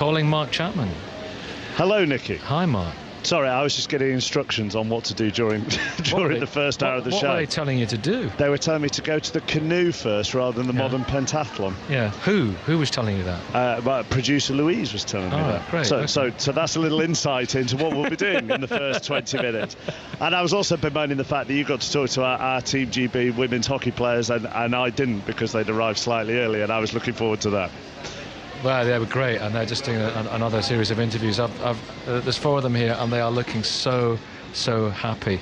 calling Mark Chapman. Hello, Nicky. Hi, Mark. Sorry, I was just getting instructions on what to do during the first hour of the show. What were they telling you to do? They were telling me to go to the canoe first rather than the modern pentathlon. Yeah. Who was telling you that? Well, producer Louise was telling me that. Great. So that's a little insight into what we'll be doing in the first 20 minutes. And I was also bemoaning the fact that you got to talk to our Team GB women's hockey players, and I didn't because they'd arrived slightly early, and I was looking forward to that. Well, they were great, and they're just doing another series of interviews. There's 4 of them here, and they are looking so happy.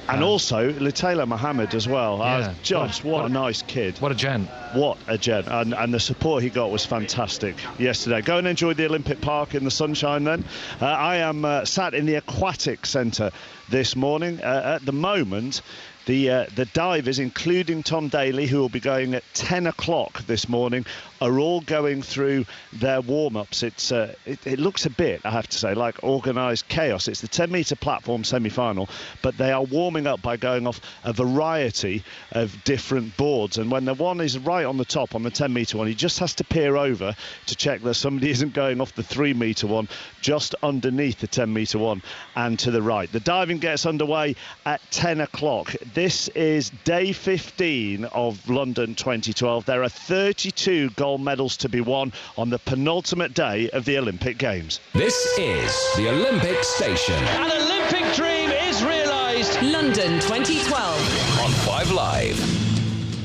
And also Latela Mohammed as well. Yeah. What a nice kid. What a gent. What a gent. And the support he got was fantastic yesterday. Go and enjoy the Olympic Park in the sunshine then. I am sat in the aquatic centre this morning. At the moment, the divers, including Tom Daley, who will be going at 10 o'clock this morning, are all going through their warm-ups. It looks a bit, I have to say, like organised chaos. It's the 10-metre platform semi-final, but they are warming up by going off a variety of different boards. And when the one is right on the top, on the 10-metre one, he just has to peer over to check that somebody isn't going off the 3-metre one, just underneath the 10-metre one and to the right. The diving gets underway at 10 o'clock. This is day 15 of London 2012. There are 32 gold medals to be won on the penultimate day of the Olympic Games. This is the Olympic Station. An Olympic dream is realised. London 2012. On 5 Live.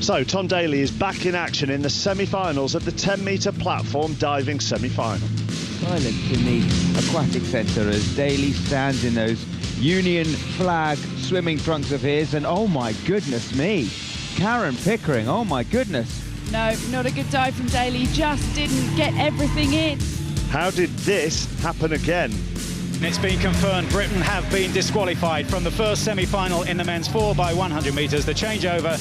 So Tom Daley is back in action in the semi-finals of the 10-metre platform diving semi-final. Silence in the aquatic centre as Daley stands in those Union flag swimming trunks of his, and oh my goodness me, Karen Pickering, oh my goodness. No, not a good dive from Daley, just didn't get everything in. How did this happen again? It's been confirmed Britain have been disqualified from the first semi-final in the men's 4x100 metres. The changeover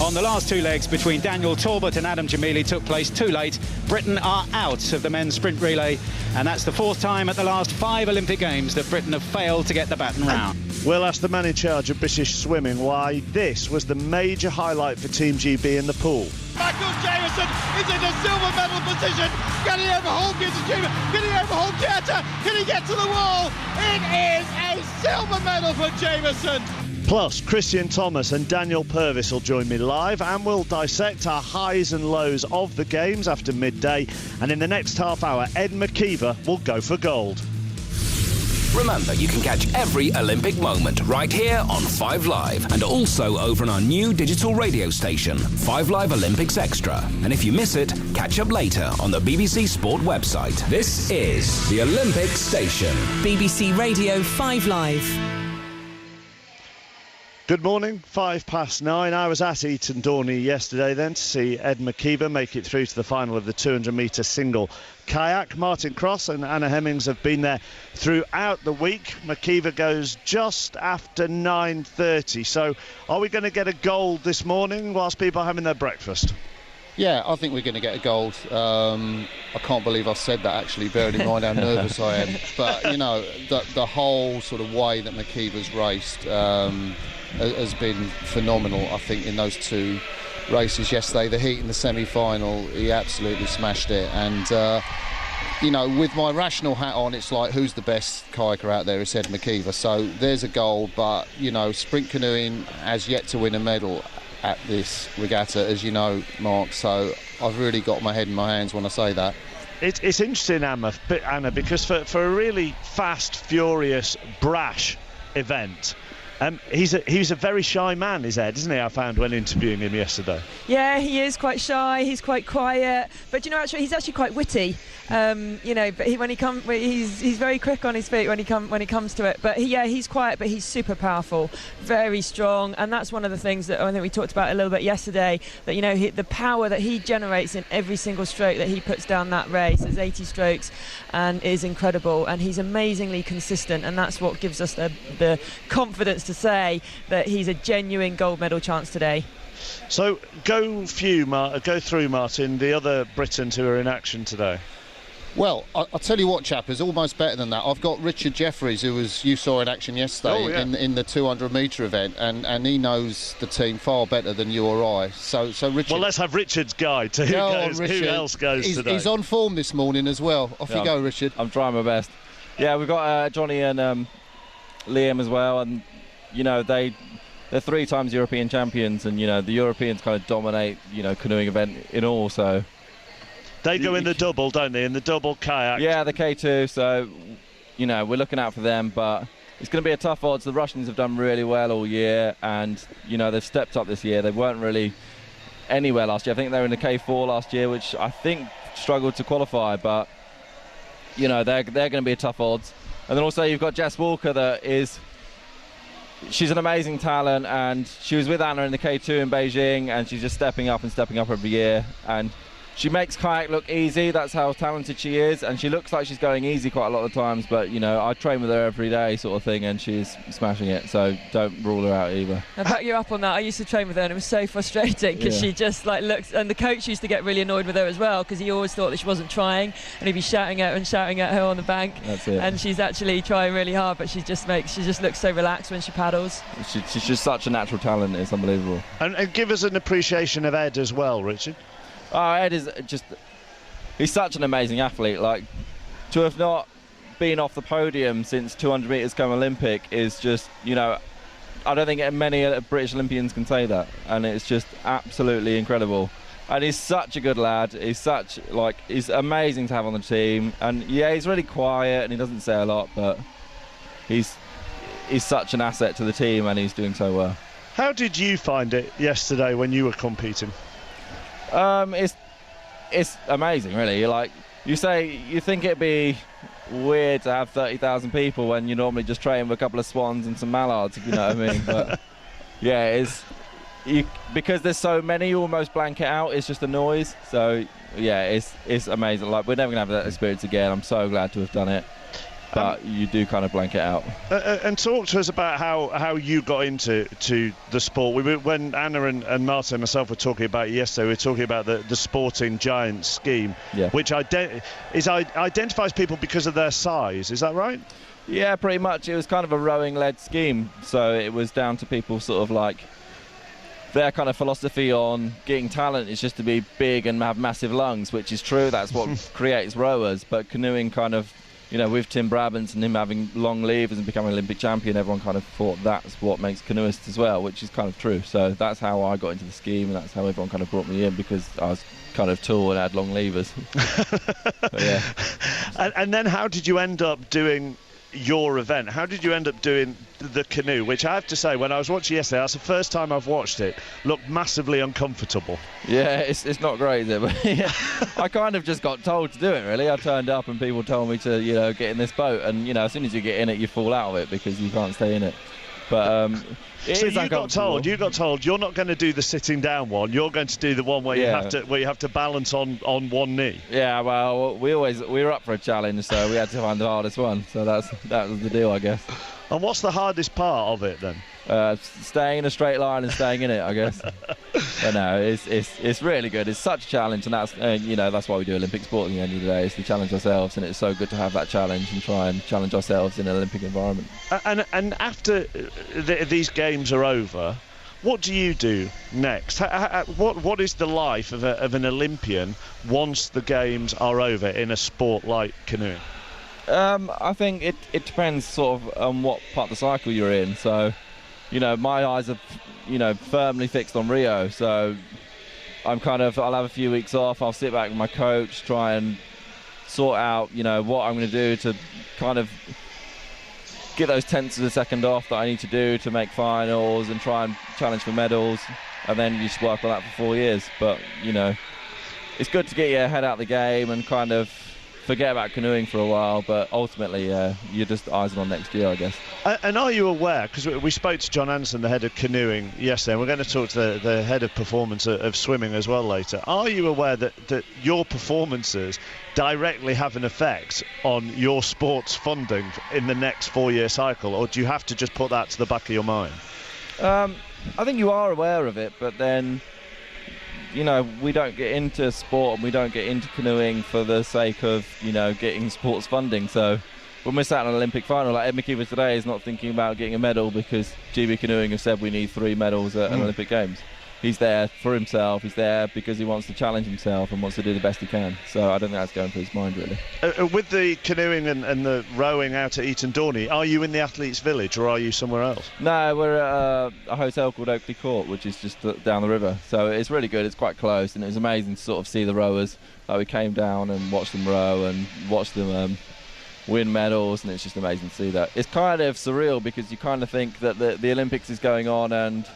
on the last 2 legs between Daniel Talbot and Adam Jamili took place too late. Britain are out of the men's sprint relay, and that's the 4th time at the last 5 Olympic Games that Britain have failed to get the baton round. We'll ask the man in charge of British swimming why this was the major highlight for Team GB in the pool. Michael Jamieson is in a silver medal position. Can he overhaul Gizajima? Can he overhaul Kieta? Can he get to the wall? It is a silver medal for Jamieson. Plus, Christian Thomas and Daniel Purvis will join me live, and we'll dissect our highs and lows of the Games after midday. And in the next half hour, Ed McKeever will go for gold. Remember, you can catch every Olympic moment right here on 5 Live, and also over on our new digital radio station, 5 Live Olympics Extra. And if you miss it, catch up later on the BBC Sport website. This is the Olympic Station. BBC Radio 5 Live. Good morning, 9:05. I was at Eton Dorney yesterday then to see Ed McKeever make it through to the final of the 200-metre single kayak. Martin Cross and Anna Hemmings have been there throughout the week. McKeever goes just after 9:30. So are we going to get a gold this morning whilst people are having their breakfast? Yeah, I think we're going to get a gold. I can't believe I said that, actually, bearing in mind how nervous I am. But, you know, the whole sort of way that McKeever's raced has been phenomenal, I think, in those 2 races yesterday. The heat and the semi-final, he absolutely smashed it. And, you know, with my rational hat on, it's like, who's the best kayaker out there? It's Ed McKeever. So there's a gold, but, you know, sprint canoeing has yet to win a medal at this regatta, as you know, Mark. So I've really got my head in my hands when I say that. It's interesting, Anna, because for a really fast, furious, brash event, he's a very shy man, is Ed, isn't he? I found when interviewing him yesterday. Yeah, he is quite shy. He's quite quiet, but you know, actually, he's actually quite witty. You know, but he's very quick on his feet when he comes to it. But he's quiet, but he's super powerful, very strong, and that's one of the things that I think we talked about a little bit yesterday. That, you know, the power that he generates in every single stroke that he puts down that race. There's 80 strokes, and is incredible. And he's amazingly consistent, and that's what gives us the confidence to say that he's a genuine gold medal chance today. So go through, Martin, the other Britons who are in action today. Well, I'll tell you what, chappers, almost better than that. I've got Richard Jeffries, who you saw in action yesterday in the 200-metre event, and he knows the team far better than you or I. So Richard... Well, let's have Richard's guide to who else goes today. He's on form this morning as well. Off you go, Richard. I'm trying my best. Yeah, we've got Johnny and Liam as well, and, you know, they're 3 times European champions, and, you know, the Europeans kind of dominate, you know, canoeing event in all, so... They go in the double, don't they? In the double kayak. Yeah, the K2. So, you know, we're looking out for them, but it's going to be a tough odds. The Russians have done really well all year, and, you know, they've stepped up this year. They weren't really anywhere last year. I think they were in the K4 last year, which I think struggled to qualify, but, you know, they're going to be a tough odds. And then also you've got Jess Walker she's an amazing talent, and she was with Anna in the K2 in Beijing, and she's just stepping up every year, and she makes kayak look easy. That's how talented she is, and she looks like she's going easy quite a lot of the times, but, you know, I train with her every day sort of thing, and she's smashing it, so don't rule her out either. I'll back you up on that. I used to train with her, and it was so frustrating because she just like looks, and the coach used to get really annoyed with her as well because he always thought that she wasn't trying, and he'd be shouting at her on the bank. That's it. And she's actually trying really hard, but she just looks so relaxed when she paddles. She's just such a natural talent. It's unbelievable. And give us an appreciation of Ed as well, Richard. Ed is he's such an amazing athlete. Like, to have not been off the podium since 200 metres come Olympic is just, you know, I don't think many British Olympians can say that, and it's just absolutely incredible. And he's such a good lad. He's amazing to have on the team, and yeah, he's really quiet and he doesn't say a lot, but he's such an asset to the team, and he's doing so well. How did you find it yesterday when you were competing? It's amazing, really. You think it'd be weird to have 30,000 people when you normally just train with a couple of swans and some mallards, if you know what I mean. But yeah, because there's so many, you almost blank it out. It's just a noise. So yeah, it's amazing. Like, we're never gonna have that experience again. I'm so glad to have done it. But you do kind of blank it out. And talk to us about how you got into the sport. When Anna and Martin and myself were talking about it yesterday, we were talking about the Sporting Giants scheme, which identifies people because of their size. Is that right? Yeah, pretty much. It was kind of a rowing-led scheme. So it was down to people sort of like their kind of philosophy on getting talent is just to be big and have massive lungs, which is true. That's what creates rowers. But canoeing kind of, you know, with Tim Brabants and him having long levers and becoming an Olympic champion, everyone kind of thought that's what makes canoeists as well, which is kind of true. So that's how I got into the scheme, and that's how everyone kind of brought me in, because I was kind of tall and had long levers. Yeah. And then how did you end up doing your event? How did you end up doing the canoe, which I have to say, when I was watching yesterday, that's the first time I've watched it, looked massively uncomfortable. Yeah, it's not great, is it? But yeah, I kind of just got told to do it, really. I turned up and people told me to, you know, get in this boat, and, you know, as soon as you get in it, you fall out of it because you can't stay in it. But so you got told you're not going to do the sitting down one. You're going to do the one where you have to balance on one knee. Yeah, well, we were up for a challenge, so we had to find the hardest one. So that was the deal, I guess. And what's the hardest part of it then? Staying in a straight line and staying in it, I guess. But no, it's really good. It's such a challenge, and that's why we do Olympic sport. At the end of the day, is to challenge ourselves, and it's so good to have that challenge and try and challenge ourselves in an Olympic environment. And after these games are over, what do you do next? What is the life of an Olympian once the games are over in a sport like canoeing? I think it depends sort of on what part of the cycle you're in. So, you know, my eyes are, you know, firmly fixed on Rio. So I'll have a few weeks off. I'll sit back with my coach, try and sort out, you know, what I'm going to do to kind of get those tenths of a second off that I need to do to make finals and try and challenge for medals. And then you just work on that for 4 years. But, you know, it's good to get your head out of the game and kind of forget about canoeing for a while, but ultimately you're just eyes on next year, I guess. And are you aware, because we spoke to John Anderson, the head of canoeing, yesterday, and we're going to talk to the head of performance of swimming as well later. Are you aware that your performances directly have an effect on your sports funding in the next 4-year cycle, or do you have to just put that to the back of your mind? I think you are aware of it, but then we don't get into sport and we don't get into canoeing for the sake of, getting sports funding. So when we're sat in an Olympic final, like Ed McKeever today is not thinking about getting a medal because GB Canoeing have said we need 3 medals at an Olympic Games. He's there for himself. He's there because he wants to challenge himself and wants to do the best he can. So I don't think that's going through his mind, really. With the canoeing and the rowing out at Eton Dorney, are you in the Athletes' Village or are you somewhere else? No, we're at a hotel called Oakley Court, which is just down the river. So it's really good. It's quite close, and it was amazing to sort of see the rowers. Like, we came down and watched them row and watched them win medals, and it's just amazing to see that. It's kind of surreal because you kind of think that the Olympics is going on and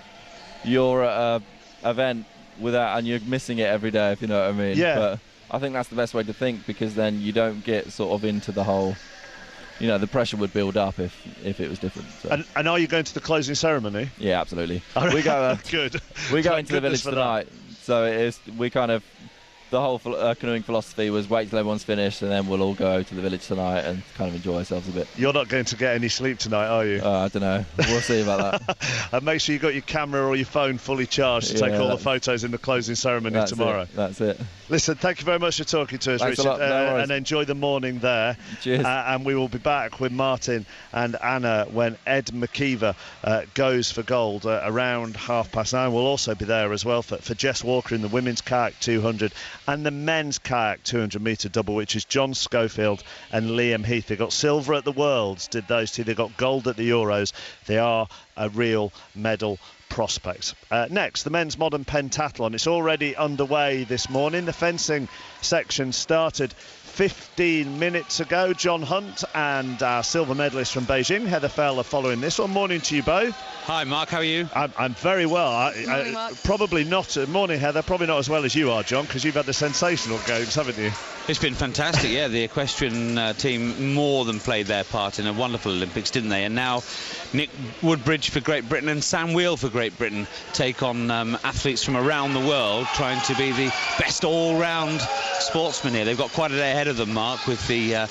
you're at a event and you're missing it every day, if you know what I mean. Yeah. But I think that's the best way to think, because then you don't get sort of into the whole, the pressure would build up if it was different. So. And are you going to the closing ceremony? Yeah, absolutely. We go. Good. We go into the village tonight, so it is. We kind of. The whole canoeing philosophy was wait till everyone's finished and then we'll all go to the village tonight and kind of enjoy ourselves a bit. You're not going to get any sleep tonight, are you? I don't know. We'll see about that. And make sure you've got your camera or your phone fully charged to take all the photos in the closing ceremony tomorrow. That's it. Listen, thank you very much for talking to us, Thanks Richard. a lot. No and enjoy the morning there. Cheers. And we will be back with Martin and Anna when Ed McKeever goes for gold around 9:30. We'll also be there as well for Jess Walker in the women's kayak 200 and the men's kayak 200 metre double, which is John Schofield and Liam Heath. They got silver at the Worlds, did those two. They got gold at the Euros. They are a real medal prospect. Next, the men's modern pentathlon. It's already underway this morning. The fencing section started 15 minutes ago. John Hunt and our silver medalist from Beijing, Heather Fell, are following this one. Morning to you both. Hi Mark, how are you? I'm very well. Morning, Mark. Probably not. Morning Heather, probably not as well as you are, John, because you've had the sensational games, haven't you? It's been fantastic, yeah. The equestrian team more than played their part in a wonderful Olympics, didn't they? And now Nick Woodbridge for Great Britain and Sam Wheel for Great Britain take on athletes from around the world, trying to be the best all-round sportsmen here. They've got quite a day ahead of them, Mark, with the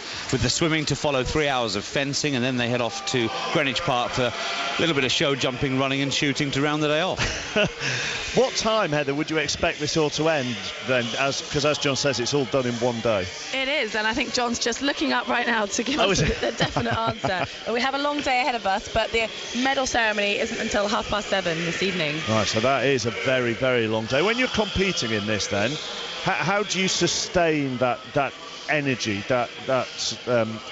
swimming to follow, 3 hours of fencing, and then they head off to Greenwich Park for a little bit of show jumping, running and shooting to round the day off. What time, Heather, would you expect this all to end then? Because as John says, it's all done in one day. It is, and I think John's just looking up right now to give us the definite answer. We have a long day ahead of us, but the medal ceremony isn't until 7:30 this evening. Right, so that is a very, very long day. When you're competing in this then, how do you sustain that energy, that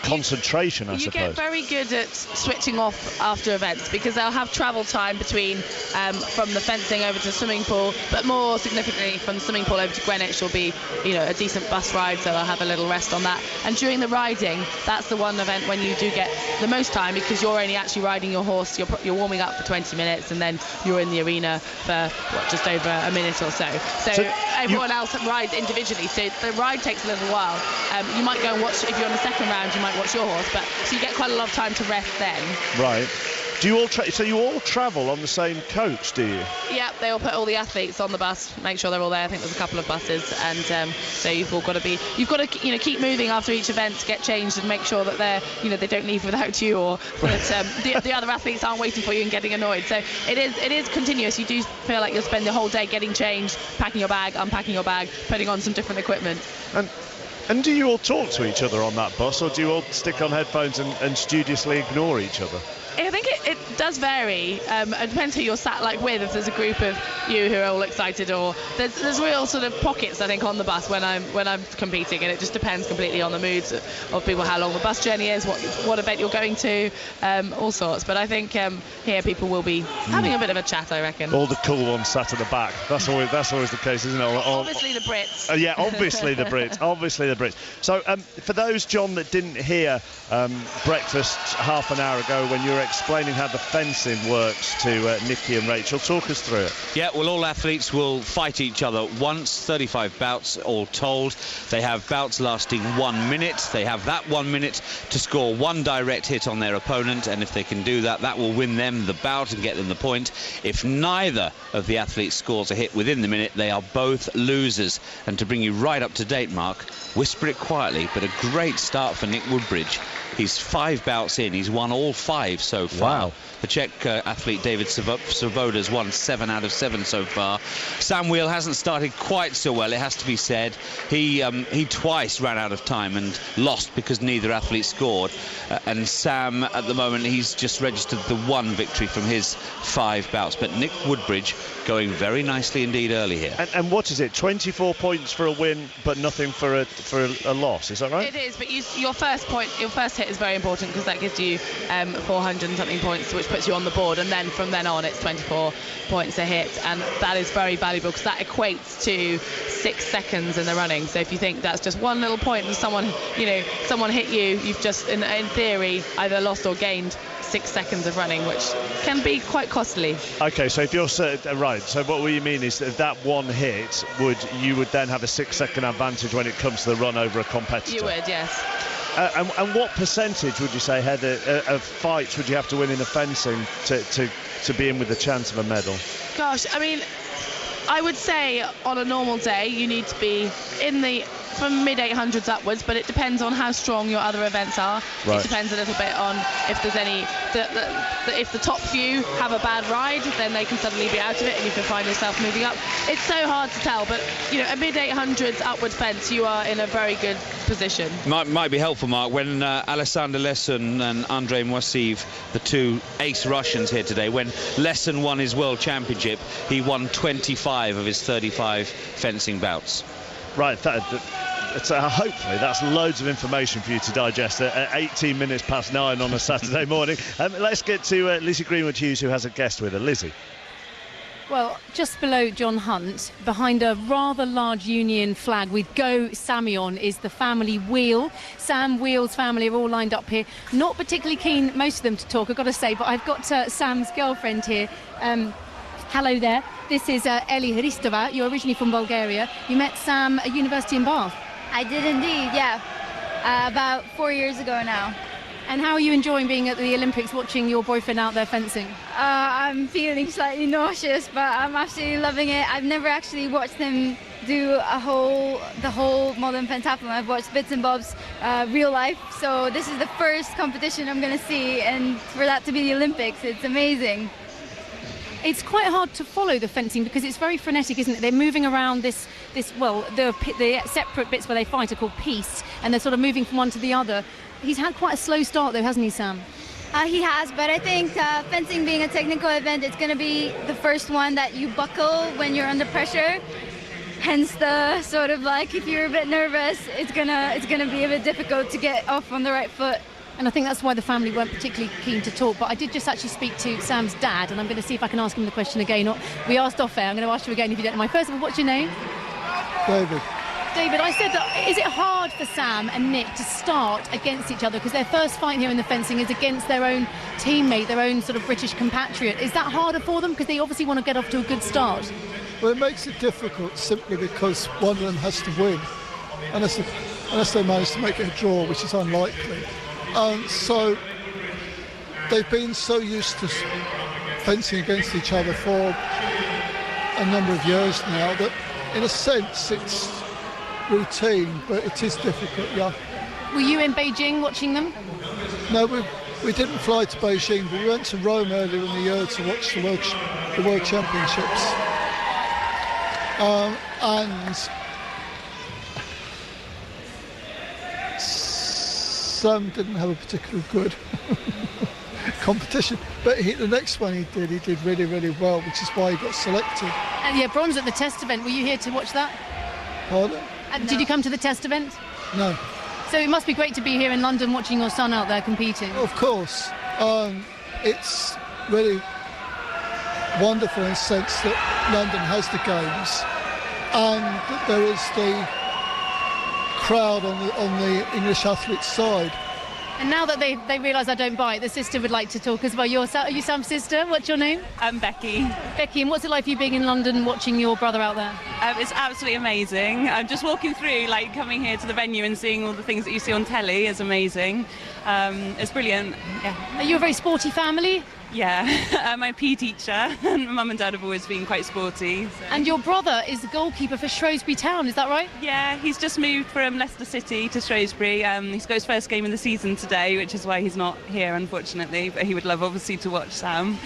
concentration, I suppose? You get very good at switching off after events, because they'll have travel time between from the fencing over to the swimming pool, but more significantly from the swimming pool over to Greenwich will be a decent bus ride, so they'll have a little rest on that. And during the riding, that's the one event when you do get the most time, because you're only actually riding your horse. You're warming up for 20 minutes and then you're in the arena for just over a minute or so. So everyone else rides individually, so the ride takes a little while. You might go and watch, if you're on the second round, you might watch your horse, but so you get quite a lot of time to rest then. Right. Do you all so you all travel on the same coach, do you? Yeah, they all put all the athletes on the bus, make sure they're all there. I think there's a couple of buses, and so you've got to keep moving after each event to get changed and make sure that they don't leave without you, or that the other athletes aren't waiting for you and getting annoyed. So it is continuous. You do feel like you'll spend the whole day getting changed, packing your bag, unpacking your bag, putting on some different equipment. And do you all talk to each other on that bus, or do you all stick on headphones and studiously ignore each other? I think it does vary. It depends who you're sat with. If there's a group of you who are all excited, or there's real sort of pockets, I think, on the bus when I'm competing, and it just depends completely on the moods of people, how long the bus journey is, what event you're going to, all sorts. But I think here people will be having a bit of a chat, I reckon. All the cool ones sat at the back. That's always the case, isn't it? Obviously the Brits. Yeah, obviously the Brits. Obviously the Brits. So for those, John, that didn't hear breakfast half an hour ago when you were explaining how the fencing works to Nikki and Rachel, talk us through it. Yeah, well, all athletes will fight each other once, 35 bouts all told. They have bouts lasting 1 minute. They have that 1 minute to score one direct hit on their opponent, and if they can do that, that will win them the bout and get them the point. If neither of the athletes scores a hit within the minute, they are both losers. And to bring you right up to date, Mark, whisper it quietly, but a great start for Nick Woodbridge. He's 5 bouts in. He's won all 5 so far. Wow. The Czech athlete David Svoboda's won 7 out of 7 so far. Sam Wheel hasn't started quite so well, it has to be said. He twice ran out of time and lost because neither athlete scored. And Sam, at the moment, he's just registered the 1 victory from his 5 bouts. But Nick Woodbridge going very nicely indeed early here. And what is it? 24 points for a win, but nothing for a loss. Is that right? It is, but your first hit is very important because that gives you 400 and something points, which puts you on the board, and then from then on it's 24 points a hit, and that is very valuable because that equates to 6 seconds in the running. So if you think that's just 1 little point and someone hit you, you've just in theory either lost or gained 6 seconds of running, which can be quite costly. Okay, so if you're right, so what you mean is that 1 hit you would then have a 6-second advantage when it comes to the run over a competitor. You would, yes. And what percentage would you say, Heather, of fights would you have to win in the fencing to be in with a chance of a medal? Gosh, I mean, I would say on a normal day you need to be from mid-800s upwards, but it depends on how strong your other events are. Right. It depends a little bit on if there's any... if the top few have a bad ride, then they can suddenly be out of it and you can find yourself moving up. It's so hard to tell, but, a mid-800s upward fence, you are in a very good position. Might be helpful, Mark, when Alexander Lesin and Andrei Moiseev, the 2 ace Russians here today, when Lesin won his World Championship, he won 25 of his 35 fencing bouts. Right, hopefully that's loads of information for you to digest at 18 minutes past 9 on a Saturday morning. Let's get to Lizzie Greenwood-Hughes, who has a guest with her. Lizzie. Well, just below John Hunt, behind a rather large Union flag with Go Samion, is the family Wheel. Sam Wheel's family are all lined up here. Not particularly keen, most of them, to talk, I've got to say, but I've got Sam's girlfriend here. Hello there. This is Eli Hristova. You're originally from Bulgaria. You met Sam at university in Bath. I did indeed, yeah. About 4 years ago now. And how are you enjoying being at the Olympics, watching your boyfriend out there fencing? I'm feeling slightly nauseous, but I'm absolutely loving it. I've never actually watched him do the whole modern pentathlon. I've watched bits and bobs, real life. So this is the first competition I'm going to see, and for that to be the Olympics, it's amazing. It's quite hard to follow the fencing because it's very frenetic, isn't it? They're moving around the separate bits where they fight are called pistes, and they're sort of moving from one to the other. He's had quite a slow start though, hasn't he, Sam? He has, but I think fencing being a technical event, it's going to be the first one that you buckle when you're under pressure. Hence the sort of like, if you're a bit nervous, it's gonna be a bit difficult to get off on the right foot. And I think that's why the family weren't particularly keen to talk. But I did just actually speak to Sam's dad, and I'm going to see if I can ask him the question again. We asked off air. I'm going to ask you again if you don't mind. First of all, what's your name? David. David, I said that, is it hard for Sam and Nick to start against each other? Because their first fight here in the fencing is against their own teammate, their own sort of British compatriot. Is that harder for them? Because they obviously want to get off to a good start. Well, it makes it difficult simply because one of them has to win. Unless they manage to make it a draw, which is unlikely. So they've been so used to fencing against each other for a number of years now that in a sense it's routine, but it is difficult, yeah. Were you in Beijing watching them? No, we didn't fly to Beijing, but we went to Rome earlier in the year to watch the World Championships. And Sam didn't have a particularly good competition, but the next one he did really, really well, which is why he got selected. And yeah, bronze at the test event. Were you here to watch that? Pardon? No. Did you come to the test event? No. So it must be great to be here in London watching your son out there competing. Of course. It's really wonderful in the sense that London has the games and that there is the crowd on the English athletes' side. And now that they realise I don't bite, the sister would like to talk as well. Are you Sam's sister? What's your name? I'm Becky. Becky, and what's it like for you being in London watching your brother out there? It's absolutely amazing. I'm just walking through, coming here to the venue and seeing all the things that you see on telly is amazing. It's brilliant. Yeah. Are you a very sporty family? Yeah, my PE teacher. Mum and Dad have always been quite sporty. So. And your brother is the goalkeeper for Shrewsbury Town, is that right? Yeah, he's just moved from Leicester City to Shrewsbury. He's got his first game of the season today, which is why he's not here, unfortunately. But he would love, obviously, to watch Sam.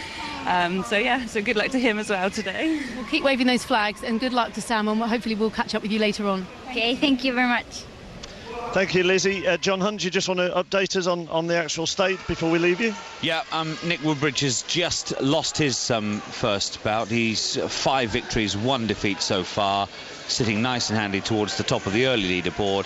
So good luck to him as well today. We'll keep waving those flags, and good luck to Sam, and hopefully we'll catch up with you later on. Okay, thank you very much. Thank you, Lizzie. John Hunt, you just want to update us on the actual state before we leave you? Yeah, Nick Woodbridge has just lost his first bout. He's 5 victories, 1 defeat so far, sitting nice and handy towards the top of the early leaderboard.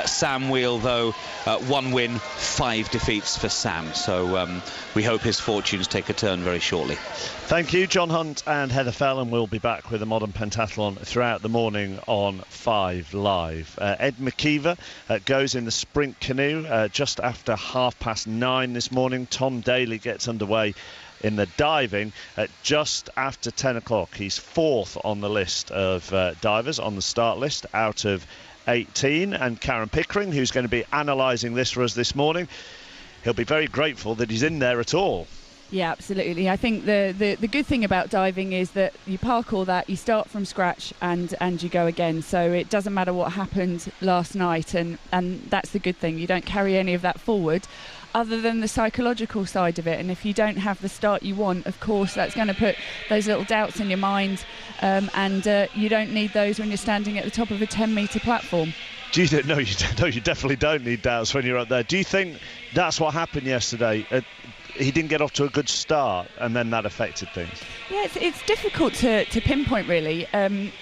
Sam Wheel, though, 1 win, 5 defeats for Sam. So we hope his fortunes take a turn very shortly. Thank you, John Hunt and Heather Fallon. Will be back with the Modern Pentathlon throughout the morning on 5 Live. Ed McKeever goes in the sprint canoe just after 9:30 this morning. Tom Daley gets underway in the diving at just after 10 o'clock. He's 4th on the list of divers on the start list out of 18. And Karen Pickering, who's going to be analysing this for us this morning, he'll be very grateful that he's in there at all. Yeah, absolutely. I think the good thing about diving is that you park all that, you start from scratch and you go again. So it doesn't matter what happened last night, and that's the good thing. You don't carry any of that forward other than the psychological side of it. And if you don't have the start you want, of course, that's going to put those little doubts in your mind, and you don't need those when you're standing at the top of a 10-metre platform. No, you definitely don't need doubts when you're up there. Do you think that's what happened yesterday? He didn't get off to a good start, and then that affected things. Yeah, it's difficult to pinpoint, really.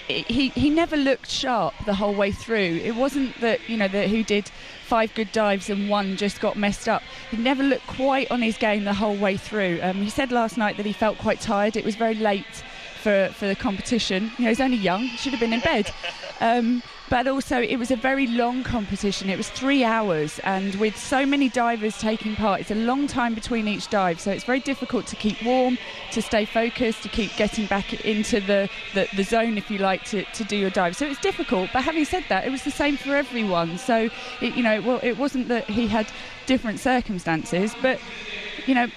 He never looked sharp the whole way through. It wasn't that, that who did 5 good dives and 1 just got messed up. He never looked quite on his game the whole way through. He said last night that he felt quite tired. It was very late for the competition. He's only young, should have been in bed. But also it was a very long competition. It was 3 hours, and with so many divers taking part, it's a long time between each dive, so it's very difficult to keep warm, to stay focused, to keep getting back into the zone, if you like, to do your dive. So it's difficult, but having said that, it was the same for everyone. So it wasn't that he had different circumstances, but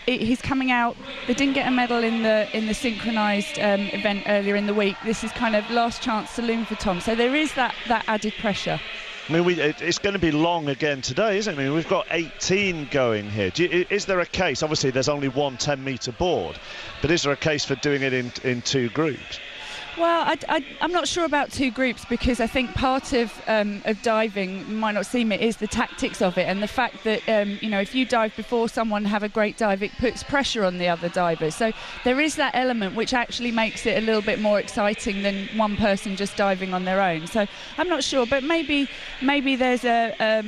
he's coming out. They didn't get a medal in the synchronised event earlier in the week. This is kind of last chance saloon for Tom. So there is that added pressure. I mean, it's going to be long again today, isn't it? I mean, we've got 18 going here. Is there a case? Obviously, there's only one 10-metre board, but is there a case for doing it in 2 groups? Well, I'm not sure about 2 groups, because I think part of diving, might not seem it, is the tactics of it, and the fact that if you dive before someone have a great dive, it puts pressure on the other divers. So there is that element which actually makes it a little bit more exciting than one person just diving on their own. So I'm not sure, but maybe there's a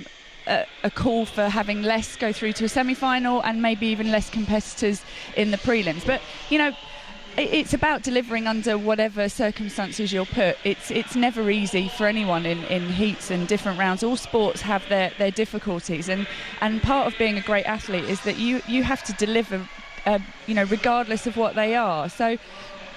call for having less go through to a semi-final, and maybe even less competitors in the prelims. But it's about delivering under whatever circumstances you're put. It's never easy for anyone in heats and different rounds. All sports have their difficulties, and part of being a great athlete is that you have to deliver, regardless of what they are. So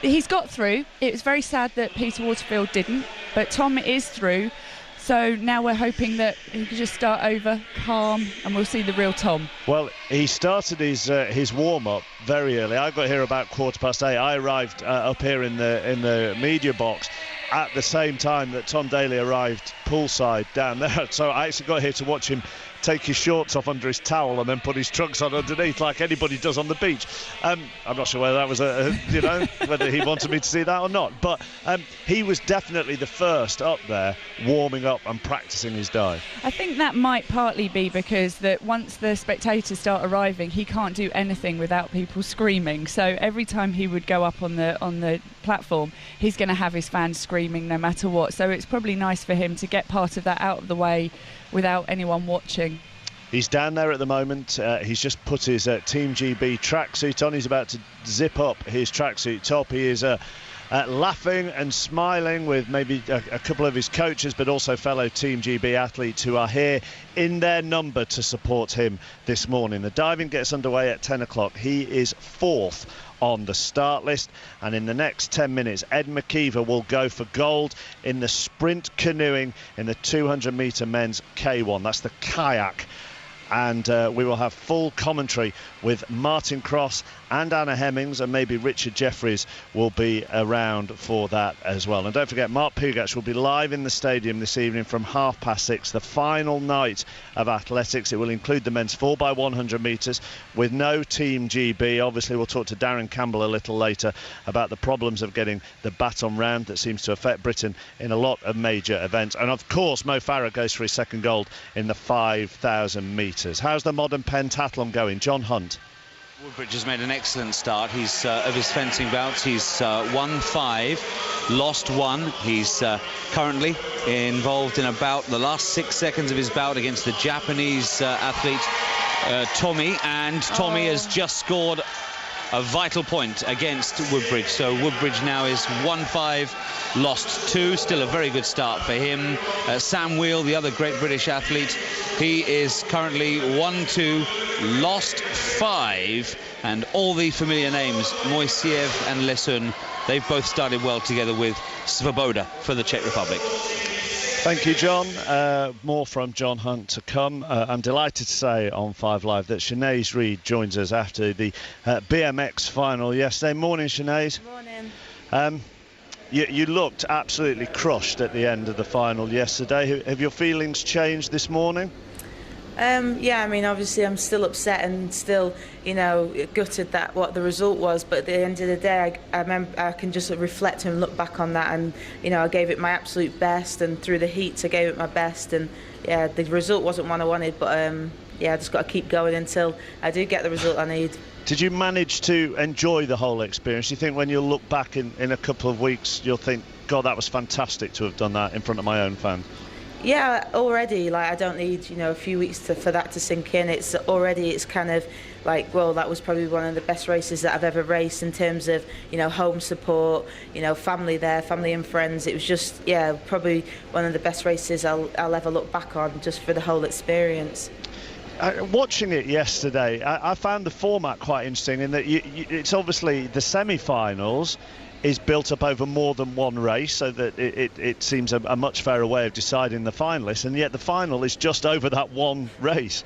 he's got through. It was very sad that Peter Waterfield didn't, but Tom is through. So now we're hoping that he can just start over, calm, and we'll see the real Tom. Well, he started his warm-up very early. I got here about 8:15. I arrived up here in the media box at the same time that Tom Daley arrived poolside down there. So I actually got here to watch him take his shorts off under his towel and then put his trunks on underneath like anybody does on the beach. I'm not sure whether that was whether he wanted me to see that or not, but he was definitely the first up there warming up and practicing his dive. I think that might partly be because that once the spectators start arriving, he can't do anything without people screaming. So every time he would go up on the platform, he's going to have his fans screaming no matter what. So it's probably nice for him to get part of that out of the way without anyone watching. He's down there at the moment. He's just put his Team GB tracksuit on. He's about to zip up his tracksuit top. He is laughing and smiling with maybe a couple of his coaches, but also fellow Team GB athletes who are here in their number to support him this morning. The diving gets underway at 10 o'clock. He is 4th on the start list, and in the next 10 minutes Ed McKeever will go for gold in the sprint canoeing in the 200 metre men's K1. That's the kayak and we will have full commentary with Martin Cross and Anna Hemmings, and maybe Richard Jeffries will be around for that as well. And don't forget, Mark Pugac will be live in the stadium this evening from 6:30, the final night of athletics. It will include the men's 4x100 metres with no Team GB. Obviously, we'll talk to Darren Campbell a little later about the problems of getting the baton round that seems to affect Britain in a lot of major events. And of course, Mo Farah goes for his second gold in the 5,000 metres. How's the modern pentathlon going? John Hunt. Woodbridge has made an excellent start. He's of his fencing bouts, he's won 5, lost 1. He's currently involved in about the last 6 seconds of his bout against the Japanese athlete Tommy, and Tommy has just scored a vital point against Woodbridge. So Woodbridge now is 1-5, lost 2. Still a very good start for him. Sam Wheel, the other great British athlete, he is currently 1-2, lost 5, and all the familiar names, Moiseev and Lesun, they've both started well together with Svoboda for the Czech Republic. Thank you, John. More from John Hunt to come. I'm delighted to say on 5 Live that Sinead Reid joins us after the BMX final yesterday. Morning, Sinead. Morning. You looked absolutely crushed at the end of the final yesterday. Have your feelings changed this morning? Yeah, I mean, obviously I'm still upset and still, gutted that what the result was. But at the end of the day, I can just reflect and look back on that, and I gave it my absolute best, and through the heats I gave it my best, and yeah, the result wasn't what I wanted, but I just got to keep going until I do get the result I need. Did you manage to enjoy the whole experience? Do you think when you'll look back in a couple of weeks, you'll think, God, that was fantastic to have done that in front of my own fans? Yeah, already, I don't need, a few weeks for that to sink in. It's kind of like, well, that was probably one of the best races that I've ever raced in terms of, home support, family there, family and friends. It was just, probably one of the best races I'll ever look back on, just for the whole experience. Watching it yesterday, I found the format quite interesting in that it's obviously the semi-finals is built up over more than one race, so that it seems a much fairer way of deciding the finalists, and yet the final is just over that one race.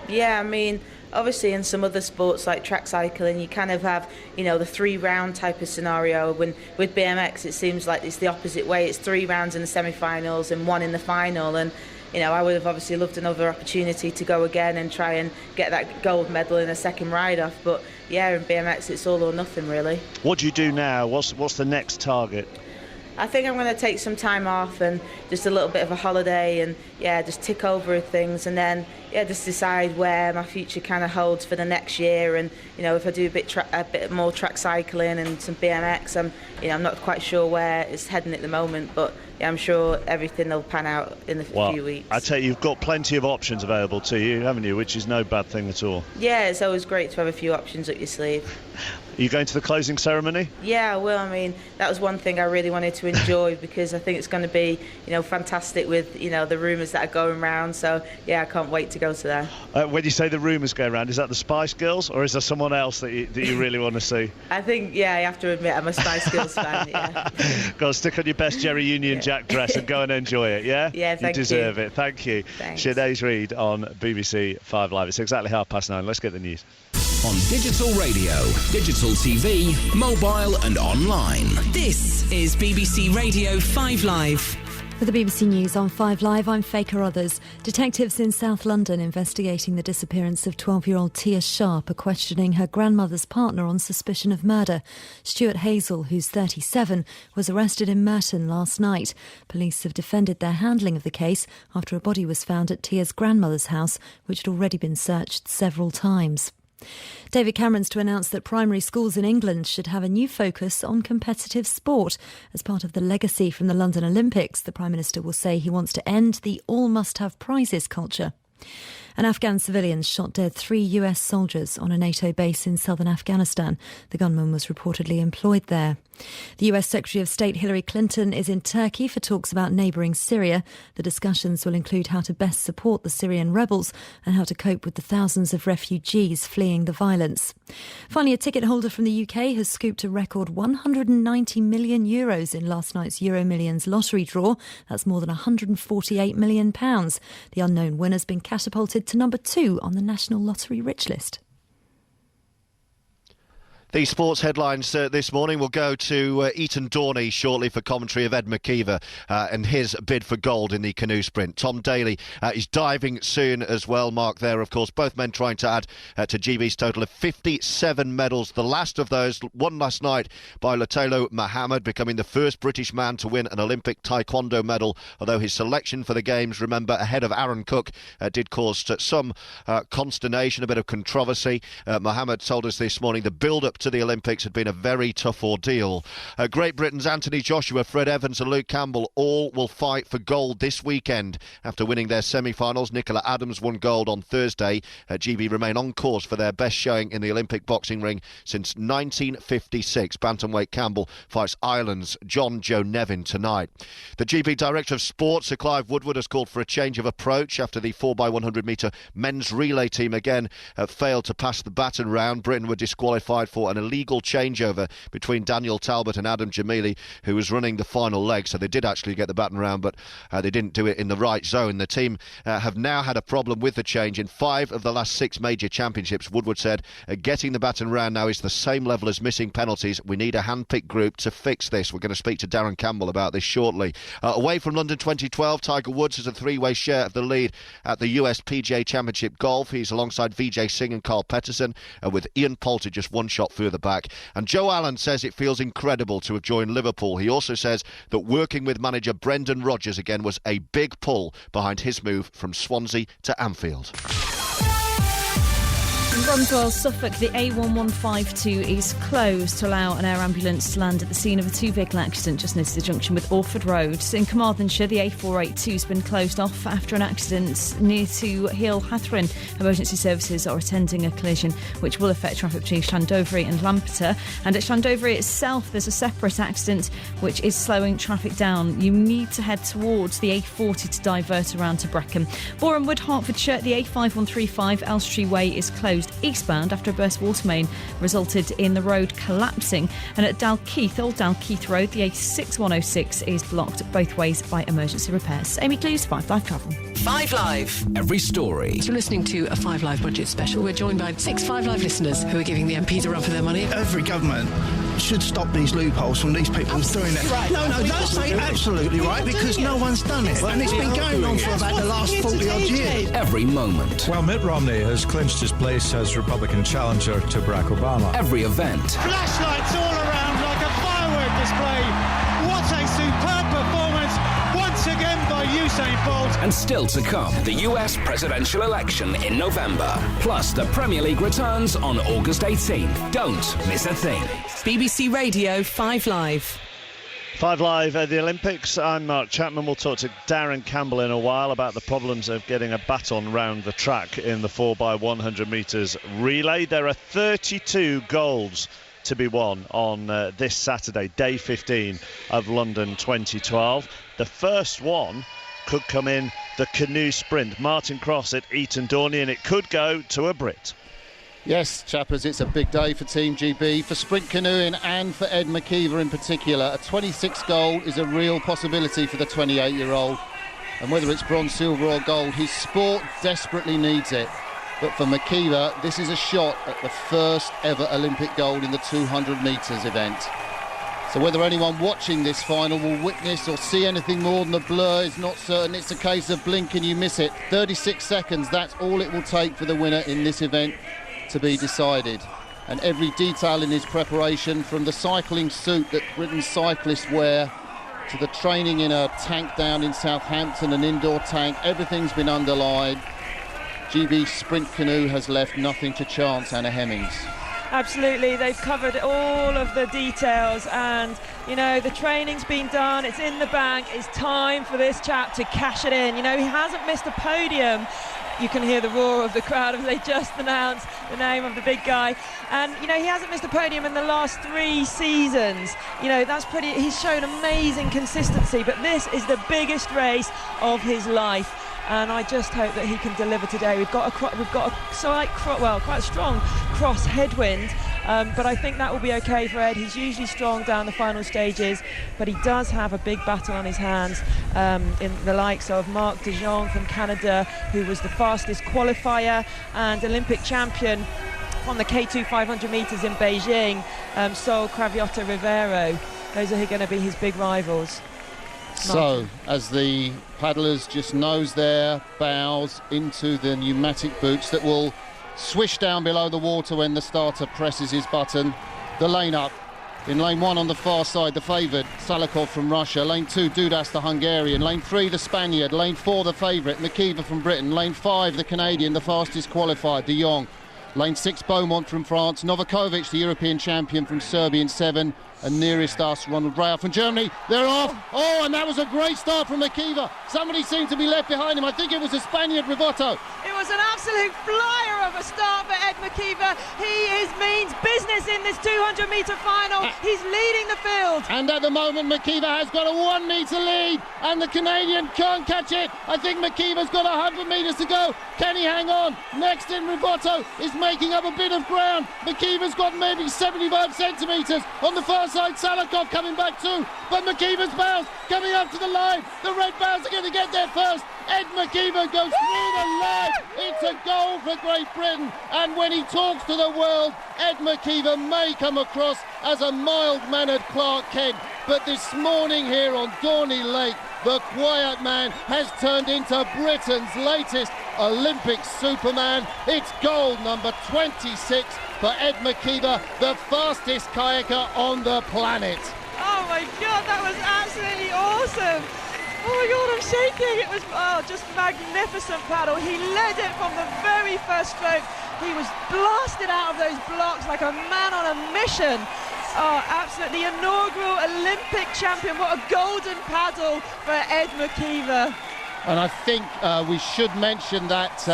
Yeah, I mean, obviously in some other sports like track cycling, you kind of have, the 3-round type of scenario. When with BMX, it seems like it's the opposite way. It's 3 rounds in the semi-finals and 1 in the final, and I would have obviously loved another opportunity to go again and try and get that gold medal in a second ride-off. But yeah, in BMX, it's all or nothing, really. What do you do now? What's the next target? I think I'm going to take some time off and just a little bit of a holiday, and just tick over things, and then just decide where my future kind of holds for the next year. And if I do a bit more track cycling and some BMX, I'm not quite sure where it's heading at the moment, but I'm sure everything will pan out in a few weeks. I tell you, you've got plenty of options available to you, haven't you? Which is no bad thing at all. Yeah, it's always great to have a few options up your sleeve. Are you going to the closing ceremony? Yeah, I will. I mean, that was one thing I really wanted to enjoy because I think it's going to be, fantastic with, the rumours that are going around. So, yeah, I can't wait to go to that. When you say the rumours go around, is that the Spice Girls or is there someone else that you really want to see? I think, I have to admit I'm a Spice Girls fan, yeah. Go on, stick on your best Jerry Union Jack dress and go and enjoy it, yeah? Yeah, thank you. You deserve it. Thank you. Thanks. Sinead Reid on BBC 5 Live. It's exactly 9:30. Let's get the news. On digital radio, digital TV, mobile and online. This is BBC Radio 5 Live. For the BBC News on 5 Live, I'm Faye Carruthers. Detectives in South London investigating the disappearance of 12-year-old Tia Sharp are questioning her grandmother's partner on suspicion of murder. Stuart Hazel, who's 37, was arrested in Merton last night. Police have defended their handling of the case after a body was found at Tia's grandmother's house, which had already been searched several times. David Cameron's to announce that primary schools in England should have a new focus on competitive sport. As part of the legacy from the London Olympics, the Prime Minister will say he wants to end the all-must-have prizes culture. And Afghan civilians shot dead 3 US soldiers on a NATO base in southern Afghanistan. The gunman was reportedly employed there. The US Secretary of State Hillary Clinton is in Turkey for talks about neighbouring Syria. The discussions will include how to best support the Syrian rebels and how to cope with the thousands of refugees fleeing the violence. Finally, a ticket holder from the UK has scooped a record €190 million in last night's Euro Millions lottery draw. That's more than £148 million. The unknown winner's been catapulted to number 2 on the National Lottery Rich List. The sports headlines this morning will go to Eton Dorney shortly for commentary of Ed McKeever and his bid for gold in the canoe sprint. Tom Daly is diving soon as well, Mark, there, of course. Both men trying to add to GB's total of 57 medals. The last of those won last night by Lotelo Mohammed, becoming the first British man to win an Olympic Taekwondo medal, although his selection for the Games, remember, ahead of Aaron Cook, did cause some consternation, a bit of controversy. Mohammed told us this morning the build-up to the Olympics had been a very tough ordeal. Great Britain's Anthony Joshua, Fred Evans and Luke Campbell all will fight for gold this weekend. After winning their semi-finals, Nicola Adams won gold on Thursday. GB remain on course for their best showing in the Olympic boxing ring since 1956. Bantamweight Campbell fights Ireland's John Joe Nevin tonight. The GB Director of Sport, Sir Clive Woodward, has called for a change of approach after the 4x100 metre men's relay team again failed to pass the baton round. Britain were disqualified for an illegal changeover between Daniel Talbot and Adam Jamili, who was running the final leg. So they did actually get the baton round, but they didn't do it in the right zone. The team have now had a problem with the change in 5 of the last 6 major championships. Woodward said getting the baton round now is the same level as missing penalties. We need a hand-picked group to fix this. We're going to speak to Darren Campbell about this shortly. Away from London 2012, Tiger Woods has a 3-way share of the lead at the US PGA Championship Golf. He's alongside Vijay Singh and Carl Petterson, with Ian Poulter just one shot further back. And Joe Allen says it feels incredible to have joined Liverpool. He also says that working with manager Brendan Rodgers again was a big pull behind his move from Swansea to Anfield. In Bromswell, Suffolk, the A1152 is closed to allow an air ambulance to land at the scene of a 2-vehicle accident just near the junction with Orford Road. In Carmarthenshire, the A482 has been closed off after an accident near to Hill Hathrin. Emergency services are attending a collision which will affect traffic between Llandovery and Lampeter. And at Llandovery itself, there's a separate accident which is slowing traffic down. You need to head towards the A40 to divert around to Brecon. Boreham Wood, Hertfordshire, the A5135 Elstree Way is closed eastbound after a burst water main resulted in the road collapsing. And at Dalkeith, Old Dalkeith Road, the A6106 is blocked both ways by emergency repairs. Amy Clues, 5 Live Travel. 5 Live. Every story. You're listening to a 5 Live budget special. We're joined by 6 5 Live listeners who are giving the MPs a run for their money. Every government should stop these loopholes from these people doing it. Right. No, don't say absolutely right, because no one's done it. And it's been going on for about the last 40-odd years. Every moment. Well, Mitt Romney has clinched his place as Republican challenger to Barack Obama. Every event. Flashlights all around like a firework display. What a superb performance once again by Usain Bolt. And still to come, the US presidential election in November. Plus, the Premier League returns on August 18th. Don't miss a thing. BBC Radio 5 Live. 5 Live at the Olympics. I'm Mark Chapman. We'll talk to Darren Campbell in a while about the problems of getting a baton round the track in the 4x100 metres relay. There are 32 golds to be won on this Saturday, day 15 of London 2012. The first one could come in the canoe sprint. Martin Cross at Eton Dorney, and it could go to a Brit. Yes, chappers, it's a big day for Team GB, for sprint canoeing and for Ed McKeever in particular. A 26 gold is a real possibility for the 28-year-old. And whether it's bronze, silver or gold, his sport desperately needs it. But for McKeever, this is a shot at the first ever Olympic gold in the 200 metres event. So whether anyone watching this final will witness or see anything more than a blur is not certain. It's a case of blink and you miss it. 36 seconds, that's all it will take for the winner in this event to be decided. And every detail in his preparation, from the cycling suit that Britain's cyclists wear to the training in a tank down in Southampton, an indoor tank, everything's been underlined. GB Sprint Canoe has left nothing to chance, Anna Hemmings. Absolutely, they've covered all of the details, and you know, the training's been done, it's in the bank, it's time for this chap to cash it in. You know, he hasn't missed a podium. You can hear the roar of the crowd as they just announced the name of the big guy. And, you know, he hasn't missed a podium in the last 3 seasons. You know, that's pretty, he's shown amazing consistency, but this is the biggest race of his life. and I just hope that he can deliver today. We've got quite a strong cross headwind, but I think that will be okay for Ed. He's usually strong down the final stages, but he does have a big battle on his hands in the likes of Marc de Jong from Canada, who was the fastest qualifier and Olympic champion on the K2 500 metres in Beijing, Sol Cravioto Rivero. Those are going to be his big rivals. So, as the paddlers just nose their bows into the pneumatic boots that will swish down below the water when the starter presses his button, the lane up. In lane 1 on the far side, the favoured, Salikov from Russia. Lane 2, Dudas, the Hungarian. Lane 3, the Spaniard. Lane 4, the favourite, Makiva from Britain. Lane 5, the Canadian, the fastest qualified, de Jong. Lane 6, Beaumont from France. Novakovic, the European champion from Serbia in 7. And nearest us, Ronald Breyer from Germany. They're off. Oh, and that was a great start from Makiva. Somebody seemed to be left behind him. I think it was the Spaniard, Rivotto. It was an absolute flyer of a start for Ed Makiva. He means business in this 200-metre final. He's leading the field. And at the moment, Makiva has got a 1 metre lead, and the Canadian can't catch it. I think Makiva's got 100 metres to go. Can he hang on? Next in, Rivotto is making up a bit of ground. Makiva's got maybe 75 centimetres on the far side. Salikov coming back too, but Makiva's bows coming up to the line. The red bows are going to get there first. Ed Makiva goes through the line. It's a goal for Great Britain, and when he talks to the world, Ed Makiva may come across as a mild-mannered Clark Kent, but this morning here on Dorney Lake, the quiet man has turned into Britain's latest Olympic Superman. It's goal number 26 for Ed Makiva, the fastest kayaker on the planet. Oh my God, that was absolutely awesome. Oh my God, I'm shaking. It was just magnificent paddle. He led it from the very first stroke. He was blasted out of those blocks like a man on a mission. Oh, absolutely. The inaugural Olympic champion. What a golden paddle for Ed Makiva. And I think we should mention that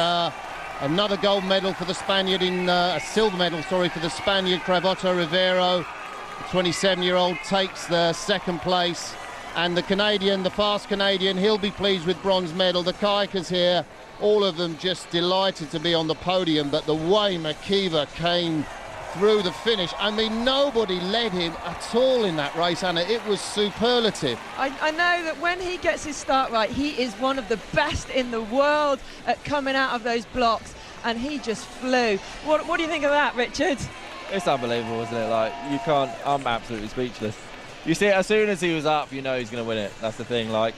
another gold medal for the Spaniard a silver medal, for the Spaniard, Cravioto Rivero. The 27-year-old takes the second place. And the Canadian, the fast Canadian, he'll be pleased with bronze medal. The kayakers here, all of them just delighted to be on the podium. But the way Makiva came through the finish, I mean, nobody led him at all in that race, Anna. It was superlative. I know that when he gets his start right, he is one of the best in the world at coming out of those blocks, and he just flew. What do you think of that, Richard? It's unbelievable, isn't it? Like, you can't, I'm absolutely speechless. You see, as soon as he was up, you know he's going to win it. That's the thing. Like,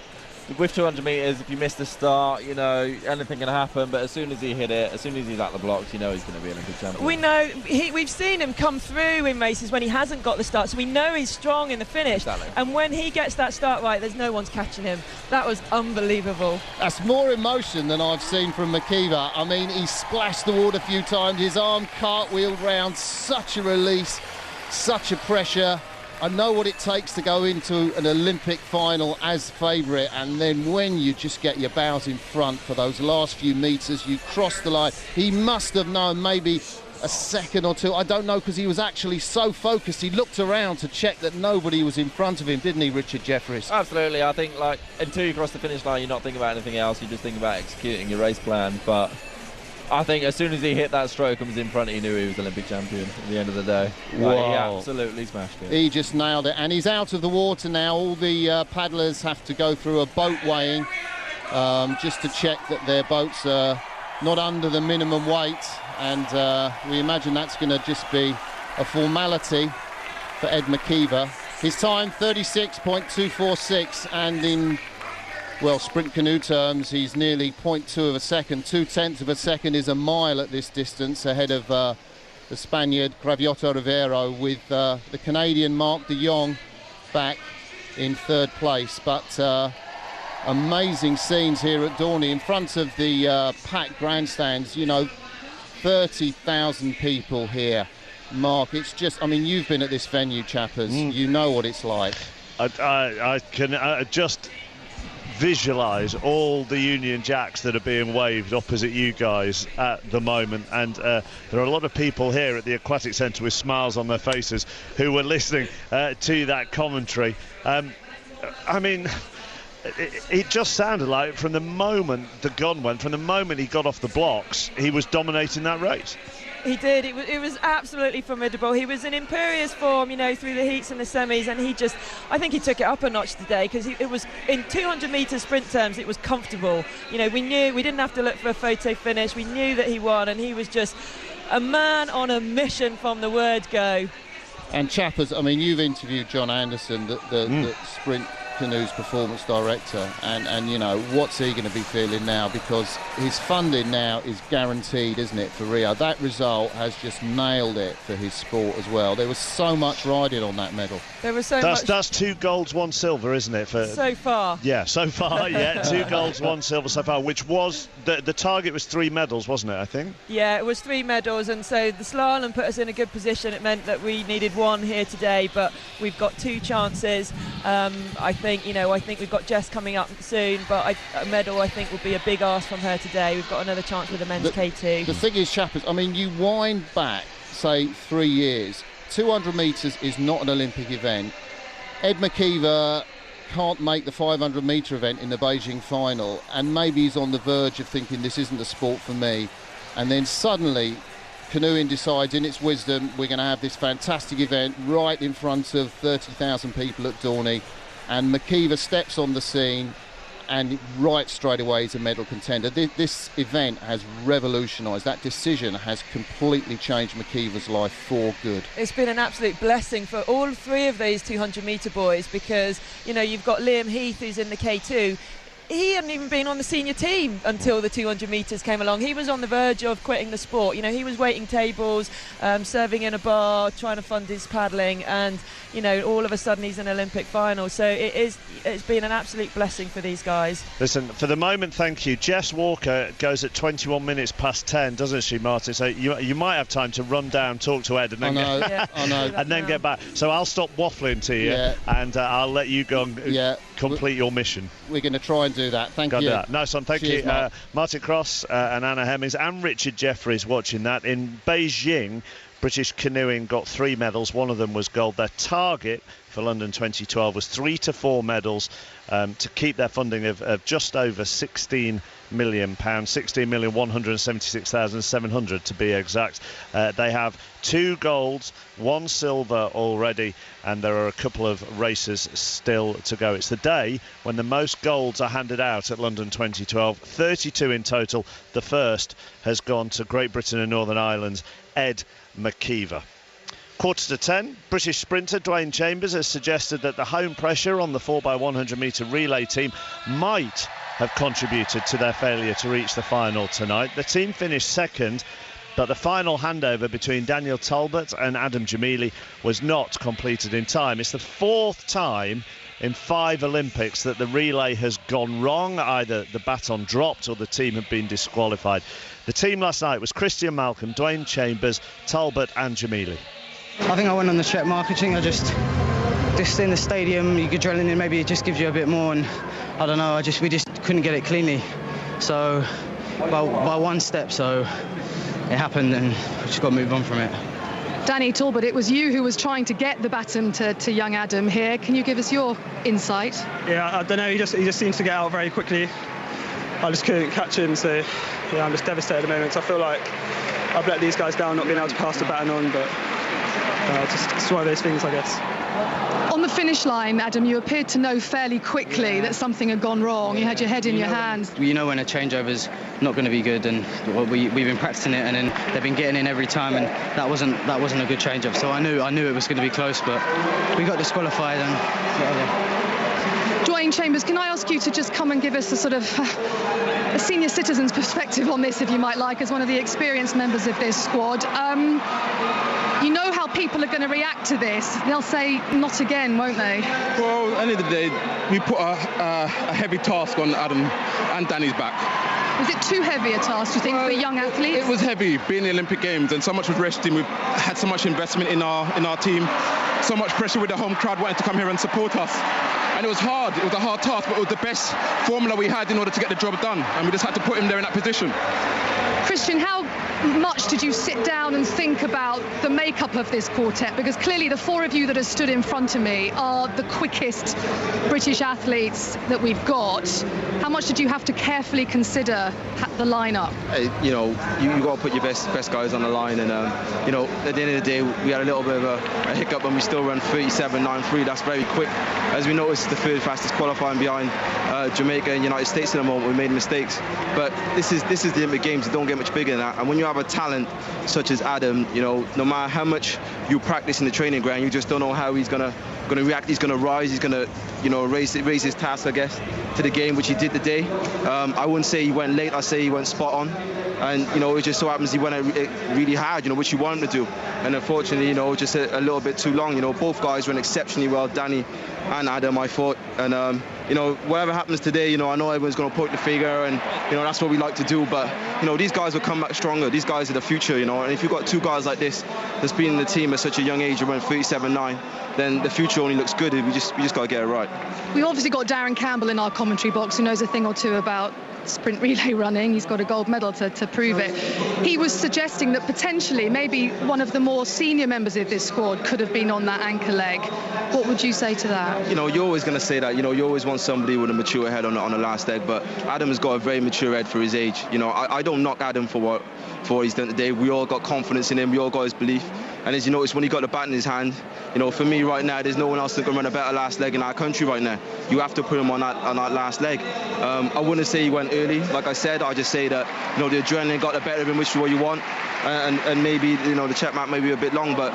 with 200 metres, if you miss the start, you know, anything can happen. But as soon as he hit it, as soon as he's at the blocks, you know he's going to be an Olympic champion. We know, we've seen him come through in races when he hasn't got the start, so we know he's strong in the finish. Exactly. And when he gets that start right, there's no one's catching him. That was unbelievable. That's more emotion than I've seen from Makiva. I mean, he splashed the water a few times, his arm cartwheeled round, such a release, such a pressure. I know what it takes to go into an Olympic final as favourite, and then when you just get your bows in front for those last few metres, you cross the line. He must have known maybe a second or two, I don't know, because he was actually so focused. He looked around to check that nobody was in front of him, didn't he, Richard Jeffries? Absolutely. I think, like, until you cross the finish line, you're not thinking about anything else. You just think about executing your race plan. But I think as soon as he hit that stroke and was in front, he knew he was Olympic champion at the end of the day. Like, he absolutely smashed it. He just nailed it, and he's out of the water now. All the paddlers have to go through a boat weighing just to check that their boats are not under the minimum weight, and we imagine that's going to just be a formality for Ed Makiva. His time, 36.246, and in, well, sprint canoe terms, he's nearly 0.2 of a second. 0.2 of a second is a mile at this distance, ahead of the Spaniard Cravioto Rivero, with the Canadian Marc de Jong back in third place. But amazing scenes here at Dorney in front of the packed grandstands. You know, 30,000 people here. Mark, it's just, I mean, you've been at this venue, chappers. You know what it's like. I can just visualise all the Union Jacks that are being waved opposite you guys at the moment, and there are a lot of people here at the Aquatic Centre with smiles on their faces who were listening to that commentary. I mean, it just sounded like from the moment the gun went, from the moment he got off the blocks, he was dominating that race. He did. It was absolutely formidable. He was in imperious form, through the heats and the semis, and I think he took it up a notch today, because it was, in 200 metre sprint terms, it was comfortable. We knew we didn't have to look for a photo finish. We knew that he won, and he was just a man on a mission from the word go. And Chappers, you've interviewed John Anderson, the sprint canoes performance director, and what's he going to be feeling now, because his funding now is guaranteed, isn't it, for Rio? That result has just nailed it for his sport as well. There was so much riding on that medal. There was so much. That's 2 golds, 1 silver, isn't it? So far. Yeah, so far, yeah. 2 golds, 1 silver so far, which was the target was 3 medals, wasn't it, I think? Yeah, it was 3 medals, and so the slalom put us in a good position. It meant that we needed 1 here today, but we've got 2 chances. I think we've got Jess coming up soon, but a medal I think will be a big ask from her today. We've got another chance with the men's K2. The thing is, Chappers, you wind back, say, 3 years. 200 metres is not an Olympic event. Ed McKeever can't make the 500 metre event in the Beijing final, and maybe he's on the verge of thinking this isn't the sport for me. And then suddenly canoeing decides in its wisdom, we're going to have this fantastic event right in front of 30,000 people at Dorney. And McKeever steps on the scene, and right straight away he's a medal contender. This event has revolutionised. That decision has completely changed McKeever's life for good. It's been an absolute blessing for all 3 of these 200 metre boys, because you've got Liam Heath, who's in the K2. He hadn't even been on the senior team until the 200 metres came along. He was on the verge of quitting the sport. He was waiting tables, serving in a bar, trying to fund his paddling, and all of a sudden he's in an Olympic final. So it's been an absolute blessing for these guys. Listen, for the moment, thank you. Jess Walker goes at 21 minutes past 10, doesn't she, Martin? So you might have time to run down, talk to Ed, and then get back. So I'll stop waffling to you, and I'll let you go and complete your mission. We're going to try and do that. Thank you. Nice one. Thank you. Martin Cross and Anna Hemmings and Richard Jeffries watching that. In Beijing, British canoeing got 3 medals. One of them was gold. Their target for London 2012 was 3 to 4 medals to keep their funding of just over £16 million, 16,176,700 to be exact. They have 2 golds, 1 silver already, and there are a couple of races still to go. It's the day when the most golds are handed out at London 2012, 32 in total. The first has gone to Great Britain and Northern Ireland's Ed McKeever. 9:45, British sprinter Dwayne Chambers has suggested that the home pressure on the 4x100 metre relay team might have contributed to their failure to reach the final tonight. The team finished second, but the final handover between Daniel Talbot and Adam Jamili was not completed in time. It's the 4th time in 5 Olympics that the relay has gone wrong. Either the baton dropped or the team had been disqualified. The team last night was Christian Malcolm, Dwayne Chambers, Talbot and Jamili. I think I went on the check marketing. I just in the stadium, you adrenaline, maybe it just gives you a bit more, and I don't know, we just couldn't get it cleanly. So by 1 step, so it happened, and we just got to move on from it. Danny Talbot, it was you who was trying to get the baton to young Adam here. Can you give us your insight? Yeah, I don't know, he just seems to get out very quickly. I just couldn't catch him, so yeah, I'm just devastated at the moment. So I feel like I've let these guys down, not being able to pass the baton on, but it's one of those things, I guess. On the finish line, Adam, you appeared to know fairly quickly that something had gone wrong. You had your head in your hands. You know when a changeover's not going to be good, and we've been practicing it, and then they've been getting in every time, and that wasn't a good changeover. So I knew it was going to be close, but we got disqualified, and whatever. Dwayne Chambers, can I ask you to just come and give us a sort of a senior citizen's perspective on this, if you might like, as one of the experienced members of this squad? You know how people are going to react to this. They'll say, not again, won't they? Well, at the end of the day, we put a heavy task on Adam and Danny's back. Was it too heavy a task, do you think, for young athletes? It was heavy, being the Olympic Games, and so much was resting. We've had so much investment in our team, so much pressure with the home crowd wanting to come here and support us. And it was hard. It was a hard task, but it was the best formula we had in order to get the job done, and we just had to put him there in that position. Christian, how much did you sit down and think about the makeup of this quartet? Because clearly the four of you that are stood in front of me are the quickest British athletes that we've got. How much did you have to carefully consider the lineup? You got to put your best guys on the line, and at the end of the day, we had a little bit of a hiccup, and we still ran 37.93. That's very quick. As we noticed, the third fastest qualifying behind Jamaica and United States at the moment. We made mistakes, but this is the Olympic Games. It don't get much bigger than that. And when you have a talent such as Adam, no matter how much you practice in the training ground, you just don't know how he's gonna react. He's gonna rise. He's gonna raise his task, I guess, to the game, which he did today. I wouldn't say he went late. I say he went spot on. And it just so happens he went really hard, which you want him to do. And unfortunately, just a little bit too long. Both guys went exceptionally well, Danny and Adam, I thought. And whatever happens today, I know everyone's going to point the finger, and that's what we like to do. But these guys will come back stronger. These guys are the future, and if you've got two guys like this that's been in the team at such a young age, around 37.9, then the future only looks good. We just got to get it right. We obviously got Darren Campbell in our commentary box, who knows a thing or two about sprint relay running. He's got a gold medal to prove it. He was suggesting that potentially maybe one of the more senior members of this squad could have been on that anchor leg. What would you say to that? You're always going to say that. You always want somebody with a mature head on the last leg, but Adam has got a very mature head for his age. I don't knock Adam for what he's done today. We all got confidence in him. We all got his belief. And as you notice, when he got the bat in his hand, for me right now, there's no one else that can run a better last leg in our country right now. You have to put him on that last leg. I wouldn't say he went early. Like I said, I just say that the adrenaline got the better of him, which is what you want. And maybe the check mark may be a bit long, but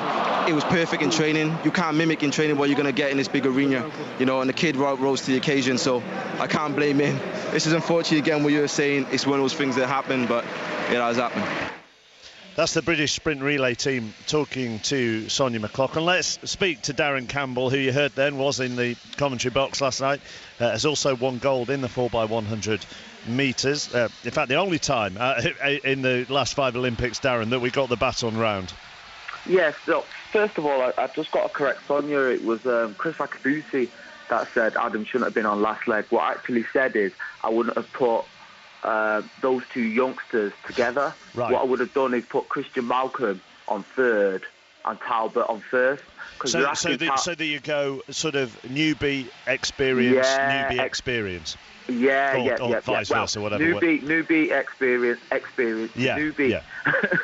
it was perfect in training. You can't mimic in training what you're going to get in this big arena. And the kid rose to the occasion, so I can't blame him. This is unfortunate again what you were saying. It's one of those things that happen, but it has happened. That's the British sprint relay team talking to Sonia McLaughlin. Let's speak to Darren Campbell, who you heard then was in the commentary box last night. Has also won gold in the 4x100 metres. In fact, the only time in the last 5 Olympics, Darren, that we got the baton round. Yes, so first of all, I just got to correct Sonia. It was Chris Akabusi that said Adam shouldn't have been on last leg. What I actually said is I wouldn't have put those two youngsters together. Right. What I would have done is put Christian Malcolm on third and Talbot on first. So that you go sort of newbie experience, newbie experience. Or vice versa, whatever. Newbie experience, newbie. Yeah.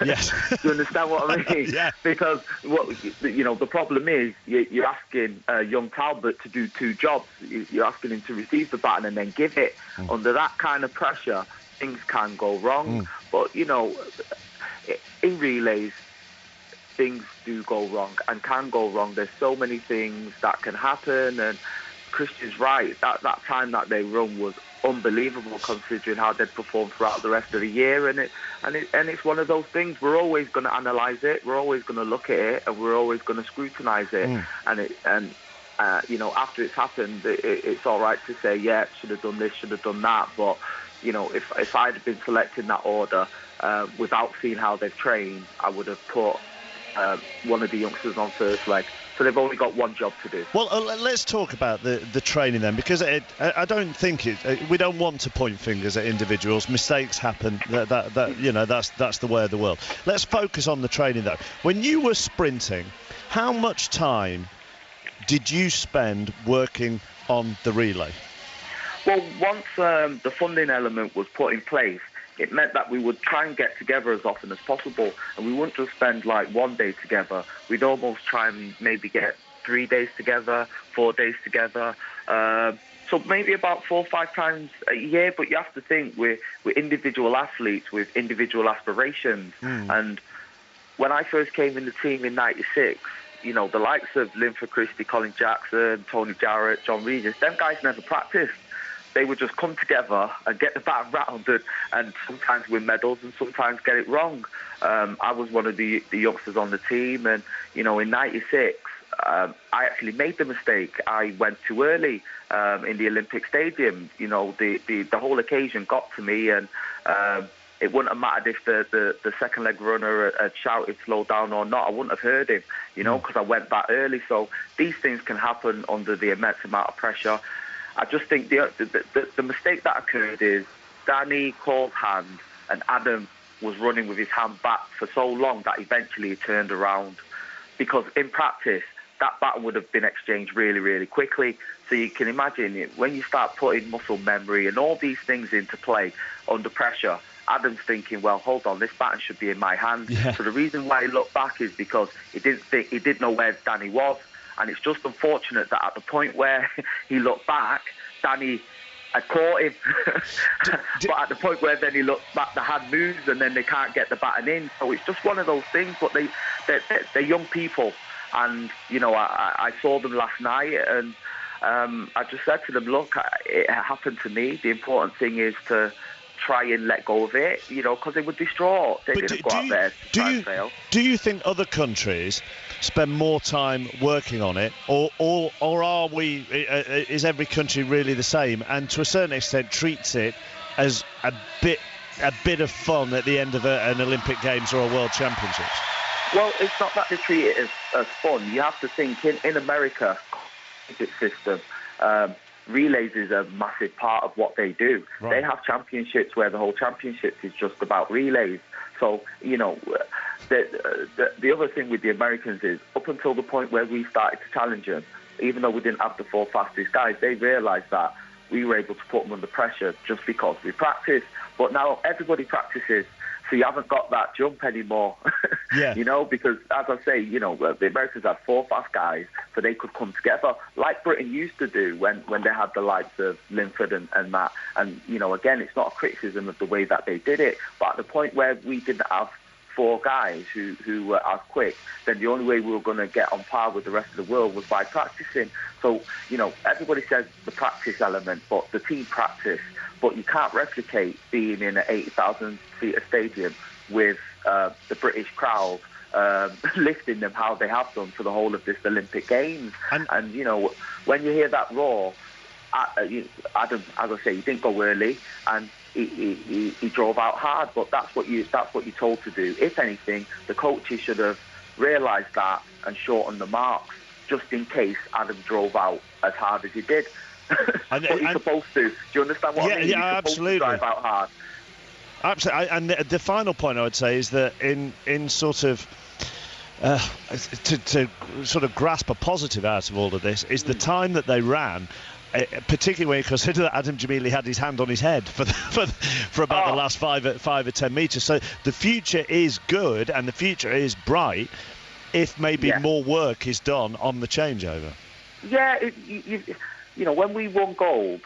Yes. Do you understand what I mean? Yeah. Because the problem is you're asking young Talbot to do two jobs. You're asking him to receive the baton and then give it. Under that kind of pressure, things can go wrong. But in relays, things do go wrong and can go wrong. There's so many things that can happen, and Christian's right. That time that they run was unbelievable, considering how they'd performed throughout the rest of the year. And it's one of those things. We're always going to analyse it. We're always going to look at it, and we're always going to scrutinise it. And after it's happened, it's all right to say, should have done this, should have done that. But if I'd have been selecting that order without seeing how they've trained, I would have put one of the youngsters on first leg. So they've only got one job to do. Well, let's talk about the training then, because I don't think we don't want to point fingers at individuals. Mistakes happen. That's the way of the world. Let's focus on the training though. When you were sprinting, how much time did you spend working on the relay? Well, once the funding element was put in place, it meant that we would try and get together as often as possible, and we wouldn't just spend like one day together. We'd almost try and maybe get 3 days together, 4 days together. So maybe about 4 or 5 times a year. But you have to think we're individual athletes with individual aspirations. And when I first came in the team in '96, the likes of Linford Christie, Colin Jackson, Tony Jarrett, John Regis, them guys never practiced. They would just come together and get the baton round and sometimes win medals and sometimes get it wrong. I was one of the youngsters on the team, and in '96 I actually made the mistake. I went too early in the Olympic Stadium. The whole occasion got to me, and it wouldn't have mattered if the second leg runner had shouted slow down or not. I wouldn't have heard him, because I went that early. So these things can happen under the immense amount of pressure. I just think the mistake that occurred is Danny called hand and Adam was running with his hand back for so long that eventually he turned around. Because in practice, that baton would have been exchanged really, really quickly. So you can imagine it, when you start putting muscle memory and all these things into play under pressure, Adam's thinking, well, hold on, this baton should be in my hand. Yeah. So the reason why he looked back is because he didn't know where Danny was. And it's just unfortunate that at the point where he looked back, Danny had caught him. But at the point where then he looks back, the hand moves and then they can't get the baton in. So it's just one of those things. But they're young people. And, you know, I saw them last night and I just said to them, look, it happened to me. The important thing is to try and let go of it, you know, because they were distraught. They didn't go out there to try and fail. Do you think other countries spend more time working on it, or are we? Is every country really the same, and to a certain extent treats it as a bit of fun at the end of an Olympic Games or a World Championships? Well, it's not that they treat it as fun. You have to think in America, system. Relays is a massive part of what they do. Right. They have championships where the whole championship is just about relays. So, you know, the other thing with the Americans is up until the point where we started to challenge them, even though we didn't have the 4 fastest guys, they realised that we were able to put them under pressure just because we practice. But now everybody practices. So you haven't got that jump anymore, yeah. You know, because as I say, you know, the Americans had 4 fast guys, so they could come together like Britain used to do when they had the likes of Linford and Matt. And, you know, again, it's not a criticism of the way that they did it, but at the point where we didn't have 4 guys who were as quick, then the only way we were going to get on par with the rest of the world was by practicing. So, you know, everybody says the practice element, but the team practice. But you can't replicate being in an 80,000-seater stadium with the British crowd lifting them how they have done for the whole of this Olympic Games. And you know, when you hear that roar, Adam, as I say, he didn't go early and he drove out hard. But that's what you're told to do. If anything, the coaches should have realised that and shortened the marks just in case Adam drove out as hard as he did. But he's supposed to. Do you understand what I mean? Yeah, absolutely. Drive out hard. Absolutely. And the final point I would say is that in sort of to sort of grasp a positive out of all of this is the time that they ran. Particularly when you consider that Adam Jamili had his hand on his head for about the last 5 or 10 metres. So the future is good and the future is bright if maybe more work is done on the changeover. Yeah, you know, when we won gold,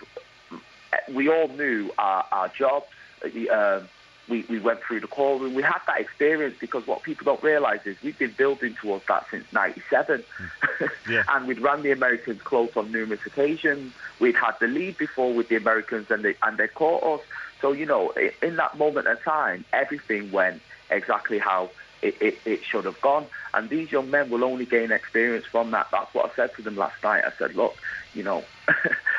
we all knew our jobs. We went through the call room. We had that experience because what people don't realise is we've been building towards that since '97. Yeah. And we'd run the Americans close on numerous occasions. We'd had the lead before with the Americans and they caught us. So, you know, in that moment of time, everything went exactly how it should have gone. And these young men will only gain experience from that. That's what I said to them last night. I said, look, you know,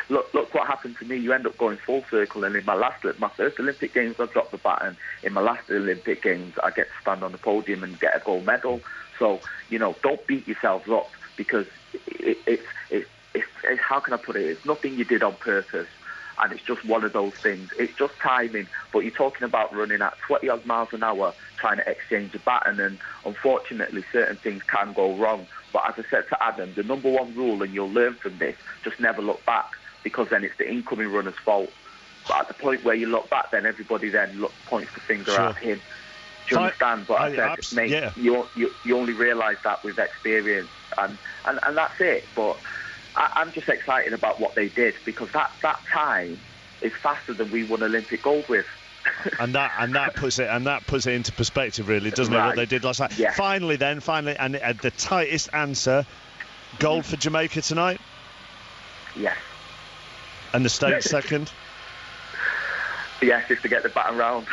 look what happened to me. You end up going full circle. And in my first Olympic Games, I dropped the baton. In my last Olympic Games, I get to stand on the podium and get a gold medal. So, you know, don't beat yourselves up because it's how can I put it? It's nothing you did on purpose. And it's just one of those things. It's just timing. But you're talking about running at 20-odd miles an hour trying to exchange a baton. And unfortunately, certain things can go wrong. But as I said to Adam, the number one rule, and you'll learn from this, just never look back because then it's the incoming runner's fault. But at the point where you look back, then everybody then points the finger at him. Do you understand? But I said, mate, you only realise that with experience. And that's it. But I'm just excited about what they did because that time is faster than we won Olympic gold with. and that puts it into perspective, really, doesn't it? What they did last night. Yeah. Finally, and the tightest answer: gold for Jamaica tonight. Yes. And the States second. Yes, just to get the baton round.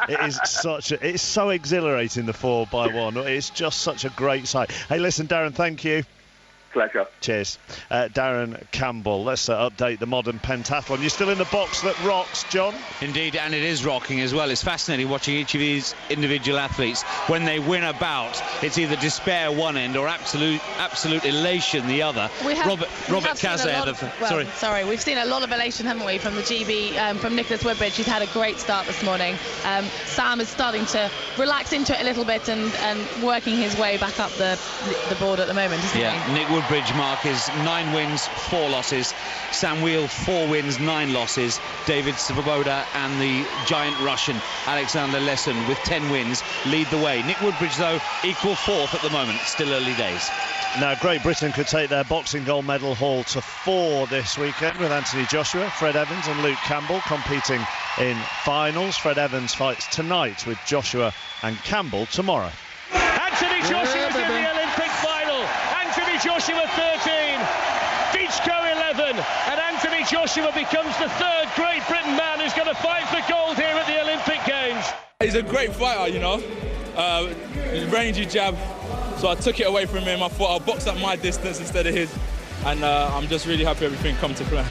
It's so exhilarating, the 4x1. It's just such a great sight. Hey, listen, Darren, thank you. Pleasure. Cheers. Darren Campbell, let's update the modern pentathlon. You're still in the box that rocks, John? Indeed, and it is rocking as well. It's fascinating watching each of these individual athletes. When they win a bout, it's either despair one end or absolute elation the other. Robert Kazay. We've seen a lot of elation, haven't we, from the GB, from Nicholas Woodbridge. He's had a great start this morning. Sam is starting to relax into it a little bit and working his way back up the board at the moment, isn't he? Nick Woodbridge, Mark, is 9 wins, 4 losses. Sam Wheel, 4 wins, 9 losses. David Svoboda and the giant Russian Alexander Lesson with 10 wins lead the way. Nick Woodbridge, though, equal 4th at the moment. Still early days. Now, Great Britain could take their boxing gold medal haul to 4 this weekend with Anthony Joshua, Fred Evans and Luke Campbell competing in finals. Fred Evans fights tonight with Joshua and Campbell tomorrow. Anthony Joshua's in the Olympic final. Anthony Joshua 13, Ditchko 11, and Anthony Joshua becomes the 3rd Great Britain man who's going to fight for gold here at the Olympic Games. He's a great fighter, you know, rangy jab, so I took it away from him. I thought I'll box up my distance instead of his, and I'm just really happy everything come to play.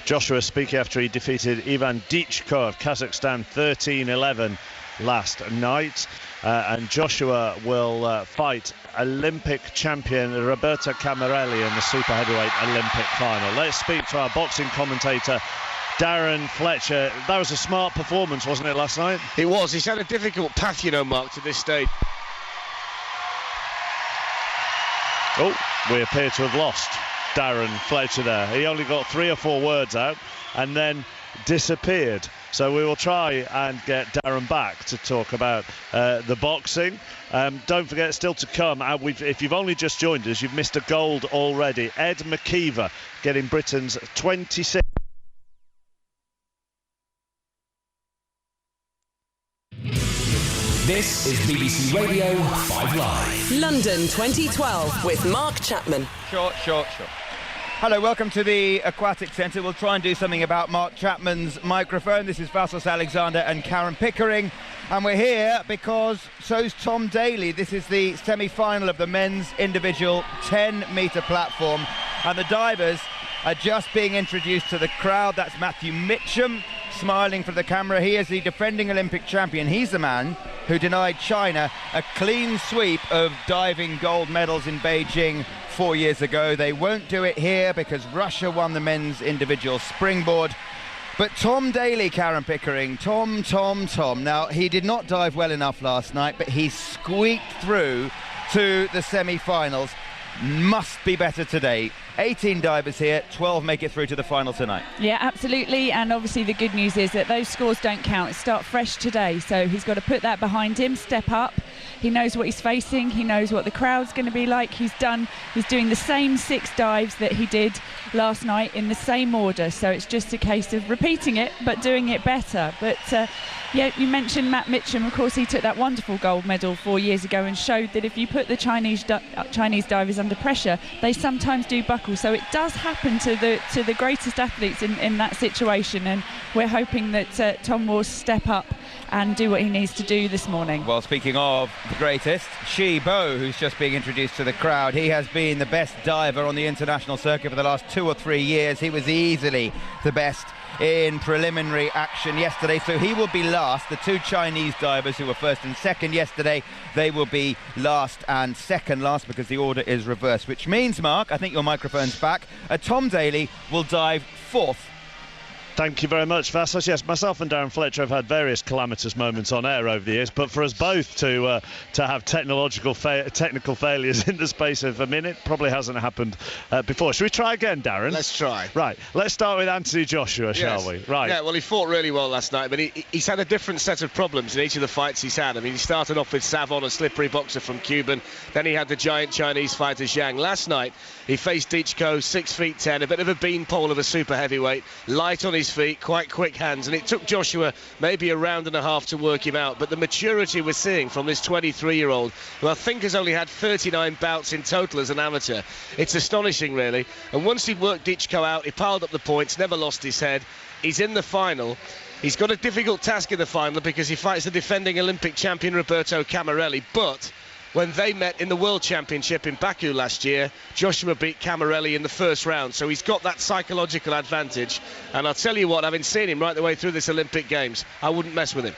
Joshua speaking after he defeated Ivan Ditchko of Kazakhstan 13-11 last night. And Joshua will fight Olympic champion Roberto Camarelli in the super heavyweight Olympic final. Let's speak to our boxing commentator, Darren Fletcher. That was a smart performance, wasn't it, last night? It was. He's had a difficult path, you know, Mark, to this stage. Oh, we appear to have lost Darren Fletcher there. He only got 3 or 4 words out and then disappeared. So we will try and get Darren back to talk about the boxing. Don't forget, still to come, if you've only just joined us, you've missed a gold already. Ed McKeever getting Britain's 26th. This is BBC Radio 5 Live. London 2012 with Mark Chapman. Short. Hello, welcome to the Aquatic Centre. We'll try and do something about Mark Chapman's microphone. This is Vassos Alexander and Karen Pickering. And we're here because so's Tom Daley. This is the semi-final of the men's individual 10-metre platform. And the divers are just being introduced to the crowd. That's Matthew Mitchum, smiling for the camera. He is the defending Olympic champion. He's the man who denied China a clean sweep of diving gold medals in Beijing 4 years ago. They won't do it here because Russia won the men's individual springboard. But Tom Daley, Karen Pickering, Tom. Now, he did not dive well enough last night, but he squeaked through to the semi-finals. Must be better today. 18 divers here, 12 make it through to the final tonight. Yeah, absolutely, and obviously the good news is that those scores don't count. Start fresh today, so he's got to put that behind him, step up. He knows what he's facing, he knows what the crowd's going to be like. He's doing the same 6 dives that he did last night in the same order, so it's just a case of repeating it but doing it better. But yeah, you mentioned Matt Mitchum. Of course, he took that wonderful gold medal 4 years ago and showed that if you put the Chinese divers under pressure, they sometimes do buckle. So it does happen to the greatest athletes in that situation, and we're hoping that Tom will step up and do what he needs to do this morning. Well, speaking of the greatest, Shi Bo, who's just being introduced to the crowd, he has been the best diver on the international circuit for the last 2 or 3 years. He was easily the best in preliminary action yesterday, so he will be last. The 2 Chinese divers who were first and second yesterday, they will be last and second last because the order is reversed, which means, Mark, I think your microphone's back, Tom Daley will dive 4th. Thank you very much, Vassos. Yes, myself and Darren Fletcher have had various calamitous moments on air over the years, but for us both to have technical failures in the space of a minute probably hasn't happened before. Should we try again, Darren? Let's try. Right, let's start with Anthony Joshua, shall we? Right. Yeah, well, he fought really well last night, but he's had a different set of problems in each of the fights he's had. I mean, he started off with Savon, a slippery boxer from Cuban. Then he had the giant Chinese fighter Zhang. Last night, he faced Ditchko, 6'10", a bit of a beanpole of a super heavyweight, light on his feet, quite quick hands, and it took Joshua maybe a round and a half to work him out. But the maturity we're seeing from this 23-year-old, who I think has only had 39 bouts in total as an amateur, it's astonishing, really. And once he worked Ditchko out, he piled up the points, never lost his head. He's in the final. He's got a difficult task in the final because he fights the defending Olympic champion Roberto Camarelli, but when they met in the World Championship in Baku last year. Joshua beat Camarelli in the first round, so he's got that psychological advantage. And I'll tell you what, having seen him right the way through this Olympic Games, I wouldn't mess with him.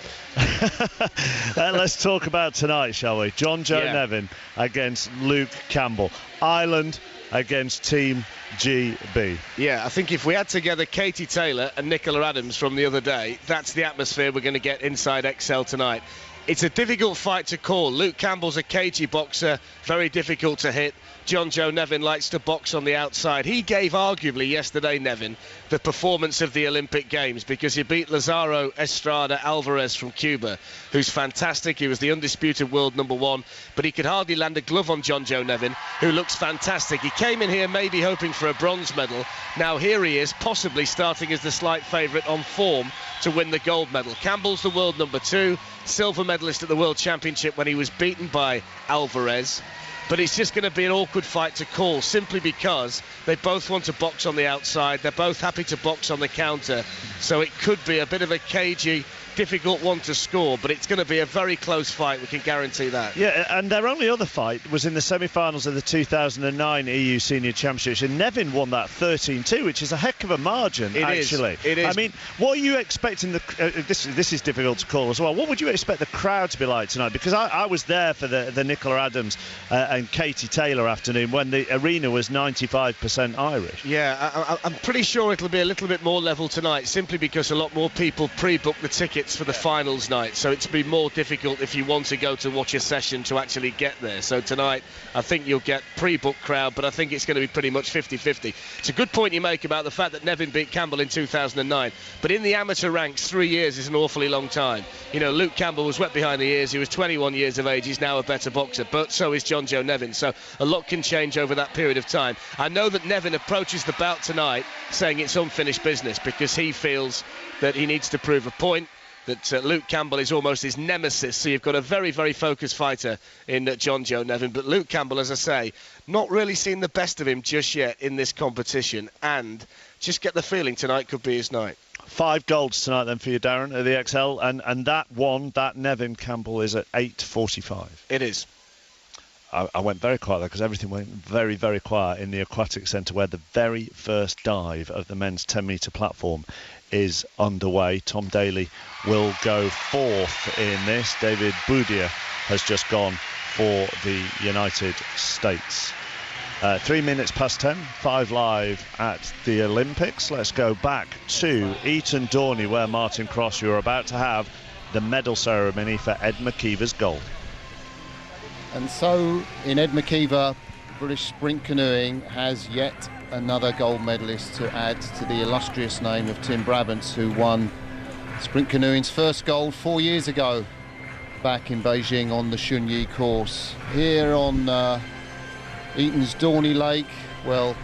Let's talk about tonight, shall we? John Joe Nevin against Luke Campbell. Ireland against Team GB. Yeah, I think if we add together Katie Taylor and Nicola Adams from the other day, that's the atmosphere we're going to get inside Excel tonight. It's a difficult fight to call. Luke Campbell's a cagey boxer, very difficult to hit. John Joe Nevin likes to box on the outside. He gave, arguably, yesterday, Nevin, the performance of the Olympic Games, because he beat Lazaro Estrada Alvarez from Cuba, who's fantastic. He was the undisputed world #1, but he could hardly land a glove on John Joe Nevin, who looks fantastic. He came in here maybe hoping for a bronze medal. Now here he is, possibly starting as the slight favourite on form to win the gold medal. Campbell's the world #2, silver medalist at the World Championship when he was beaten by Alvarez. But it's just going to be an awkward fight to call, simply because they both want to box on the outside. They're both happy to box on the counter. So it could be a bit of a cagey, difficult one to score, but it's going to be a very close fight, we can guarantee that. Yeah, and their only other fight was in the semi-finals of the 2009 EU Senior Championships, and Nevin won that 13-2, which is a heck of a margin, actually. It is. I mean, what are you expecting this is difficult to call as well. What would you expect the crowd to be like tonight? Because I was there for the Nicola Adams and Katie Taylor afternoon when the arena was 95% Irish. Yeah, I'm pretty sure it'll be a little bit more level tonight, simply because a lot more people pre-book the tickets for the finals night, so it's be more difficult if you want to go to watch a session to actually get there. So tonight I think you'll get pre-booked crowd, but I think it's going to be pretty much 50-50. It's a good point you make about the fact that Nevin beat Campbell in 2009, but in the amateur ranks 3 years is an awfully long time. You know, Luke Campbell was wet behind the ears. He was 21 years of age. He's now a better boxer, but so is John Joe Nevin, so a lot can change over that period of time. I know that Nevin approaches the bout tonight saying it's unfinished business, because he feels that he needs to prove a point, that Luke Campbell is almost his nemesis. So you've got a very, very focused fighter in John Joe Nevin. But Luke Campbell, as I say, not really seen the best of him just yet in this competition. And just get the feeling tonight could be his night. 5 golds tonight then for you, Darren, at the XL. And that one, that Nevin Campbell, is at 8:45. It is. I went very quiet there because everything went very, very quiet in the Aquatic Centre, where the very first dive of the men's 10-metre platform is underway. Tom Daley will go 4th in this. David Boudia has just gone for the United States. 3 minutes past 10, 5 Live at the Olympics. Let's go back to Eton Dorney, where Martin Cross, you're about to have the medal ceremony for Ed McKeever's gold. And so in Ed McKeever, British sprint canoeing has yet another gold medalist to add to the illustrious name of Tim Brabants, who won sprint canoeing's first gold 4 years ago back in Beijing on the Shunyi course. Here on Eton's Dorney Lake, well,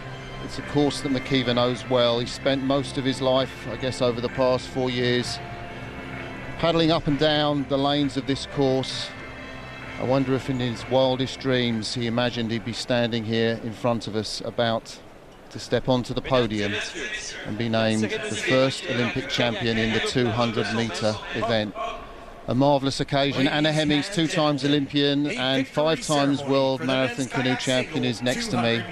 it's a course that McKeever knows well. He spent most of his life, I guess, over the past 4 years paddling up and down the lanes of this course. I wonder if in his wildest dreams he imagined he'd be standing here in front of us, about to step onto the podium and be named the first Olympic champion in the 200-metre event. A marvellous occasion. Anna Hemmings, 2 times Olympian and 5 times world marathon canoe champion, is next to me.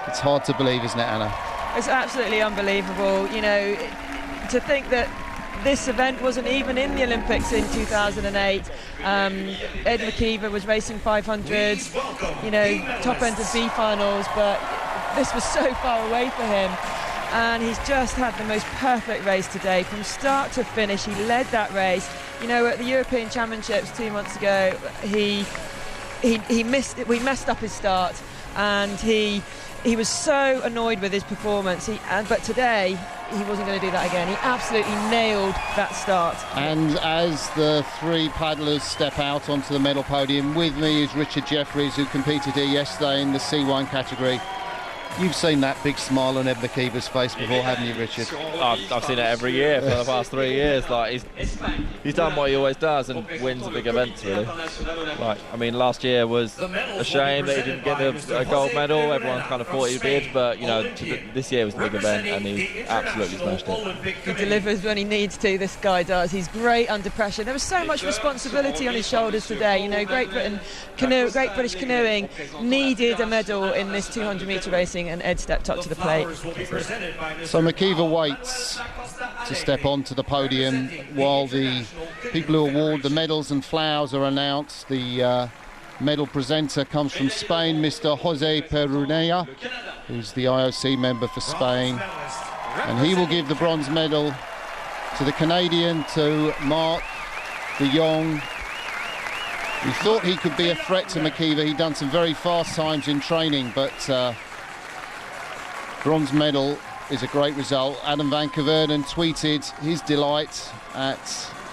It's hard to believe, isn't it, Anna? It's absolutely unbelievable. You know, to think that this event wasn't even in the Olympics in 2008. Ed McKeever was racing 500s, you know, top end of B finals, but this was so far away for him. And he's just had the most perfect race today. From start to finish, he led that race. You know, at the European Championships 2 months ago, we messed up his start, and he was so annoyed with his performance. But today, he wasn't going to do that again. He absolutely nailed that start. And as the 3 paddlers step out onto the medal podium, with me is Richard Jeffries, who competed here yesterday in the C1 category. You've seen that big smile on Ed McKeever's face before, haven't you, Richard? I've seen it every year for the past 3 years. Like he's done what he always does and wins the big events, really. Like, I mean, last year was a shame that he didn't get a gold medal. Everyone kind of thought he did, but you know, this year was the big event and he absolutely smashed it. He delivers when he needs to. This guy does. He's great under pressure. There was so much responsibility on his shoulders today. You know, Great British canoeing needed a medal in this 200-metre racing, and Ed stepped up to the plate. So McKeever waits to step onto the podium while the people who award the medals and flowers are announced. The medal presenter comes from Spain, Mr. Jose Perunea, who's the IOC member for Spain, and he will give the bronze medal to the Canadian, to Marc de Jong. We thought he could be a threat to McKeever. He'd done some very fast times in training, but bronze medal is a great result. Adam van Caverden tweeted his delight at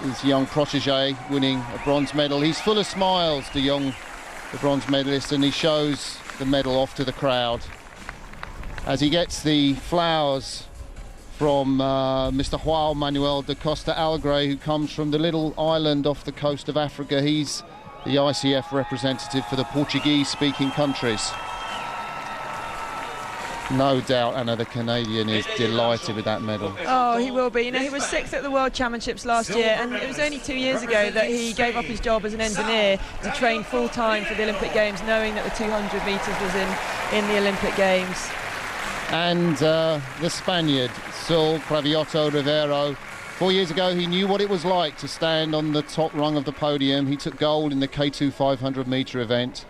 his young protege winning a bronze medal. He's full of smiles, de Jong, the bronze medalist, and he shows the medal off to the crowd as he gets the flowers from Mr. João Manuel da Costa Alegre, who comes from the little island off the coast of Africa. He's the ICF representative for the Portuguese-speaking countries. No doubt, Anna, the Canadian is delighted with that medal. Oh, he will be. You know, he was 6th at the World Championships last year, and it was only 2 years ago that he gave up his job as an engineer to train full-time for the Olympic Games, knowing that the 200 metres was in the Olympic Games. And the Spaniard, Saúl Cravioto Rivero. 4 years ago, he knew what it was like to stand on the top rung of the podium. He took gold in the K2 500-metre event.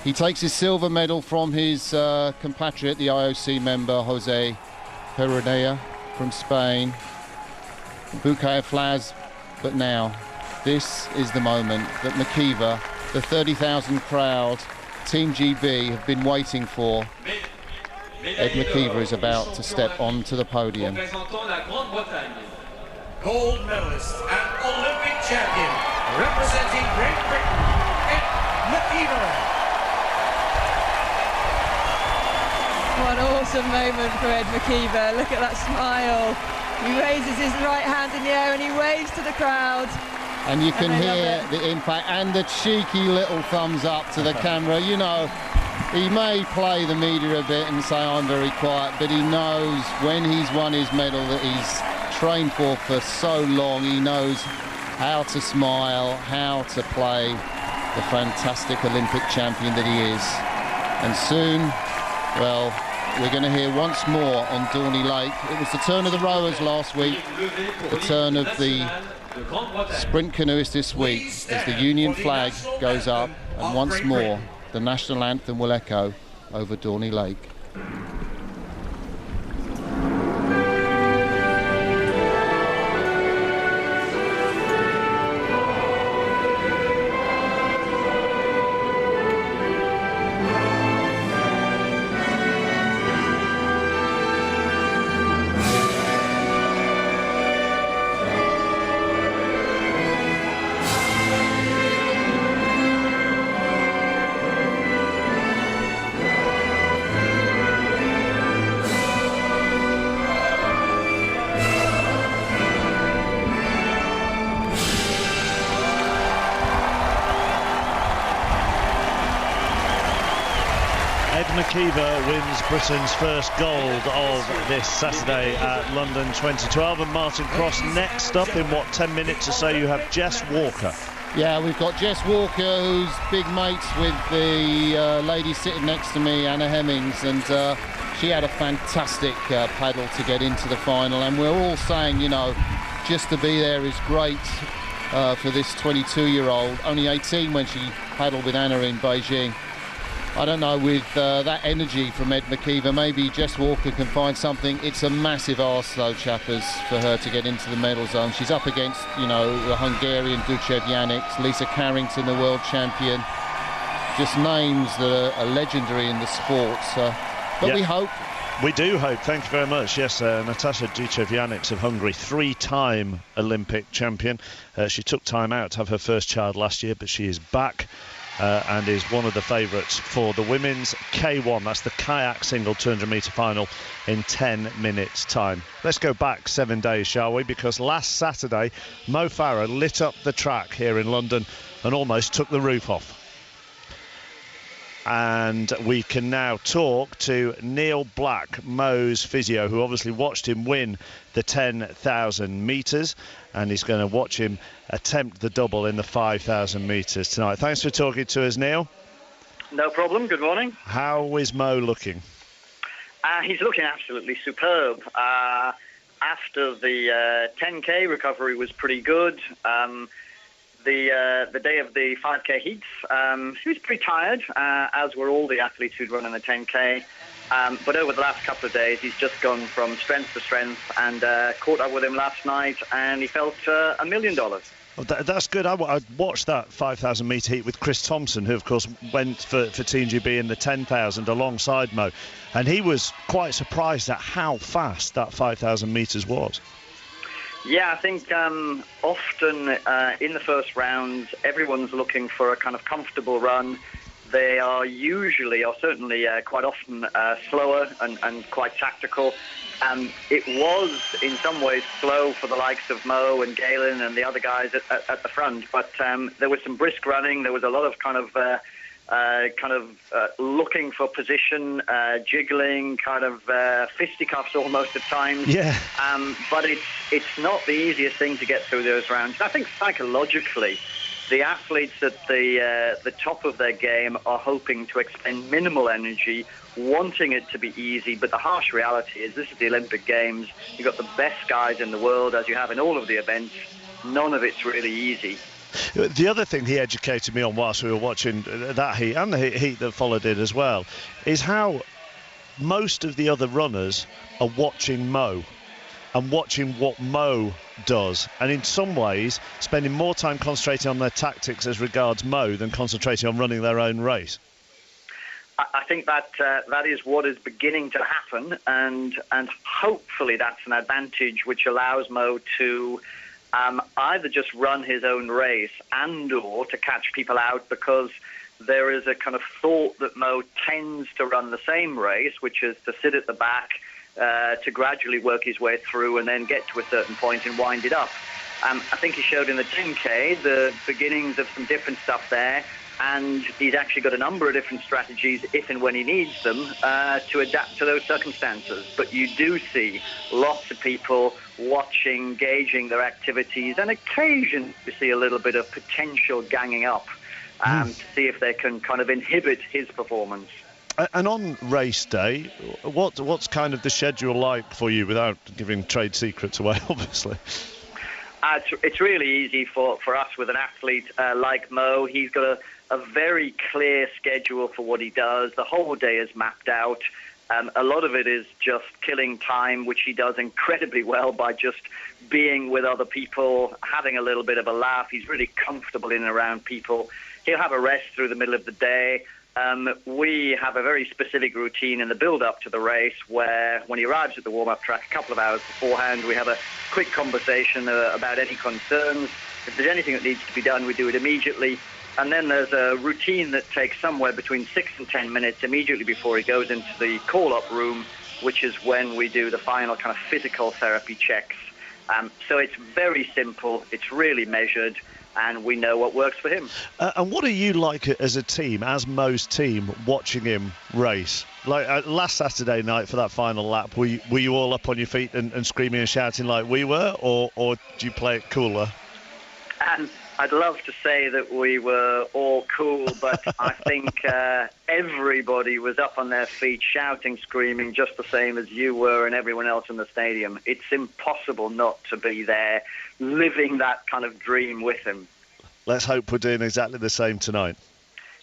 He takes his silver medal from his compatriot, the IOC member, Jose Perunea from Spain. A bouquet of flowers, but now, this is the moment that McKeever, the 30,000 crowd, Team GB have been waiting for. Ed McKeever is about to step onto the podium. Gold medalist and Olympic champion, representing Great Britain, Ed McKeever. What an awesome moment for Ed McKeever. Look at that smile. He raises his right hand in the air and he waves to the crowd. And you can hear the impact and the cheeky little thumbs up to the camera. You know, he may play the media a bit and say I'm very quiet, but he knows when he's won his medal that he's trained for so long. He knows how to smile, how to play the fantastic Olympic champion that he is. And soon, well, we're going to hear once more on Dorney Lake. It was the turn of the rowers last week, the turn of the sprint canoeists this week as the Union flag goes up, and once more the national anthem will echo over Dorney Lake. McKeever wins Britain's first gold of this Saturday at London 2012. And Martin Cross, next up in 10 minutes or so, you have Jess Walker. Yeah, we've got Jess Walker, who's big mates with the lady sitting next to me, Anna Hemmings, and she had a fantastic paddle to get into the final. And we're all saying, you know, just to be there is great for this 22-year-old, only 18 when she paddled with Anna in Beijing. I don't know, with that energy from Ed McKeever, maybe Jess Walker can find something. It's a massive arse, though, chappers, for her to get into the medal zone. She's up against, you know, the Hungarian Ducev Janix, Lisa Carrington, the world champion. Just names that are legendary in the sport. But we hope. We do hope. Thank you very much. Yes, Natasha Ducev Janix of Hungary, 3-time Olympic champion. She took time out to have her first child last year, but she is back and is one of the favourites for the women's K1. That's the kayak single 200-metre final in 10 minutes' time. Let's go back 7 days, shall we? Because last Saturday, Mo Farah lit up the track here in London and almost took the roof off. And we can now talk to Neil Black, Mo's physio, who obviously watched him win the 10,000 metres, and he's going to watch him attempt the double in the 5,000 metres tonight. Thanks for talking to us, Neil. No problem. Good morning. How is Mo looking? He's looking absolutely superb. After the 10K recovery was pretty good. The day of the 5K heats, he was pretty tired, as were all the athletes who'd run in the 10K. But over the last couple of days, he's just gone from strength to strength, and caught up with him last night, and he felt $1 million. Well, that's good. I watched that 5,000 metre heat with Chris Thompson, who, of course, went for Team GB in the 10,000 alongside Mo. And he was quite surprised at how fast that 5,000 metres was. Yeah, I think often in the first round, everyone's looking for a kind of comfortable run. They are usually, or certainly quite often, slower and quite tactical. It was, in some ways, slow for the likes of Mo and Galen and the other guys at the front, but there was some brisk running. There was a lot of kind of looking for position, jiggling, kind of fisticuffs almost at times. Yeah. But it's not the easiest thing to get through those rounds. I think psychologically, the athletes at the top of their game are hoping to expend minimal energy, wanting it to be easy, but the harsh reality is this is the Olympic Games. You've got the best guys in the world, as you have in all of the events. None of it's really easy. The other thing he educated me on whilst we were watching that heat, and the heat that followed it as well, is how most of the other runners are watching Mo and watching what Mo does, and in some ways spending more time concentrating on their tactics as regards Mo than concentrating on running their own race. I think that is what is beginning to happen, and hopefully that's an advantage which allows Mo to either just run his own race and or to catch people out, because there is a kind of thought that Mo tends to run the same race, which is to sit at the back, to gradually work his way through and then get to a certain point and wind it up. I think he showed in the 10K the beginnings of some different stuff there, and he's actually got a number of different strategies if and when he needs them to adapt to those circumstances. But you do see lots of people watching, gauging their activities, and occasionally you see a little bit of potential ganging up to see if they can kind of inhibit his performance. And on race day, what's kind of the schedule like for you, without giving trade secrets away, obviously? It's really easy for us with an athlete like Mo. He's got a very clear schedule for what he does. The whole day is mapped out. A lot of it is just killing time, which he does incredibly well by just being with other people, having a little bit of a laugh. He's really comfortable in and around people. He'll have a rest through the middle of the day. We have a very specific routine in the build-up to the race where when he arrives at the warm-up track a couple of hours beforehand, we have a quick conversation about any concerns. If there's anything that needs to be done, we do it immediately. And then there's a routine that takes somewhere between 6 and 10 minutes immediately before he goes into the call-up room, which is when we do the final kind of physical therapy checks. So it's very simple, it's really measured, and we know what works for him. And what are you like as a team, as Mo's team, watching him race? Like last Saturday night for that final lap, were you all up on your feet and screaming and shouting like we were, or do you play it cooler? I'd love to say that we were all cool, but I think everybody was up on their feet, shouting, screaming, just the same as you were and everyone else in the stadium. It's impossible not to be there, living that kind of dream with him. Let's hope we're doing exactly the same tonight.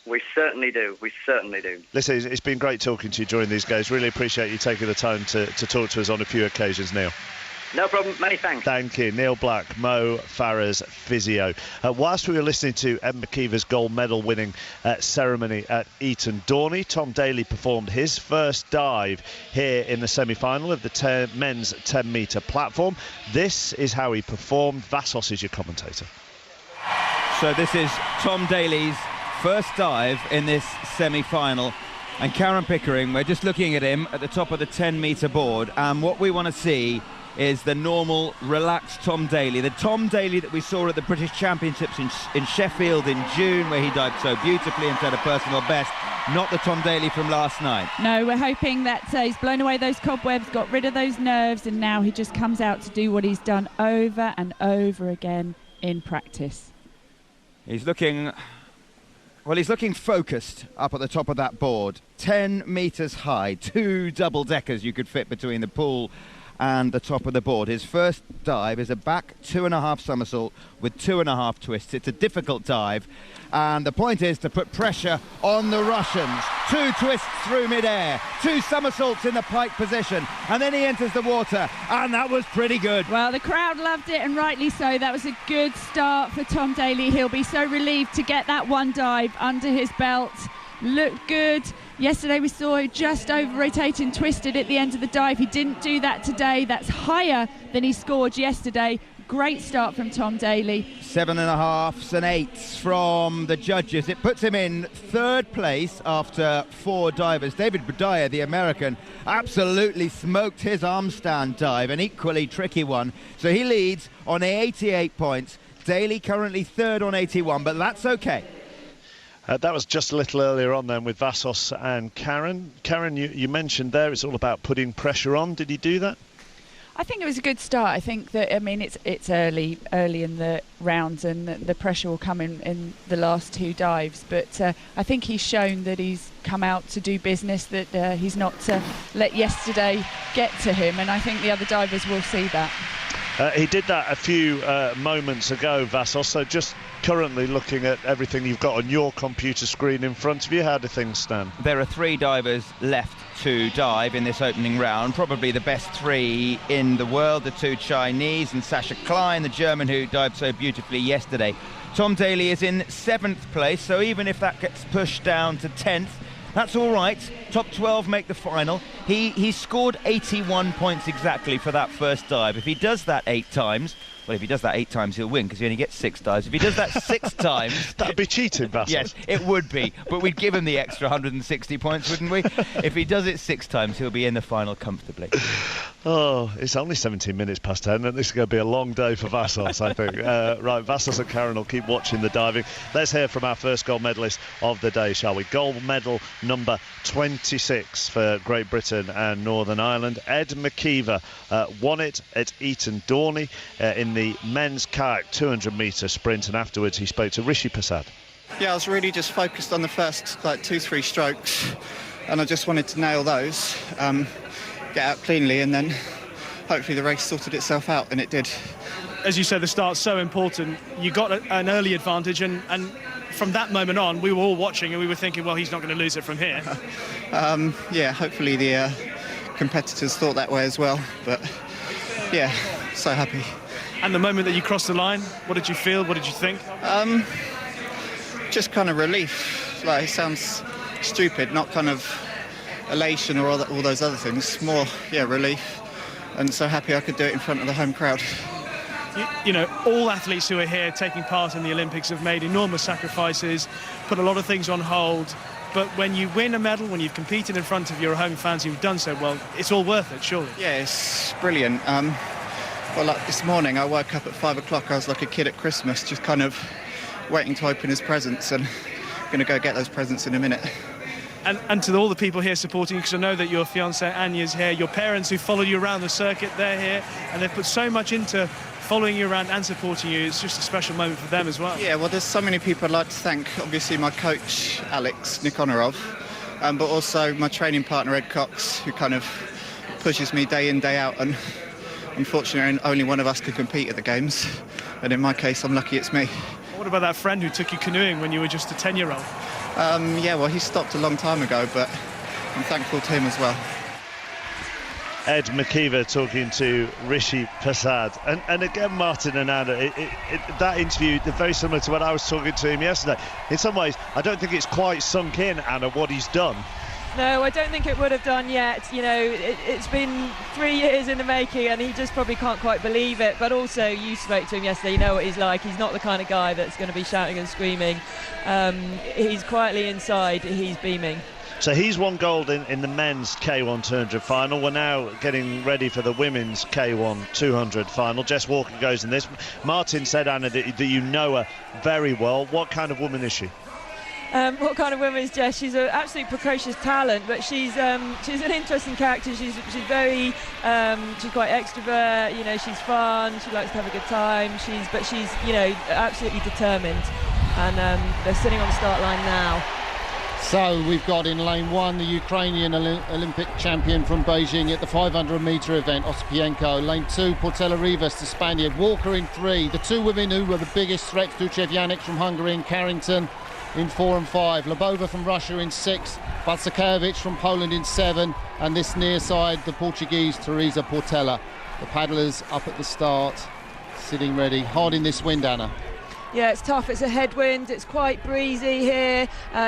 We certainly do. We certainly do. Listen, it's been great talking to you during these games. Really appreciate you taking the time to talk to us on a few occasions, Neil. No problem. Many thanks. Thank you. Neil Black, Mo Farah's physio. Whilst we were listening to Ed McKeever's gold medal winning ceremony at Eton Dorney, Tom Daley performed his first dive here in the semi-final of the men's 10-metre platform. This is how he performed. Vassos is your commentator. So this is Tom Daley's first dive in this semi-final. And Karen Pickering, we're just looking at him at the top of the 10-metre board, and what we want to see is the normal, relaxed Tom Daley. The Tom Daley that we saw at the British Championships in Sheffield in June, where he dived so beautifully and set a personal best. Not the Tom Daley from last night. No, we're hoping that he's blown away those cobwebs, got rid of those nerves, and now he just comes out to do what he's done over and over again in practice. He's looking focused up at the top of that board. 10 metres high, 2 double-deckers you could fit between the pool and the top of the board. His first dive is a back 2.5 somersault with 2.5 twists. It's a difficult dive, and the point is to put pressure on the Russians. 2 twists through mid-air, 2 somersaults in the pike position, and then he enters the water, and that was pretty good. Well, the crowd loved it, and rightly so. That was a good start for Tom Daley. He'll be so relieved to get that one dive under his belt. Looked good. Yesterday we saw him just over-rotate and twisted at the end of the dive. He didn't do that today. That's higher than he scored yesterday. Great start from Tom Daley. 7.5s and 8s from the judges. It puts him in third place after 4 divers. David Budaya, the American, absolutely smoked his arm stand dive, an equally tricky one. So he leads on 88 points. Daley currently third on 81, but that's okay. That was just a little earlier on then with Vassos and Karen. Karen, you mentioned there it's all about putting pressure on. Did he do that? I think it was a good start. I think that, it's early in the rounds, and the pressure will come in the last 2 dives. But I think he's shown that he's come out to do business, that he's not let yesterday get to him, and I think the other divers will see that. He did that a few moments ago, Vassos, so just currently looking at everything you've got on your computer screen in front of you, how do things stand? There are 3 divers left to dive in this opening round, probably the best 3 in the world, the 2 Chinese and Sasha Klein, the German who dived so beautifully yesterday. Tom Daley is in 7th place, so even if that gets pushed down to 10th, that's all right. Top 12 make the final. He scored 81 points exactly for that first dive. If he does that 8 times, well, if he does that 8 times, he'll win because he only gets 6 dives. If he does that 6 times... That'd be cheating, Vassos. Yes, it would be. But we'd give him the extra 160 points, wouldn't we? If he does it 6 times, he'll be in the final comfortably. Oh, it's only 17 minutes past 10, and this is going to be a long day for Vassos, I think. Right, Vassos and Karen will keep watching the diving. Let's hear from our first gold medalist of the day, shall we? Gold medal number 26 for Great Britain and Northern Ireland. Ed McKeever won it at Eton Dorney in the men's kayak 200-metre sprint, and afterwards he spoke to Rishi Persad. Yeah, I was really just focused on the first 2-3 strokes, and I just wanted to nail those, get out cleanly, and then hopefully the race sorted itself out, and it did. As you said, the start's so important. You got an early advantage, and from that moment on, we were all watching and we were thinking, well, he's not going to lose it from here. Yeah, hopefully the competitors thought that way as well, but yeah, so happy. And the moment that you crossed the line, what did you feel? What did you think? Just kind of relief. It sounds stupid, not kind of elation or all those other things. More, relief. And so happy I could do it in front of the home crowd. You know, all athletes who are here taking part in the Olympics have made enormous sacrifices, put a lot of things on hold. But when you win a medal, when you've competed in front of your home fans, you've done so well, it's all worth it, surely. Yeah, it's brilliant. Well, like this morning, I woke up at 5 o'clock. I was like a kid at Christmas, just kind of waiting to open his presents, and going to go get those presents in a minute. And to all the people here supporting you, because I know that your fiancée Anya's here, your parents who followed you around the circuit, they're here, and they've put so much into following you around and supporting you. It's just a special moment for them as well. Yeah, well, there's so many people I'd like to thank. Obviously, my coach, Alex Nikonorov, but also my training partner, Ed Cox, who kind of pushes me day in, day out, and unfortunately, only one of us could compete at the Games, and in my case, I'm lucky it's me. What about that friend who took you canoeing when you were just a 10-year-old? Yeah, well, he stopped a long time ago, but I'm thankful to him as well. Ed McKeever talking to Rishi Persad. And again, Martin and Anna, that interview, very similar to what I was talking to him yesterday. In some ways, I don't think it's quite sunk in, Anna, what he's done. No, I don't think it would have done yet. You know, it's been 3 years in the making, and he just probably can't quite believe it. But also, you spoke to him yesterday, you know what he's like. He's not the kind of guy that's going to be shouting and screaming. He's quietly inside, he's beaming. So he's won gold in the men's K1 200 final. We're now getting ready for the women's K1 200 final. Jess Walker goes in this. Martin said, Anna, that you know her very well. What kind of woman is she? What kind of woman is Jess? She's an absolute precocious talent, but she's an interesting character. She's very she's quite extrovert. You know, she's fun. She likes to have a good time. But she's you know, absolutely determined. And they're sitting on the start line now. So we've got in lane 1 the Ukrainian Olympic champion from Beijing at the 500-metre event, Ostapenko. Lane 2, Portela Rivas, the Spaniard. Walker in 3. The 2 women who were the biggest threats, Ducev Janic from Hungary and Carrington in 4 and 5. Labova from Russia in 6. Vatsakevich from Poland in 7. And this near side, the Portuguese Teresa Portela. The paddlers up at the start, sitting ready. Hard in this wind, Anna. Yeah, it's tough. It's a headwind. It's quite breezy here.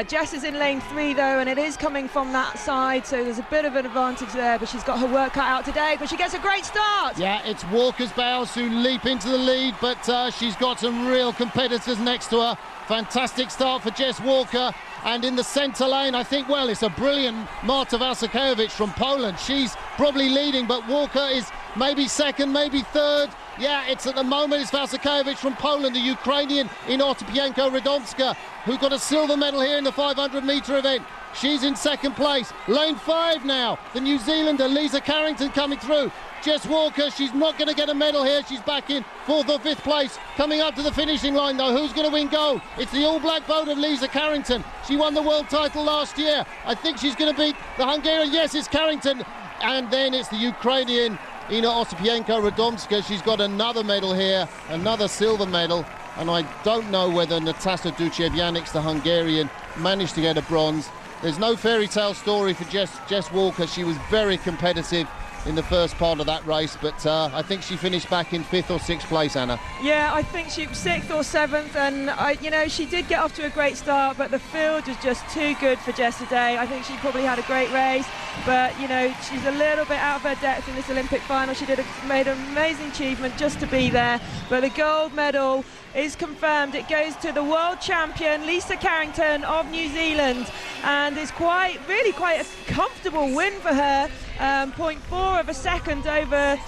Jess is in lane 3 though, and it is coming from that side, so there's a bit of an advantage there, but she's got her work cut out today, but she gets a great start. Yeah, it's Walker's bows who leap into the lead, but she's got some real competitors next to her. Fantastic start for Jess Walker. And in the centre lane, I think, well, it's a brilliant Marta Vatsakevich from Poland. She's probably leading, but Walker is maybe second, maybe third. Yeah, it's at the moment, it's Vatsakevich from Poland, the Ukrainian in Ostapenko-Radomska, who got a silver medal here in the 500-metre event. She's in second place. Lane 5 now, the New Zealander Lisa Carrington coming through. Jess Walker, she's not going to get a medal here. She's back in 4th or 5th place. Coming up to the finishing line, though, who's going to win gold? It's the all-black boat of Lisa Carrington. She won the world title last year. I think she's going to beat the Hungarian. Yes, it's Carrington. And then it's the Ukrainian Ina Ostapenko-Radomska. She's got another medal here, another silver medal. And I don't know whether Natasha Ducev-Janic, the Hungarian, managed to get a bronze. There's no fairy tale story for Jess Walker. She was very competitive in the first part of that race, but I think she finished back in 5th or 6th place, Anna. Yeah, I think she was 6th or 7th, and you know, she did get off to a great start, but the field was just too good for Jess today. I think she probably had a great race, but you know, she's a little bit out of her depth in this Olympic final. She made an amazing achievement just to be there, but the gold medal is confirmed. It goes to the world champion Lisa Carrington of New Zealand, and it's really quite a comfortable win for her. 0.4 of a second over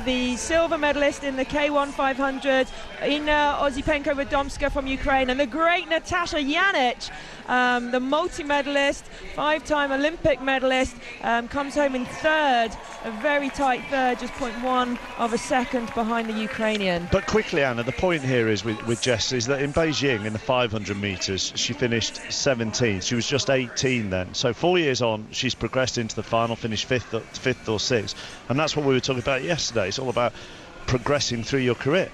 the silver medalist in the K1 500, Ina Ostapenko-Radomska from Ukraine, and the great Natasha Janic, the multi-medalist, 5-time Olympic medalist, comes home in 3rd, a very tight 3rd, just 0.1 of a second behind the Ukrainian. But quickly, Anna, the point here is with Jess is that in Beijing, in the 500 metres, she finished 17th. She was just 18 then. So 4 years on, she's progressed into the final, finished 5th or 6th. And that's what we were talking about yesterday. It's all about progressing through your career.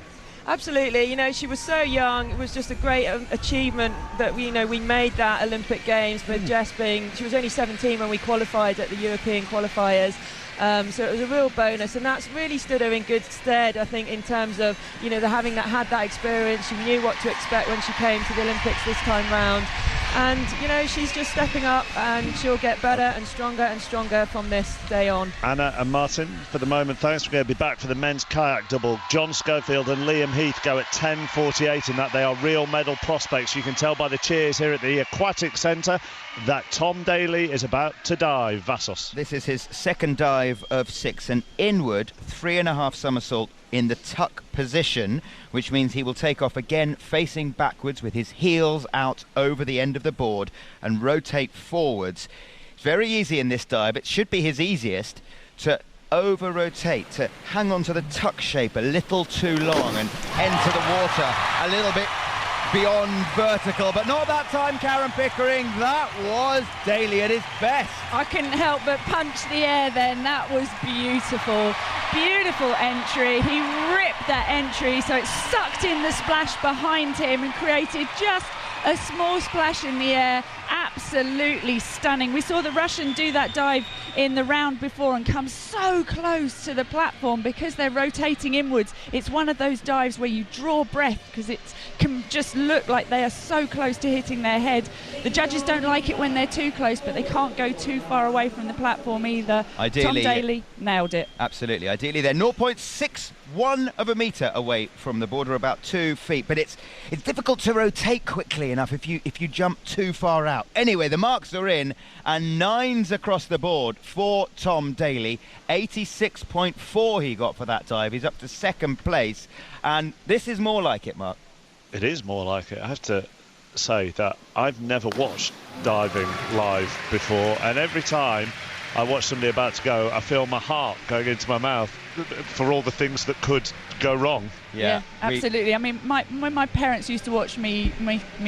Absolutely, you know, she was so young. It was just a great achievement that we made that Olympic Games. But Jess she was only 17 when we qualified at the European qualifiers. So it was a real bonus, and that's really stood her in good stead, I think, in terms of, you know, had that experience. She knew what to expect when she came to the Olympics this time round. And, you know, she's just stepping up, and she'll get better and stronger from this day on. Anna and Martin, for the moment, thanks. We're going to be back for the men's kayak double. John Schofield and Liam Heath go at 10:48 in that. They are real medal prospects. You can tell by the cheers here at the Aquatic Centre that Tom Daley is about to dive. Vassos. This is his second dive of 6, an inward 3.5 somersault in the tuck position, which means he will take off again facing backwards with his heels out over the end of the board and rotate forwards. It's very easy in this dive. It should be his easiest to over-rotate, to hang on to the tuck shape a little too long and enter the water a little bit beyond vertical, but not that time, Karen Pickering. That was Daley at his best. I couldn't help but punch the air then. That was beautiful. Beautiful entry. He ripped that entry, so it sucked in the splash behind him and created just a small splash in the air. absolutely stunning. We saw the Russian do that dive in the round before and come so close to the platform because they're rotating inwards. It's one of those dives where you draw breath because it can just look like they are so close to hitting their head. The judges don't like it when they're too close, but they can't go too far away from the platform either. Ideally, Tom Daley nailed it. Absolutely. Ideally, they're 0.61 of a metre away from the border, about 2 feet. But it's difficult to rotate quickly enough if you jump too far out. Anyway, the marks are in, and 9s across the board for Tom Daley. 86.4 he got for that dive. He's up to second place, and this is more like it, Mark. It is more like it. I have to say that I've never watched diving live before, and every time I watch somebody about to go, I feel my heart going into my mouth for all the things that could go wrong. Yeah, absolutely. I mean, when my parents used to watch me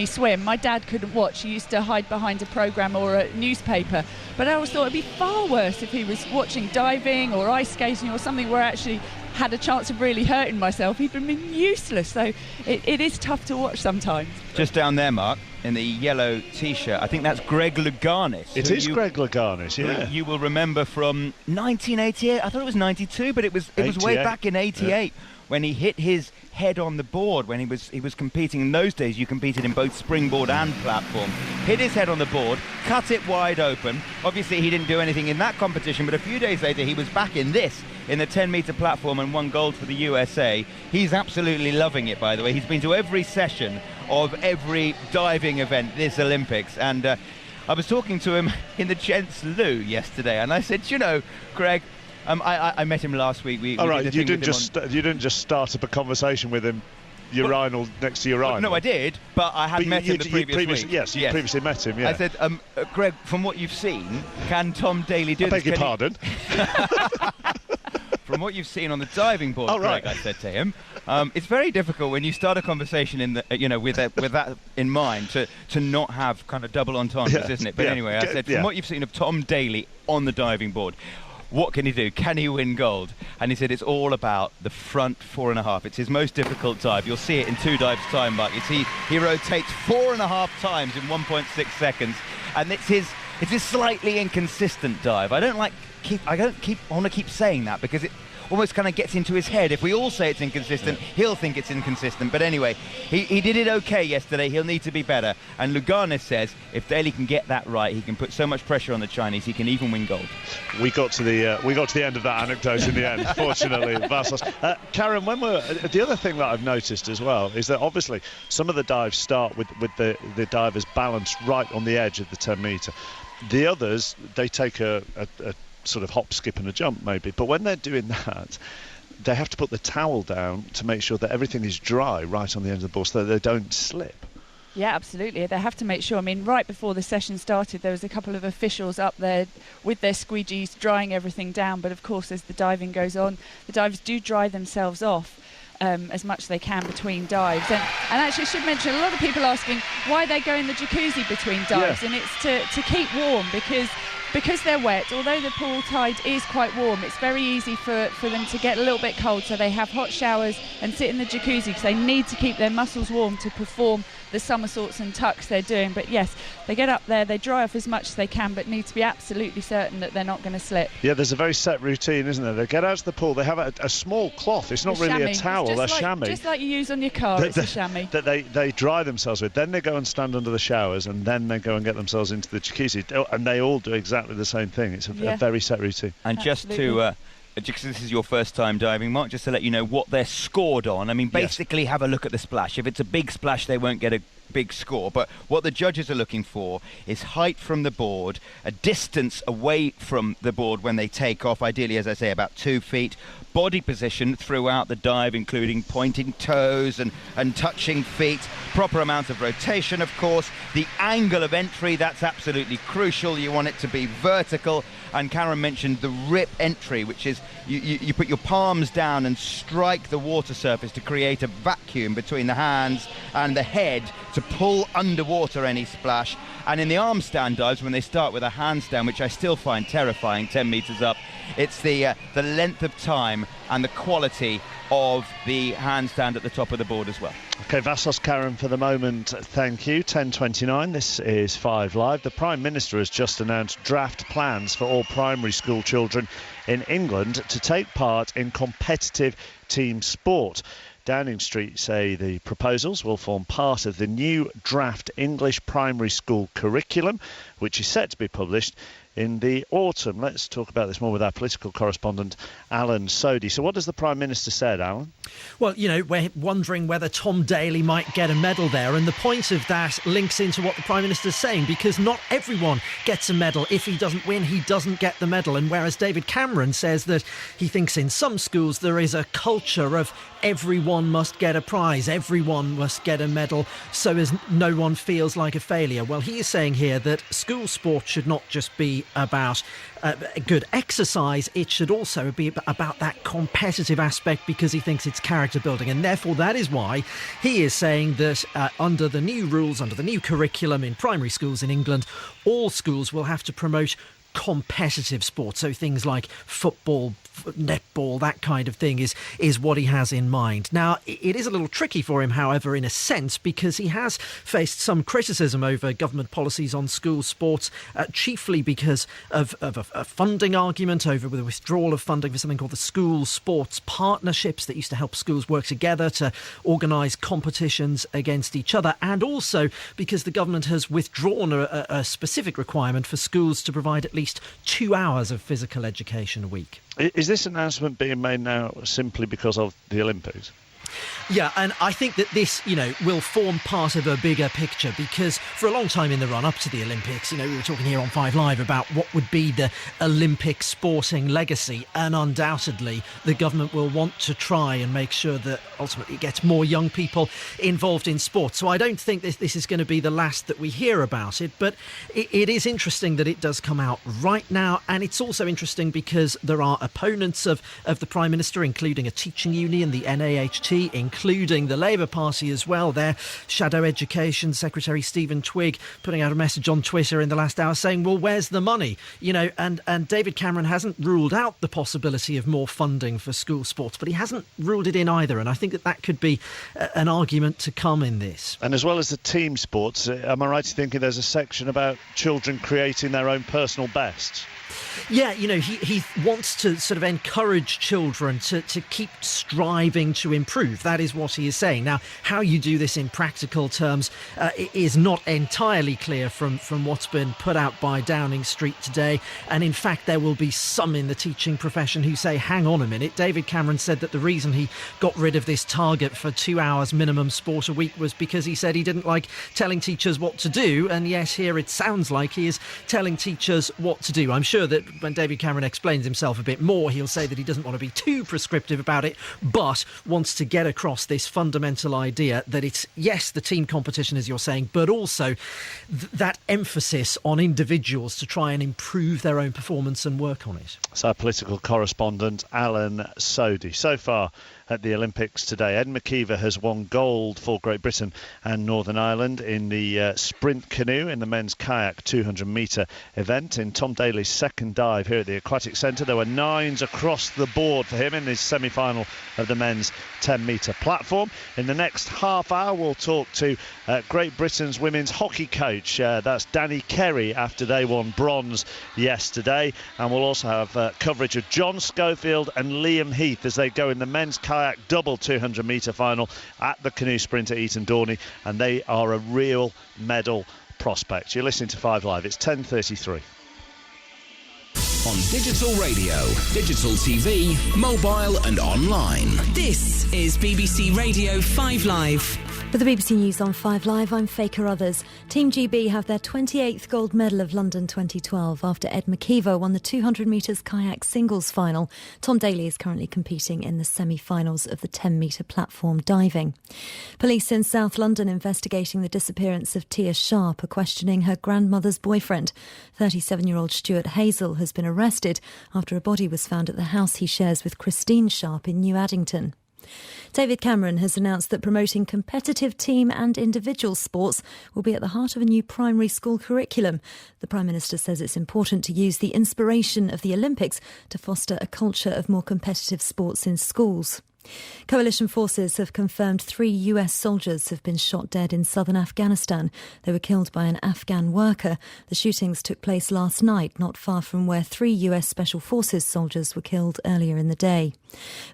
swim, my dad couldn't watch. He used to hide behind a programme or a newspaper. But I always thought it'd be far worse if he was watching diving or ice skating or something where I actually had a chance of really hurting myself. He'd been useless. So it is tough to watch sometimes. Just down there, Mark, in the yellow T-shirt, I think that's Greg Louganis. It is Greg Louganis, yeah. You will remember from 1988. I thought it was 92, but it was way back in 88 when he hit his head on the board when he was competing. In those days, you competed in both springboard and platform. Hit his head on the board, cut it wide open. Obviously, he didn't do anything in that competition, but a few days later, he was back in the 10-metre platform and won gold for the USA. He's absolutely loving it, by the way. He's been to every session of every diving event this Olympics, and I was talking to him in the gents' loo yesterday, and I said, Greg, I met him last week. All right, you didn't just start up a conversation with him, urinal next to urinal. Well, no, I did, but I had met him the previous week. Yes, you previously met him, yeah. I said, Greg, from what you've seen, can Tom Daley do this? I beg your pardon? From what you've seen on the diving board, Greg, I said to him, it's very difficult when you start a conversation in the, with that in mind to not have kind of double entendres, isn't it? But anyway, I said, from what you've seen of Tom Daley on the diving board, what can he do? Can he win gold? And he said it's all about the front 4.5. It's his most difficult dive. You'll see it in 2 dives time, Mark. He rotates 4.5 times in 1.6 seconds, and it's his slightly inconsistent dive. I don't want to keep saying that because it almost kind of gets into his head. If we all say it's inconsistent, he'll think it's inconsistent. But anyway, he did it okay yesterday. He'll need to be better. And Louganis says if Daley can get that right, he can put so much pressure on the Chinese, he can even win gold. We got to the end of that anecdote in the end, fortunately. Vassos. Karen, the other thing that I've noticed as well is that obviously some of the dives start with the divers balanced right on the edge of the 10-metre. The others, they take a sort of hop, skip and a jump maybe, but when they're doing that, they have to put the towel down to make sure that everything is dry right on the end of the board so that they don't slip. Yeah, absolutely. They have to make sure. I mean, right before the session started, there was a couple of officials up there with their squeegees drying everything down, but of course as the diving goes on, the divers do dry themselves off as much as they can between dives. And actually I should mention, a lot of people asking why they go in the jacuzzi between dives, and it's to keep warm because they're wet. Although the pool tide is quite warm, it's very easy for them to get a little bit cold, so they have hot showers and sit in the jacuzzi because they need to keep their muscles warm to perform the somersaults and tucks they're doing. But yes, they get up there, they dry off as much as they can, but need to be absolutely certain that they're not going to slip. Yeah, there's a very set routine, isn't there? They get out of the pool, they have a small cloth. It's not really a towel, a chamois. Just like you use on your car, it's a chamois. That they dry themselves with. Then they go and stand under the showers, and then they go and get themselves into the jacuzzi. And they all do exactly the same thing. It's a very set routine. And absolutely. Just this is your first time diving, Mark, just to let you know what they're scored on. I mean, basically have a look at the splash. If it's a big splash, they won't get a big score, but what the judges are looking for is height from the board, a distance away from the board when they take off, ideally, as I say, about 2 feet, body position throughout the dive, including pointing toes and touching feet, proper amount of rotation, of course, the angle of entry, that's absolutely crucial. You want it to be vertical, and Karen mentioned the rip entry, which is you put your palms down and strike the water surface to create a vacuum between the hands and the head to pull underwater any splash. And in the arm stand dives, when they start with a handstand, which I still find terrifying, 10 meters up, it's the length of time time and the quality of the handstand at the top of the board as well. OK, Vassos Karen, for the moment, thank you. 10:29, this is 5 Live. The Prime Minister has just announced draft plans for all primary school children in England to take part in competitive team sport. Downing Street say the proposals will form part of the new draft English primary school curriculum, which is set to be published in the autumn. Let's talk about this more with our political correspondent, Alan Sodhi. So what does the Prime Minister say, Alan? Well, you know, we're wondering whether Tom Daley might get a medal there, and the point of that links into what the Prime Minister's saying, because not everyone gets a medal. If he doesn't win, he doesn't get the medal. And whereas David Cameron says that he thinks in some schools there is a culture of everyone must get a prize, everyone must get a medal, so as no one feels like a failure. Well, he is saying here that school sport should not just be about good exercise, it should also be about that competitive aspect, because he thinks it's character building. And therefore that is why he is saying that under the new rules, under the new curriculum in primary schools in England, all schools will have to promote competitive sport. So things like football, netball, that kind of thing is what he has in mind. Now, it is a little tricky for him, however, in a sense, because he has faced some criticism over government policies on school sports, chiefly because of a funding argument over the withdrawal of funding for something called the School Sports Partnerships that used to help schools work together to organise competitions against each other, and also because the government has withdrawn a specific requirement for schools to provide at least 2 hours of physical education a week. Is this announcement being made now simply because of the Olympics? Yeah, and I think that this, you know, will form part of a bigger picture, because for a long time in the run-up to the Olympics, you know, we were talking here on 5 Live about what would be the Olympic sporting legacy, and undoubtedly the government will want to try and make sure that ultimately it gets more young people involved in sport. So I don't think this is going to be the last that we hear about it, but it is interesting that it does come out right now, and it's also interesting because there are opponents of the Prime Minister, including a teaching union, the NAHT, including the Labour Party as well. Their Shadow Education Secretary Stephen Twigg putting out a message on Twitter in the last hour saying, well, where's the money? You know, and David Cameron hasn't ruled out the possibility of more funding for school sports, but he hasn't ruled it in either. And I think that could be an argument to come in this. And as well as the team sports, am I right in thinking there's a section about children creating their own personal bests? Yeah, you know, he wants to sort of encourage children to keep striving to improve. That is what he is saying. Now, how you do this in practical terms is not entirely clear from what's been put out by Downing Street today. And in fact, there will be some in the teaching profession who say, hang on a minute. David Cameron said that the reason he got rid of this target for 2 hours minimum sport a week was because he said he didn't like telling teachers what to do. And yes, here it sounds like he is telling teachers what to do. I'm sure that when David Cameron explains himself a bit more, he'll say that he doesn't want to be too prescriptive about it, but wants to get across this fundamental idea that it's, yes, the team competition, as you're saying, but also that emphasis on individuals to try and improve their own performance and work on it. It's our political correspondent, Alan Sodhi. So far at the Olympics today, Ed McKeever has won gold for Great Britain and Northern Ireland in the sprint canoe in the men's kayak 200-metre event. In Tom Daley's second dive here at the Aquatic Centre, there were 9s across the board for him in his semi-final of the men's 10-metre platform. In the next half hour, we'll talk to Great Britain's women's hockey coach. That's Danny Kerry, after they won bronze yesterday. And we'll also have coverage of John Schofield and Liam Heath as they go in the men's kayak double 200-metre final at the canoe sprint at Eton Dorney, and they are a real medal prospect. You're listening to 5 Live. It's 10:33. On digital radio, digital TV, mobile and online. This is BBC Radio 5 Live. For the BBC News on 5 Live, I'm Faye Carruthers. Team GB have their 28th gold medal of London 2012 after Ed McKeever won the 200 metres kayak singles final. Tom Daley is currently competing in the semi-finals of the 10-metre platform diving. Police in South London investigating the disappearance of Tia Sharp are questioning her grandmother's boyfriend. 37-year-old Stuart Hazel has been arrested after a body was found at the house he shares with Christine Sharp in New Addington. David Cameron has announced that promoting competitive team and individual sports will be at the heart of a new primary school curriculum. The Prime Minister says it's important to use the inspiration of the Olympics to foster a culture of more competitive sports in schools. Coalition forces have confirmed 3 US soldiers have been shot dead in southern Afghanistan. They were killed by an Afghan worker. The shootings took place last night, not far from where 3 US Special Forces soldiers were killed earlier in the day.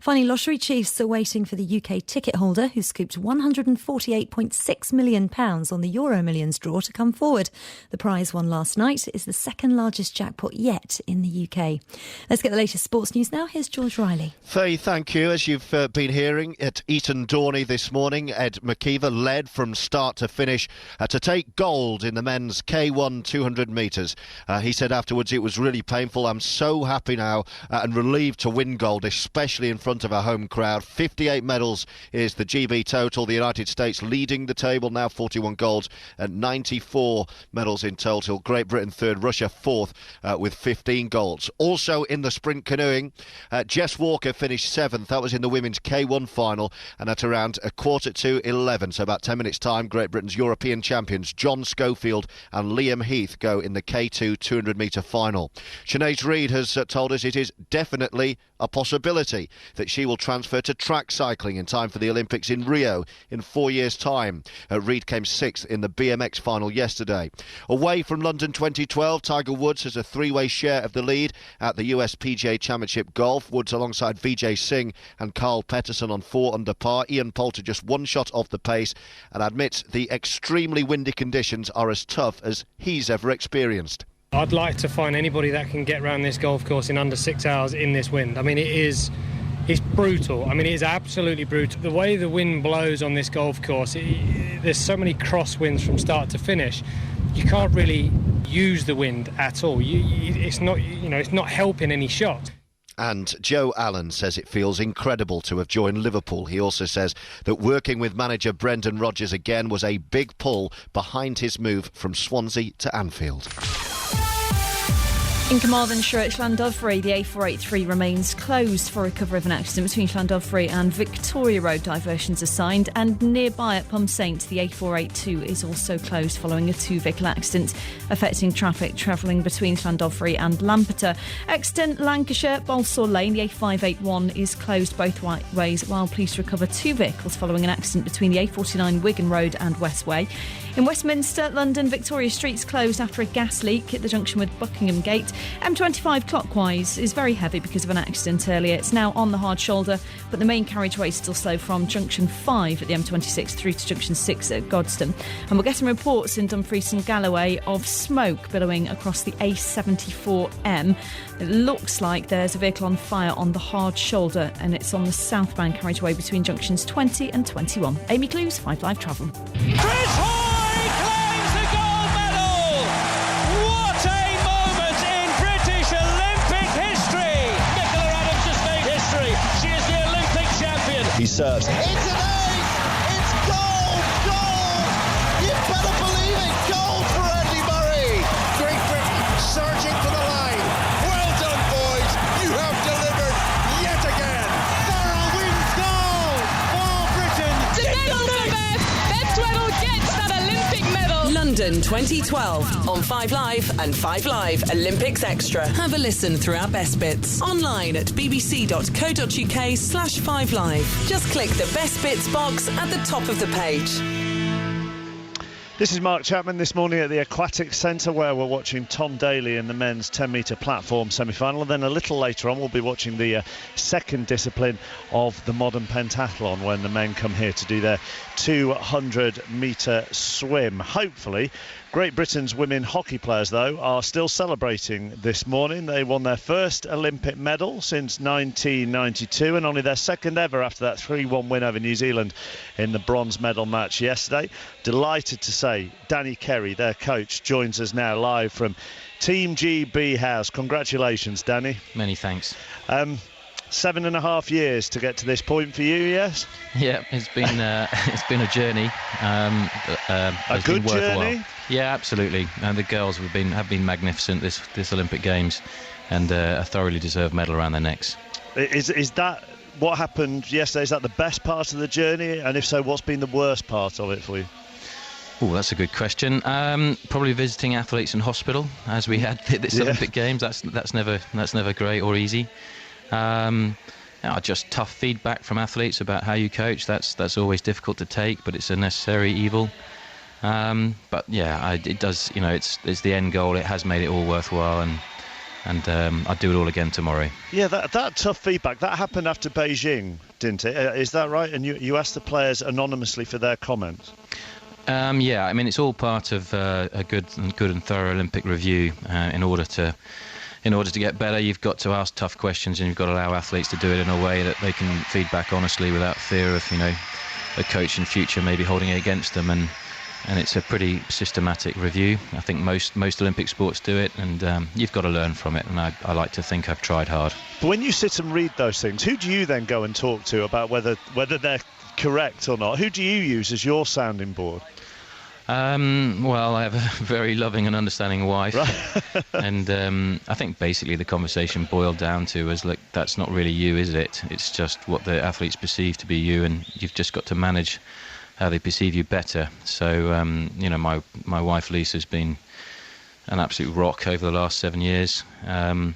Finally, lottery chiefs are waiting for the UK ticket holder who scooped £148.6 million on the Euro Millions draw to come forward. The prize won last night is the second largest jackpot yet in the UK. Let's get the latest sports news now. Here's George Riley. Faye, thank you. As you've been hearing at Eton Dorney this morning, Ed McKeever led from start to finish to take gold in the men's K1 200 metres. He said afterwards it was really painful. I'm so happy now and relieved to win gold, especially in front of a home crowd. 58 medals is the GB total. The United States leading the table now, 41 golds and 94 medals in total. Great Britain third, Russia fourth with 15 golds. Also in the sprint canoeing, Jess Walker finished seventh. That was in the women's K1 final, and at around 11:45, so about 10 minutes time, Great Britain's European champions John Schofield and Liam Heath go in the K2 200 metre final. Sinead Reid has told us it is definitely a possibility that she will transfer to track cycling in time for the Olympics in Rio in 4 years' time. Reid came sixth in the BMX final yesterday. Away from London 2012, Tiger Woods has a 3-way share of the lead at the US PGA Championship Golf. Woods alongside Vijay Singh and Carl Pettersson on 4 under par. Ian Poulter just 1 shot off the pace and admits the extremely windy conditions are as tough as he's ever experienced. I'd like to find anybody that can get around this golf course in under 6 hours in this wind. I mean, it's brutal. I mean, it is absolutely brutal. The way the wind blows on this golf course, there's so many crosswinds from start to finish. You can't really use the wind at all. It's not helping any shot. And Joe Allen says it feels incredible to have joined Liverpool. He also says that working with manager Brendan Rodgers again was a big pull behind his move from Swansea to Anfield. In Carmarthenshire at Llandudfri, the A483 remains closed for recovery of an accident between Llandudfri and Victoria Road. Diversions are signed, and nearby at Pumsaint, the A482 is also closed following a 2-vehicle accident affecting traffic travelling between Llandudfri and Lampeter. Exton, Lancashire, Balsall Lane, the A581 is closed both ways while police recover 2 vehicles following an accident between the A49 Wigan Road and Westway. In Westminster, London, Victoria Street's closed after a gas leak at the junction with Buckingham Gate. M25 clockwise is very heavy because of an accident earlier. It's now on the hard shoulder, but the main carriageway is still slow from junction 5 at the M26 through to junction 6 at Godstone. And we're getting reports in Dumfries and Galloway of smoke billowing across the A74M. It looks like there's a vehicle on fire on the hard shoulder, and it's on the southbound carriageway between junctions 20 and 21. Amy Clues, 5 Live Travel. He serves. It's an ace! It's gold! Gold! You better believe it! Gold for Andy Murray! Great Britain surging for the line. Well done, boys! You have delivered yet again! Farrell wins gold for Britain! The medal for Beth! Beth Tweddle gets that Olympic medal! London 2012 on 5 Live and 5 Live Olympics Extra. Have a listen through our best bits online at bbc.co.uk/5 Live. Just click the best bits box at the top of the page. This is Mark Chapman this morning at the Aquatic Centre, where we're watching Tom Daley in the men's 10-metre platform semi-final, and then a little later on we'll be watching the second discipline of the modern pentathlon when the men come here to do their 200-metre swim. Hopefully, Great Britain's women hockey players, though, are still celebrating this morning. They won their first Olympic medal since 1992 and only their second ever after that 3-1 win over New Zealand in the bronze medal match yesterday. Delighted to say Danny Kerry, their coach, joins us now live from Team GB House. Congratulations, Danny. Many thanks. 7.5 years to get to this point for you, yes? Yeah, it's been a journey. A good journey? Yeah, absolutely. And the girls have been magnificent this Olympic Games, and a thoroughly deserved medal around their necks. Is that what happened yesterday, is that the best part of the journey? And if so, what's been the worst part of it for you? Oh, that's a good question. Probably visiting athletes in hospital, as we had this Olympic Games. That's never great or easy. Just tough feedback from athletes about how you coach. That's always difficult to take, but it's a necessary evil. But yeah, it does. You know, it's the end goal. It has made it all worthwhile, and I'd do it all again tomorrow. Yeah, that tough feedback, that happened after Beijing, didn't it? Is that right? And you asked the players anonymously for their comments. Yeah, I mean, it's all part of a good and thorough Olympic review. In order to get better, you've got to ask tough questions, and you've got to allow athletes to do it in a way that they can feedback honestly without fear of, a coach in future maybe holding it against them. And it's a pretty systematic review. I think most Olympic sports do it, and you've got to learn from it. And I like to think I've tried hard. But when you sit and read those things, who do you then go and talk to about whether they're correct or not? Who do you use as your sounding board? Well, I have a very loving and understanding wife, right. And I think basically the conversation boiled down to was, look, that's not really you, is it? It's just what the athletes perceive to be you, and you've just got to manage how they perceive you better. So, my wife Lisa's been an absolute rock over the last 7 years. And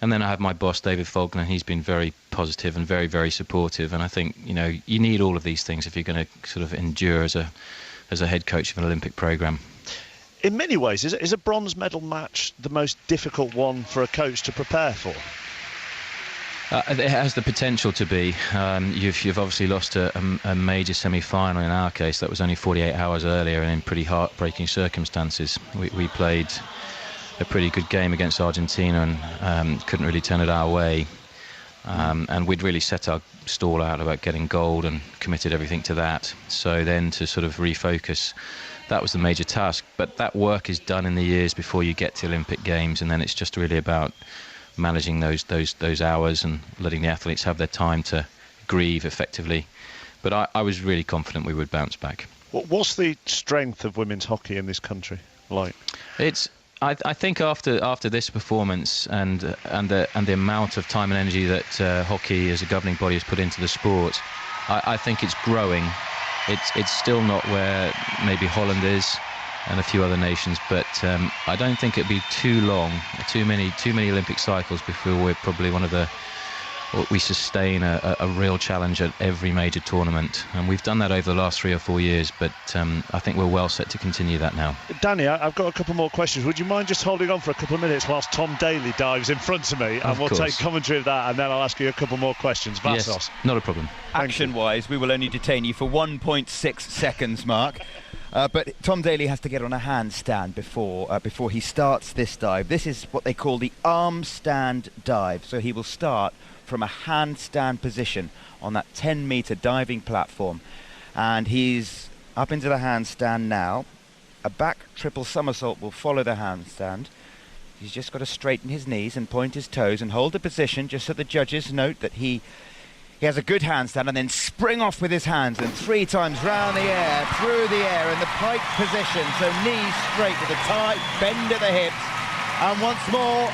then I have my boss, David Faulkner. He's been very positive and very, very supportive. And I think, you need all of these things if you're going to sort of endure as a head coach of an Olympic programme. In many ways, is a bronze medal match the most difficult one for a coach to prepare for? It has the potential to be. You've obviously lost a major semi-final in our case. That was only 48 hours earlier and in pretty heartbreaking circumstances. We played a pretty good game against Argentina and couldn't really turn it our way. And we'd really set our stall out about getting gold and committed everything to that. So then to sort of refocus, that was the major task. But that work is done in the years before you get to Olympic Games, and then it's just really about managing those hours and letting the athletes have their time to grieve effectively. But I was really confident we would bounce back. What's the strength of women's hockey in this country like? I think after this performance and the amount of time and energy that hockey as a governing body has put into the sport, I think it's growing. It's still not where maybe Holland is and a few other nations, but I don't think it'd be too long, too many Olympic cycles before we're probably we sustain a real challenge at every major tournament, and we've done that over the last 3 or 4 years, but I think we're well set to continue that now. Danny, I've got a couple more questions. Would you mind just holding on for a couple of minutes whilst Tom Daly dives in front of me, and we'll take commentary of that, and then I'll ask you a couple more questions. Vassos. Yes, not a problem. Action-wise, we will only detain you for 1.6 seconds, Mark. But Tom Daly has to get on a handstand before he starts this dive. This is what they call the arm stand dive. So he will start from a handstand position on that 10-metre diving platform. And he's up into the handstand now. A back triple somersault will follow the handstand. He's just got to straighten his knees and point his toes and hold the position just so the judges note that he has a good handstand, and then spring off with his hands and 3 times round the air, through the air in the pike position. So knees straight with a tight bend at the hips. And once more,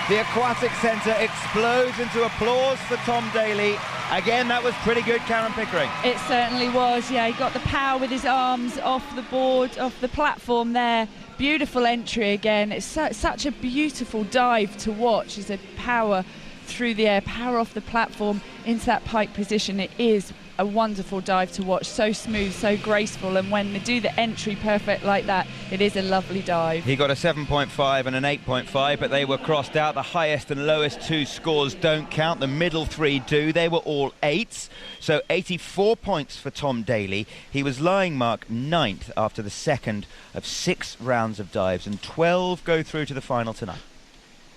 the Aquatic Centre explodes into applause for Tom Daly. Again, that was pretty good, Karen Pickering. It certainly was, yeah. He got the power with his arms off the board, off the platform there. Beautiful entry again. It's such a beautiful dive to watch. It's a power through the air, power off the platform into that pike position. It is a wonderful dive to watch, so smooth, so graceful, and when they do the entry perfect like that, it is a lovely dive. He got a 7.5 and an 8.5, but they were crossed out. The highest and lowest 2 scores don't count, the middle 3 do. They were all 8s, so 84 points for Tom Daly. He was lying mark 9th after the second of 6 rounds of dives, and 12 go through to the final tonight.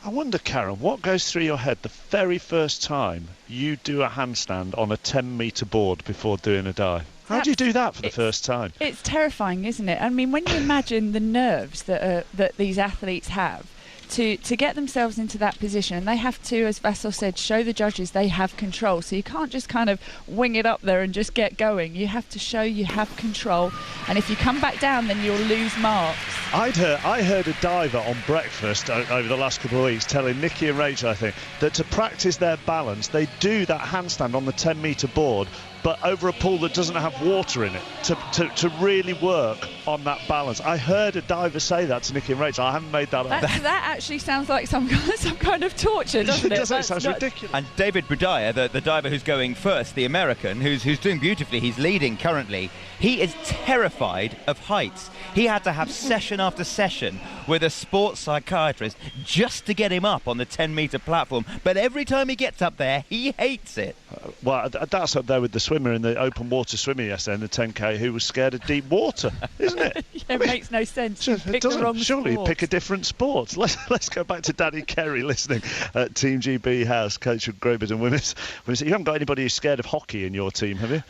I wonder, Karen, what goes through your head the very first time you do a handstand on a 10-metre board before doing a dive? How do you do that for the first time? It's terrifying, isn't it? I mean, when you imagine the nerves that these athletes have to get themselves into that position, and they have to, as Vassal said, show the judges they have control. So you can't just kind of wing it up there and just get going. You have to show you have control, and if you come back down, then you'll lose marks. I heard a diver on breakfast over the last couple of weeks telling Nikki and Rachel, I think, that to practice their balance, they do that handstand on the 10-metre board, but over a pool that doesn't have water in it, to really work on that balance. I heard a diver say that to Nikki and Rachel. I haven't made that up. That actually sounds like some kind of torture, doesn't it? It sounds ridiculous. And David Bredaya, the diver who's going first, the American, who's doing beautifully, he's leading currently, he is terrified of heights. He had to have session after session with a sports psychiatrist just to get him up on the 10-metre platform. But every time he gets up there, he hates it. Well, that's up there with the swimmer in the open water swimming yesterday in the 10K who was scared of deep water, isn't it? Yeah, it makes no sense. Surely pick a different sport. Let's go back to Danny Kerry listening at Team GB House, coach of Great Britain Women's. You haven't got anybody who's scared of hockey in your team, have you?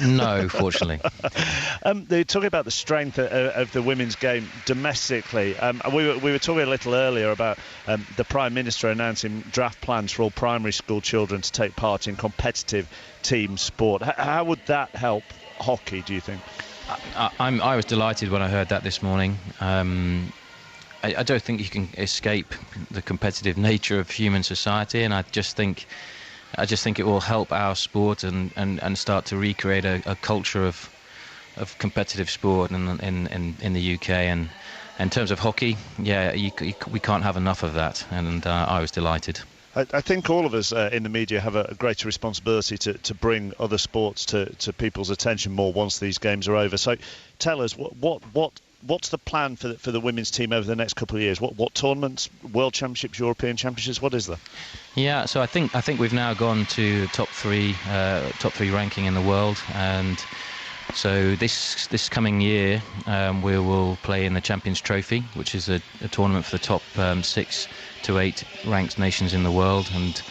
No, fortunately. They're talking about the strength of the women's game domestically. We were talking a little earlier about the Prime Minister announcing draft plans for all primary school children to take part in competitive team sport. How would that help hockey, do you think? I was delighted when I heard that this morning. I don't think you can escape the competitive nature of human society, and I just think it will help our sport and start to recreate a culture of competitive sport in the UK. And in terms of hockey, we can't have enough of that, and I was delighted. I think all of us in the media have a greater responsibility to bring other sports to people's attention more once these games are over. So tell us, what's the plan for the women's team over the next couple of years? What tournaments, World Championships, European Championships, what is there? Yeah, so I think we've now gone to top three ranking in the world, and so this coming year we will play in the Champions Trophy, which is a tournament for the top 6 to 8 ranked nations in the world, and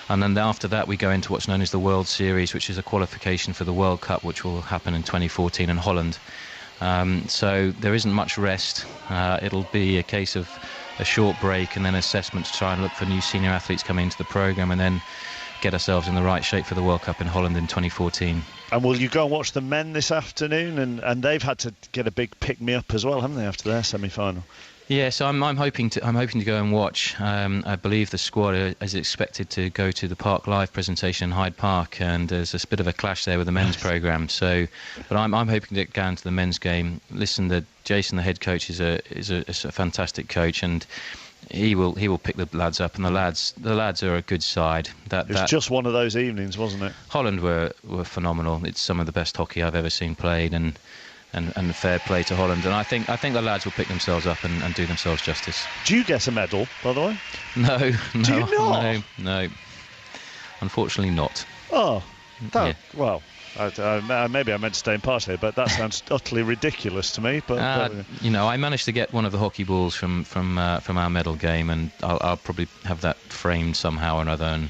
then after that we go into what's known as the World Series, which is a qualification for the World Cup, which will happen in 2014 in Holland. So there isn't much rest. It'll be a case of a short break and then assessment to try and look for new senior athletes coming into the programme, and then get ourselves in the right shape for the World Cup in Holland in 2014. And will you go and watch the men this afternoon? And they've had to get a big pick-me-up as well, haven't they, after their semi-final? Yeah, so I'm hoping to go and watch. I believe the squad is expected to go to the Park Live presentation in Hyde Park, and there's a bit of a clash there with the men's programme. So, but I'm hoping to get into the men's game. Listen, Jason, the head coach, is a fantastic coach, and he will pick the lads up, and the lads are a good side. It was just one of those evenings, wasn't it? Holland were phenomenal. It's some of the best hockey I've ever seen played, and fair play to Holland. And I think the lads will pick themselves up and do themselves justice. Do you get a medal, by the way? No. Do you not? No. Unfortunately not. Oh, well. Maybe I meant to stay impartial, but that sounds utterly ridiculous to me. But I managed to get one of the hockey balls from our medal game, and I'll probably have that framed somehow or another.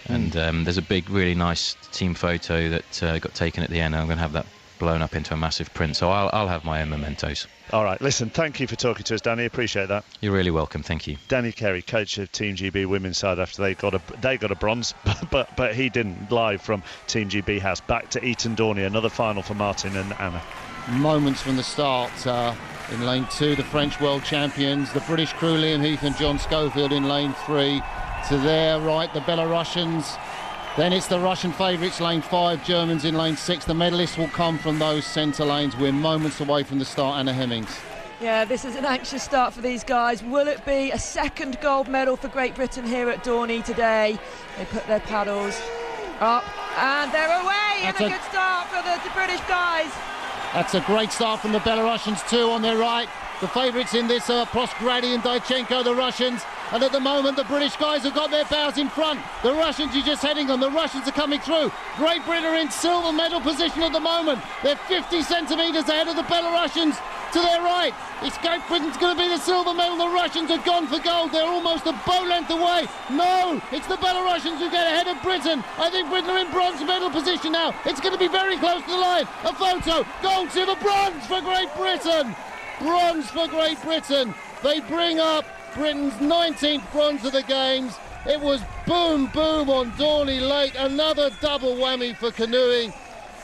And there's a big, really nice team photo that got taken at the end, and I'm going to have that blown up into a massive print. So I'll have my own mementos. All right, listen, thank you for talking to us, Danny. Appreciate that. You're really welcome. Thank you. Danny Kerry, coach of Team GB women's side, after they got a bronze, but he didn't. Live from Team GB House. Back to Eton Dorney, another final for Martin and Anna. Moments from the start in lane 2, the French world champions, the British crew, Liam Heath and John Schofield in lane 3. To their right, the Belarusians. Then it's the Russian favourites, lane 5, Germans in lane 6. The medalists will come from those centre lanes. We're moments away from the start, Anna Hemmings. Yeah, this is an anxious start for these guys. Will it be a second gold medal for Great Britain here at Dorney today? They put their paddles up and they're away, and a good start for the British guys. That's a great start from the Belarusians too on their right. The favourites in this are Prosgrady and Daichenko, the Russians. And at the moment, the British guys have got their bows in front. The Russians are just heading them. The Russians are coming through. Great Britain are in silver medal position at the moment. They're 50 centimetres ahead of the Belarusians to their right. It's Great Britain's going to be the silver medal. The Russians have gone for gold. They're almost a bow length away. No, it's the Belarusians who get ahead of Britain. I think Britain are in bronze medal position now. It's going to be very close to the line. A photo. Gold, silver, bronze for Great Britain. Bronze for Great Britain. They bring up Britain's 19th bronze of the Games. It was boom, boom on Dorney Lake. Another double whammy for canoeing.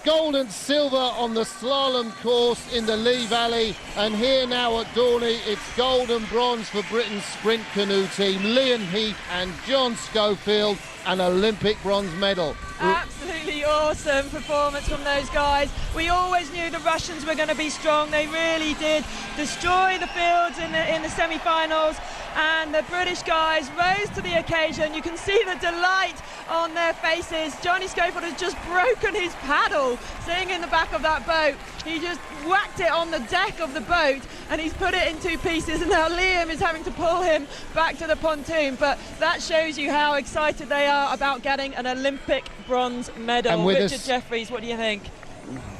Gold and silver on the slalom course in the Lee Valley. And here now at Dorney, it's gold and bronze for Britain's sprint canoe team. Liam Heath and John Schofield, an Olympic bronze medal. Absolutely awesome performance from those guys. We always knew the Russians were going to be strong. They really did destroy the fields in the semi-finals, and the British guys rose to the occasion. You can see the delight on their faces. Johnny Schofield has just broken his paddle sitting in the back of that boat. He just whacked it on the deck of the boat and he's put it in two pieces, and now Liam is having to pull him back to the pontoon. But that shows you how excited they are about getting an Olympic bronze medal. Richard Jeffries, what do you think?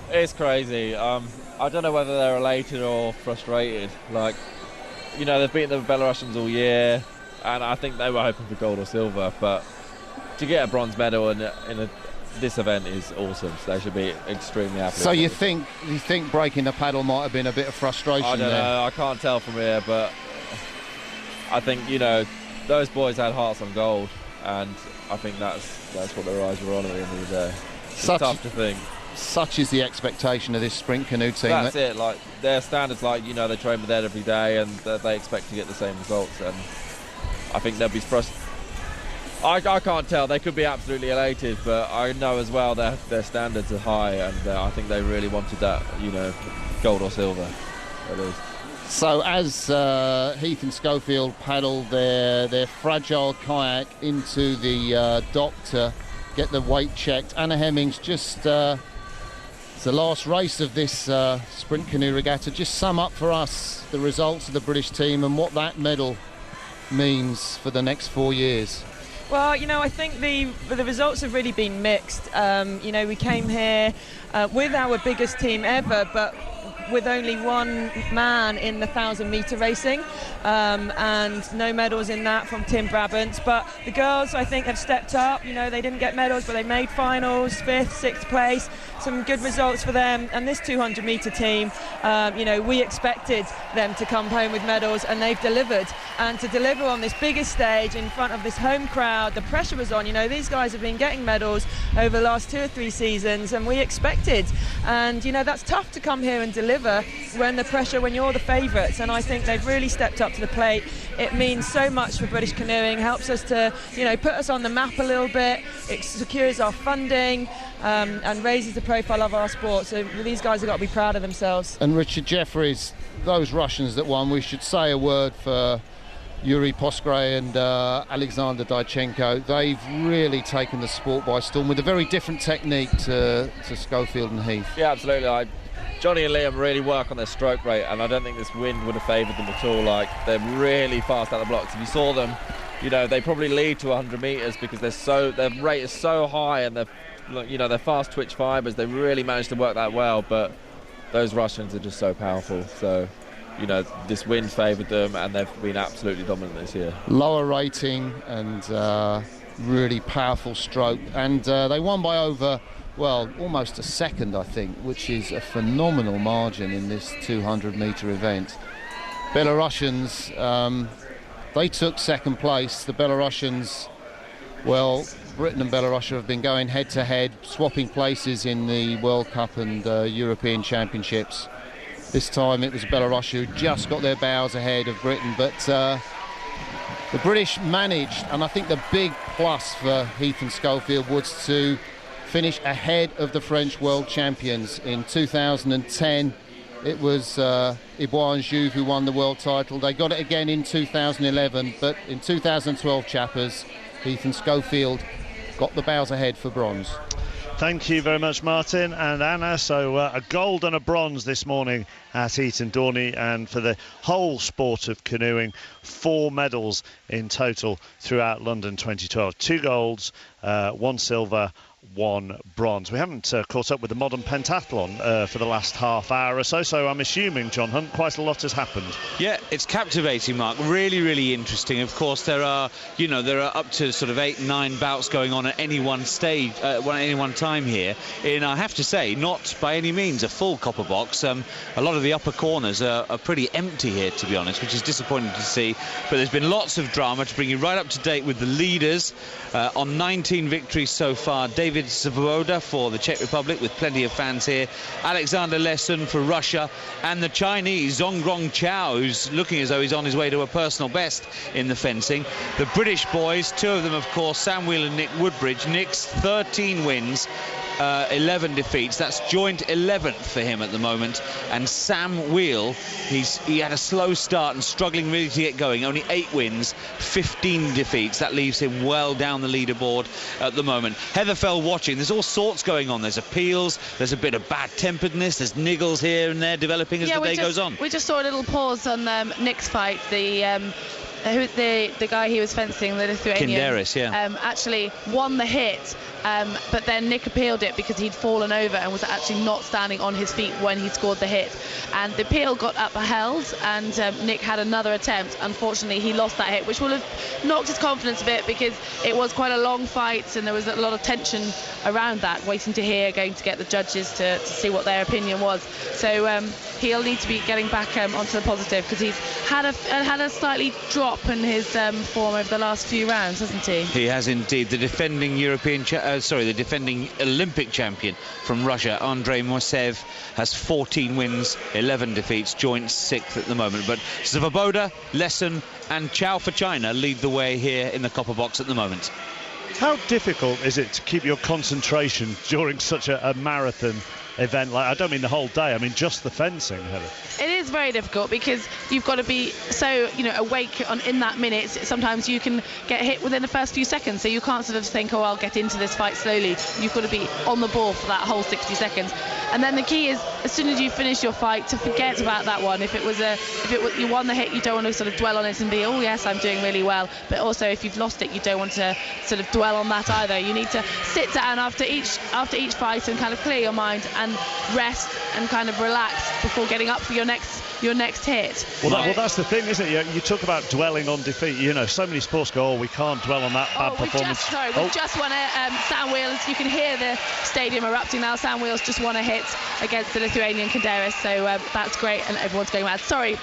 It's crazy. I don't know whether they're elated or frustrated. Like, you know, they've beaten the Belarusians all year, and I think they were hoping for gold or silver, but to get a bronze medal in this event is awesome. So they should be extremely happy. So you think breaking the paddle might have been a bit of frustration? I don't know. I can't tell from here, but I think, you know, those boys had hearts on gold, and I think that's what their eyes were on at the end of the day. It's tough to think. Such is the expectation of this sprint canoe team. That's it. Like, their standards, like, you know, they train with that every day, and they expect to get the same results. And I think they'll be frustrated. I can't tell. They could be absolutely elated, but I know as well that their standards are high, and I think they really wanted that, you know, gold or silver, at least. So as Heath and Schofield paddle their fragile kayak into the dock to get the weight checked, Anna Hemmings, just it's the last race of this sprint canoe regatta. Just sum up for us the results of the British team and what that medal means for the next 4 years. Well, you know, I think the results have really been mixed. You know, we came here with our biggest team ever, but with only one man in the 1,000-metre racing, and no medals in that from Tim Brabant. But the girls, I think, have stepped up. You know, they didn't get medals, but they made finals, 5th, 6th place. Some good results for them. And this 200-metre team, you know, we expected them to come home with medals, and they've delivered. And to deliver on this biggest stage in front of this home crowd, the pressure was on. You know, these guys have been getting medals over the last 2 or 3 seasons, and we expected. And, you know, that's tough to come here and deliver when you're the favourites, and I think they've really stepped up to the plate. It means so much for British canoeing, helps us to, you know, put us on the map a little bit. It secures our funding and raises the profile of our sport. So these guys have got to be proud of themselves. And Richard Jeffries, those Russians that won, we should say a word for Yuri Poskray and Alexander Daichenko. They've really taken the sport by storm with a very different technique to Schofield and Heath. Yeah, absolutely. Johnny and Liam really work on their stroke rate, and I don't think this wind would have favoured them at all. Like, they're really fast out the blocks. If you saw them, you know, they probably lead to 100 metres because their rate is so high, and they're fast twitch fibres. They really managed to work that well, but those Russians are just so powerful. So, you know, this wind favoured them, and they've been absolutely dominant this year. Lower rating and really powerful stroke, and they won by almost a second, I think, which is a phenomenal margin in this 200-metre event. Belarusians, they took second place. The Belarusians, well, Britain and Belarus have been going head-to-head, swapping places in the World Cup and European Championships. This time it was Belarus who just got their bows ahead of Britain, but the British managed, and I think the big plus for Heath and Schofield was to finish ahead of the French world champions. In 2010 it was Iboire and Jouve who won the world title. They got it again in 2011, but in 2012, chappers, Heath and Schofield got the bows ahead for bronze. Thank you very much, Martin and Anna. So a gold and a bronze this morning at Eton Dorney, and for the whole sport of canoeing, 4 medals in total throughout London 2012. 2 golds, 1 silver, won bronze. We haven't caught up with the modern pentathlon for the last half hour or so, so I'm assuming, John Hunt, quite a lot has happened. Yeah, it's captivating, Mark. Really, really interesting. Of course, there are up to sort of 8-9 bouts going on at any one stage, at any one time here. And I have to say, not by any means a full copper box. A lot of the upper corners are pretty empty here, to be honest, which is disappointing to see. But there's been lots of drama to bring you right up to date with the leaders. On 19 victories so far, David Svoboda for the Czech Republic, with plenty of fans here, Alexander Lesson for Russia, and the Chinese Zongrong Chao, who's looking as though he's on his way to a personal best in the fencing. The British boys, two of them of course, Sam Wheel and Nick Woodbridge. Nick's 13 wins, 11 defeats. That's joint 11th for him at the moment. And Sam Wheel, he had a slow start and struggling really to get going. Only 8 wins, 15 defeats. That leaves him well down the leaderboard at the moment. Heather Fell watching. There's all sorts going on. There's appeals, there's a bit of bad-temperedness, there's niggles here and there developing as the day goes on. We just saw a little pause on Nick's fight. The guy he was fencing, the Lithuanian, Kinderis, actually won the hit, but then Nick appealed it because he'd fallen over and was actually not standing on his feet when he scored the hit, and the appeal got upheld, and Nick had another attempt. Unfortunately, he lost that hit, which will have knocked his confidence a bit, because it was quite a long fight and there was a lot of tension around that, waiting to hear, going to get the judges to see what their opinion was. So he'll need to be getting back onto the positive, because he's had a slightly drop in his form over the last few rounds, hasn't he? He has indeed. The defending the defending Olympic champion from Russia, Andrei Moisev, has 14 wins, 11 defeats, joint 6th at the moment. But Svoboda, Lesson and Chao for China lead the way here in the copper box at the moment. How difficult is it to keep your concentration during such a marathon event? Like, I don't mean the whole day, I mean just the fencing, Heather. It is very difficult, because you've got to be so awake in that minute. Sometimes you can get hit within the first few seconds, so you can't sort of think, oh, I'll get into this fight slowly. You've got to be on the ball for that whole 60 seconds. And then the key is, as soon as you finish your fight, to forget about that one. If you won the hit, you don't want to sort of dwell on it and be, oh yes, I'm doing really well. But also, if you've lost it, you don't want to sort of dwell on that either. You need to sit down after each fight and kind of clear your mind and rest and kind of relax before getting up for your next hit. Well, that's the thing, isn't it? You talk about dwelling on defeat. So many sports go, oh, we can't dwell on that bad performance. We've just won it. Sam Wheels, you can hear the stadium erupting now. Sam Wheels just won a hit against the Lithuanian Kinderis, so that's great, and everyone's going mad. Sorry,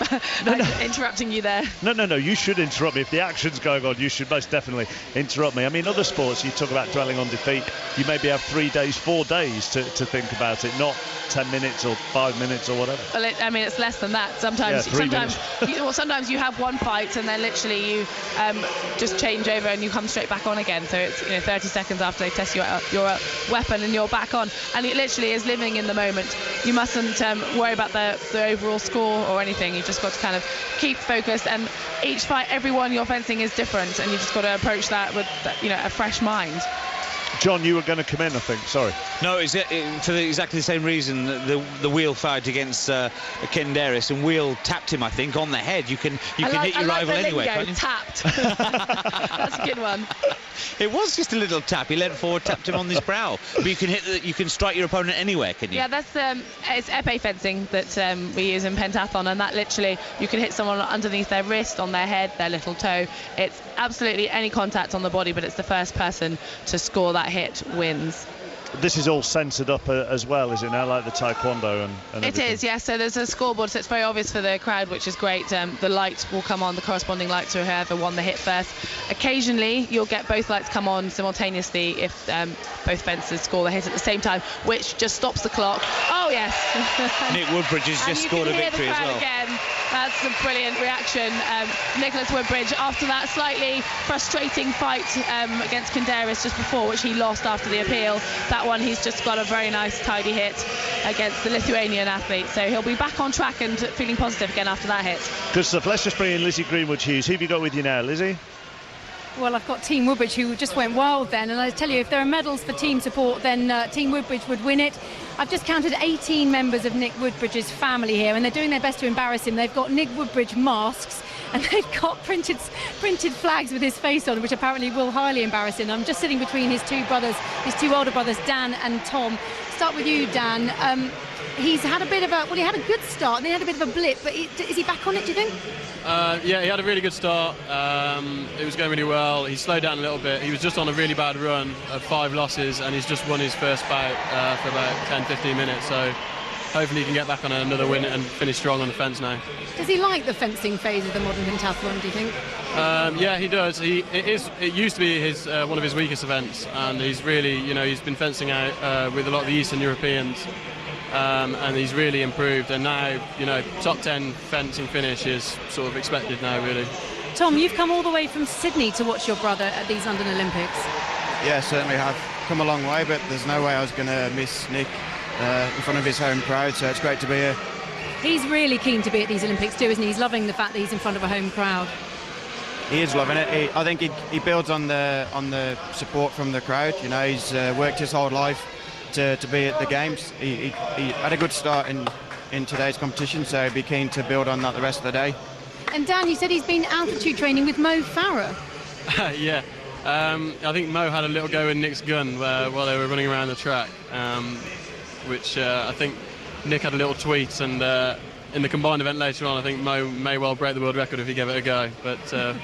interrupting you there. No, you should interrupt me. If the action's going on, you should most definitely interrupt me. I mean, other sports, you talk about dwelling on defeat, you maybe have 3 days, 4 days to think about it, not 10 minutes or 5 minutes or whatever. Well, it's less than that. Sometimes you have one fight and then literally you just change over and you come straight back on again. So it's 30 seconds after they test your weapon and you're back on. And it literally is living in the moment. You mustn't worry about the overall score or anything. You've just got to kind of keep focused. And each fight, everyone you're fencing is different, and you've just got to approach that with a fresh mind. John, you were going to come in, I think. Sorry. No, for exactly the same reason. The Wheel fight against Kinderis, and Wheel tapped him, I think, on the head. You can hit your rival anywhere, can't you? Tapped. That's a good one. It was just a little tap. He leant forward, tapped him on his brow. But you can strike your opponent anywhere, can you? Yeah, that's it's épée fencing that we use in pentathlon, and that literally you can hit someone underneath their wrist, on their head, their little toe. It's absolutely any contact on the body, but it's the first person to score that hit wins. This is all censored up as well, is it now, like the taekwondo and everything? It is, yes. So there's a scoreboard, so it's very obvious for the crowd, which is great. The light will come on, the corresponding light to whoever won the hit first. Occasionally, you'll get both lights come on simultaneously if both fencers score the hit at the same time, which just stops the clock. Oh, yes. Nick Woodbridge has just scored a victory as well. Again. That's a brilliant reaction. Nicholas Woodbridge, after that slightly frustrating fight against Kinderis just before, which he lost after the appeal, that one he's just got a very nice tidy hit against the Lithuanian athlete, so he'll be back on track and feeling positive again after that hit. Good stuff. Let's just bring in Lizzie Greenwood-Hughes. Who have you got with you now, Lizzie? Well, I've got Team Woodbridge, who just went wild then, and I tell you, if there are medals for team support, then Team Woodbridge would win it. I've just counted 18 members of Nick Woodbridge's family here, and they're doing their best to embarrass him. They've got Nick Woodbridge masks, and they've got printed flags with his face on, which apparently will highly embarrass him. I'm just sitting between his two older brothers, Dan and Tom. Start with you, Dan. He's had he had a good start, and then he had a bit of a blip, but is he back on it, do you think? Yeah, he had a really good start. It was going really well. He slowed down a little bit. He was just on a really bad run of 5 losses, and he's just won his first bout for about 10-15 minutes. So hopefully he can get back on another win and finish strong on the fence now. Does he like the fencing phase of the modern pentathlon, do you think? Yeah, he does. It used to be one of his weakest events, and he's really, he's been fencing out with a lot of the Eastern Europeans. And he's really improved, and now top 10 fencing finish is sort of expected now, really. Tom, you've come all the way from Sydney to watch your brother at these London Olympics. Yeah, certainly have come a long way, but there's no way I was going to miss Nick in front of his home crowd, so it's great to be here. He's really keen to be at these Olympics too, isn't he? He's loving the fact that he's in front of a home crowd. He is loving it. I think he builds on the support from the crowd. He's worked his whole life to be at the games. He had a good start in today's competition, so he'd be keen to build on that the rest of the day. And Dan, you said he's been altitude training with Mo Farah. Yeah, I think Mo had a little go with Nick's gun while they were running around the track, which I think Nick had a little tweet, and in the combined event later on, I think Mo may well break the world record if he gave it a go, but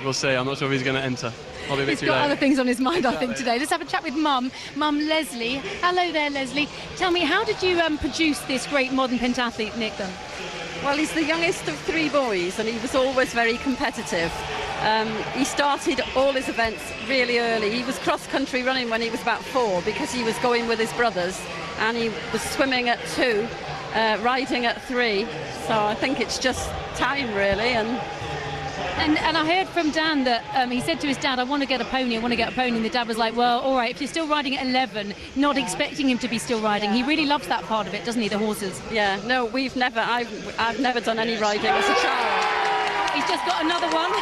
we'll see. I'm not sure if he's going to enter. I'll be a bit too late. He's got other things on his mind, I think, today. Let's have a chat with Mum Leslie. Hello there, Leslie. Tell me, how did you produce this great modern pentathlete, Nick, then? Well, he's the youngest of 3 boys, and he was always very competitive. He started all his events really early. He was cross-country running when he was about 4 because he was going with his brothers, and he was swimming at 2, riding at 3. So I think it's just time, really. And I heard from Dan that he said to his dad, I want to get a pony. And the dad was like, well, all right, if you're still riding at 11, not expecting him to be still riding. Yeah. He really loves that part of it, doesn't he, the horses? Yeah, no, I've never done any riding as a child. He's just got another one.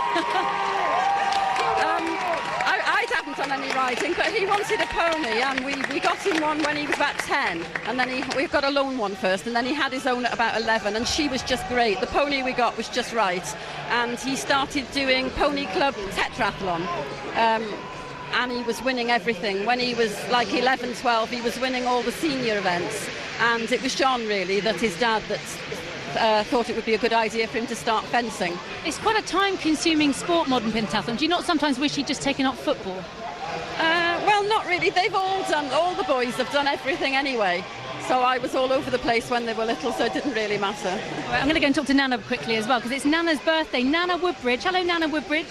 I haven't done any riding, but he wanted a pony, and we got him one when he was about 10, and then we've got a loan one first, and then he had his own at about 11, and she was just great. The pony we got was just right, and he started doing Pony Club Tetrathlon, and he was winning everything. When he was like 11, 12, he was winning all the senior events, and it was John, really, that his dad thought it would be a good idea for him to start fencing. It's quite a time-consuming sport, modern pentathlon. Do you not sometimes wish he'd just taken up football? Well, not really. All the boys have done everything anyway. So I was all over the place when they were little, so it didn't really matter. Right, I'm going to go and talk to Nana quickly as well, because it's Nana's birthday. Nana Woodbridge. Hello, Nana Woodbridge.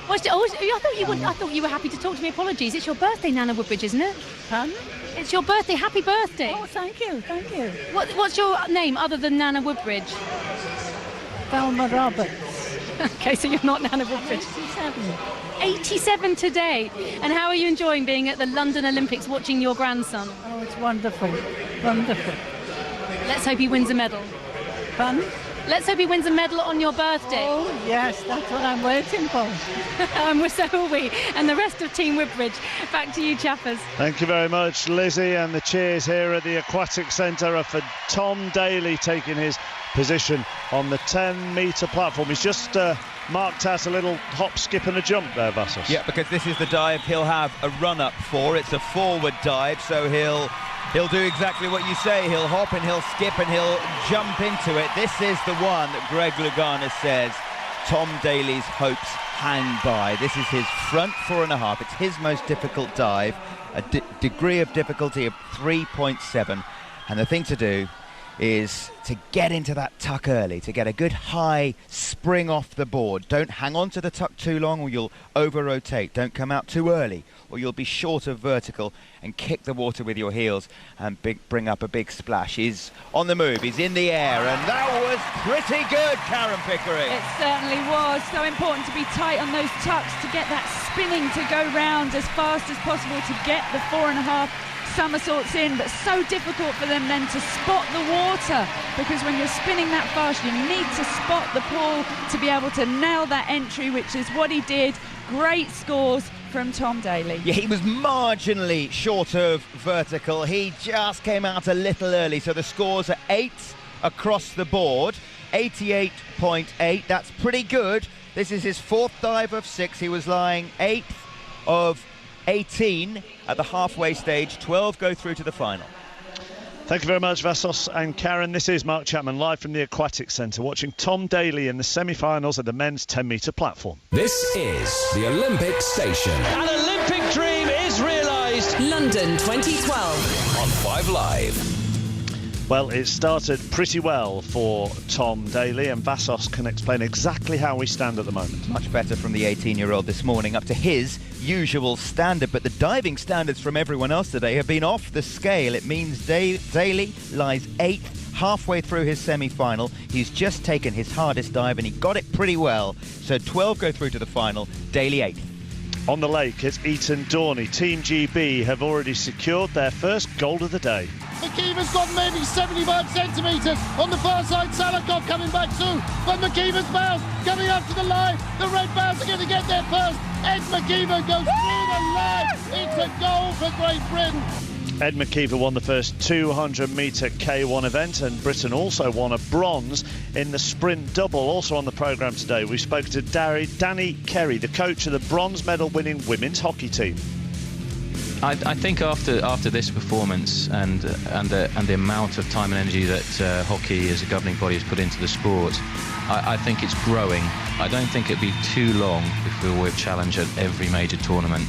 I thought you were happy to talk to me. Apologies. It's your birthday, Nana Woodbridge, isn't it? Pardon? It's your birthday. Happy birthday. Oh, thank you. What's your name other than Nana Woodbridge? Thelma Roberts. Okay, so you're not Nana Woodbridge. 87 today. And how are you enjoying being at the London Olympics watching your grandson? Oh, it's wonderful. Wonderful. Let's hope he wins a medal. Pardon? Let's hope he wins a medal on your birthday. Oh, yes, that's what I'm waiting for. So are we. And the rest of Team Woodbridge. Back to you, Chappers. Thank you very much, Lizzie. And the cheers here at the Aquatic Centre are for Tom Daley taking his position on the 10-metre platform. He's just marked out a little hop, skip and a jump there, Vassos. Yeah, because this is the dive he'll have a run-up for. It's a forward dive, so he'll do exactly what you say. He'll hop and he'll skip and he'll jump into it. This is the one that Greg Louganis says Tom Daley's hopes hang by. This is his front 4.5. It's his most difficult dive, a degree of difficulty of 3.7. And the thing to do is to get into that tuck early, to get a good high spring off the board. Don't hang on to the tuck too long or you'll over-rotate. Don't come out too early or you'll be short of vertical and kick the water with your heels and bring up a big splash. He's on the move, he's in the air, and that was pretty good, Karen Pickering. It certainly was. So important to be tight on those tucks, to get that spinning to go round as fast as possible, to get the 4.5 somersaults in, but so difficult for them then to spot the water, because when you're spinning that fast you need to spot the pool to be able to nail that entry, which is what he did. Great scores from Tom Daley. Yeah, he was marginally short of vertical. He just came out a little early, so the scores are 8 across the board. 88.8. That's pretty good. This is his 4th dive of 6. He was lying 8th of 18 at the halfway stage. 12 go through to the final. Thank you very much, Vassos and Karen. This is Mark Chapman live from the Aquatic Centre, watching Tom Daley in the semi-finals of the men's 10-metre platform. This is the Olympic Station. An Olympic dream is realised. London 2012 on 5 Live. Well, it started pretty well for Tom Daley, and Vassos can explain exactly how we stand at the moment. Much better from the 18-year-old this morning, up to his usual standard, but the diving standards from everyone else today have been off the scale. It means Daley lies 8th halfway through his semi-final. He's just taken his hardest dive and he got it pretty well. So 12 go through to the final, Daley 8th. On the lake, it's Eton Dorney. Team GB have already secured their first gold of the day. McKeever's got maybe 75 centimetres on the far side. Salikov coming back too, but McKeever's bows coming up to the line. The red bows are going to get there first. Ed McKeever goes through the line. It's a goal for Great Britain. Ed McKeever won the first 200-metre K1 event, and Britain also won a bronze in the sprint double. Also on the programme today, we spoke to Danny Kerry, the coach of the bronze medal-winning women's hockey team. I think after this performance and the amount of time and energy that hockey as a governing body has put into the sport, I think it's growing. I don't think it'll be too long before we've challenged at every major tournament.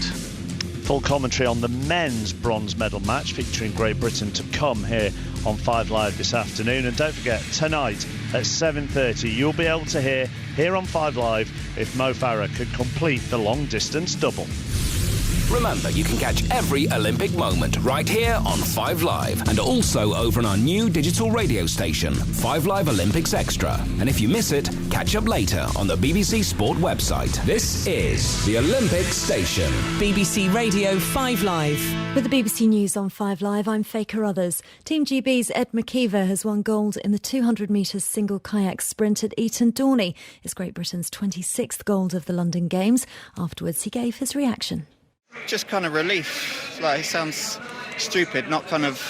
Full commentary on the men's bronze medal match featuring Great Britain to come here on 5 Live this afternoon. And don't forget, tonight at 7:30 you'll be able to hear here on 5 Live if Mo Farah could complete the long distance double. Remember, you can catch every Olympic moment right here on 5 Live and also over on our new digital radio station, 5 Live Olympics Extra. And if you miss it, catch up later on the BBC Sport website. This is the Olympic Station. BBC Radio 5 Live. With the BBC News on 5 Live, I'm Faye Carruthers. Team GB's Ed McKeever has won gold in the 200 metres single kayak sprint at Eton Dorney. It's Great Britain's 26th gold of the London Games. Afterwards, he gave his reaction. Just kind of relief. Like, it sounds stupid, not kind of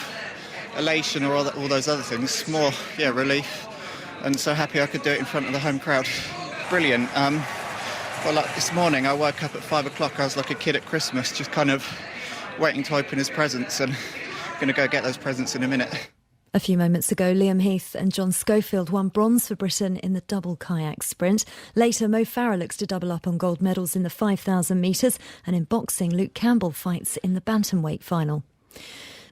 elation or all those other things. More, relief. And so happy I could do it in front of the home crowd. Brilliant. Well, like this morning, I woke up at 5 o'clock. I was like a kid at Christmas, just kind of waiting to open his presents, and I'm going to go get those presents in a minute. A few moments ago, Liam Heath and John Schofield won bronze for Britain in the double kayak sprint. Later, Mo Farah looks to double up on gold medals in the 5,000 metres. And in boxing, Luke Campbell fights in the bantamweight final.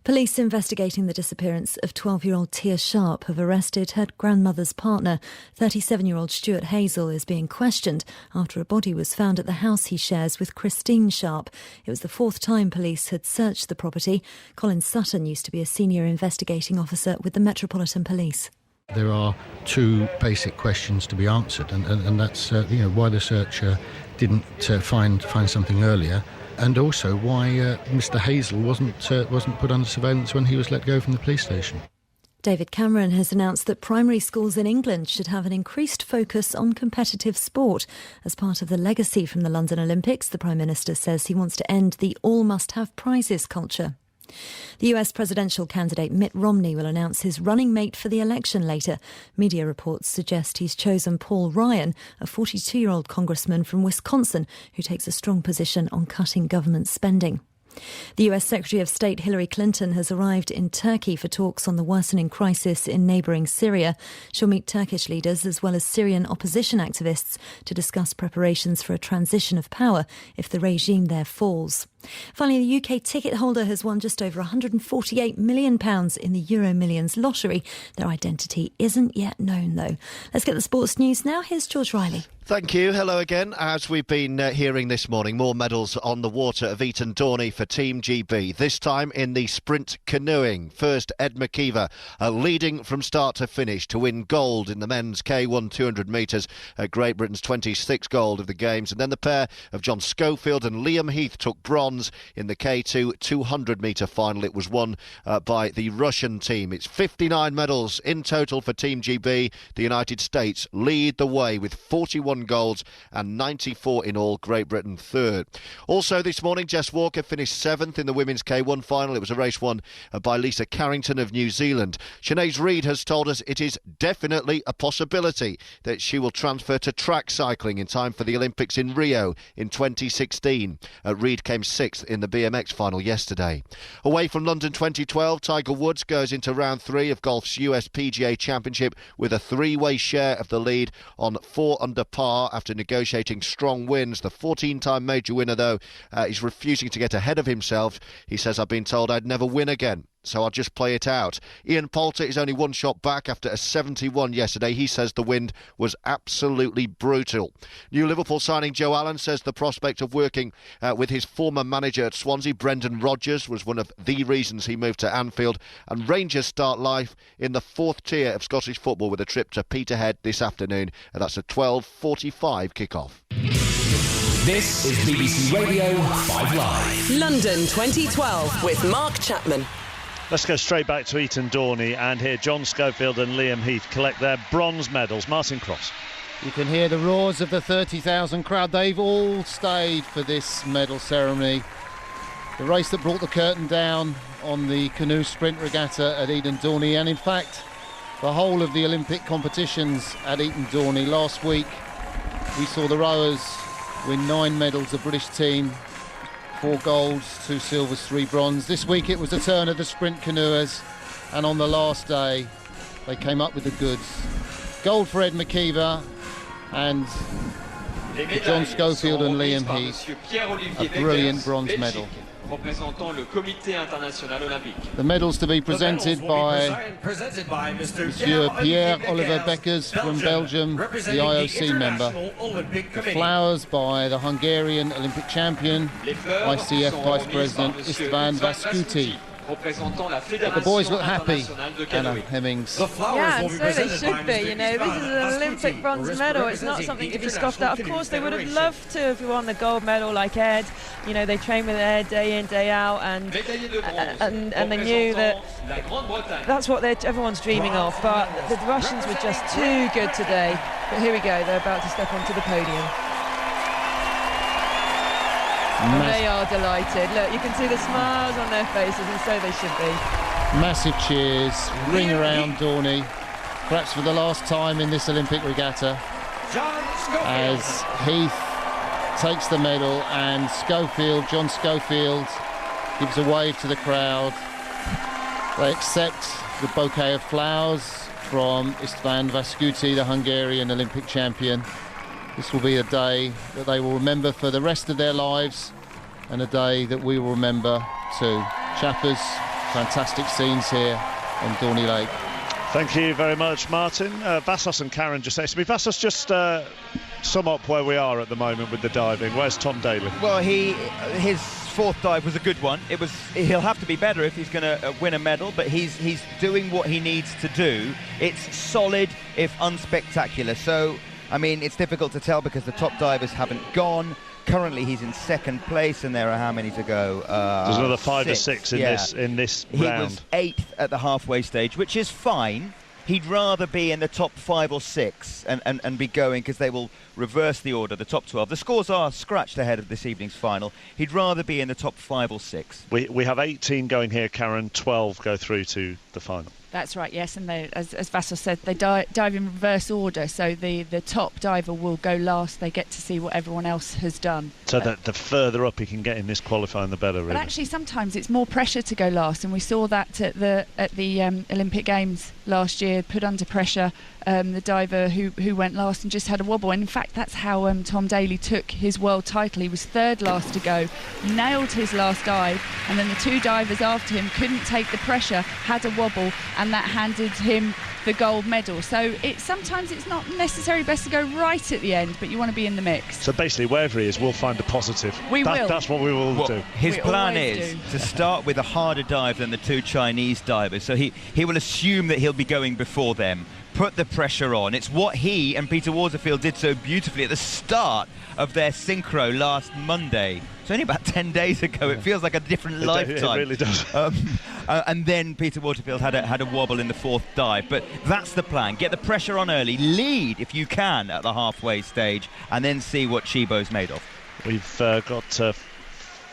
Police investigating the disappearance of 12-year-old Tia Sharp have arrested her grandmother's partner. 37-year-old Stuart Hazel is being questioned after a body was found at the house he shares with Christine Sharp. It was the 4th time police had searched the property. Colin Sutton used to be a senior investigating officer with the Metropolitan Police. There are 2 basic questions to be answered, and that's why the search didn't find something earlier. And also why Mr. Hazel wasn't put under surveillance when he was let go from the police station. David Cameron has announced that primary schools in England should have an increased focus on competitive sport. As part of the legacy from the London Olympics, the Prime Minister says he wants to end the all-must-have prizes culture. The US presidential candidate Mitt Romney will announce his running mate for the election later. Media reports suggest he's chosen Paul Ryan, a 42-year-old congressman from Wisconsin who takes a strong position on cutting government spending. The US Secretary of State Hillary Clinton has arrived in Turkey for talks on the worsening crisis in neighbouring Syria. She'll meet Turkish leaders as well as Syrian opposition activists to discuss preparations for a transition of power if the regime there falls. Finally, the UK ticket holder has won just over £148 million in the Euro Millions lottery. Their identity isn't yet known, though. Let's get the sports news now. Here's George Riley. Thank you. Hello again. As we've been hearing this morning, more medals on the water of Eton Dorney for Team GB. This time in the sprint canoeing. First, Ed McKeever leading from start to finish to win gold in the men's K1 200 metres at Great Britain's 26th gold of the Games. And then the pair of John Schofield and Liam Heath took bronze bronze in the K2 200-metre final. It was won by the Russian team. It's 59 medals in total for Team GB. The United States lead the way with 41 golds and 94 in all. Great Britain third. Also this morning, Jess Walker finished 7th in the women's K1 final. It was a race won by Lisa Carrington of New Zealand. Sinead Reid has told us it is definitely a possibility that she will transfer to track cycling in time for the Olympics in Rio in 2016. Reid came 6th in the BMX final yesterday. Away from London 2012, Tiger Woods goes into round 3 of golf's US PGA Championship with a 3-way share of the lead on 4 under par after negotiating strong wins. The 14-time major winner, though, is refusing to get ahead of himself. He says, "I've been told I'd never win again, so I'll just play it out." Ian Poulter is only 1 shot back after a 71 yesterday. He says the wind was absolutely brutal. New Liverpool signing Joe Allen says the prospect of working with his former manager at Swansea, Brendan Rodgers, was one of the reasons he moved to Anfield. And Rangers start life in the 4th tier of Scottish football with a trip to Peterhead this afternoon. And that's a 12:45 kick-off. This is BBC Radio 5 Live. London 2012 with Mark Chapman. Let's go straight back to Eton Dorney and hear John Schofield and Liam Heath collect their bronze medals. Martin Cross. You can hear the roars of the 30,000 crowd. They've all stayed for this medal ceremony. The race that brought the curtain down on the canoe sprint regatta at Eton Dorney, and in fact the whole of the Olympic competitions at Eton Dorney. Last week we saw the rowers win 9 medals, the British team, 4 golds, 2 silvers, 3 bronze. This week it was the turn of the sprint canoers, and on the last day they came up with the goods. Gold for Ed McKeever and John Schofield and Liam Heath, a brilliant bronze medal. The medals to be presented by Monsieur Pierre-Oliver Beckers from Belgium, the IOC member. The flowers by the Hungarian Olympic champion, ICF Vice President Istvan Vascuti. The boys look happy, Anna Hemmings. Yeah, and so they should be. You know, this is an Olympic bronze medal. It's not something to be scoffed at. Of course, they would have loved to have won the gold medal like Ed. You know, they train with Ed day in, day out, and they knew that that's what everyone's dreaming of. But the Russians were just too good today. But here we go. They're about to step onto the podium. And they are delighted. Look, you can see the smiles on their faces, and so they should be. Massive cheers ring around Dorney, perhaps for the last time in this Olympic regatta, as Heath takes the medal and John Schofield, gives a wave to the crowd. They accept the bouquet of flowers from Istvan Vascuti, the Hungarian Olympic champion. This will be a day that they will remember for the rest of their lives, and a day that we will remember too. Chappers, fantastic scenes here on Dorney Lake. Thank you very much, Martin. Vassos and Karen just next to me. Vassos, just sum up where we are at the moment with the diving. Where's Tom Daley? Well, his 4th dive was a good one. He'll have to be better if he's going to win a medal, but he's doing what he needs to do. It's solid, if unspectacular. So, I mean, it's difficult to tell because the top divers haven't gone. Currently, he's in 2nd place, and there are how many to go? There's another 5 or 6 in this round. He was 8th at the halfway stage, which is fine. He'd rather be in the top 5 or 6 and be going, because they will reverse the order, the top 12. The scores are scratched ahead of this evening's final. He'd rather be in the top 5 or 6. We have 18 going here, Karen. 12 go through to the final. That's right, yes, and they, as Vassos said, they dive in reverse order, so the top diver will go last. They get to see what everyone else has done. So that the further up he can get in this qualifying, the better, really. But actually, sometimes it's more pressure to go last, and we saw that at the Olympic Games last year, put under pressure. The diver who went last and just had a wobble, and in fact that's how Tom Daley took his world title. He was 3rd last to go, nailed his last dive, and then the 2 divers after him couldn't take the pressure, had a wobble, and that handed him the gold medal. So sometimes it's not necessarily best to go right at the end, but you want to be in the mix. So basically, wherever he is, we'll find a positive. We will. That's what we will do. His plan is to start with a harder dive than the 2 Chinese divers. So he will assume that he'll be going before them, put the pressure on. It's what he and Peter Waterfield did so beautifully at the start of their synchro last Monday. It's only about 10 days ago. It feels like a different lifetime. It really does. And then Peter Waterfield had a wobble in the fourth dive. But that's the plan. Get the pressure on early. Lead, if you can, at the halfway stage. And then see what Chibo's made of. We've got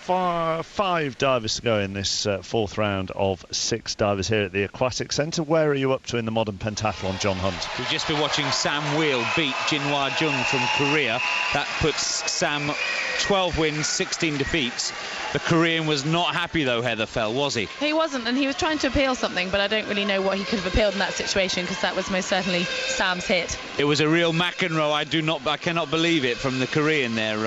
5 divers to go in this fourth round of 6 divers here at the Aquatic Centre. Where are you up to in the modern pentathlon, John Hunt? We've just been watching Sam Wheel beat Jinhwa Jung from Korea. That puts Sam 12 wins, 16 defeats. The Korean was not happy though, Heather Fell, was he? He wasn't, and he was trying to appeal something, but I don't really know what he could have appealed in that situation, because that was most certainly Sam's hit. It was a real McEnroe. I cannot believe it from the Korean there,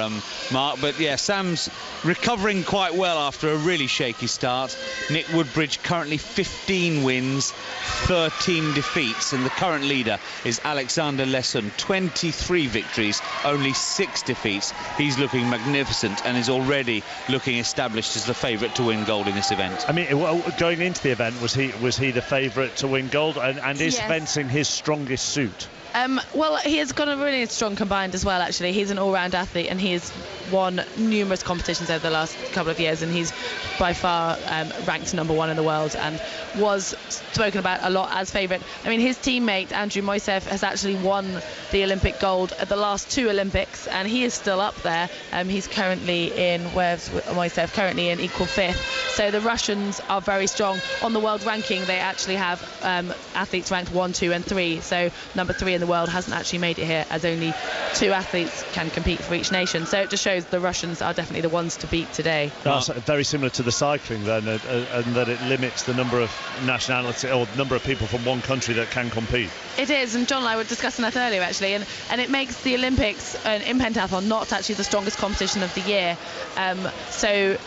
Mark. But yeah, Sam's recovering quite well after a really shaky start. Nick Woodbridge currently 15 wins, 13 defeats, and the current leader is Alexander Lesson, 23 victories, only 6 defeats. He's looking magnificent and is already looking established as the favourite to win gold in this event. I mean, going into the event, was he the favourite to win gold, and is fencing his strongest suit? Well, he has got a really strong combined as well, actually. He's an all-round athlete, and he has won numerous competitions over the last couple of years, and he's by far ranked number 1 in the world and was spoken about a lot as favourite. I mean, his teammate Andrew Moisev has actually won the Olympic gold at the last 2 Olympics, and he is still up there. He's currently in, where's Moisev? Currently in equal 5th. So the Russians are very strong. On the world ranking, they actually have athletes ranked 1, 2 and 3. So number 3 in the world hasn't actually made it here, as only 2 athletes can compete for each nation. So it just shows the Russians are definitely the ones to beat today. That's very similar to the cycling then, and that it limits the number of nationality or the number of people from one country that can compete. It is, and John and I were discussing that earlier actually, and it makes the Olympics in pentathlon not actually the strongest competition of the year. So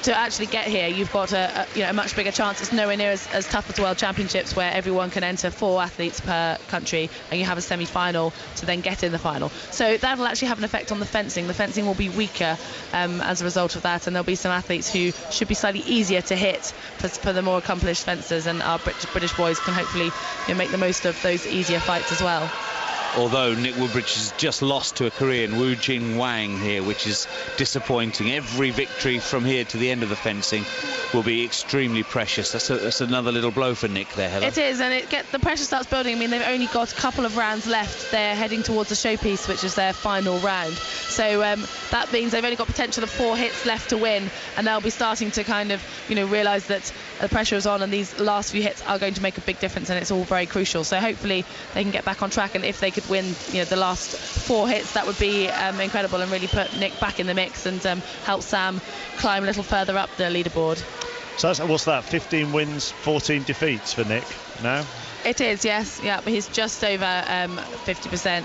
to actually get here, you've got a much bigger chance. It's nowhere near as tough as the World Championships, where everyone can enter 4 athletes per country, and you have a semi-final to then get in the final. So that'll actually have an effect on the fencing. The fencing will be weaker as a result of that, and there'll be some athletes who should be slightly easier to hit for the more accomplished fencers, and our British boys can hopefully make the most of those easier fights as well. Although Nick Woodbridge has just lost to a Korean, Woo Jin Wang here, which is disappointing. Every victory from here to the end of the fencing will be extremely precious. That's another little blow for Nick there, Helen. It is, and the pressure starts building. I mean, they've only got a couple of rounds left. They're heading towards the showpiece, which is their final round. So that means they've only got potential of 4 hits left to win, and they'll be starting to kind of, realise that the pressure is on, and these last few hits are going to make a big difference, and it's all very crucial. So hopefully they can get back on track, and if they could win the last 4 hits, that would be incredible, and really put Nick back in the mix and help Sam climb a little further up the leaderboard. So what's that, 15 wins, 14 defeats for Nick now? It is, yes, yeah, but he's just over 50%.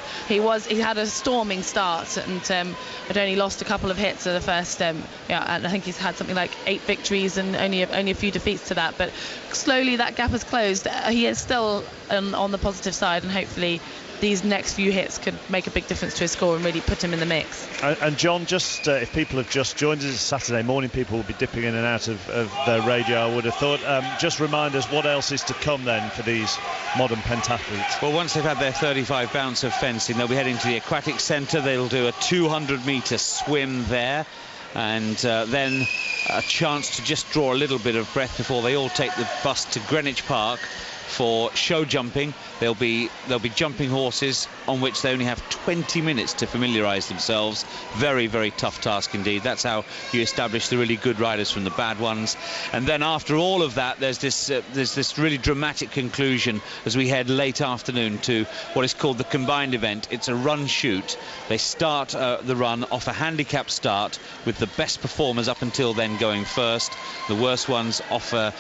He had a storming start and had only lost a couple of hits at the first, and I think he's had something like 8 victories and only a few defeats to that. But slowly that gap has closed. He is still on the positive side, and hopefully these next few hits could make a big difference to his score and really put him in the mix. And John, just if people have just joined us, it's Saturday morning, people will be dipping in and out of their radio, I would have thought. Just remind us what else is to come then for these modern pentathletes. Well, once they've had their 35 bounce of fencing, they'll be heading to the Aquatic Centre. They'll do a 200-metre swim there, and then a chance to just draw a little bit of breath before they all take the bus to Greenwich Park for show jumping. There'll be jumping horses on which they only have 20 minutes to familiarise themselves. Very, very tough task indeed. That's how you establish the really good riders from the bad ones. And then after all of that, there's this really dramatic conclusion as we head late afternoon to what is called the combined event. It's a run shoot. They start the run off a handicap start with the best performers up until then going first. The worst ones offer,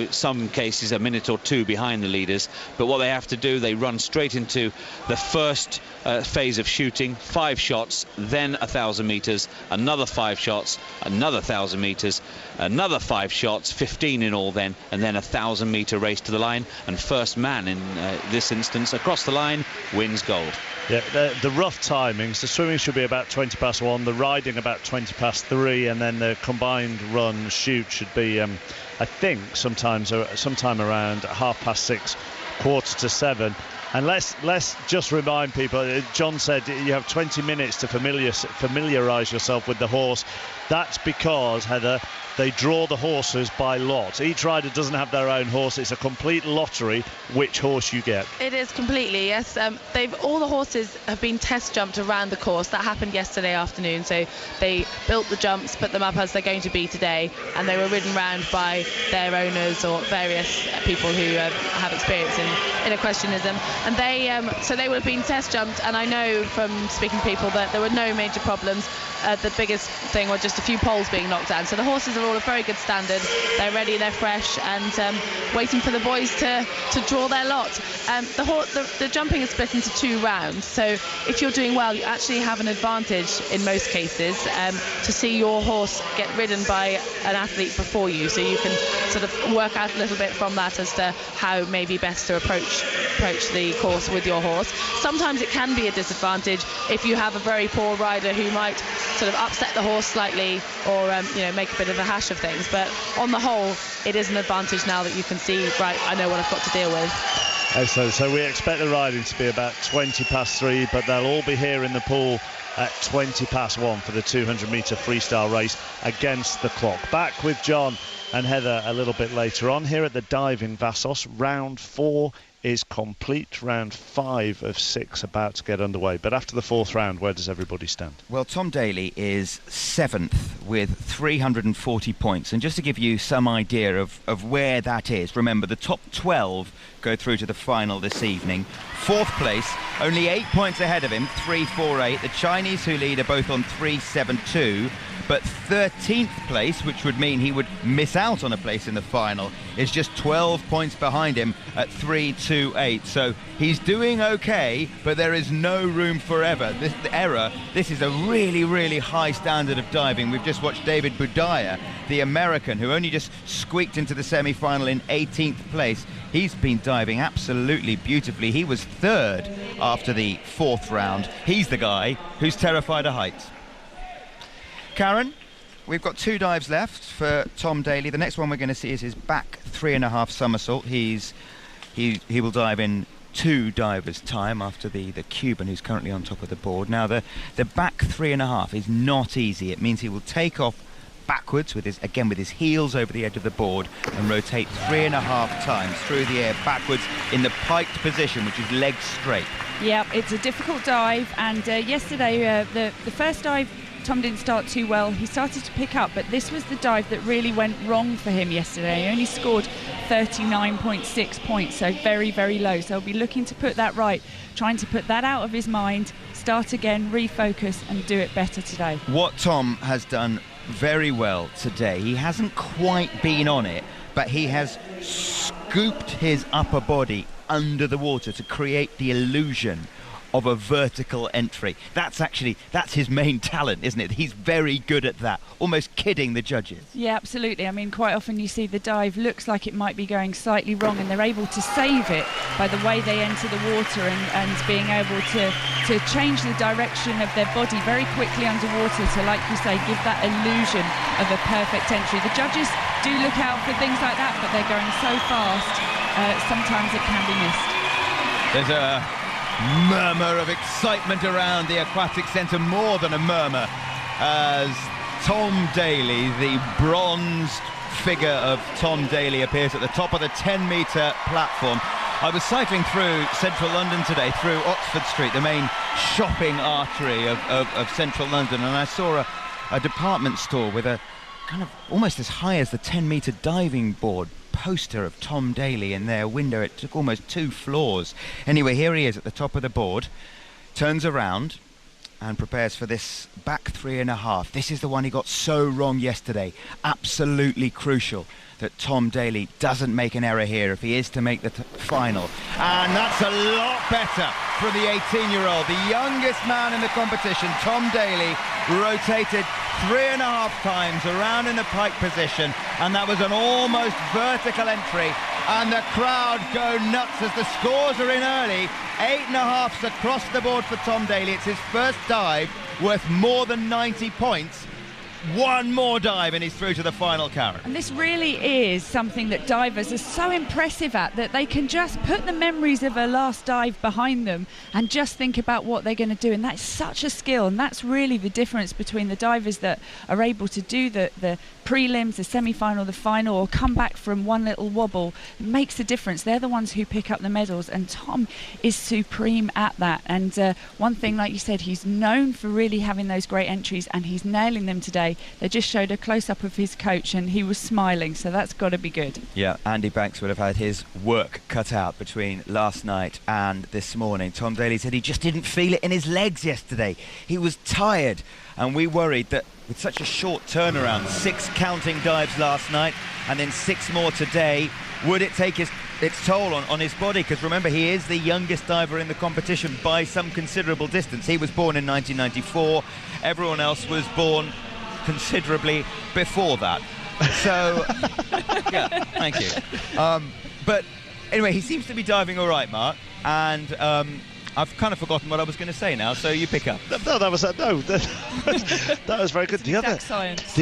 some cases a minute or 2 behind the leaders. But what they have to do, they run straight into the first phase of shooting, 5 shots, then 1,000 metres, another 5 shots, another 1,000 metres, another 5 shots, 15 in all then, and then a 1,000-metre race to the line. And first man in this instance across the line wins gold. Yeah, the rough timings, the swimming should be about 20 past 1, the riding about 20 past 3, and then the combined run shoot should be, I think, sometime around 6:30, 7:15. And let's just remind people, John said you have 20 minutes to familiarise yourself with the horse. That's because, Heather, they draw the horses by lot. Each rider doesn't have their own horse. It's a complete lottery which horse you get. It is completely, yes. All the horses have been test jumped around the course. That happened yesterday afternoon. So they built the jumps, put them up as they're going to be today, and they were ridden round by their owners or various people who have experience in equestrianism. And so they would have been test jumped, and I know from speaking to people that there were no major problems. The biggest thing was just a few poles being knocked down. So the horses are all of very good standard. They're ready, they're fresh, and waiting for the boys to draw their lot. The jumping is split into 2 rounds. So if you're doing well, you actually have an advantage in most cases to see your horse get ridden by an athlete before you. So you can sort of work out a little bit from that as to how maybe best to approach the course with your horse. Sometimes it can be a disadvantage if you have a very poor rider who might sort of upset the horse slightly or make a bit of a hash of things, but on the whole it is an advantage now that you can see, right, I know what I've got to deal with. So we expect the riding to be about 20 past 3, but they'll all be here in the pool at 20 past 1 for the 200-metre freestyle race against the clock. Back with John and Heather a little bit later on here at the Diving Vassos. Round 4 is complete. Round 5 of 6 about to get underway. But after the 4th round, where does everybody stand? Well, Tom Daley is 7th with 340 points. And just to give you some idea of where that is, remember the top 12 go through to the final this evening. 4th place, only 8 points ahead of him, 3-4-8. The Chinese who lead are both on 3-7-2. But 13th place, which would mean he would miss out on a place in the final, is just 12 points behind him at 3-2-8. So he's doing okay, but there is no room for error. This is a really, really high standard of diving. We've just watched David Budaya, the American, who only just squeaked into the semi-final in 18th place. He's been diving absolutely beautifully. He was 3rd after the 4th round. He's the guy who's terrified of heights. Karen, we've got 2 dives left for Tom Daley. The next one we're going to see is his back 3.5 somersault. He will dive in 2 divers' time after the Cuban who's currently on top of the board. Now the back 3.5 is not easy. It means he will take off backwards with his heels over the edge of the board and rotate 3.5 times through the air backwards in the piked position, which is legs straight. Yeah, it's a difficult dive, and yesterday the first dive Tom didn't start too well. He started to pick up, but this was the dive that really went wrong for him yesterday. He only scored 39.6 points, so very, very low. So he'll be looking to put that right, trying to put that out of his mind, start again, refocus, and do it better today. What Tom has done very well today, he hasn't quite been on it, but he has scooped his upper body under the water to create the illusion of a vertical entry. That's his main talent, isn't it? He's very good at that, almost kidding the judges. Yeah, absolutely. I mean, quite often you see the dive looks like it might be going slightly wrong, and they're able to save it by the way they enter the water and being able to change the direction of their body very quickly underwater to, like you say, give that illusion of a perfect entry. The judges do look out for things like that, but they're going so fast, sometimes it can be missed. There's a murmur of excitement around the aquatic centre, more than a murmur, as Tom Daley, the bronzed figure of Tom Daley, appears at the top of the 10-metre platform. I was cycling through central London today, through Oxford Street, the main shopping artery of central London, and I saw a department store with a kind of almost as high as the 10-metre diving board poster of Tom Daley in their window. It took almost 2 floors. Anyway, here he is at the top of the board, turns around and prepares for this back 3.5. This is the one he got so wrong yesterday. Absolutely crucial that Tom Daley doesn't make an error here if he is to make the final. And that's a lot better for the 18-year-old, the youngest man in the competition. Tom Daley rotated 3.5 times around in a pike position, and that was an almost vertical entry, and the crowd go nuts as the scores are in early. 8.5s across the board for Tom Daley. It's his first dive worth more than 90 points. one more dive and he's through to the final, Karen. And this really is something that divers are so impressive at, that they can just put the memories of a last dive behind them and just think about what they're going to do. And that's such a skill, and that's really the difference between the divers that are able to do the prelims, the semi-final, the final, or come back from one little wobble. It makes a difference. They're the ones who pick up the medals, and Tom is supreme at that. And one thing, like you said, he's known for really having those great entries, and he's nailing them today. They just showed a close-up of his coach and he was smiling, so that's got to be good. Yeah, Andy Banks would have had his work cut out between last night and this morning. Tom Daley said he just didn't feel it in his legs yesterday. He was tired, and we worried that with such a short turnaround, 6 counting dives last night and then 6 more today, would it take its toll on his body? Because remember, he is the youngest diver in the competition by some considerable distance. He was born in 1994. Everyone else was born considerably before that. So, yeah, thank you. But anyway, he seems to be diving all right, Mark, and I've kind of forgotten what I was going to say now, so you pick up. No, that was very good. The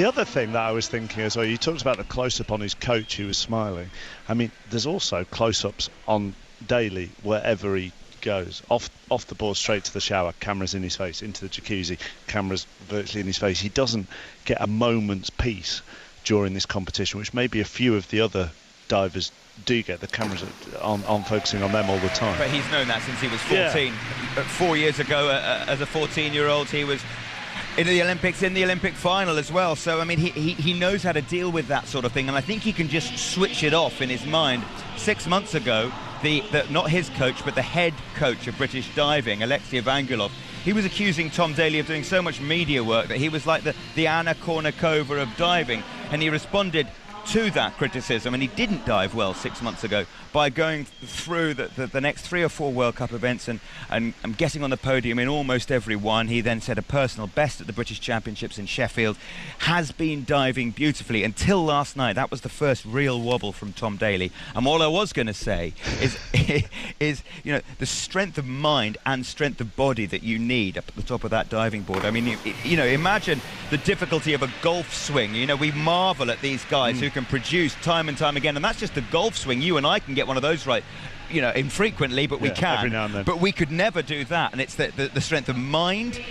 other thing that I was thinking as well, you talked about the close-up on his coach who was smiling. I mean, there's also close-ups on Daley wherever he goes. Off the board, straight to the shower, cameras in his face, into the jacuzzi, cameras virtually in his face. He doesn't get a moment's peace during this competition, which maybe a few of the other divers do get. The cameras on focusing on them all the time. But he's known that since he was 14. Yeah. 4 years ago, as a 14-year-old, he was in the Olympics, in the Olympic final as well. So, I mean, he knows how to deal with that sort of thing, and I think he can just switch it off in his mind. 6 months ago, not his coach, but the head coach of British diving, Alexei Evangelov, he was accusing Tom Daley of doing so much media work that he was like the Anna Kournikova of diving, and he responded to that criticism, and he didn't dive well 6 months ago, by going through the next 3 or 4 World Cup events and getting on the podium in almost every one. He then set a personal best at the British Championships in Sheffield, has been diving beautifully until last night. That was the first real wobble from Tom Daley. And all I was going to say is you know, the strength of mind and strength of body that you need up at the top of that diving board. I mean, you know, imagine the difficulty of a golf swing. You know, we marvel at these guys who can produce time and time again, and that's just the golf swing. You and I can get one of those right, you know, infrequently, but we can. Every now and then. But we could never do that, and it's the strength of mind,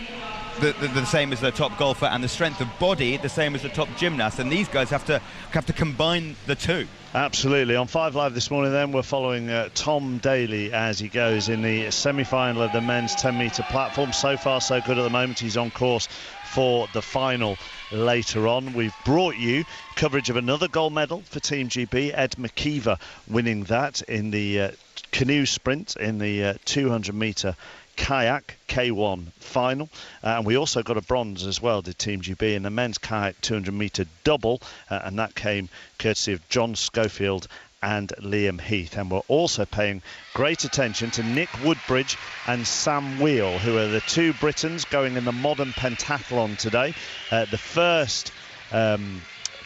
the same as the top golfer, and the strength of body, the same as the top gymnast, and these guys have to combine the two. Absolutely. On 5 Live this morning then, we're following Tom Daley as he goes in the semi-final of the men's 10-metre platform. So far so good at the moment. He's on course for the final later on. We've brought you coverage of another gold medal for Team GB, Ed McKeever winning that in the canoe sprint in the 200-metre kayak K1 final, and we also got a bronze as well, did Team GB, in the men's kayak 200-metre double, and that came courtesy of John Schofield and Liam Heath. And we're also paying great attention to Nick Woodbridge and Sam Wheel, who are the 2 Britons going in the modern pentathlon today. The first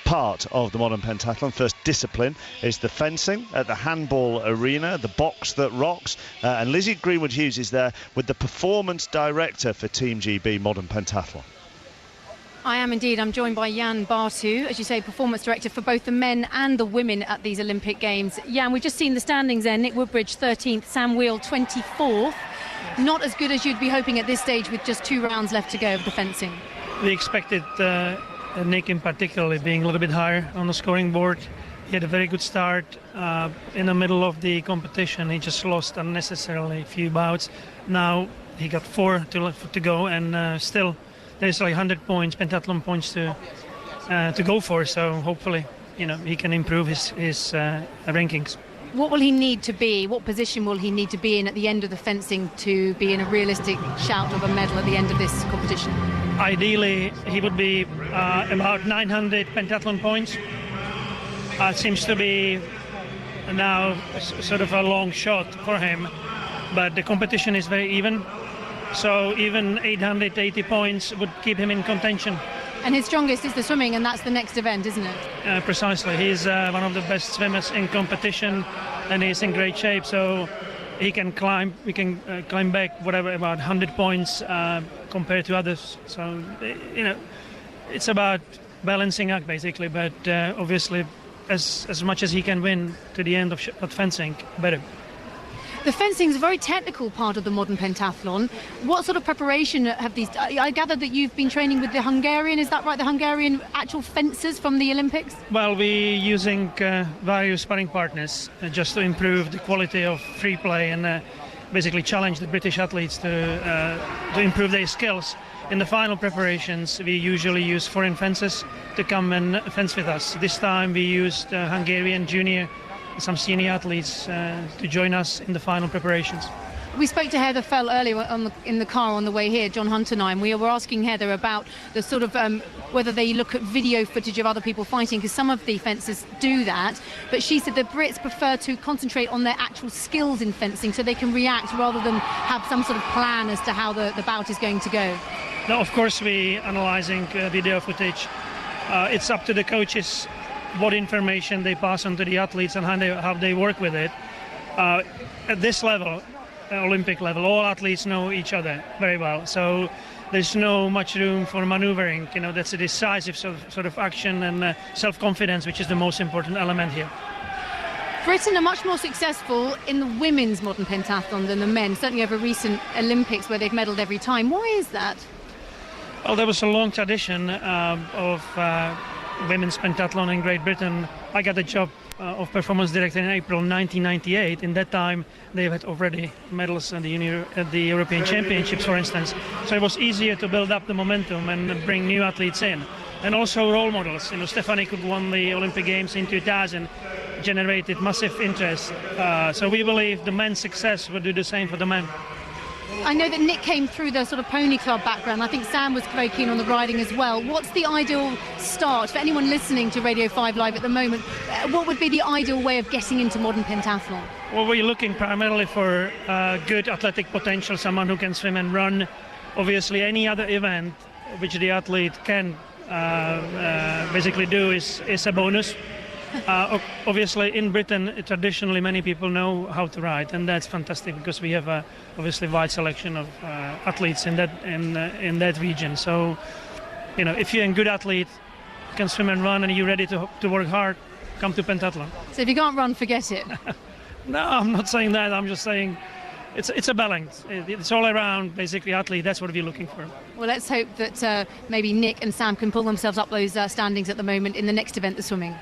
part of the modern pentathlon, first discipline, is the fencing at the handball arena, the box that rocks, and Lizzie Greenwood Hughes is there with the performance director for Team GB modern pentathlon. I am indeed. I'm joined by Jan Bartu, as you say, performance director for both the men and the women at these Olympic Games. Jan, we've just seen the standings there. Nick Woodbridge 13th, Sam Wheel 24th. Not as good as you'd be hoping at this stage with just 2 rounds left to go of the fencing. We expected Nick in particular being a little bit higher on the scoring board. He had a very good start in the middle of the competition. He just lost unnecessarily a few bouts. Now he got 4 to go, and still there's like 100 points, pentathlon points to go for. So hopefully, you know, he can improve his rankings. What will he need to be? What position will he need to be in at the end of the fencing to be in a realistic shout of a medal at the end of this competition? Ideally, he would be about 900 pentathlon points. Seems to be now sort of a long shot for him, but the competition is very even. So even 880 points would keep him in contention. And his strongest is the swimming, and that's the next event, isn't it? Precisely. He's one of the best swimmers in competition, and he's in great shape. So he can climb. We can climb back about 100 points compared to others. So you know, it's about balancing act basically, but obviously as much as he can win to the end of fencing, better. The fencing is a very technical part of the modern pentathlon. What sort of preparation have these... I gather that you've been training with the Hungarian, is that right, the Hungarian actual fencers from the Olympics? Well, we're using various sparring partners just to improve the quality of free play and basically challenge the British athletes to improve their skills. In the final preparations, we usually use foreign fencers to come and fence with us. This time we used Hungarian junior, some senior athletes to join us in the final preparations. We spoke to Heather Fell earlier in the car on the way here, John Hunt and I, and we were asking Heather about the sort of whether they look at video footage of other people fighting, because some of the fencers do that, but she said the Brits prefer to concentrate on their actual skills in fencing so they can react rather than have some sort of plan as to how the bout is going to go. Now, of course, we're analysing video footage. It's up to the coaches what information they pass on to the athletes and how they work with it. At this level, Olympic level, all athletes know each other very well, so there's no much room for manoeuvring. You know, that's a decisive sort of action and self-confidence, which is the most important element here. Britain are much more successful in the women's modern pentathlon than the men, certainly over recent Olympics where they've medalled every time. Why is that? Well, there was a long tradition of women's pentathlon in Great Britain. I got the job of performance director in April 1998. In that time, they had already medals at the European Championships, for instance. So it was easier to build up the momentum and bring new athletes in. And also role models. You know, Stephanie Cook won the Olympic Games in 2000, generated massive interest. So we believe the men's success will do the same for the men. I know that Nick came through the sort of pony club background. I think Sam was very keen on the riding as well. What's the ideal start for anyone listening to Radio 5 Live at the moment? What would be the ideal way of getting into modern pentathlon? Well, we're looking primarily for good athletic potential, someone who can swim and run. Obviously, any other event which the athlete can basically do is a bonus. Obviously, in Britain, traditionally many people know how to ride, and that's fantastic because we have a obviously wide selection of athletes in that region. So, you know, if you're a good athlete, can swim and run, and you're ready to work hard, come to pentathlon. So if you can't run, forget it. No, I'm not saying that. I'm just saying it's a balance. It's all around, basically, athlete. That's what we're looking for. Well, let's hope that maybe Nick and Sam can pull themselves up those standings at the moment in the next event, the swimming.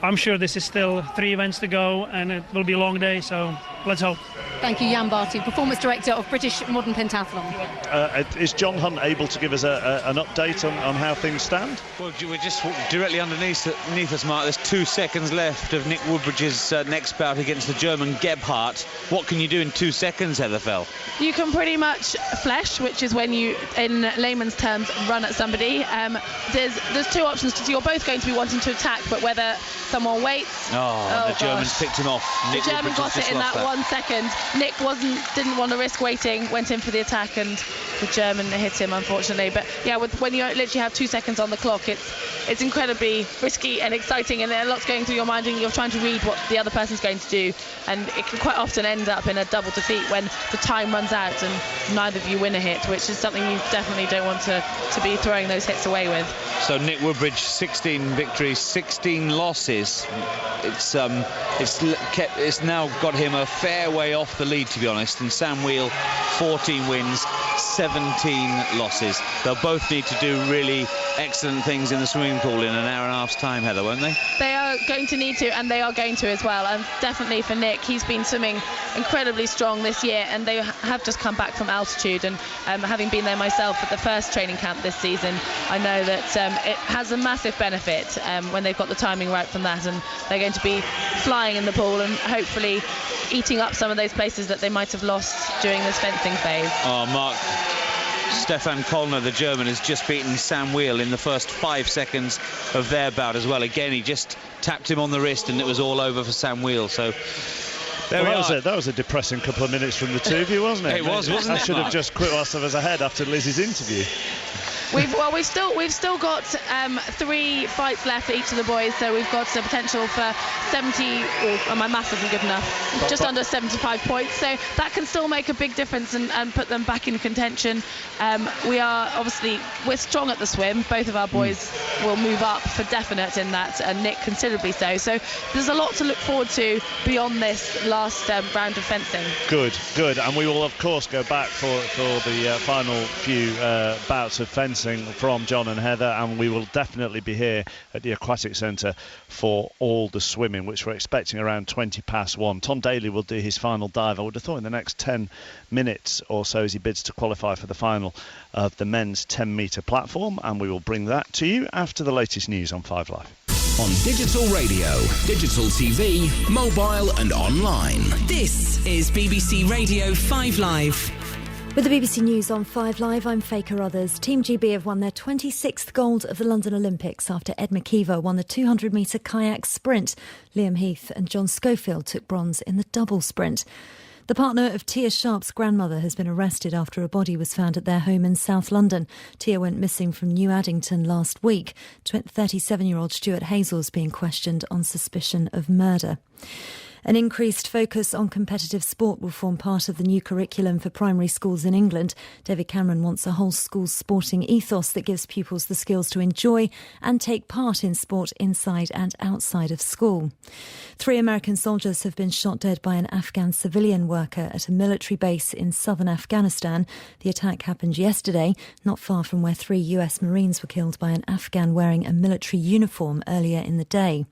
I'm sure this is still 3 events to go, and it will be a long day, so let's hope. Thank you, Jan Barty, Performance Director of British Modern Pentathlon. Is John Hunt able to give us an update on how things stand? Well, we're just directly underneath us, Mark. There's 2 seconds left of Nick Woodbridge's next bout against the German Gebhardt. What can you do in 2 seconds, Heather Fell? You can pretty much flesh, which is when you, in layman's terms, run at somebody. There's 2 options, because you're both going to be wanting to attack, but whether someone waits... the Germans picked him off. The German got it in that 1 second. Nick didn't want to risk waiting, went in for the attack, and the German hit him, unfortunately. But yeah, when you literally have 2 seconds on the clock, it's incredibly risky and exciting, and a lot's going through your mind, and you're trying to read what the other person's going to do, and it can quite often end up in a double defeat when the time runs out and neither of you win a hit, which is something you definitely don't want to be throwing those hits away with. So Nick Woodbridge, 16 victories, 16 losses. It's now got him a fair way off the lead, to be honest, and Sam Wheel, 14 wins, 17 losses. They'll both need to do really excellent things in the swimming pool in an hour and a half's time, Heather, won't they? They are going to need to, and they are going to as well. And definitely for Nick, he's been swimming incredibly strong this year, and they have just come back from altitude. And having been there myself at the first training camp this season, I know that it has a massive benefit when they've got the timing right from that, and they're going to be flying in the pool and hopefully eating up some of those places that they might have lost during this fencing phase. Oh, Mark, Stefan Kollner, the German, has just beaten Sam Wheel in the first 5 seconds of their bout as well. Again, he just tapped him on the wrist and it was all over for Sam Wheel. So that was a depressing couple of minutes from the two of you, wasn't it? It was, wasn't it? I should have just quit whilst I was ahead after Lizzie's interview. We've still got 3 fights left for each of the boys, so we've got the potential for 70, or my maths isn't good enough, just under 75 points. So that can still make a big difference and put them back in contention. We're strong at the swim. Both of our boys will move up for definite in that, and Nick considerably so. So there's a lot to look forward to beyond this last round of fencing. Good. And we will, of course, go back for the final few bouts of fencing from John and Heather, and we will definitely be here at the Aquatic Centre for all the swimming, which we're expecting around 1:20. Tom Daley will do his final dive, I would have thought, in the next 10 minutes or so, as he bids to qualify for the final of the men's 10-metre platform, and we will bring that to you after the latest news on 5 Live. On digital radio, digital TV, mobile and online. This is BBC Radio 5 Live. With the BBC News on 5 Live, I'm Faye Carruthers. Team GB have won their 26th gold of the London Olympics after Ed McKeever won the 200-metre kayak sprint. Liam Heath and John Schofield took bronze in the double sprint. The partner of Tia Sharp's grandmother has been arrested after a body was found at their home in South London. Tia went missing from New Addington last week. 37-year-old Stuart Hazel is being questioned on suspicion of murder. An increased focus on competitive sport will form part of the new curriculum for primary schools in England. David Cameron wants a whole school sporting ethos that gives pupils the skills to enjoy and take part in sport inside and outside of school. 3 American soldiers have been shot dead by an Afghan civilian worker at a military base in southern Afghanistan. The attack happened yesterday, not far from where 3 US Marines were killed by an Afghan wearing a military uniform earlier in the day.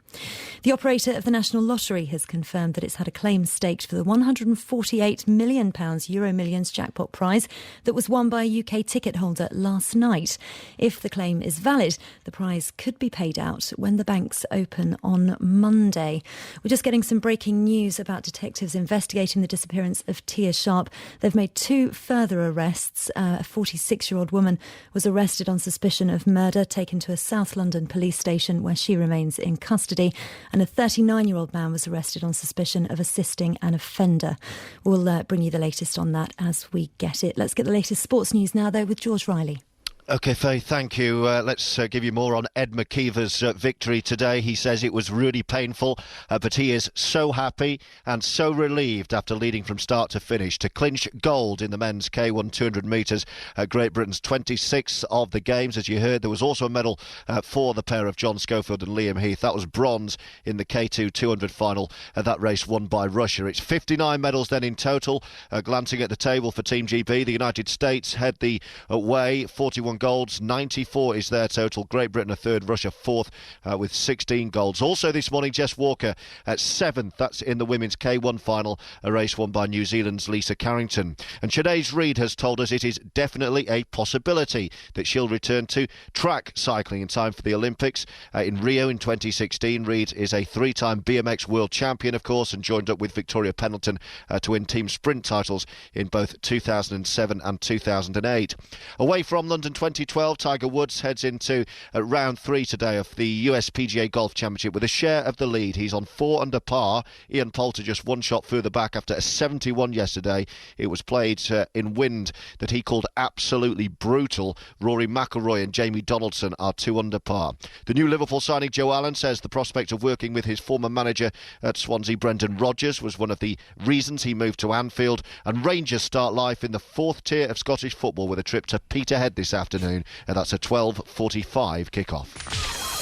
The operator of the National Lottery has confirmed that it's had a claim staked for the £148 million Euro Millions jackpot prize that was won by a UK ticket holder last night. If the claim is valid, the prize could be paid out when the banks open on Monday. We're just getting some breaking news about detectives investigating the disappearance of Tia Sharp. They've made 2 further arrests. A 46-year-old woman was arrested on suspicion of murder, taken to a South London police station where she remains in custody. And a 39-year-old man was arrested on suspicion of assisting an offender. We'll bring you the latest on that as we get it. Let's get the latest sports news now, though, with George Riley. OK, Faye, thank you. Let's give you more on Ed McKeever's victory today. He says it was really painful, but he is so happy and so relieved after leading from start to finish to clinch gold in the men's K1 200 metres. Great Britain's 26th of the Games. As you heard, there was also a medal for the pair of John Schofield and Liam Heath. That was bronze in the K2 200 final. That race won by Russia. It's 59 medals then in total. Glancing at the table for Team GB, the United States head the way, 41 golds, 94 is their total. Great Britain a third, Russia fourth with 16 golds. Also this morning, Jess Walker at 7th. That's in the women's K1 final, a race won by New Zealand's Lisa Carrington. And Sinead Reid has told us it is definitely a possibility that she'll return to track cycling in time for the Olympics. In Rio in 2016, Reid is a 3-time BMX world champion, of course, and joined up with Victoria Pendleton to win team sprint titles in both 2007 and 2008. Away from London 2012, Tiger Woods heads into round 3 today of the US PGA Golf Championship with a share of the lead. He's on 4 under par. Ian Poulter just 1 shot further back after a 71 yesterday. It was played in wind that he called absolutely brutal. Rory McIlroy and Jamie Donaldson are 2 under par. The new Liverpool signing Joe Allen says the prospect of working with his former manager at Swansea, Brendan Rodgers, was one of the reasons he moved to Anfield. And Rangers start life in the 4th tier of Scottish football with a trip to Peterhead this afternoon. And that's a 12:45 kick-off.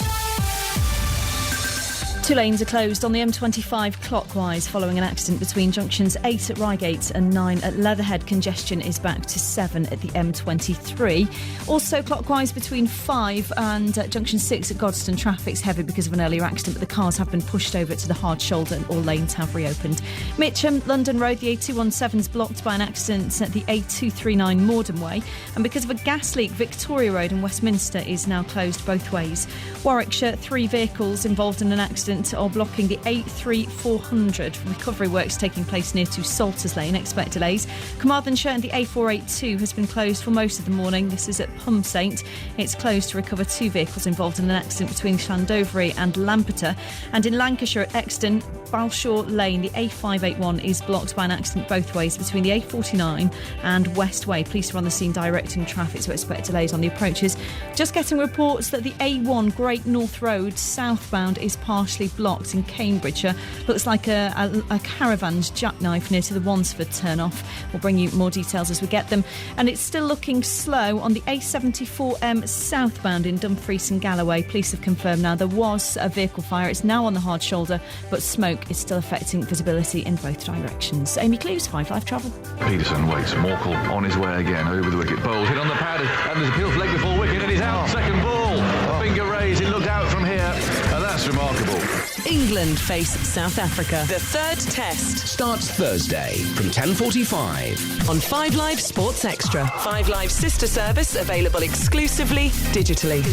2 lanes are closed on the M25 clockwise following an accident between junctions 8 at Reigate and 9 at Leatherhead. Congestion is back to 7 at the M23. Also clockwise between 5 and junction 6 at Godstone. Traffic's heavy because of an earlier accident, but the cars have been pushed over to the hard shoulder and all lanes have reopened. Mitcham, London Road, the A217 is blocked by an accident at the A239 Morden Way, and because of a gas leak, Victoria Road in Westminster is now closed both ways. Warwickshire, 3 vehicles involved in an accident accident are blocking the A3400. Recovery works taking place near to Salters Lane. Expect delays. Carmarthenshire and the A482 has been closed for most of the morning. This is at Pumsaint. It's closed to recover 2 vehicles involved in an accident between Llandovery and Lampeter. And in Lancashire at Exton, Balshaw Lane, the A581 is blocked by an accident both ways between the A49 and Westway. Police are on the scene directing traffic, so expect delays on the approaches. Just getting reports that the A1 Great North Road southbound is partially blocked in Cambridgeshire. Looks like a caravan's jackknife near to the Wansford turn-off. We'll bring you more details as we get them. And it's still looking slow on the A74M southbound in Dumfries and Galloway. Police have confirmed now there was a vehicle fire. It's now on the hard shoulder, but smoke is still affecting visibility in both directions. Amy Clues, 5 Live Travel. Peterson waits. Morkel on his way again over the wicket. Bowles hit on the pad, and there's a Peel's leg before wicket, and he's out. Second ball. Finger raised. It looked out from here, and that's remarkable. England face South Africa. The third test starts Thursday from 10:45 on 5 Live Sports Extra. 5 Live sister service available exclusively digitally.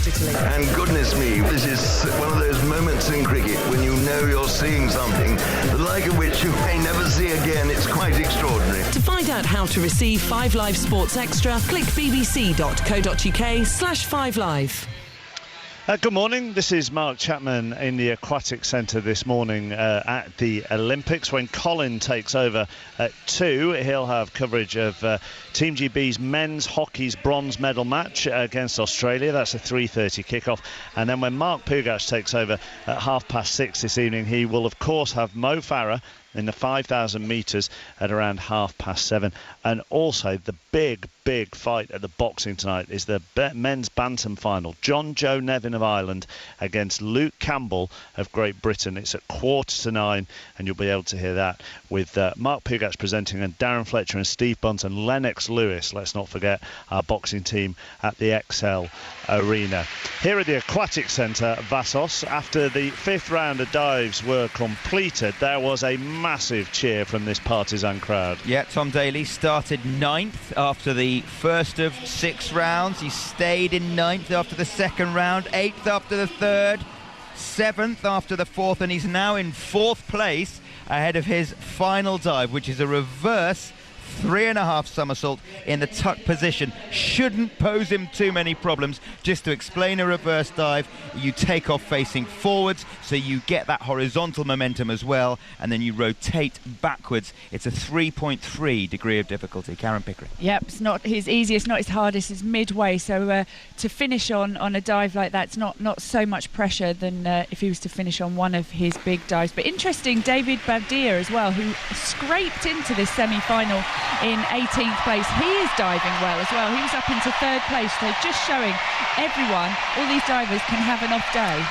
And goodness me, this is one of those moments in cricket when you know you're seeing something, the like of which you may never see again. It's quite extraordinary. To find out how to receive 5 Live Sports Extra, click bbc.co.uk/5 Live. Good morning, this is Mark Chapman in the Aquatic Centre this morning at the Olympics. When Colin takes over at 2, he'll have coverage of Team GB's men's hockey's bronze medal match against Australia. That's a 3:30 kickoff. And then when Mark Pougatch takes over at 6:30 this evening, he will of course have Mo Farah in the 5,000 metres at around 7:30. And also the big fight at the boxing tonight is the men's bantam final. John Joe Nevin of Ireland against Luke Campbell of Great Britain. It's at 9:15, and you'll be able to hear that with Mark Pougatch presenting, and Darren Fletcher and Steve Bunt and Lennox Lewis. Let's not forget our boxing team at the XL Arena. Here at the Aquatic Centre, Vassos, after the 5th round of dives were completed, there was a massive cheer from this partisan crowd. Yeah, Tom Daley started 9th after the first of 6 rounds. He stayed in 9th after the 2nd round, 8th after the 3rd, 7th after the 4th, and he's now in 4th place ahead of his final dive, which is a reverse 3.5 somersault in the tuck position. Shouldn't pose him too many problems. Just to explain a reverse dive, you take off facing forwards, so you get that horizontal momentum as well, and then you rotate backwards. It's a 3.3 degree of difficulty. Karen Pickering. Yep, it's not his easiest, not his hardest, it's midway, so to finish on a dive like that, it's not so much pressure than if he was to finish on one of his big dives. But interesting, David Babdir as well, who scraped into this semi-final in 18th place. He is diving well as well. He was up into 3rd place, so just showing everyone, all these divers can have an off day.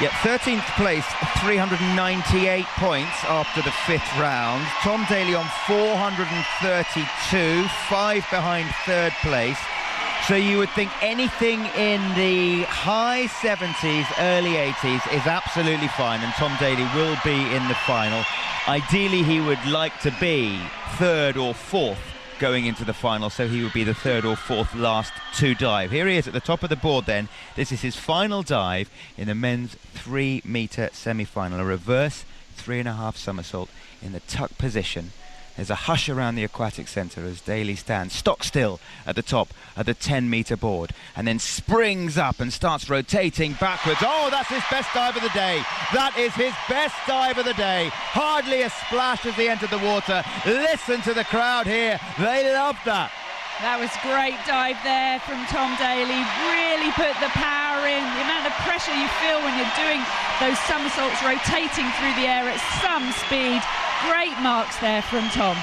Yep, 13th place, 398 points after the 5th round. Tom Daley on 432, 5 behind 3rd place. So you would think anything in the high 70s, early 80s is absolutely fine, and Tom Daley will be in the final. Ideally, he would like to be 3rd or 4th going into the final, so he would be the 3rd or 4th last to dive. Here he is at the top of the board then. This is his final dive in the men's 3-metre semi-final, a reverse 3.5 somersault in the tuck position. There's a hush around the Aquatic Centre as Daley stands stock still at the top of the 10-metre board, and then springs up and starts rotating backwards. Oh, that's his best dive of the day. That is his best dive of the day. Hardly a splash as he entered the water. Listen to the crowd here. They love that. That was a great dive there from Tom Daley. Really put the power in. The amount of pressure you feel when you're doing those somersaults, rotating through the air at some speed. Great marks there from Tom.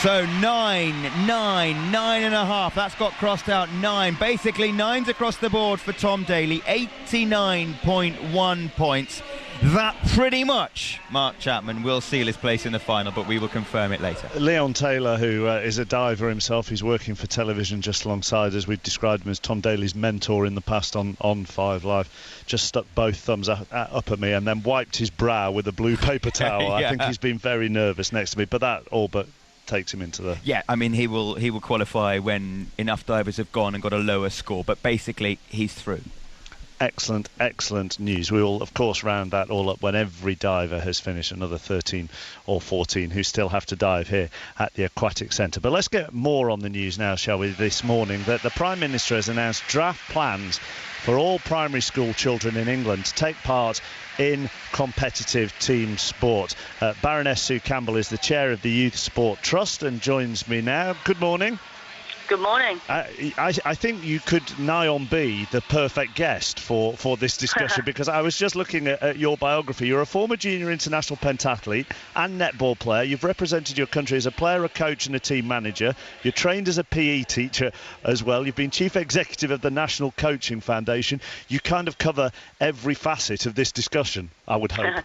So 9.5. That's got crossed out 9. Basically 9s across the board for Tom Daley. 89.1 points. That pretty much, Mark Chapman, will seal his place in the final, but we will confirm it later. Leon Taylor, who is a diver himself, he's working for television just alongside us. We've described him as Tom Daley's mentor in the past on 5 Live. Just stuck both thumbs up at me and then wiped his brow with a blue paper towel. Yeah. I think he's been very nervous next to me, but that all but takes him into the... Yeah, I mean, he will qualify when enough divers have gone and got a lower score, but basically he's through. excellent news. We will, of course, round that all up when every diver has finished, another 13 or 14 who still have to dive here at the Aquatic Centre. But let's get more on the news now, shall we, this morning, that the Prime Minister has announced draft plans for all primary school children in England to take part in competitive team sport. Baroness Sue Campbell is the chair of the Youth Sport Trust and joins me now. Good morning. Good morning. I think you could nigh on be the perfect guest for this discussion because I was just looking at your biography. You're a former junior international pentathlete and netball player. You've represented your country as a player, a coach and a team manager. You're trained as a PE teacher as well. You've been chief executive of the National Coaching Foundation. You kind of cover every facet of this discussion, I would hope.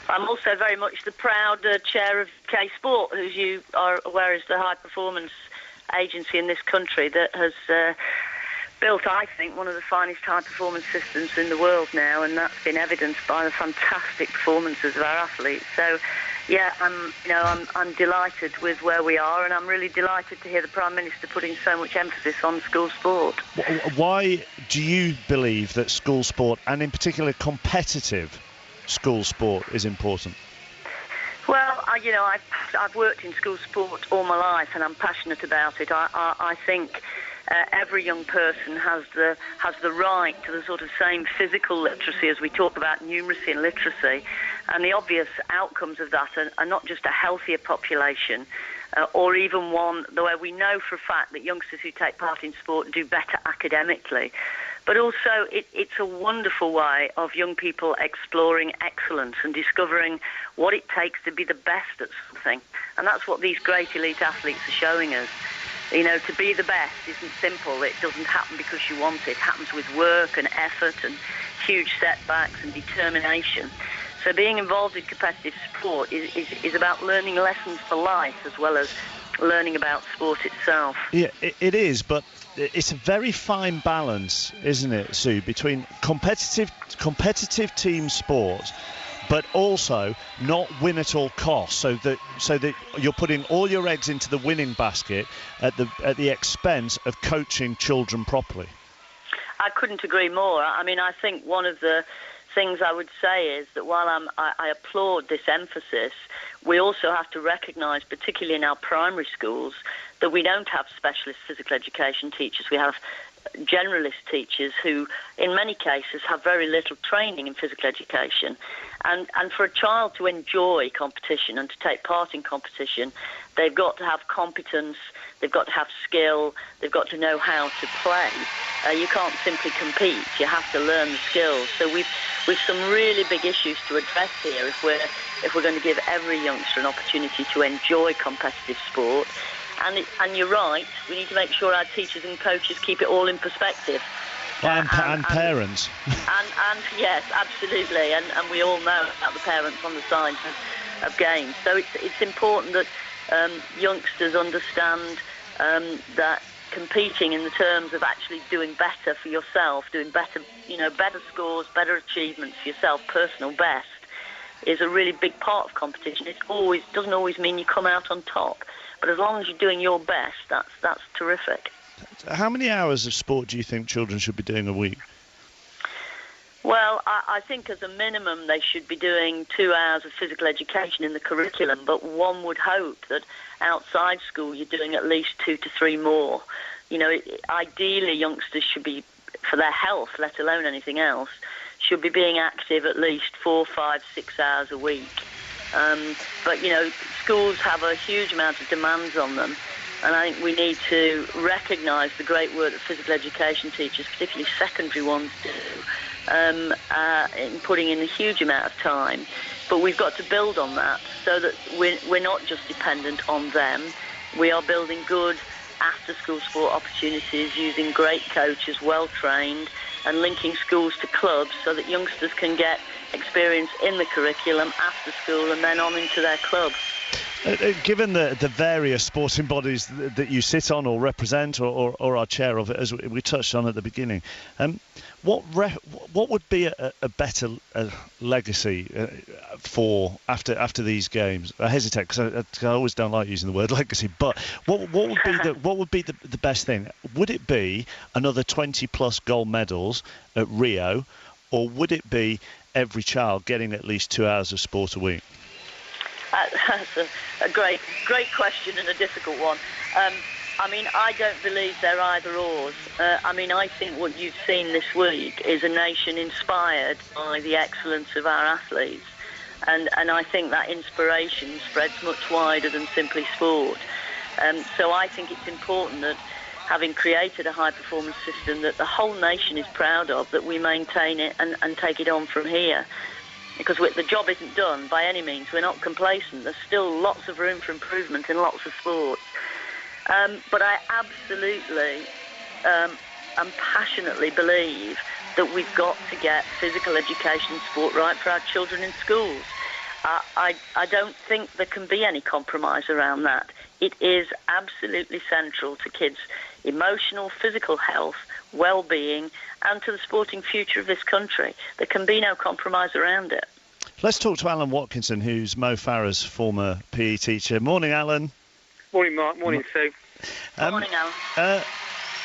I'm also very much the proud chair of K Sport, who you are aware is the high performance agency in this country that has built, I think, one of the finest high-performance systems in the world now, and that's been evidenced by the fantastic performances of our athletes. So, yeah, I'm delighted with where we are, and I'm really delighted to hear the Prime Minister putting so much emphasis on school sport. Why do you believe that school sport, and in particular competitive school sport, is important? Well, I've worked in school sport all my life, and I'm passionate about it. I think every young person has the right to the sort of same physical literacy as we talk about numeracy and literacy, and the obvious outcomes of that are not just a healthier population, or even one where we know for a fact that youngsters who take part in sport do better academically. But also, it's a wonderful way of young people exploring excellence and discovering what it takes to be the best at something. And that's what these great elite athletes are showing us. You know, to be the best isn't simple. It doesn't happen because you want it. It happens with work and effort and huge setbacks and determination. So being involved in competitive sport is about learning lessons for life as well as learning about sport itself. Yeah, it is, but it's a very fine balance, isn't it, Sue, between competitive team sport, but also not win at all costs, so that you're putting all your eggs into the winning basket at the expense of coaching children properly. I couldn't agree more. I mean, I think one of the things I would say is that while I applaud this emphasis, we also have to recognise, particularly in our primary schools, that we don't have specialist physical education teachers. We have generalist teachers who, in many cases, have very little training in physical education. And for a child to enjoy competition and to take part in competition, they've got to have competence, they've got to have skill, they've got to know how to play. You can't simply compete, you have to learn the skills. So we've some really big issues to address here if we're going to give every youngster an opportunity to enjoy competitive sport. And you're right, we need to make sure our teachers and coaches keep it all in perspective. And parents. And yes, absolutely. And we all know about the parents on the sides of games. So it's important that youngsters understand that competing in the terms of actually doing better for yourself, doing better, better scores, better achievements for yourself, personal best, is a really big part of competition. It doesn't always mean you come out on top. But as long as you're doing your best, that's terrific. How many hours of sport do you think children should be doing a week? Well, I think as a minimum they should be doing 2 hours of physical education in the curriculum, but one would hope that outside school you're doing at least 2 to 3 more. Ideally youngsters should be, for their health, let alone anything else, should be being active at least 4, 5, 6 hours a week. But, schools have a huge amount of demands on them, and I think we need to recognise the great work that physical education teachers, particularly secondary ones, do in putting in a huge amount of time. But we've got to build on that so that we're not just dependent on them. We are building good after-school sport opportunities using great coaches, well-trained, and linking schools to clubs so that youngsters can get experience in the curriculum after school and then on into their club. Given the various sporting bodies that you sit on or represent or are chair of it, as we touched on at the beginning, what would be a better legacy for after these games? I hesitate because I always don't like using the word legacy. But what would be the best thing? Would it be another 20+ gold medals at Rio, or would it be every child getting at least 2 hours of sport a week? That's a great question and a difficult one. I mean, I don't believe they're either ors. I mean, I think what you've seen this week is a nation inspired by the excellence of our athletes. And I think that inspiration spreads much wider than simply sport. So I think it's important that, having created a high-performance system that the whole nation is proud of, that we maintain it and take it on from here. Because the job isn't done by any means. We're not complacent. There's still lots of room for improvement in lots of sports. But I absolutely and passionately believe that we've got to get physical education and sport right for our children in schools. I don't think there can be any compromise around that. It is absolutely central to kids' emotional, physical health, well-being, and to the sporting future of this country. There can be no compromise around it. Let's talk to Alan Watkinson, who's Mo Farah's former PE teacher. Morning, Alan. Morning, Mark. Morning, Sue. Morning, Alan.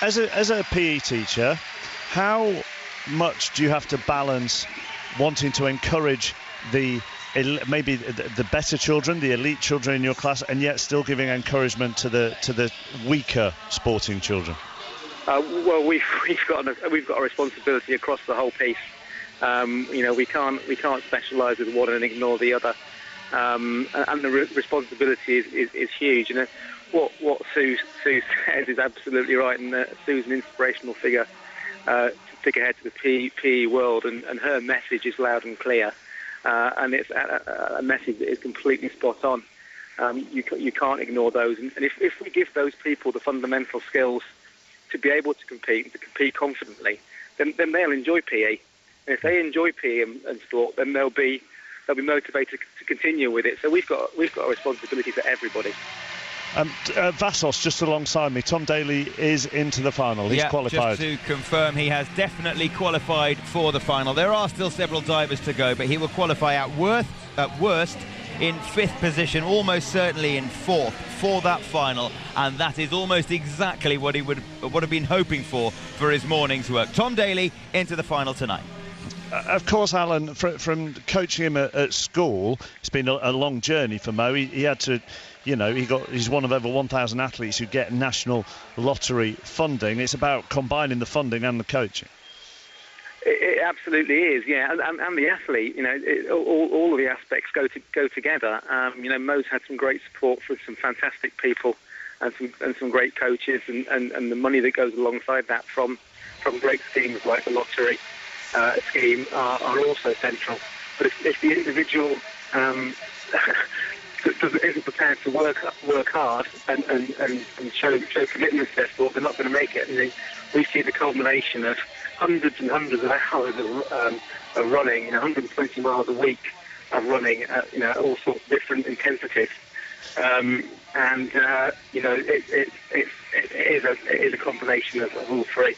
As a PE teacher, how much do you have to balance wanting to encourage maybe the better children, the elite children in your class, and yet still giving encouragement to the weaker sporting children? Well, we've got a responsibility across the whole piece. We can't specialise with one and ignore the other, and the responsibility is huge. What Sue says is absolutely right, and Sue's an inspirational figure to stick ahead to the PE world, and her message is loud and clear. And it's a message that is completely spot on. You can't ignore those. And if we give those people the fundamental skills to be able to compete and to compete confidently, then they'll enjoy PE. And if they enjoy PE and sport, then they'll be motivated to continue with it. So we've got a responsibility for everybody. Vassos, just alongside me, Tom Daley is into the final. He's qualified. Just to confirm, he has definitely qualified for the final. There are still several divers to go, but he will qualify at worst in 5th position, almost certainly in 4th for that final, and that is almost exactly what he would have been hoping for his morning's work. Tom Daley into the final tonight. Of course, Alan, from coaching him at school, it's been a long journey for Mo. He had to, he's one of over 1,000 athletes who get national lottery funding. It's about combining the funding and the coaching. It absolutely is, yeah, and the athlete, all of the aspects go together. Mo's had some great support from some fantastic people and some great coaches, and the money that goes alongside that from great schemes like the lottery scheme are also central. But if the individual isn't prepared to work hard and show commitment to their sport, they're not going to make it. And we see the culmination of hundreds and hundreds of hours of running, 120 miles a week of running at all sorts of different intensities. It is a combination of all three.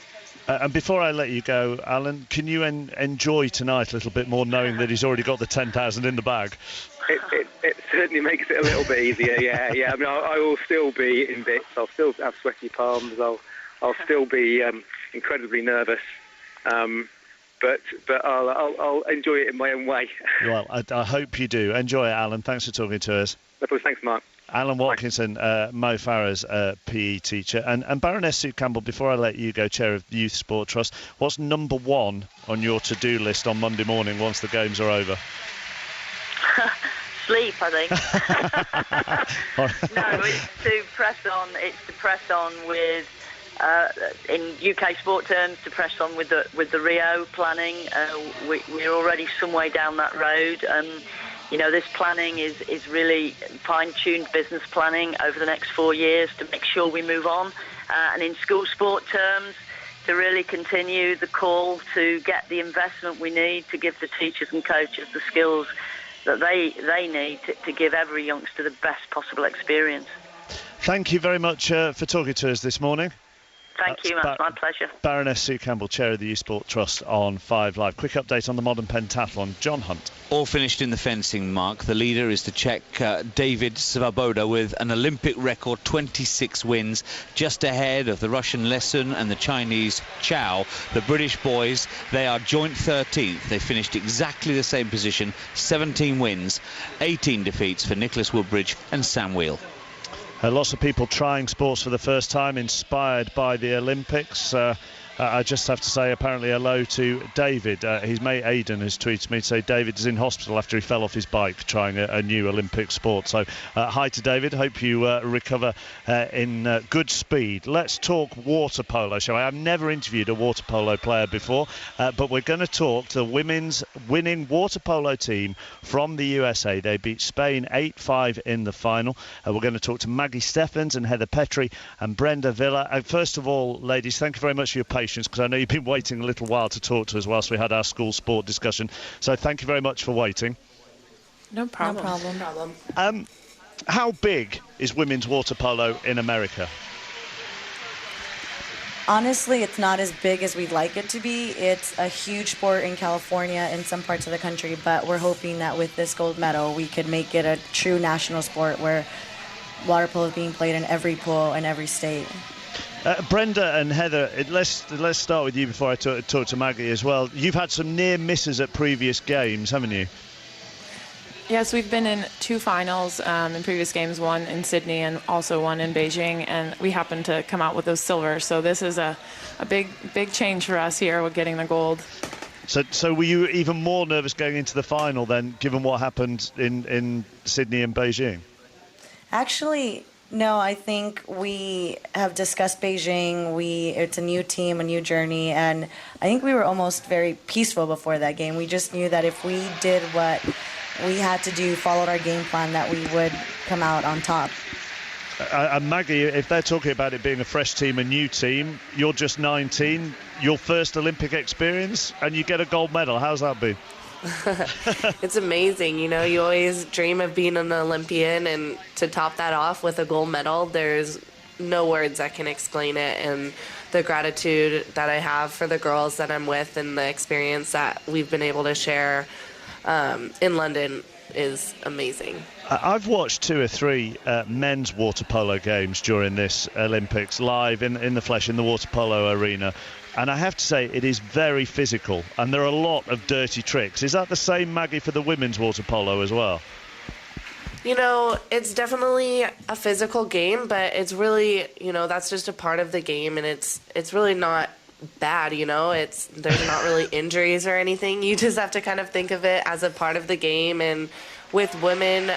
And before I let you go, Alan, can you enjoy tonight a little bit more, knowing that he's already got the 10,000 in the bag? It certainly makes it a little bit easier, yeah. I mean, I will still be in bits. I'll still have sweaty palms. I'll still be incredibly nervous. But I'll enjoy it in my own way. Well, I hope you do. Enjoy it, Alan. Thanks for talking to us. No problem. Thanks, Mark. Alan Watkinson, Mo Farah's PE teacher. And Baroness Sue Campbell, before I let you go, Chair of the Youth Sport Trust, what's number one on your to-do list on Monday morning once the games are over? Sleep, I think. No, it's to press on with, in UK sport terms, to press on with the Rio planning. We're already some way down that road. This planning is really fine-tuned business planning over the next 4 years to make sure we move on. And in school sport terms, to really continue the call to get the investment we need to give the teachers and coaches the skills that they need to give every youngster the best possible experience. Thank you very much for talking to us this morning. Thank you, that's my pleasure. Baroness Sue Campbell, Chair of the Youth Sport Trust on 5 Live. Quick update on the modern pentathlon. John Hunt. All finished in the fencing, Mark. The leader is the Czech David Svoboda with an Olympic record 26 wins, just ahead of the Russian Lesun and the Chinese Chow. The British boys, they are joint 13th. They finished exactly the same position, 17 wins, 18 defeats for Nicholas Woodbridge and Sam Wheel. Lots of people trying sports for the first time, inspired by the Olympics. I just have to say, apparently, hello to David. His mate Aidan has tweeted me to say David is in hospital after he fell off his bike trying a new Olympic sport. So, hi to David. Hope you recover in good speed. Let's talk water polo, shall we? I've never interviewed a water polo player before, but we're going to talk to the women's winning water polo team from the USA. They beat Spain 8-5 in the final. We're going to talk to Maggie Steffens and Heather Petrie and Brenda Villa. First of all, ladies, thank you very much for your patience, because I know you've been waiting a little while to talk to us whilst we had our school sport discussion. So thank you very much for waiting. No problem. No problem. How big is women's water polo in America? Honestly, it's not as big as we'd like it to be. It's a huge sport in California and some parts of the country, but we're hoping that with this gold medal, we could make it a true national sport where water polo is being played in every pool in every state. Brenda and Heather, let's start with you before I talk to Maggie as well. You've had some near misses at previous games, haven't you? Yes, we've been in 2 finals in previous games, one in Sydney and also one in Beijing, and we happened to come out with those silvers. So this is a big change for us here with getting the gold. So were you even more nervous going into the final then, given what happened in Sydney and Beijing? Actually, no, I think we have discussed Beijing. It's a new team, a new journey, and I think we were almost very peaceful before that game. We just knew that if we did what we had to do, followed our game plan, that we would come out on top. And Maggie, if they're talking about it being a fresh team, a new team, you're just 19, your first Olympic experience, and you get a gold medal. How's that been? It's amazing. You know, you always dream of being an Olympian, and to top that off with a gold medal, there's no words that can explain it. And the gratitude that I have for the girls that I'm with and the experience that we've been able to share in London is amazing. I've watched 2 or 3 men's water polo games during this Olympics live in the flesh in the water polo arena. And I have to say, it is very physical, and there are a lot of dirty tricks. Is that the same, Maggie, for the women's water polo as well? You know, it's definitely a physical game, but it's really, you know, that's just a part of the game, and it's really not bad, you know. There's not really injuries or anything. You just have to kind of think of it as a part of the game. And with women,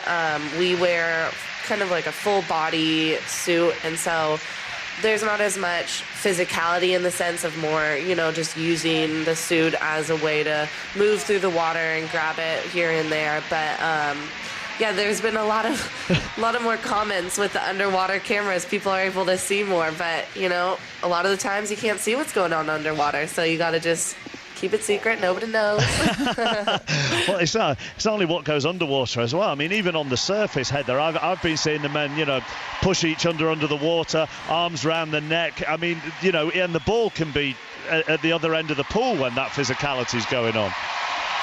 we wear kind of like a full body suit, and so there's not as much physicality in the sense of more, you know, just using the suit as a way to move through the water and grab it here and there. But yeah, there's been a lot of more comments with the underwater cameras. People are able to see more, but you know, a lot of the times you can't see what's going on underwater, so you got to just keep it secret. Nobody knows. Well, it's not only what goes underwater as well. I mean, even on the surface, Heather, I've been seeing the men, you know, push each other under the water, arms round the neck. I mean, you know, and the ball can be at the other end of the pool when that physicality is going on.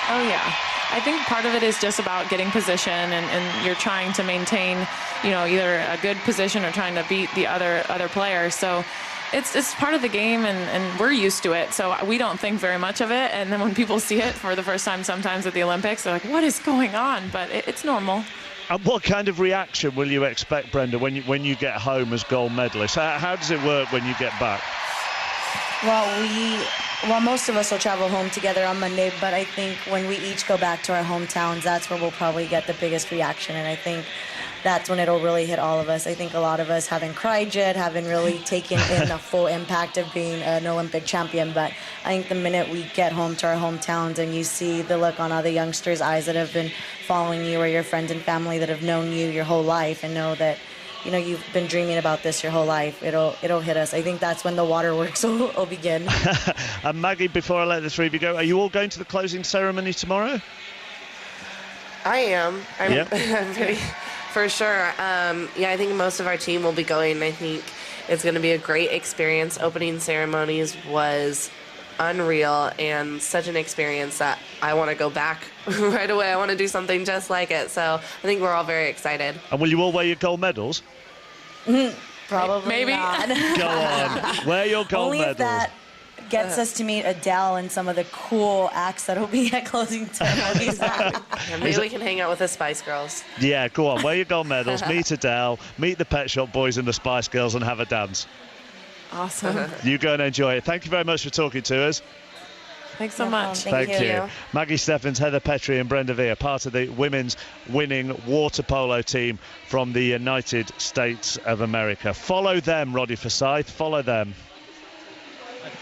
Oh, yeah. I think part of it is just about getting position, and you're trying to maintain, you know, either a good position or trying to beat the other player. So it's part of the game, and we're used to it, so we don't think very much of it. And then when people see it for the first time sometimes at the Olympics, they're like, what is going on? But it's normal. And what kind of reaction will you expect, Brenda, when you get home as gold medalist? How does it work when you get back? Well, most of us will travel home together on Monday, but I think when we each go back to our hometowns, that's where we'll probably get the biggest reaction, and I think that's when it'll really hit all of us. I think a lot of us haven't cried yet, haven't really taken in the full impact of being an Olympic champion, but I think the minute we get home to our hometowns and you see the look on other youngsters' eyes that have been following you, or your friends and family that have known you your whole life and know that, you know, you've been dreaming about this your whole life, it'll hit us. I think that's when the waterworks will begin. And Maggie, before I let the 3 of you go, are you all going to the closing ceremony tomorrow? I am. I'm, Yeah. I'm pretty, for sure. I think most of our team will be going. I think it's going to be a great experience. Opening ceremonies was unreal and such an experience that I want to go back right away. I want to do something just like it. So I think we're all very excited. And will you all wear your gold medals? Probably Maybe. not. Go on, wear your gold Only medals. if that gets us to meet Adele and some of the cool acts that'll be at closing ceremonies. Maybe we can hang out with the Spice Girls. Yeah, go on, wear your gold medals, meet Adele, meet the Pet Shop Boys and the Spice Girls and have a dance. Awesome. You go and enjoy it. Thank you very much for talking to us. Thanks so much. Thank you. Maggie Steffens, Heather Petrie and Brenda Veer, part of the women's winning water polo team from the United States of America. Follow them, Roddy Forsyth, follow them.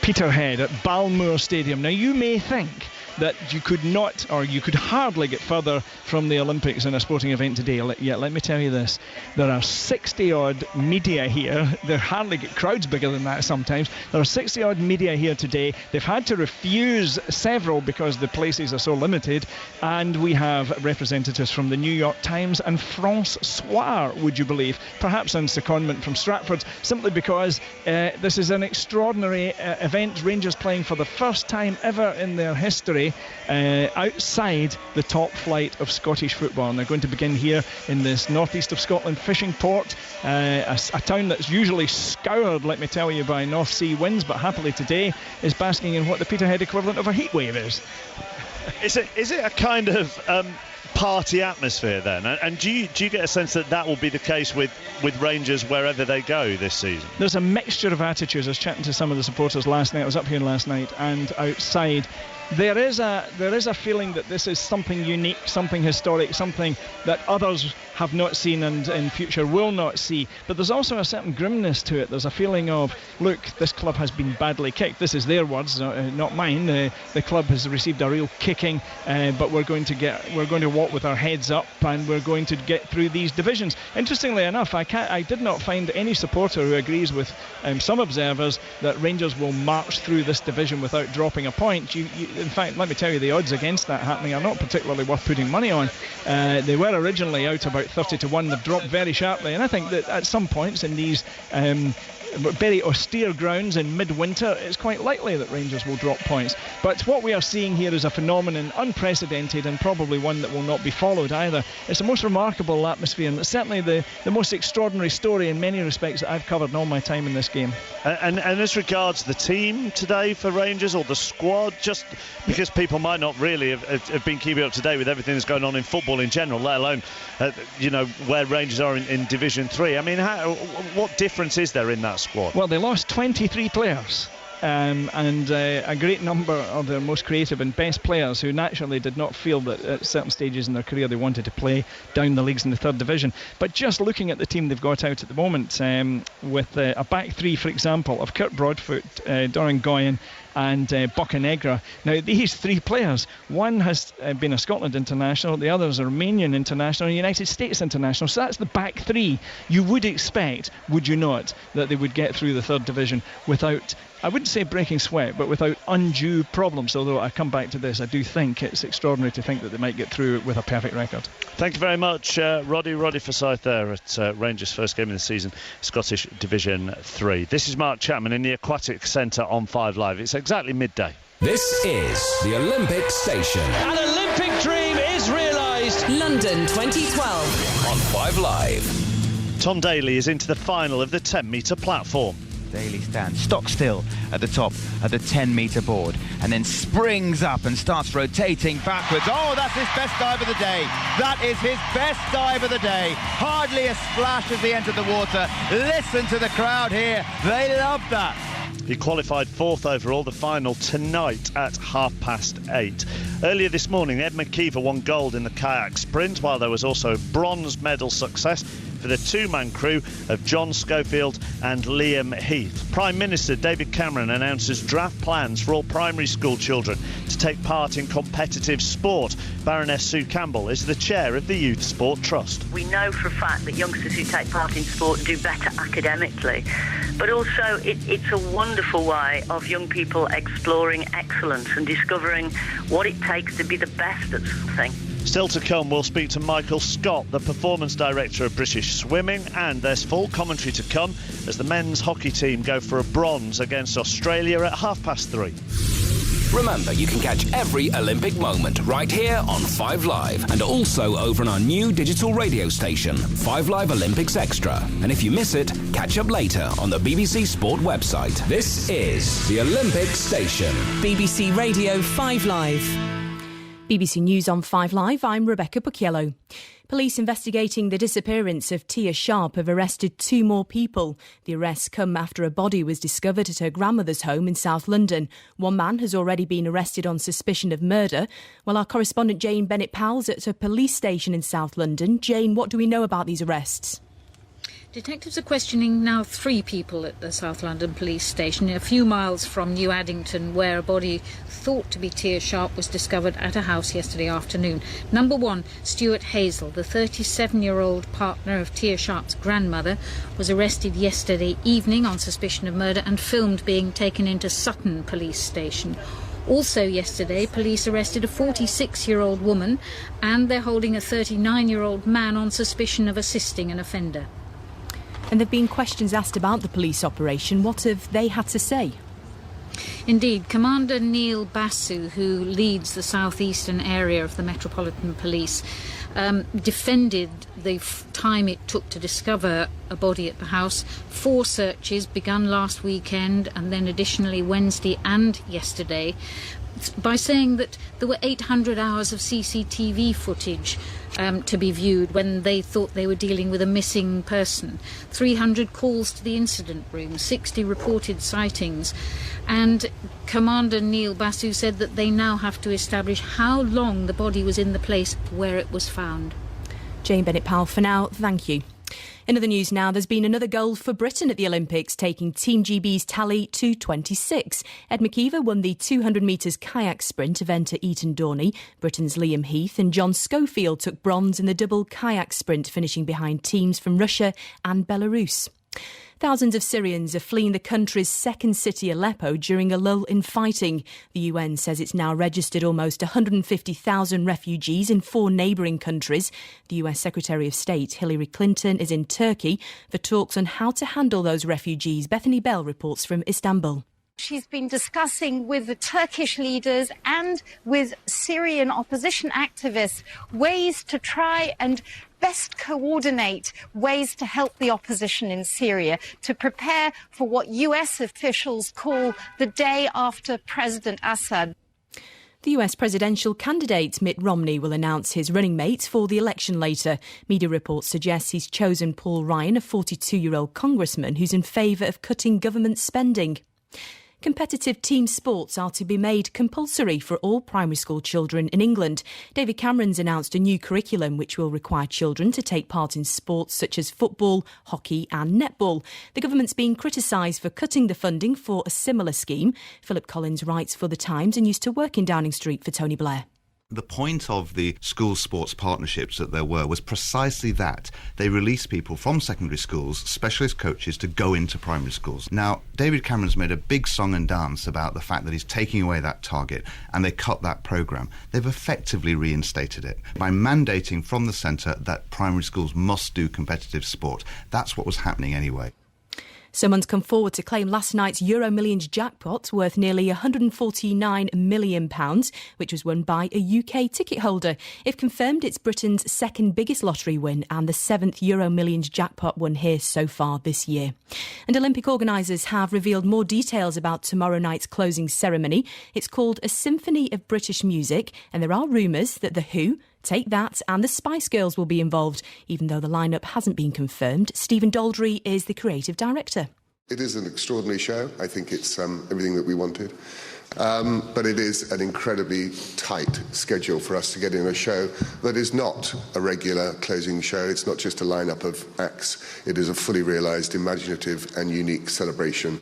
Peterhead at Balmoor Stadium. Now, you may think that you could not, or you could hardly get further from the Olympics in a sporting event today. Yet let me tell you this, there are 60-odd media here. They hardly get crowds bigger than that sometimes. There are 60-odd media here today. They've had to refuse several because the places are so limited, and we have representatives from the New York Times and France Soir, would you believe, perhaps on secondment from Stratford, simply because this is an extraordinary event. Rangers playing for the first time ever in their history outside the top flight of Scottish football, and they're going to begin here in this northeast of Scotland fishing port, a town that's usually scoured, let me tell you, by North Sea winds, but happily today is basking in what the Peterhead equivalent of a heat wave is. Is it a kind of party atmosphere then, and do you get a sense that that will be the case with Rangers wherever they go this season? There's a mixture of attitudes. I was chatting to some of the supporters last night. I was up here last night and outside. There is a feeling that this is something unique, something historic, something that others have not seen and in future will not see. But there's also a certain grimness to it. There's a feeling of, look, this club has been badly kicked. This is their words, not mine. The club has received a real kicking, but we're going to walk with our heads up, and we're going to get through these divisions. Interestingly enough, I did not find any supporter who agrees with some observers that Rangers will march through this division without dropping a point. In fact, let me tell you, the odds against that happening are not particularly worth putting money on. They were originally out about 30-1. They've dropped very sharply, and I think that at some points in these very austere grounds in midwinter, it's quite likely that Rangers will drop points. But what we are seeing here is a phenomenon unprecedented, and probably one that will not be followed either. It's the most remarkable atmosphere, and it's certainly the most extraordinary story in many respects that I've covered in all my time in this game. And as regards the team today for Rangers, or the squad, just because people might not really have been keeping up to date with everything that's going on in football in general, let alone where Rangers are in Division 3. I mean, what difference is there in that squad? Well, they lost 23 players. And a great number of their most creative and best players who naturally did not feel that at certain stages in their career they wanted to play down the leagues in the third division. But just looking at the team they've got out at the moment, with a back three, for example, of Kurt Broadfoot, Doran Goyen and Bocanegra. Now, these three players, one has been a Scotland international, the other is a Romanian international, and a United States international. So that's the back three. You would expect, would you not, that they would get through the third division without, I wouldn't say breaking sweat, but without undue problems. Although I come back to this, I do think it's extraordinary to think that they might get through with a perfect record. Thank you very much, Roddy Forsyth there at Rangers' first game of the season, Scottish Division 3. This is Mark Chapman in the Aquatic Centre on 5 Live. It's exactly midday. This is the Olympic Station. An Olympic dream is realised. London 2012 on 5 Live. Tom Daley is into the final of the 10-metre platform. Daley stands stock still at the top of the 10-metre board and then springs up and starts rotating backwards. Oh, that's his best dive of the day. That is his best dive of the day. Hardly a splash as he entered the water. Listen to the crowd here. They love that. He qualified 4th overall. The final tonight at 8:30. Earlier this morning, Ed McKeever won gold in the kayak sprint, while there was also bronze medal success for the two-man crew of John Schofield and Liam Heath. Prime Minister David Cameron announces draft plans for all primary school children to take part in competitive sport. Baroness Sue Campbell is the chair of the Youth Sport Trust. We know for a fact that youngsters who take part in sport do better academically, but also it's a wonderful way of young people exploring excellence and discovering what it takes to be the best at something. Still to come, we'll speak to Michael Scott, the performance director of British Swimming, and there's full commentary to come as the men's hockey team go for a bronze against Australia at 3:30. Remember, you can catch every Olympic moment right here on 5 Live and also over on our new digital radio station, 5 Live Olympics Extra. And if you miss it, catch up later on the BBC Sport website. This is the Olympic Station. BBC Radio 5 Live. BBC News on 5 Live, I'm Rebecca Bucchiello. Police investigating the disappearance of Tia Sharp have arrested 2 more people. The arrests come after a body was discovered at her grandmother's home in South London. 1 man has already been arrested on suspicion of murder, while our correspondent Jane Bennett-Powell's at a police station in South London. Jane, what do we know about these arrests? Detectives are questioning now 3 people at the South London police station, a few miles from New Addington, where a body thought to be Tia Sharp was discovered at a house yesterday afternoon. Number 1, Stuart Hazel, the 37-year-old partner of Tia Sharp's grandmother, was arrested yesterday evening on suspicion of murder and filmed being taken into Sutton police station. Also yesterday, police arrested a 46-year-old woman and they're holding a 39-year-old man on suspicion of assisting an offender. And there have been questions asked about the police operation. What have they had to say? Indeed, Commander Neil Basu, who leads the southeastern area of the Metropolitan Police, defended the time it took to discover a body at the house. 4 searches begun last weekend and then additionally Wednesday and yesterday, by saying that there were 800 hours of CCTV footage to be viewed when they thought they were dealing with a missing person, 300 calls to the incident room, 60 reported sightings, and Commander Neil Basu said that they now have to establish how long the body was in the place where it was found. Jane Bennett-Powell for now, thank you. In other news now, there's been another gold for Britain at the Olympics, taking Team GB's tally to 26. Ed McKeever won the 200 metres kayak sprint event at Eton Dorney. Britain's Liam Heath and John Schofield took bronze in the double kayak sprint, finishing behind teams from Russia and Belarus. Thousands of Syrians are fleeing the country's second city, Aleppo, during a lull in fighting. The UN says it's now registered almost 150,000 refugees in 4 neighbouring countries. The US Secretary of State, Hillary Clinton, is in Turkey for talks on how to handle those refugees. Bethany Bell reports from Istanbul. She's been discussing with the Turkish leaders and with Syrian opposition activists ways to try and best coordinate ways to help the opposition in Syria to prepare for what US officials call the day after President Assad. The US presidential candidate Mitt Romney will announce his running mate for the election later. Media reports suggest he's chosen Paul Ryan, a 42-year-old congressman who's in favour of cutting government spending. Competitive team sports are to be made compulsory for all primary school children in England. David Cameron's announced a new curriculum which will require children to take part in sports such as football, hockey and netball. The government's being criticised for cutting the funding for a similar scheme. Philip Collins writes for The Times and used to work in Downing Street for Tony Blair. The point of the school sports partnerships that there were was precisely that. They released people from secondary schools, specialist coaches, to go into primary schools. Now, David Cameron's made a big song and dance about the fact that he's taking away that target and they cut that programme. They've effectively reinstated it by mandating from the centre that primary schools must do competitive sport. That's what was happening anyway. Someone's come forward to claim last night's Euro Millions jackpot worth nearly £149 million, which was won by a UK ticket holder. If confirmed, it's Britain's second biggest lottery win and the 7th Euro Millions jackpot won here so far this year. And Olympic organisers have revealed more details about tomorrow night's closing ceremony. It's called A Symphony of British Music, and there are rumours that The Who, Take That and the Spice Girls will be involved, even though the lineup hasn't been confirmed. Stephen Daldry is the creative director. It is an extraordinary show. I think it's everything that we wanted. But it is an incredibly tight schedule for us to get in a show that is not a regular closing show. It's not just a lineup of acts. It is a fully realised, imaginative and unique celebration.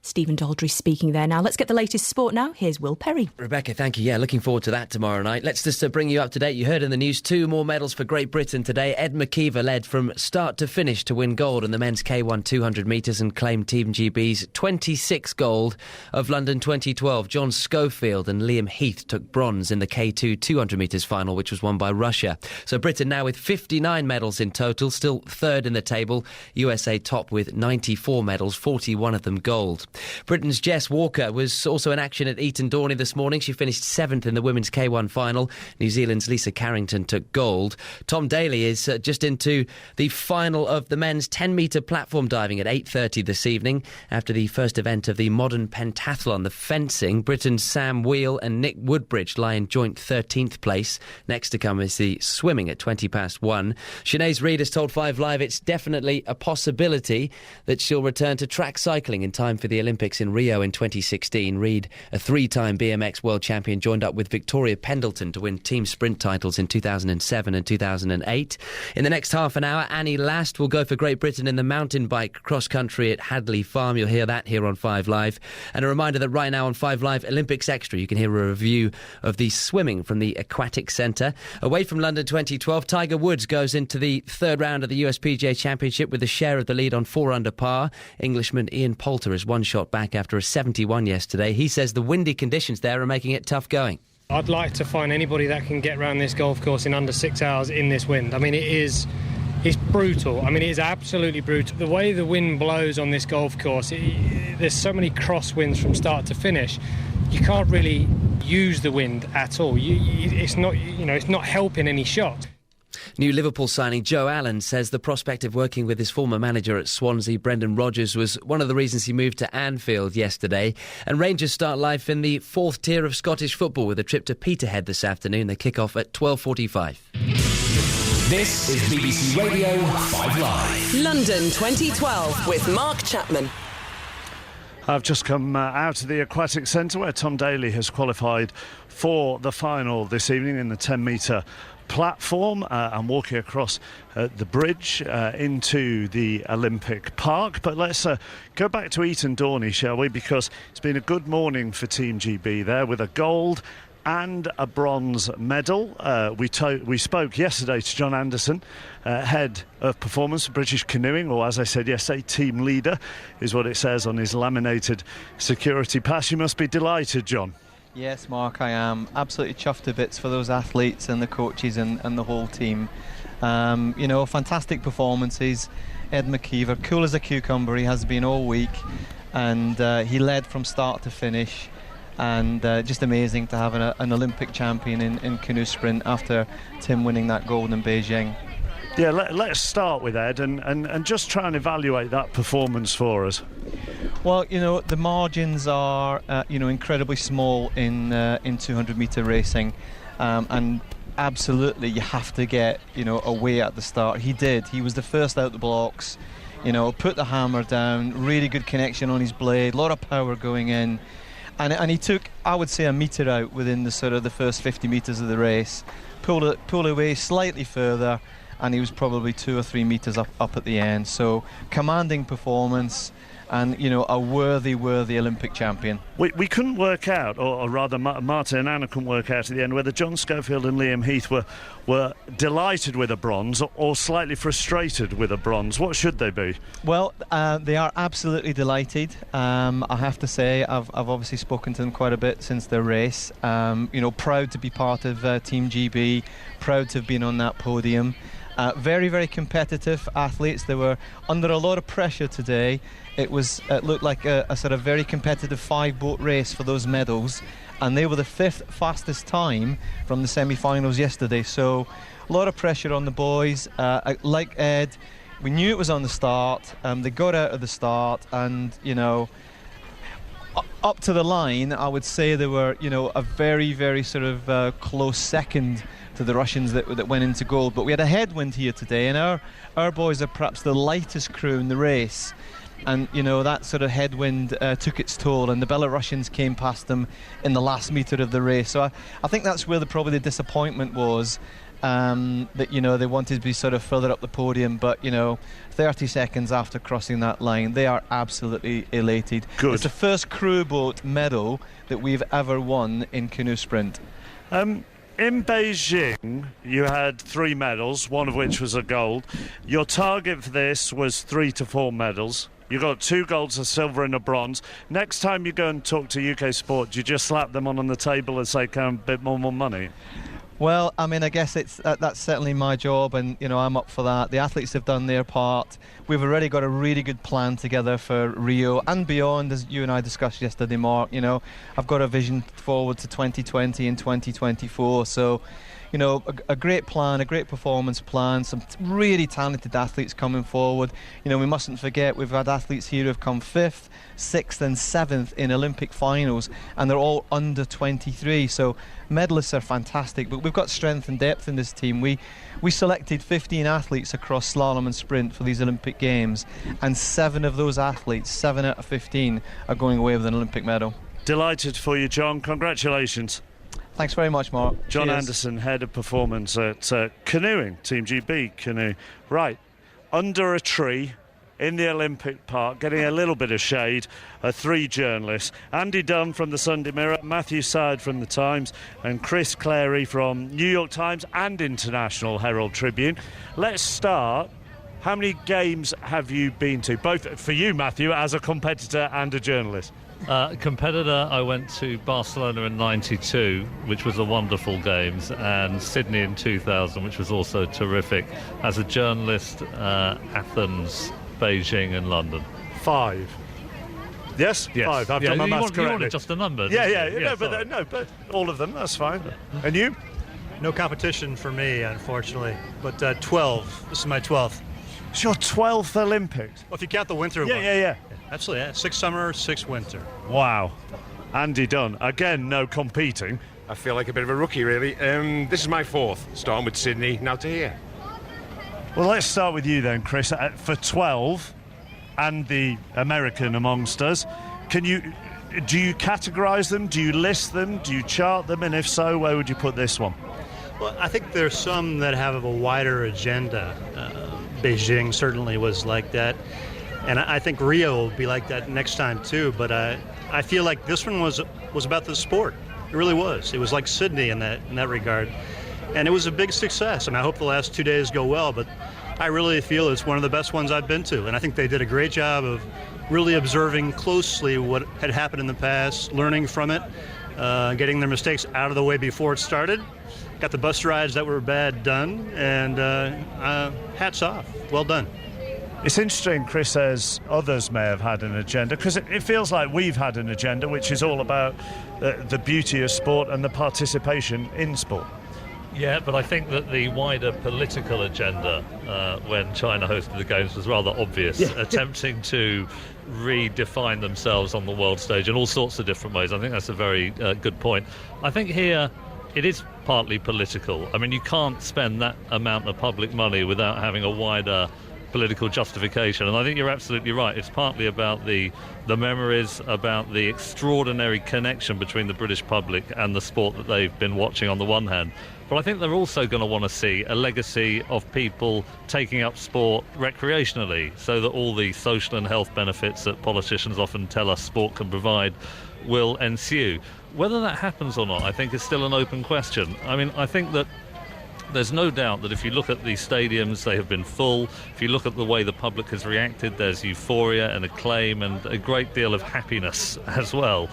Stephen Daldry speaking there. Now let's get the latest sport now. Here's Will Perry. Rebecca, thank you. Yeah, looking forward to that tomorrow night. Let's just bring you up to date. You heard in the news 2 more medals for Great Britain today. Ed McKeever led from start to finish to win gold in the men's K1 200 metres and claimed Team GB's 26th gold of London 2012. John Schofield and Liam Heath took bronze in the K2 200 metres final, which was won by Russia. So Britain now with 59 medals in total, still third in the table. USA top with 94 medals, 41 of them gold. Britain's Jess Walker was also in action at Eton Dorney this morning. She finished 7th in the women's K1 final. New Zealand's Lisa Carrington took gold. Tom Daley is just into the final of the men's 10-metre platform diving at 8:30 this evening. After the first event of the modern pentathlon, the fencing, Britain's Sam Wheel and Nick Woodbridge lie in joint 13th place. Next to come is the swimming at 1:20. Sinead Reid has told 5 Live it's definitely a possibility that she'll return to track cycling in time for the Olympics in Rio in 2016. Reid, a 3-time BMX world champion, joined up with Victoria Pendleton to win team sprint titles in 2007 and 2008. In the next half an hour, Annie Last will go for Great Britain in the mountain bike cross country at Hadley Farm. You'll hear that here on 5 Live. And a reminder that right now on 5 Live Olympics Extra, you can hear a review of the swimming from the Aquatic Centre. Away from London 2012, Tiger Woods goes into the third round of the US PGA Championship with a share of the lead on 4 under par. Englishman Ian Poulter is 1 shot back after a 71 yesterday. He says the windy conditions there are making it tough going. I'd like to find anybody that can get around this golf course in under 6 hours in this wind. I mean, it's brutal. I mean, it is absolutely brutal. The way the wind blows on this golf course, there's so many crosswinds from start to finish. You can't really use the wind at all. It's not helping any shot. New Liverpool signing Joe Allen says the prospect of working with his former manager at Swansea, Brendan Rodgers, was one of the reasons he moved to Anfield yesterday. And Rangers start life in the 4th tier of Scottish football with a trip to Peterhead this afternoon. They kick off at 12:45. This is BBC Radio 5 Live. London 2012 with Mark Chapman. I've just come out of the Aquatic Centre where Tom Daley has qualified for the final this evening in the 10-metre platform. I'm walking across the bridge into the Olympic Park. But let's go back to Eton Dorney, shall we? Because it's been a good morning for Team GB there with a gold and a bronze medal. We spoke yesterday to John Anderson, head of performance for British Canoeing, or as I said yesterday, team leader is what it says on his laminated security pass. You must be delighted, John. Yes, Mark, I am absolutely chuffed to bits for those athletes and the coaches and the whole team. Fantastic performances. Ed McKeever, cool as a cucumber, he has been all week, and he led from start to finish. And just amazing to have an Olympic champion in canoe sprint after Tim winning that gold in Beijing. Yeah, let's start with Ed and just try and evaluate that performance for us. Well, the margins are incredibly small in 200-metre racing, and absolutely you have to get away at the start. He did. He was the first out the blocks. Put the hammer down. Really good connection on his blade. A lot of power going in. And he took, I would say, a metre out within the sort of the first 50 metres of the race, pulled away slightly further, and he was probably 2 or 3 metres up at the end. So commanding performance, and a worthy Olympic champion. We couldn't work out, or rather Martin and Anna couldn't work out at the end whether John Schofield and Liam Heath were delighted with a bronze or slightly frustrated with a bronze. What should they be? Well, they are absolutely delighted. I have to say, I've obviously spoken to them quite a bit since their race. Proud to be part of Team GB, proud to have been on that podium. Very, very competitive athletes. They were under a lot of pressure today. It looked like a sort of very competitive 5-boat race for those medals, and they were the 5th fastest time from the semi-finals yesterday. So a lot of pressure on the boys. Like Ed, we knew it was on the start. They got out of the start, and up to the line, I would say they were a very, very sort of close second to the Russians that went into gold. But we had a headwind here today, and our boys are perhaps the lightest crew in the race, and that sort of headwind took its toll, and the Belarusians came past them in the last metre of the race. So I think that's where probably the disappointment was. that, you know, they wanted to be sort of further up the podium, but, 30 seconds after crossing that line, they are absolutely elated. Good. It's the first crew boat medal that we've ever won in canoe sprint. In Beijing, you had 3 medals, one of which was a gold. Your target for this was 3 to 4 medals. You got 2 golds, a silver and a bronze. Next time you go and talk to UK Sport, do you just slap them on the table and say, "Can I have a bit more money"? Well, I mean, I guess that's certainly my job, and, I'm up for that. The athletes have done their part. We've already got a really good plan together for Rio and beyond, as you and I discussed yesterday, Mark. I've got a vision forward to 2020 and 2024, so... a great plan, a great performance plan, some really talented athletes coming forward. We mustn't forget we've had athletes here who've come 5th, 6th and 7th in Olympic finals, and they're all under 23. So medalists are fantastic, but we've got strength and depth in this team. We selected 15 athletes across slalom and sprint for these Olympic Games, and 7 of those athletes, 7 out of 15, are going away with an Olympic medal. Delighted for you, John. Congratulations. Thanks very much, Mark. John Cheers. Anderson, Head of Performance at Canoeing, Team GB Canoe. Right, under a tree in the Olympic Park, getting a little bit of shade, are 3 journalists. Andy Dunn from the Sunday Mirror, Matthew Syed from the Times, and Chris Clary from New York Times and International Herald Tribune. Let's start. How many games have you been to? Both for you, Matthew, as a competitor and a journalist. Competitor, I went to Barcelona in '92, which was a wonderful games, and Sydney in 2000, which was also terrific. As a journalist, Athens, Beijing and London. 5. Yes? 5. I've done my maths correctly. You wanted just a number, Yeah. Yeah, but all of them, that's fine. And you? No competition for me, unfortunately, but 12. This is my 12th. It's your 12th Olympics? Well, if you count the winter one. Yeah. Absolutely, yeah. 6 summer, 6 winter. Wow. Andy Dunn, again, no competing. I feel like a bit of a rookie, really. This is my 4th, starting with Sydney, now to here. Well, let's start with you then, Chris. For 12, and the American amongst us, do you categorise them? Do you list them? Do you chart them? And if so, where would you put this one? Well, I think there's some that have a wider agenda. Beijing certainly was like that. And I think Rio will be like that next time too. But I feel like this one was about the sport. It really was. It was like Sydney in that regard. And it was a big success. And I hope the last 2 days go well. But I really feel it's one of the best ones I've been to. And I think they did a great job of really observing closely what had happened in the past, learning from it, getting their mistakes out of the way before it started. Got the bus rides that were bad done. And hats off. Well done. It's interesting, Chris says others may have had an agenda, because it feels like we've had an agenda which is all about the beauty of sport and the participation in sport. Yeah, but I think that the wider political agenda when China hosted the Games was rather obvious, attempting to redefine themselves on the world stage in all sorts of different ways. I think that's a very good point. I think here it is partly political. I mean, you can't spend that amount of public money without having a wider political justification, and I think you're absolutely right. It's partly about the memories, about the extraordinary connection between the British public and the sport that they've been watching on the one hand, but I think they're also going to want to see a legacy of people taking up sport recreationally, so that all the social and health benefits that politicians often tell us sport can provide will ensue. Whether that happens or not, I think, is still an open question. I mean, I think that there's no doubt that if you look at the stadiums, they have been full. If you look at the way the public has reacted, there's euphoria and acclaim and a great deal of happiness as well.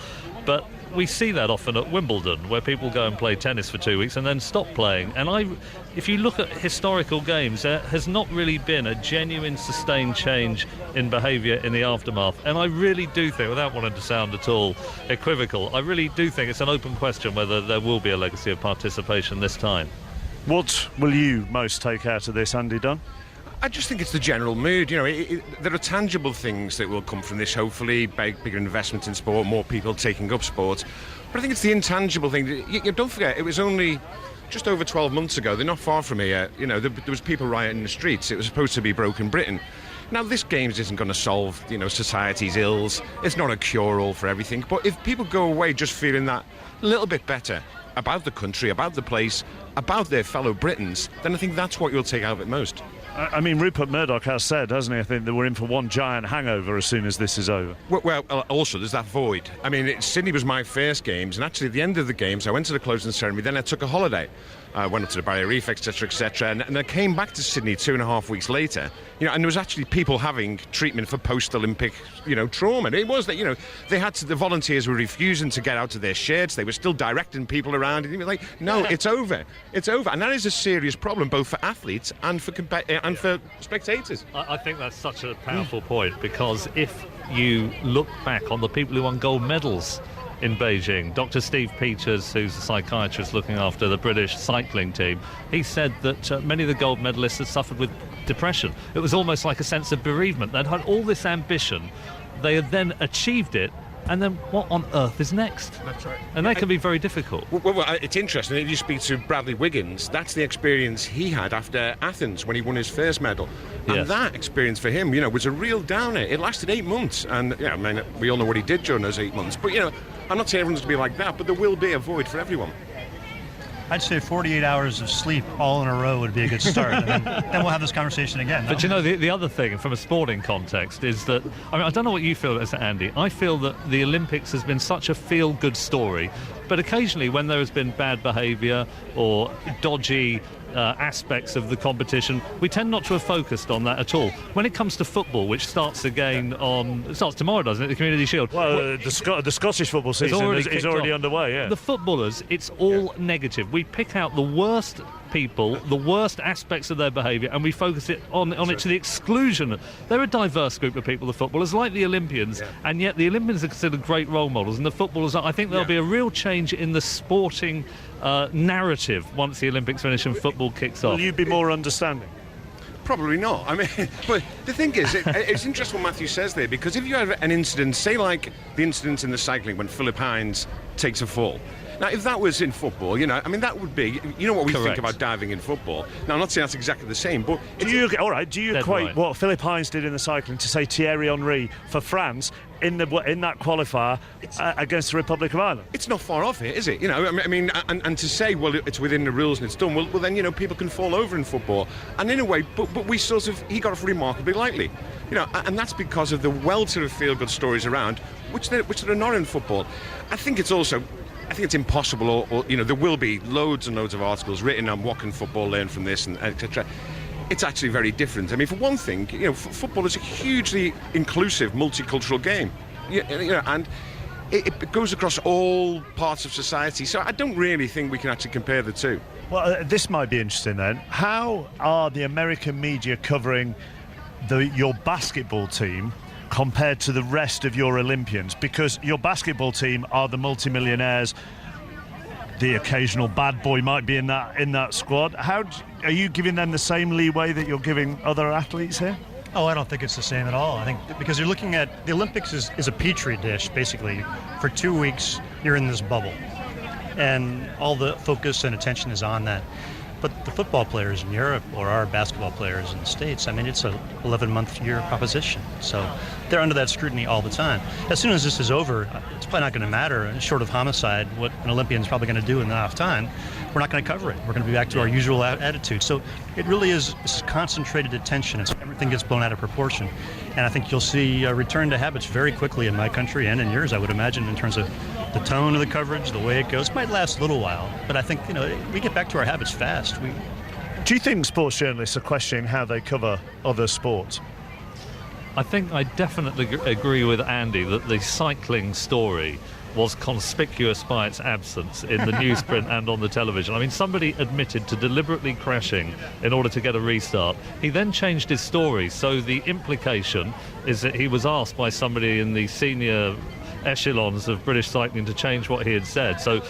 But we see that often at Wimbledon, where people go and play tennis for 2 weeks and then stop playing. And if you look at historical games, there has not really been a genuine sustained change in behaviour in the aftermath. And I really do think, without wanting to sound at all equivocal, I really do think it's an open question whether there will be a legacy of participation this time. What will you most take out of this, Andy Dunn? I just think it's the general mood. There are tangible things that will come from this, hopefully, bigger investment in sport, more people taking up sport. But I think it's the intangible thing. Don't forget, it was only just over 12 months ago, they're not far from here, there was people rioting in the streets. It was supposed to be Broken Britain. Now, this Games isn't going to solve, society's ills. It's not a cure-all for everything. But if people go away just feeling that little bit better about the country, about the place, about their fellow Britons, then I think that's what you'll take out of it most. I mean, Rupert Murdoch has said, hasn't he, I think that we're in for one giant hangover as soon as this is over. Well, also, there's that void. I mean, Sydney was my first games, and actually at the end of the games, I went to the closing ceremony, then I took a holiday. I went up to the Barrier Reef, etc., and I came back to Sydney 2.5 weeks later, and there was actually people having treatment for post-Olympic, trauma. It was that, the volunteers were refusing to get out of their sheds. They were still directing people around, and you were like, no, it's over. It's over. And that is a serious problem, both for athletes and for for spectators. I think that's such a powerful point, because if you look back on the people who won gold medals in Beijing, Dr. Steve Peters, who's a psychiatrist looking after the British cycling team, he said that many of the gold medalists had suffered with depression. It was almost like a sense of bereavement. They'd had all this ambition, they had then achieved it, and then what on earth is next? That's right. And that can be very difficult. Well, it's interesting. If you speak to Bradley Wiggins, that's the experience he had after Athens when he won his first medal. And that experience for him, was a real downer. It lasted 8 months. And, we all know what he did during those 8 months. But, I'm not saying everyone's going to be like that, but there will be a void for everyone. I'd say 48 hours of sleep all in a row would be a good start. And then we'll have this conversation again. No? But the other thing from a sporting context is that, I don't know what you feel as Andy. I feel that the Olympics has been such a feel-good story, but occasionally when there has been bad behaviour or dodgy aspects of the competition, we tend not to have focused on that at all. When it comes to football, which starts tomorrow, doesn't it, the Community Shield? Well, the Scottish football season is already underway, yeah. The footballers, it's all negative. We pick out the worst people, the worst aspects of their behaviour, and we focus it on it to the exclusion. They're a diverse group of people, the footballers, like the Olympians, and yet the Olympians are considered great role models, and the footballers I think there'll be a real change in the sporting narrative once the Olympics finish and football kicks off. Will you be more understanding? Probably not. I mean, but the thing is, it's interesting what Matthew says there, because if you have an incident, say like the incident in the cycling when Philip Hines takes a fall. Now, if that was in football, that would be, what we think about diving in football. Now, I'm not saying that's exactly the same, but... Do you equate what Philip Hines did in the cycling to, say, Thierry Henry for France in that qualifier against the Republic of Ireland? It's not far off it, is it? And to say, well, it's within the rules and it's done, well then, people can fall over in football. And in a way, but we he got off remarkably lightly. And that's because of the welter of feel-good stories around, which there are not in football. I think it's impossible, or there will be loads and loads of articles written on what can football learn from this, and etc. It's actually very different. I mean, for one thing, football is a hugely inclusive, multicultural game, and it goes across all parts of society. So I don't really think we can actually compare the two. Well, this might be interesting then. How are the American media covering your basketball team compared to the rest of your Olympians? Because your basketball team are the multimillionaires. The occasional bad boy might be in that squad. How are you giving them the same leeway that you're giving other athletes here? Oh, I don't think it's the same at all. I think because you're looking at the Olympics is a petri dish, basically. For 2 weeks, you're in this bubble, and all the focus and attention is on that. But the football players in Europe, or our basketball players in the States, it's a 11-month-year proposition. So they're under that scrutiny all the time. As soon as this is over, it's probably not going to matter, short of homicide, what an Olympian's probably going to do in enough time. We're not going to cover it. We're going to be back to our usual attitude. So it really is concentrated attention. Everything gets blown out of proportion. And I think you'll see a return to habits very quickly in my country and in yours, I would imagine, in terms of the tone of the coverage, the way it goes. It might last a little while, but I think, we get back to our habits fast. Do you think sports journalists are questioning how they cover other sports? I think I definitely agree with Andy that the cycling story was conspicuous by its absence in the newsprint and on the television. I mean, somebody admitted to deliberately crashing in order to get a restart. He then changed his story, so the implication is that he was asked by somebody in the senior echelons of British cycling to change what he had said. So,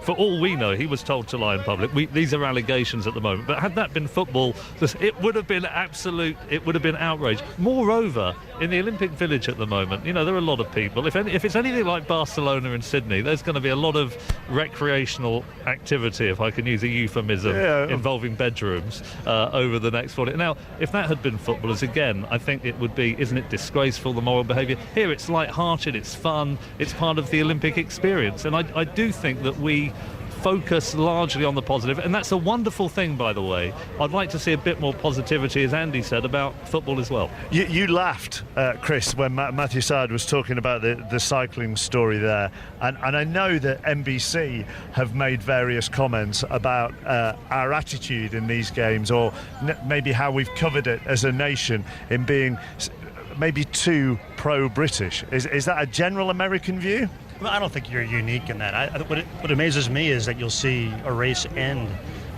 for all we know, he was told to lie in public. These are allegations at the moment. But had that been football, it would have been outrage. Moreover, in the Olympic Village at the moment, there are a lot of people. If it's anything like Barcelona and Sydney, there's going to be a lot of recreational activity, if I can use a euphemism, involving bedrooms over the next 40. Now, if that had been footballers, again, I think it would be, isn't it disgraceful, the moral behaviour? Here it's light-hearted, it's fun, it's part of the Olympic experience. And I do think that we focus largely on the positive, and that's a wonderful thing, by the way. I'd like to see a bit more positivity, as Andy said, about football as well. You laughed, Chris, when Matthew Syed was talking about the cycling story there, and I know that NBC have made various comments about our attitude in these games, or maybe how we've covered it as a nation in being maybe too pro-British. Is that a general American view? Well, I don't think you're unique in that. What amazes me is that you'll see a race end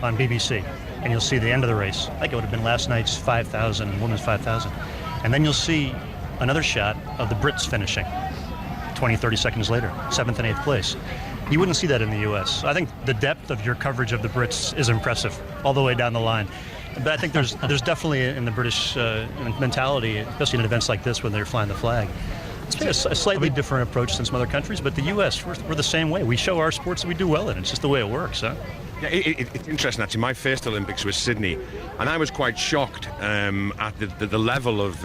on BBC, and you'll see the end of the race. I think it would have been last night's 5,000, women's 5,000. And then you'll see another shot of the Brits finishing 20, 30 seconds later, 7th and 8th place. You wouldn't see that in the U.S. I think the depth of your coverage of the Brits is impressive all the way down the line. But I think there's definitely in the British mentality, especially in events like this when they're flying the flag, it's a slightly different approach than some other countries. But the U.S., we're the same way. We show our sports that we do well in. It's just the way it works, huh? Yeah, it's interesting, actually. My first Olympics was Sydney, and I was quite shocked at the level of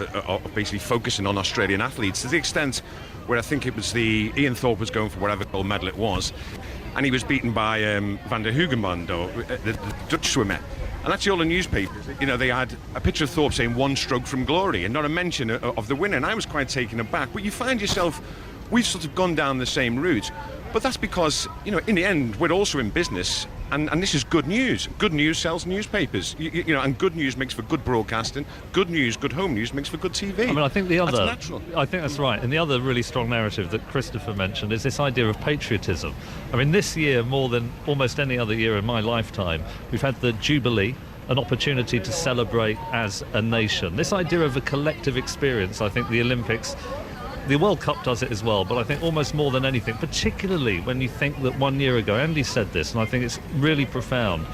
basically focusing on Australian athletes, to the extent where I think it was Ian Thorpe was going for whatever gold medal it was, and he was beaten by Van der Hoogenband, or the Dutch swimmer. And actually all the newspapers, they had a picture of Thorpe saying 1 stroke from glory and not a mention of the winner, and I was quite taken aback. But you find yourself, we've sort of gone down the same route. But that's because, in the end, we're also in business, and this is good news. Good news sells newspapers, and good news makes for good broadcasting. Good news, good home news makes for good TV. I mean, I think that's natural. I think that's right. And the other really strong narrative that Christopher mentioned is this idea of patriotism. I mean, this year, more than almost any other year in my lifetime, we've had the Jubilee, an opportunity to celebrate as a nation. This idea of a collective experience, I think the Olympics, the World Cup does it as well, but I think almost more than anything, particularly when you think that 1 year ago, Andy said this, and I think it's really profound,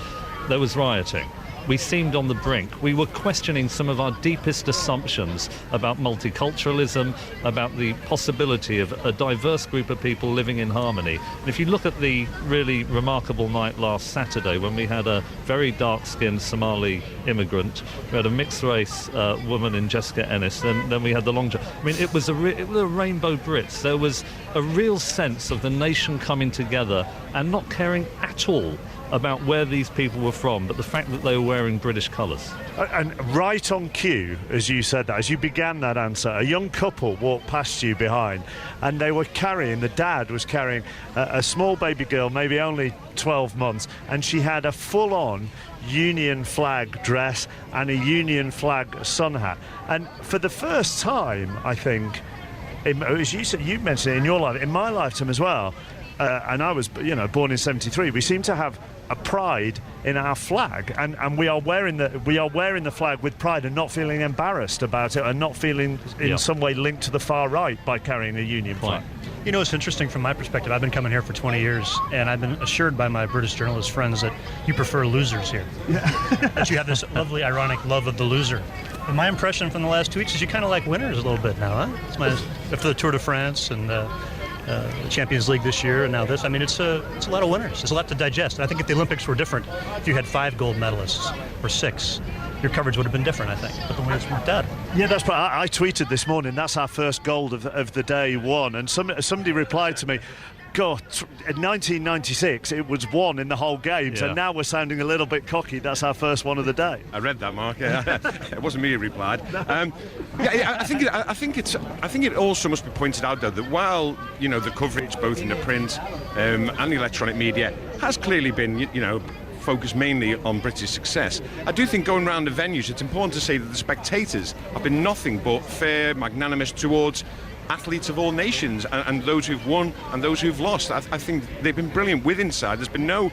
there was rioting. We seemed on the brink. We were questioning some of our deepest assumptions about multiculturalism, about the possibility of a diverse group of people living in harmony. And if you look at the really remarkable night last Saturday, when we had a very dark-skinned Somali immigrant, we had a mixed-race woman in Jessica Ennis, and then we had the long jump. I mean, it was a rainbow Brits. There was a real sense of the nation coming together and not caring at all about where these people were from, but the fact that they were wearing British colours. And right on cue, as you said that, as you began that answer, a young couple walked past you behind, and they were the dad was carrying a small baby girl, maybe only 12 months, and she had a full-on Union flag dress and a Union flag sun hat. And for the first time, I think, as you mentioned it in your life, in my lifetime as well, and I was, born in '73. We seem to have a pride in our flag, and we are wearing the flag with pride and not feeling embarrassed about it, and not feeling in some way linked to the far right by carrying a Union flag. It's interesting from my perspective. I've been coming here for 20 years, and I've been assured by my British journalist friends that you prefer losers here. That you have this lovely, ironic love of the loser. But my impression from the last 2 weeks is you kind of like winners a little bit now, huh? After the Tour de France and the Champions League this year, and now this. I mean, it's a lot of winners. There's a lot to digest. And I think if the Olympics were different, if you had 5 gold medalists or 6, your coverage would have been different, I think. But the way it's worked out. Yeah, that's right. I tweeted this morning, that's our first gold of the day won. And somebody replied to me, God, in 1996 it was 1 in the whole games, and now we're sounding a little bit cocky. That's our first one of the day. I read that, Mark. Yeah. It wasn't me who replied. I think it also must be pointed out, though, that while the coverage both in the print and the electronic media has clearly been focused mainly on British success, I do think going around the venues, it's important to say that the spectators have been nothing but fair, magnanimous towards athletes of all nations, and those who've won and those who've lost. I think they've been brilliant with inside. There's been no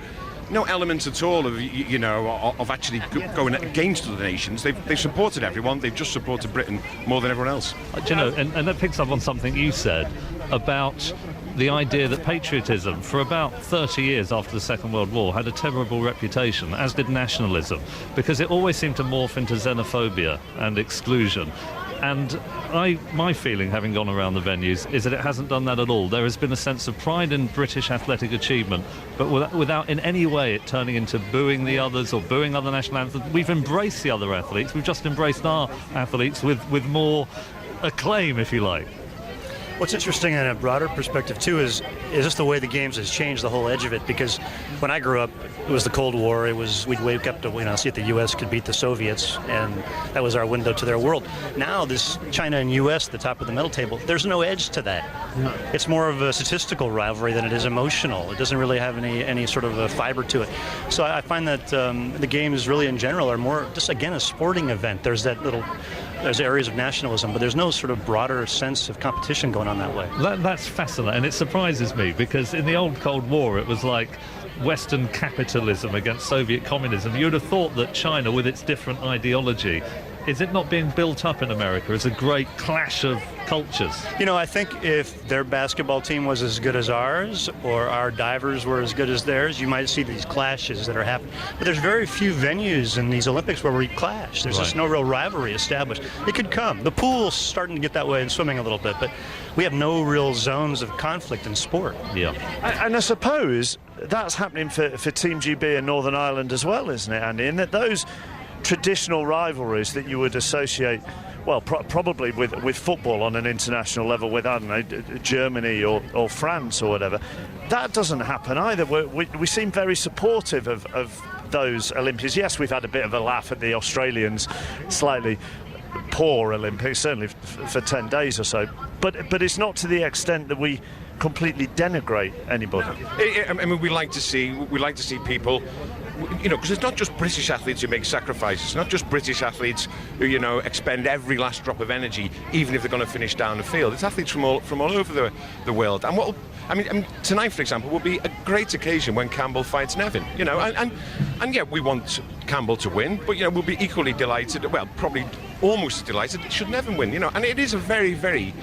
element at all of actually going against other nations. They've supported everyone. They've just supported Britain more than everyone else. And that picks up on something you said about the idea that patriotism, for about 30 years after the Second World War, had a terrible reputation, as did nationalism, because it always seemed to morph into xenophobia and exclusion. And my feeling, having gone around the venues, is that it hasn't done that at all. There has been a sense of pride in British athletic achievement, but without in any way it turning into booing the others or booing other national athletes. We've embraced the other athletes. We've just embraced our athletes with more acclaim, if you like. What's interesting in a broader perspective, too, is just the way the games has changed the whole edge of it. Because when I grew up, it was the Cold War. We'd wake up to see if the U.S. could beat the Soviets, and that was our window to their world. Now, this China and U.S., the top of the medal table, there's no edge to that. No. It's more of a statistical rivalry than it is emotional. It doesn't really have any sort of a fiber to it. So I find that the games really in general are more just, again, a sporting event. There's areas of nationalism, but there's no sort of broader sense of competition going on that way. That's fascinating. It surprises me because in the old Cold War, it was like Western capitalism against Soviet communism. You'd have thought that China, with its different ideology, is it not being built up in America as a great clash of cultures? I think if their basketball team was as good as ours, or our divers were as good as theirs, you might see these clashes that are happening. But there's very few venues in these Olympics where we clash. There's just no real rivalry established. It could come. The pool's starting to get that way in swimming a little bit, but we have no real zones of conflict in sport. Yeah. And I suppose that's happening for Team GB in Northern Ireland as well, isn't it, Andy? In that those traditional rivalries that you would associate, well, probably with football on an international level, with, I don't know, Germany or France or whatever, that doesn't happen either. We seem very supportive of those Olympics. Yes, we've had a bit of a laugh at the Australians' slightly poor Olympics, certainly for 10 days or so, but it's not to the extent that we completely denigrate anybody. I mean, we like to see people, because it's not just British athletes who make sacrifices. It's not just British athletes who, expend every last drop of energy, even if they're going to finish down the field. It's athletes from all over the world. And tonight, for example, will be a great occasion when Campbell fights Nevin. And yeah, we want Campbell to win, but we'll be equally delighted. Well, probably almost delighted should Nevin win. And it is a very, very.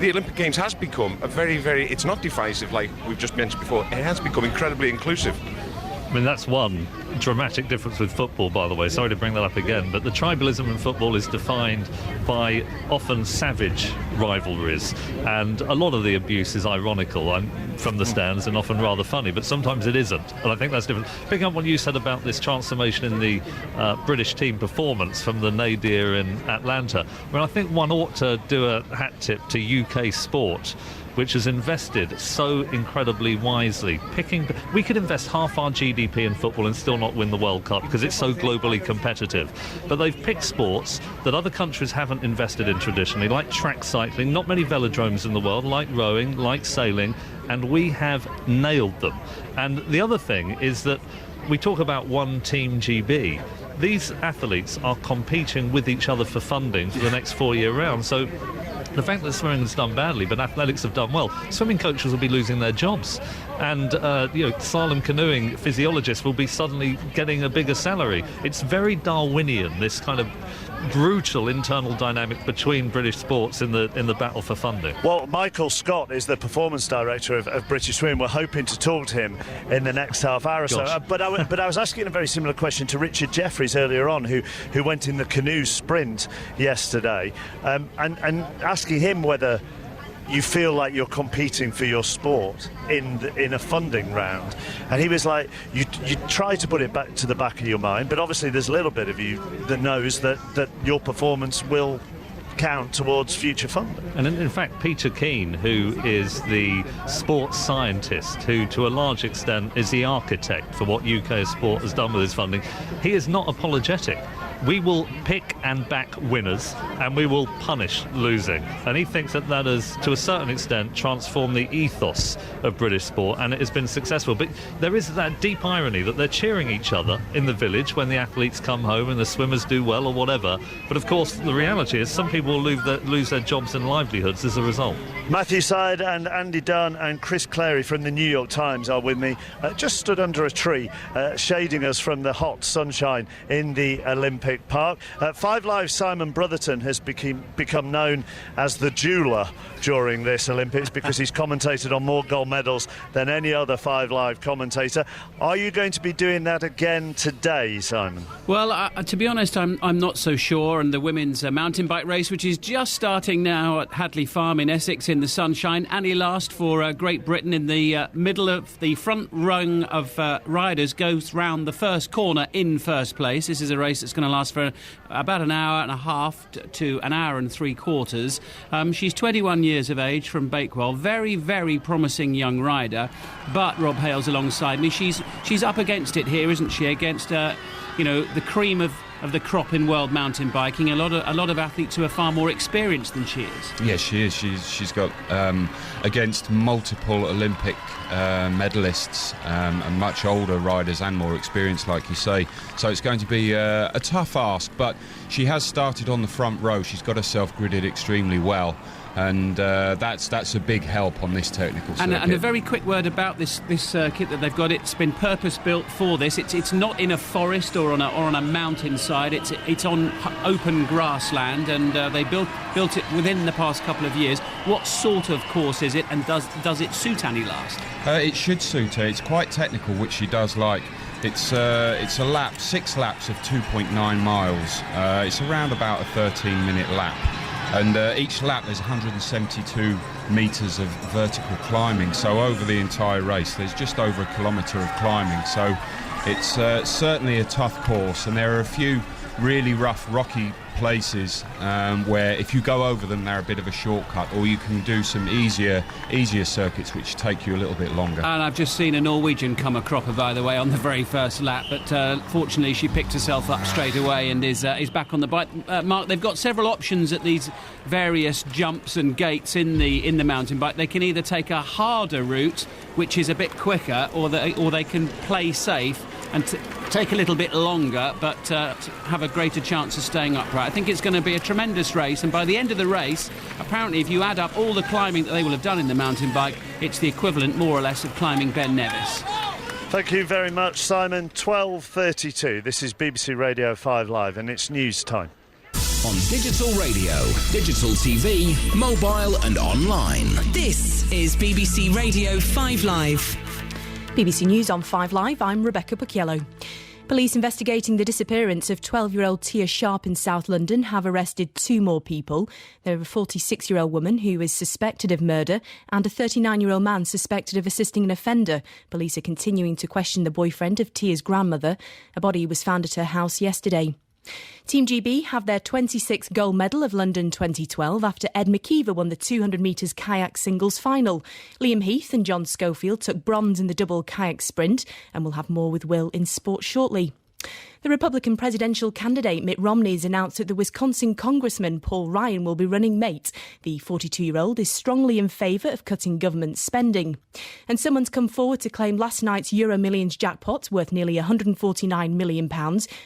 The Olympic Games has become a very, very. It's not divisive like we've just mentioned before. It has become incredibly inclusive. I mean, that's one dramatic difference with football, by the way. Sorry to bring that up again, but the tribalism in football is defined by often savage rivalries, and a lot of the abuse is ironical from the stands and often rather funny, but sometimes it isn't, and I think that's different. Picking up what you said about this transformation in the British team performance from the nadir in Atlanta, I think one ought to do a hat tip to UK sport, which has invested so incredibly wisely. We could invest half our GDP in football and still not win the World Cup because it's so globally competitive. But they've picked sports that other countries haven't invested in traditionally, like track cycling, not many velodromes in the world, like rowing, like sailing, and we have nailed them. And the other thing is that we talk about one Team GB. These athletes are competing with each other for funding for the next 4-year round. So the fact that swimming has done badly, but athletics have done well, swimming coaches will be losing their jobs. And, slalom canoeing physiologists will be suddenly getting a bigger salary. It's very Darwinian, this kind of brutal internal dynamic between British sports in the battle for funding. Well, Michael Scott is the performance director of British Swimming. We're hoping to talk to him in the next half hour or so. But I was asking a very similar question to Richard Jeffries earlier on, who went in the canoe sprint yesterday, and asking him whether you feel like you're competing for your sport in a funding round. And he was like, you try to put it back to the back of your mind, but obviously there's a little bit of you that knows that your performance will count towards future funding. And in fact, Peter Keane, who is the sports scientist, who to a large extent is the architect for what UK sport has done with its funding, he is not apologetic. We will pick and back winners and we will punish losing. And he thinks that has, to a certain extent, transformed the ethos of British sport, and it has been successful. But there is that deep irony that they're cheering each other in the village when the athletes come home and the swimmers do well or whatever. But of course, the reality is some people will lose their jobs and livelihoods as a result. Matthew Syed and Andy Dunn and Chris Clary from the New York Times are with me, just stood under a tree, shading us from the hot sunshine in the Olympic Park. 5 Live's Simon Brotherton has become known as the jeweller during this Olympics because he's commentated on more gold medals than any other 5 Live commentator. Are you going to be doing that again today, Simon? Well, to be honest, I'm not so sure. And the women's mountain bike race, which is just starting now at Hadley Farm in Essex in the sunshine. Annie Last for Great Britain in the middle of the front rung of riders goes round the first corner in first place. This is a race that's going to lasts for about an hour and a half to an hour and 3/4. She's 21 years of age from Bakewell. Very, very promising young rider. But Rob Hale's alongside me. She's up against it here, isn't she? Against the cream of the crop in world mountain biking. A lot of athletes who are far more experienced than she is. Yes, she is. She's got against multiple Olympic medalists and much older riders and more experienced, like you say. So it's going to be a tough ask, but she has started on the front row. She's got herself gridded extremely well. And that's a big help on this technical circuit. And a very quick word about this circuit that they've got. It's been purpose-built for this. It's not in a forest or on a mountainside. It's on open grassland, and they built it within the past couple of years. What sort of course is it, and does it suit Annie Last? It should suit her. It's quite technical, which she does like. It's a lap, 6 laps of 2.9 miles. It's around about a 13-minute lap. And each lap there's 172 metres of vertical climbing, so over the entire race there's just over 1 kilometre of climbing, so it's certainly a tough course, and there are a few really rough, rocky places where if you go over them they're a bit of a shortcut, or you can do some easier circuits which take you a little bit longer. And I've just seen a Norwegian come a cropper, by the way, on the very first lap, but fortunately she picked herself up straight away and is back on the bike. Mark, they've got several options at these various jumps and gates in the mountain bike. They can either take a harder route, which is a bit quicker, or they can play safe and take a little bit longer, but have a greater chance of staying upright. I think it's going to be a tremendous race, and by the end of the race, apparently if you add up all the climbing that they will have done in the mountain bike, it's the equivalent, more or less, of climbing Ben Nevis. Thank you very much, Simon. 12:32. This is BBC Radio 5 Live, and it's news time. On digital radio, digital TV, mobile and online. This is BBC Radio 5 Live. BBC News on 5 Live, I'm Rebecca Pucchiello. Police investigating the disappearance of 12-year-old Tia Sharp in South London have arrested 2 more people. There are a 46-year-old woman who is suspected of murder and a 39-year-old man suspected of assisting an offender. Police are continuing to question the boyfriend of Tia's grandmother. A body was found at her house yesterday. Team GB have their 26th gold medal of London 2012 after Ed McKeever won the 200 metres kayak singles final. Liam Heath and John Schofield took bronze in the double kayak sprint, and we'll have more with Will in sport shortly. The Republican presidential candidate Mitt Romney has announced that the Wisconsin Congressman Paul Ryan will be running mate. The 42-year-old is strongly in favour of cutting government spending. And someone's come forward to claim last night's Euro Millions jackpot worth nearly £149 million,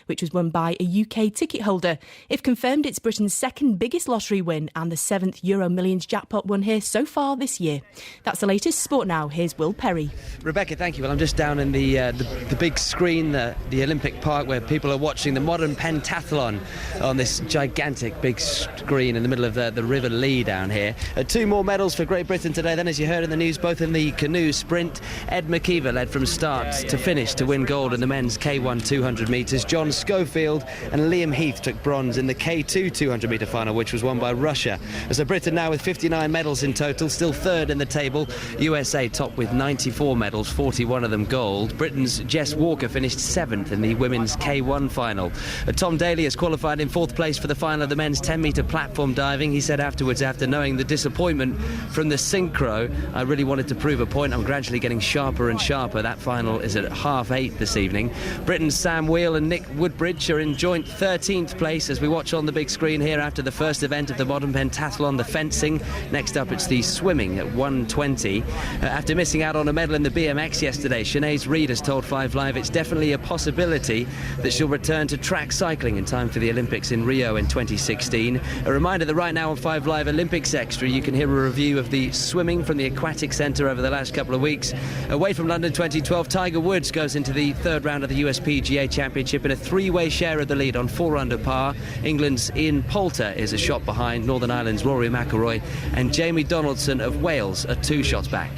which was won by a UK ticket holder. If confirmed, it's Britain's second biggest lottery win and the 7th Euro Millions jackpot won here so far this year. That's the latest. Sport now. Here's Will Perry. Rebecca, thank you. Well, I'm just down in the big screen, the Olympic Park, where people are watching the modern pentathlon on this gigantic big screen in the middle of the River Lee down here. 2 more medals for Great Britain today. Then, as you heard in the news, both in the canoe sprint, Ed McKeever led from start to finish to win gold in the men's K1 200 metres. John Schofield and Liam Heath took bronze in the K2 200 metre final, which was won by Russia. So Britain now with 59 medals in total, still third in the table. USA top with 94 medals, 41 of them gold. Britain's Jess Walker finished 7th in the women's K1 final. Tom Daley has qualified in 4th place for the final of the men's 10-metre platform diving. He said afterwards, after knowing the disappointment from the synchro, I really wanted to prove a point. I'm gradually getting sharper and sharper. That final is at 8:30 this evening. Britain's Sam Wheel and Nick Woodbridge are in joint 13th place as we watch on the big screen here after the first event of the modern pentathlon, the fencing. Next up, it's the swimming at 1:20. After missing out on a medal in the BMX yesterday, Sinead Reid has told 5 Live it's definitely a possibility that she'll return to track cycling in time for the Olympics in Rio in 2016. A reminder that right now on 5 Live Olympics Extra you can hear a review of the swimming from the Aquatic Centre over the last couple of weeks. Away from London 2012, Tiger Woods goes into the 3rd round of the USPGA Championship in a 3-way share of the lead on 4 under par. England's Ian Poulter is a shot behind. Northern Ireland's Rory McIlroy and Jamie Donaldson of Wales are 2 shots back.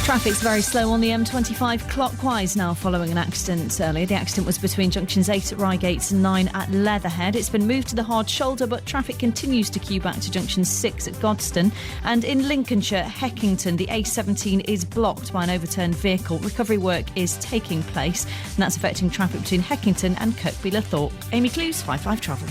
Traffic's very slow on the M25 clockwise now following an accident earlier. The accident was between junctions 8 at Reigate and 9 at Leatherhead. It's been moved to the hard shoulder, but traffic continues to queue back to junction 6 at Godstone. And in Lincolnshire, Heckington, the A17 is blocked by an overturned vehicle. Recovery work is taking place, and that's affecting traffic between Heckington and Kirkby-le-Thorpe. Amy Clues, 5 Live Travel.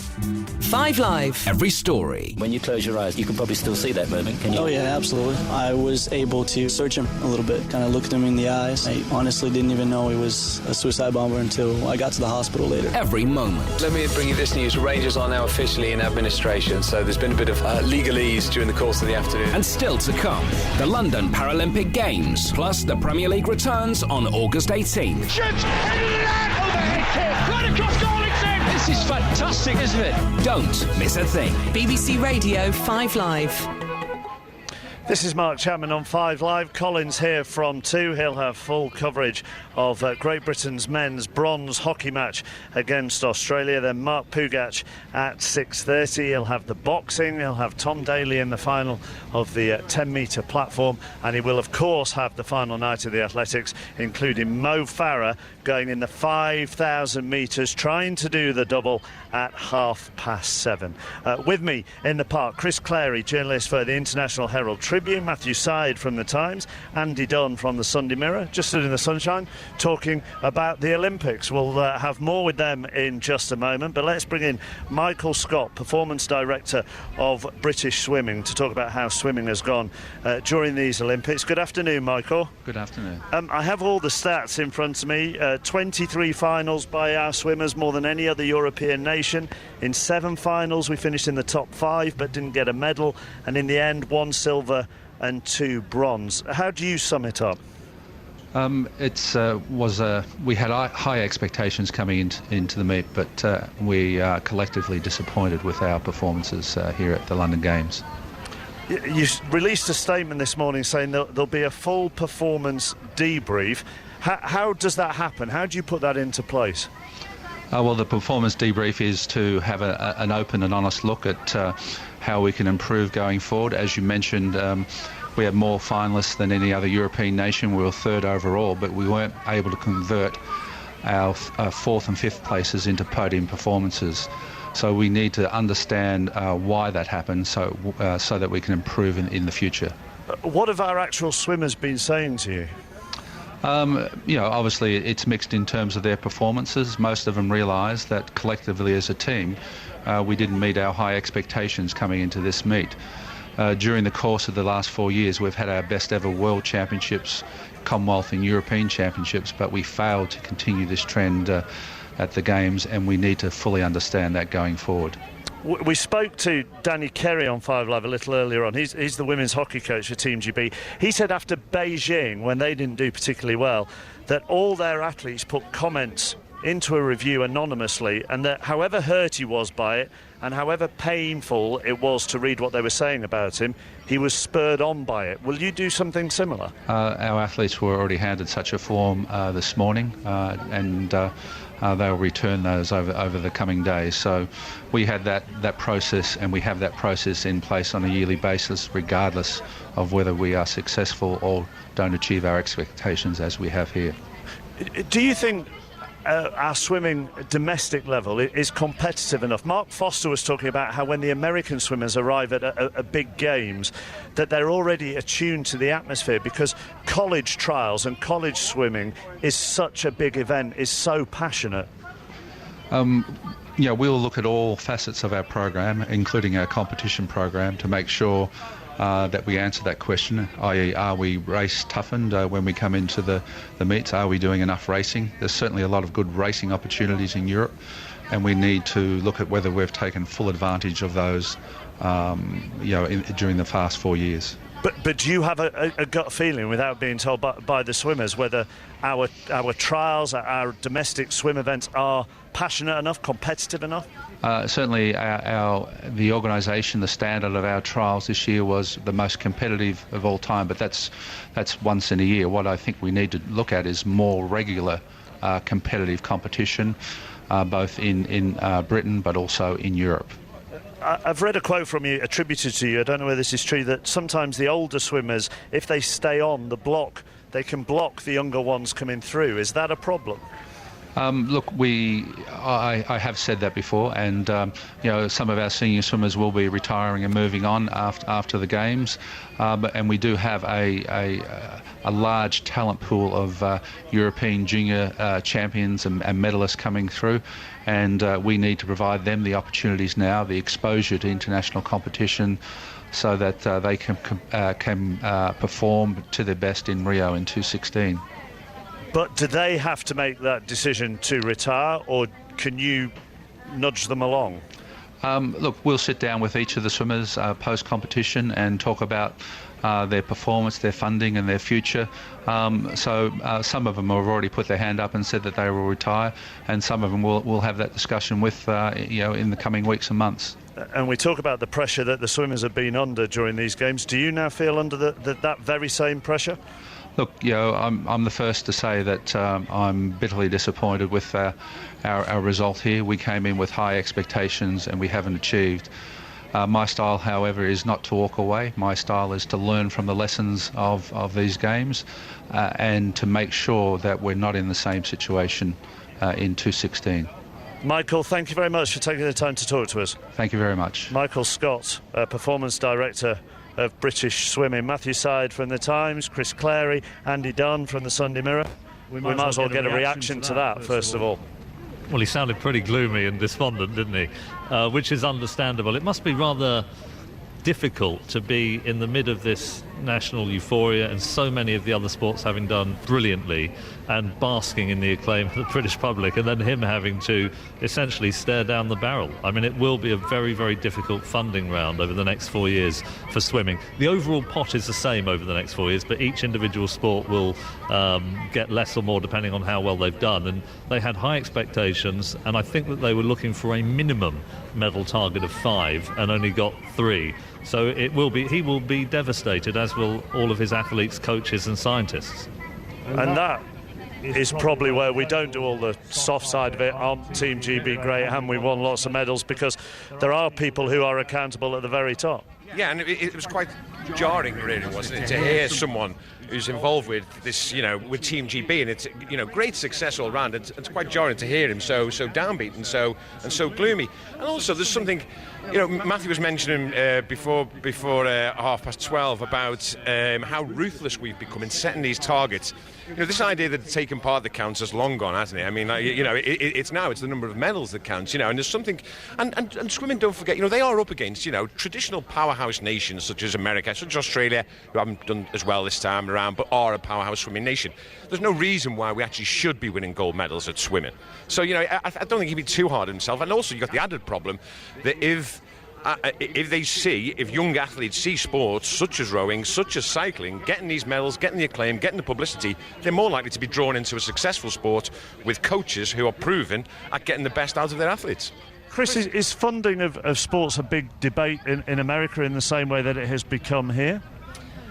5 Live. Every story. When you close your eyes, you can probably still see that moment, can you? Oh, yeah, absolutely. I was able to search him a little bit, kind of looked him in the eyes. I honestly didn't even know he was a suicide bomber until I got to the hospital later. Every moment. Let me bring you this news. Rangers are now officially in administration, so there's been a bit of legalese during the course of the afternoon. And still to come, the London Paralympic Games, plus the Premier League returns on August 18th. Shoot! Overhead kick! Right across goal, it's in! This is fantastic, isn't it? Don't miss a thing. BBC Radio 5 Live. This is Mark Chapman on 5 Live. Collins here from 2. He'll have full coverage of Great Britain's men's bronze hockey match against Australia. Then Mark Pugach at 6:30. He'll have the boxing. He'll have Tom Daley in the final of the 10-metre platform. And he will, of course, have the final night of the athletics, including Mo Farah going in the 5,000 metres, trying to do the double at 7:30. With me in the park, Chris Clary, journalist for the International Herald Tribune, Matthew Syed from the Times, Andy Dunn from the Sunday Mirror, just stood in the sunshine talking about the Olympics. We'll have more with them in just a moment, but let's bring in Michael Scott, Performance Director of British Swimming, to talk about how swimming has gone during these Olympics. Good afternoon, Michael. Good afternoon. I have all the stats in front of me. 23 finals by our swimmers, more than any other European nation. In 7 finals we finished in the top 5 but didn't get a medal, and in the end 1 silver and 2 bronze. How do you sum it up? We had high expectations coming into the meet, but we are collectively disappointed with our performances here at the London Games. You released a statement this morning saying there'll be a full performance debrief. How does that happen? How do you put that into place? Well, the performance debrief is to have an open and honest look at how we can improve going forward. As you mentioned, we had more finalists than any other European nation. We were 3rd overall, but we weren't able to convert our 4th and 5th places into podium performances. So we need to understand why that happened so that we can improve in the future. What have our actual swimmers been saying to you? Obviously it's mixed in terms of their performances. Most of them realise that collectively as a team we didn't meet our high expectations coming into this meet. During the course of the last 4 years we've had our best ever World Championships, Commonwealth and European Championships, but we failed to continue this trend at the Games, and we need to fully understand that going forward. We spoke to Danny Kerry on 5 Live a little earlier on. He's the women's hockey coach for Team GB. He said after Beijing, when they didn't do particularly well, that all their athletes put comments into a review anonymously, and that however hurt he was by it and however painful it was to read what they were saying about him, he was spurred on by it. Will you do something similar? Our athletes were already handed such a form this morning, and they'll return those over the coming days. So we had that process, and we have that process in place on a yearly basis, regardless of whether we are successful or don't achieve our expectations as we have here. Do you think our swimming domestic level is competitive enough? Mark Foster was talking about how when the American swimmers arrive at a big games, that they're already attuned to the atmosphere, because college trials and college swimming is such a big event, is so passionate. We'll look at all facets of our program, including our competition program, to make sure that we answer that question, i.e. are we race toughened when we come into the meets? Are we doing enough racing? There's certainly a lot of good racing opportunities in Europe, and we need to look at whether we've taken full advantage of those during the past 4 years. But do you have a gut feeling, without being told by the swimmers, whether our trials, our domestic swim events are passionate enough, competitive enough? Certainly the organisation, the standard of our trials this year was the most competitive of all time, but that's once in a year. What I think we need to look at is more regular competitive competition, both in Britain but also in Europe. I've read a quote from you attributed to you, I don't know whether this is true, that sometimes the older swimmers, if they stay on, the block they can block the younger ones coming through. Is that a problem? Look, I have said that before, and some of our senior swimmers will be retiring and moving on after the games, and we do have a large talent pool of European junior champions and medalists coming through, and we need to provide them the opportunities now, the exposure to international competition, so that they can perform to their best in Rio in 2016. But do they have to make that decision to retire, or can you nudge them along? Look, we'll sit down with each of the swimmers post-competition and talk about their performance, their funding and their future. So some of them have already put their hand up and said that they will retire, and some of them will have that discussion with in the coming weeks and months. And we talk about the pressure that the swimmers have been under during these games. Do you now feel under that very same pressure? Look, I'm the first to say that I'm bitterly disappointed with our result here. We came in with high expectations and we haven't achieved. My style, however, is not to walk away. My style is to learn from the lessons of these games and to make sure that we're not in the same situation in 2016. Michael, thank you very much for taking the time to talk to us. Thank you very much. Michael Scott, Performance Director of British Swimming. Matthew Syed from The Times, Chris Clary, Andy Dunn from the Sunday Mirror. We might as well get a reaction to that, first of all. Well, he sounded pretty gloomy and despondent, didn't he? Which is understandable. It must be rather difficult to be in the mid of this national euphoria and so many of the other sports having done brilliantly and basking in the acclaim of the British public, and then him having to essentially stare down the barrel. I mean, it will be a very, very difficult funding round over the next 4 years for swimming. The overall pot is the same over the next 4 years, but each individual sport will get less or more depending on how well they've done. And they had high expectations, and I think that they were looking for a minimum medal target of 5 and only got 3. So he will be devastated, as will all of his athletes, coaches and scientists. And that is probably where we don't do all the soft side of it. Aren't Team GB great? Haven't we won lots of medals? Because there are people who are accountable at the very top. Yeah, and it was quite jarring, really, wasn't it, to hear someone who's involved with this, with Team GB, and it's, great success all round. It's quite jarring to hear him so downbeat and so gloomy. And also, there's something, Matthew was mentioning before 12:30 about how ruthless we've become in setting these targets. This idea that taking part that counts has long gone, hasn't it? I mean, it's the number of medals that counts, and there's something, and swimming, don't forget, they are up against, traditional powerhouse nations such as America, such as Australia, who haven't done as well this time around, but are a powerhouse swimming nation. There's no reason why we actually should be winning gold medals at swimming. So, I don't think he'd be too hard on himself. And also, you've got the added problem that if young athletes see sports such as rowing, such as cycling, getting these medals, getting the acclaim, getting the publicity, they're more likely to be drawn into a successful sport with coaches who are proven at getting the best out of their athletes. Chris, is funding of sports a big debate in America in the same way that it has become here?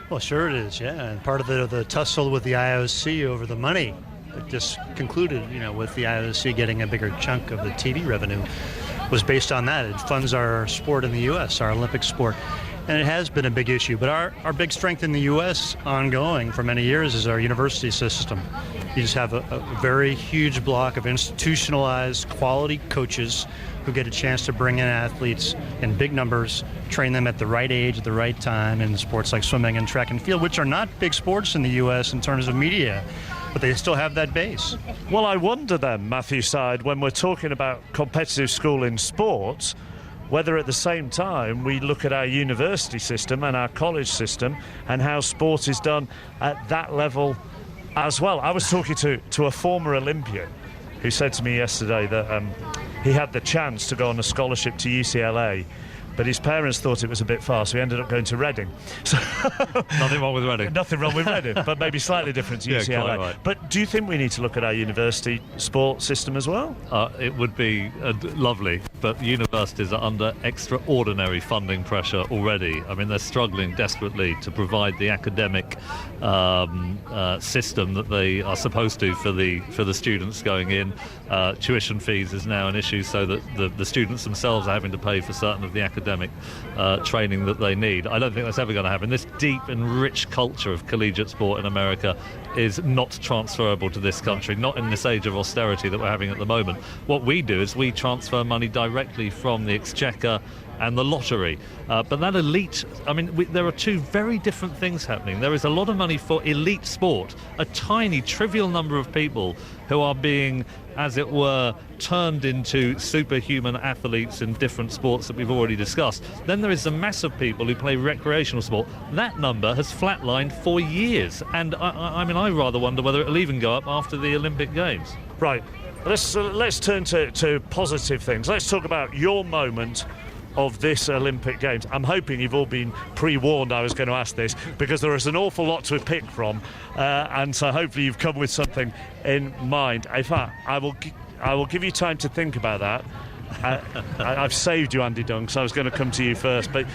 Well, sure it is, yeah. And part of the tussle with the IOC over the money that just concluded, with the IOC getting a bigger chunk of the TV revenue, was based on that. It funds our sport in the U.S., our Olympic sport. And it has been a big issue. But our big strength in the U.S. ongoing for many years is our university system. You just have a very huge block of institutionalized quality coaches who get a chance to bring in athletes in big numbers, train them at the right age, at the right time in sports like swimming and track and field, which are not big sports in the U.S. in terms of media, but they still have that base. Well, I wonder then, Matthew Syed, when we're talking about competitive school in sports, whether at the same time we look at our university system and our college system and how sport is done at that level as well. I was talking to a former Olympian who said to me yesterday that he had the chance to go on a scholarship to UCLA, but his parents thought it was a bit far, so he ended up going to Reading. So nothing wrong with Reading. Nothing wrong with Reading, but maybe slightly different to UCLA. Yeah, quite right. But do you think we need to look at our university sport system as well? It would be lovely but universities are under extraordinary funding pressure already. I mean, they're struggling desperately to provide the academic system that they are supposed to for the students going in. Tuition fees is now an issue, so that the students themselves are having to pay for certain of the academic training that they need. I don't think that's ever going to happen. This deep and rich culture of collegiate sport in America is not transferable to this country, not in this age of austerity that we're having at the moment. What we do is we transfer money directly from the Exchequer and the lottery. But that elite, I mean, there are two very different things happening. There is a lot of money for elite sport, a tiny, trivial number of people who are being, as it were, turned into superhuman athletes in different sports that we've already discussed. Then there is a mass of people who play recreational sport. That number has flatlined for years, and I mean, I rather wonder whether it'll even go up after the Olympic Games. Right, let's turn to positive things. Let's talk about your moment of this Olympic Games. I'm hoping you've all been pre-warned I was going to ask this, because there is an awful lot to pick from, and so hopefully you've come with something in mind. In fact, I will give you time to think about that. I've saved you, Andy Dunn, so I was going to come to you first, but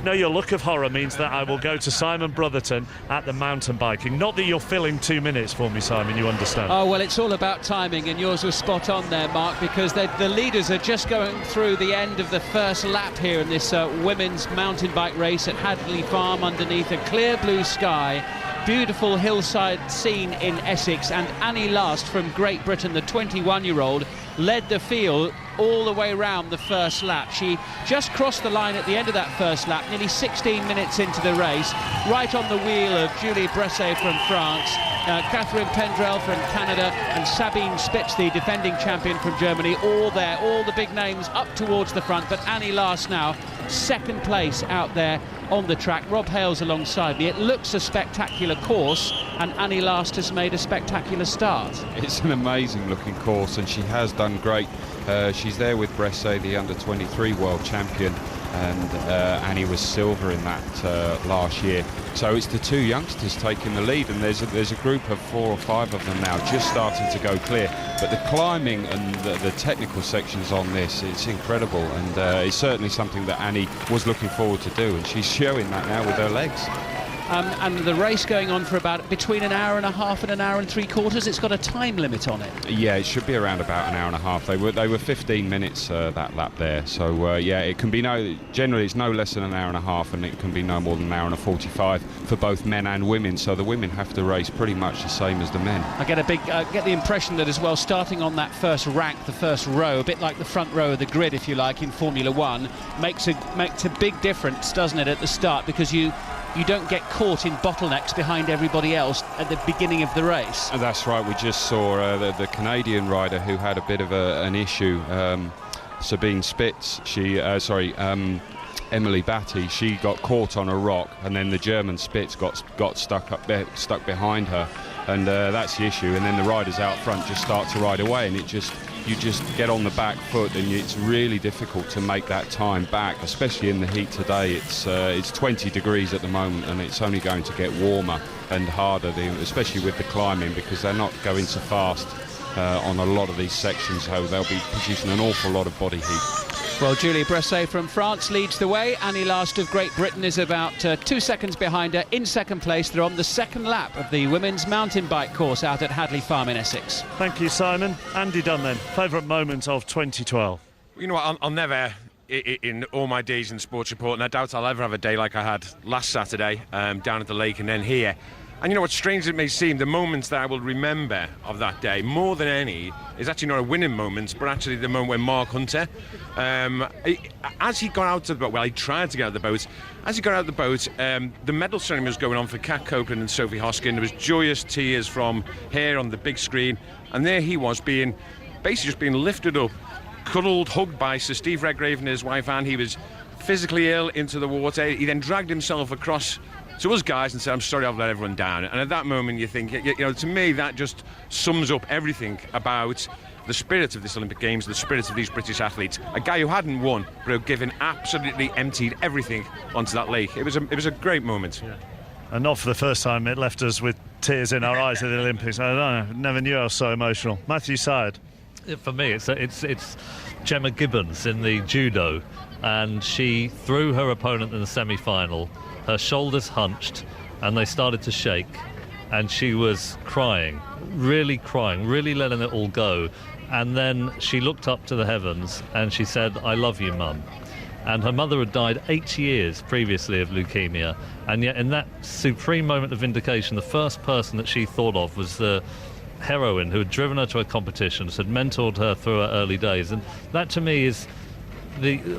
no, your look of horror means that I will go to Simon Brotherton at the mountain biking. Not that you're filling 2 minutes for me, Simon, you understand. Oh, well, it's all about timing, and yours was spot on there, Mark, because the leaders are just going through the end of the first lap here in this women's mountain bike race at Hadley Farm underneath a clear blue sky. Beautiful hillside scene in Essex, and Annie Last from Great Britain, the 21-year-old, led the field all the way round the first lap. She just crossed the line at the end of that first lap, nearly 16 minutes into the race, right on the wheel of Julie Bresset from France, Catherine Pendrell from Canada, and Sabine Spitz, the defending champion from Germany, all there, all the big names up towards the front. But Annie Last now, second place out there on the track. Rob Hales alongside me. It looks a spectacular course, and Annie Last has made a spectacular start. It's an amazing looking course, and she has done great. She's there with Bresset, the under-23 world champion, and Annie was silver in that last year. So it's the two youngsters taking the lead, and there's a group of 4 or 5 of them now just starting to go clear. But the climbing and the technical sections on this, it's incredible, and it's certainly something that Annie was looking forward to do, and she's showing that now with her legs. And the race going on for about between an hour and a half and an hour and 3/4. It's got a time limit on it. Yeah, it should be around about an hour and a half. They were 15 minutes that lap there. So yeah, it can be generally it's no less than an hour and a half, and it can be no more than an hour and a 45 for both men and women. So the women have to race pretty much the same as the men. I get get the impression that as well, starting on that first rank, the first row, a bit like the front row of the grid, if you like, in Formula One, makes a big difference, doesn't it, at the start, because you don't get caught in bottlenecks behind everybody else at the beginning of the race. And that's right. We just saw the Canadian rider who had a bit of an issue, Sabine Spitz. Emily Batty. She got caught on a rock, and then the German Spitz got stuck behind her, and that's the issue. And then the riders out front just start to ride away, and you just get on the back foot, and it's really difficult to make that time back, especially in the heat today. It's 20 degrees at the moment, and it's only going to get warmer and harder, especially with the climbing, because they're not going so fast on a lot of these sections, so they'll be producing an awful lot of body heat. Well, Julie Bresset from France leads the way. Annie Last of Great Britain is about 2 seconds behind her in second place. They're on the second lap of the women's mountain bike course out at Hadley Farm in Essex. Thank you, Simon. Andy Dunn then, favourite moment of 2012? You know what, I'll never, in all my days in sports report, and I doubt I'll ever have a day like I had last Saturday down at the lake and then here. And you know what, strange as it may seem, the moments that I will remember of that day, more than any, is actually not a winning moment, but actually the moment when Mark Hunter, as he got out of the boat, well, he tried to get out of the boat, as he got out of the boat, the medal ceremony was going on for Kat Copeland and Sophie Hoskin. There was joyous tears from her on the big screen, and there he was basically just being lifted up, cuddled, hugged by Sir Steve Redgrave and his wife Anne. He was physically ill into the water. He then dragged himself across to us guys and said, "I'm sorry I've let everyone down." And at that moment you think, you know, to me that just sums up everything about the spirit of this Olympic Games, the spirit of these British athletes. A guy who hadn't won, but who given absolutely emptied everything onto that lake. It was a great moment. Yeah. And not for the first time, it left us with tears in our eyes at the Olympics. I don't know, never knew I was so emotional. Matthew Syed. For me, it's Gemma Gibbons in the judo, and she threw her opponent in the semi-final. Her shoulders hunched, and they started to shake, and she was crying, really letting it all go. And then she looked up to the heavens, and she said, "I love you, Mum." And her mother had died 8 years previously of leukemia, and yet in that supreme moment of vindication, the first person that she thought of was the heroine who had driven her to her competitions, had mentored her through her early days. And that, to me, is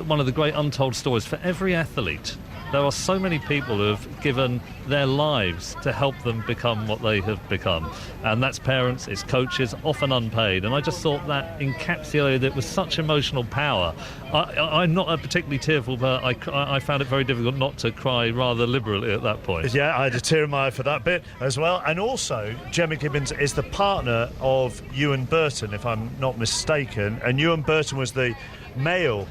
one of the great untold stories for every athlete. There are so many people who have given their lives to help them become what they have become. And that's parents, it's coaches, often unpaid. And I just thought that encapsulated it with such emotional power. I'm not a particularly tearful, but I found it very difficult not to cry rather liberally at that point. Yeah, I had a tear in my eye for that bit as well. And also, Gemma Gibbons is the partner of Ewan Burton, if I'm not mistaken. And Ewan Burton was the male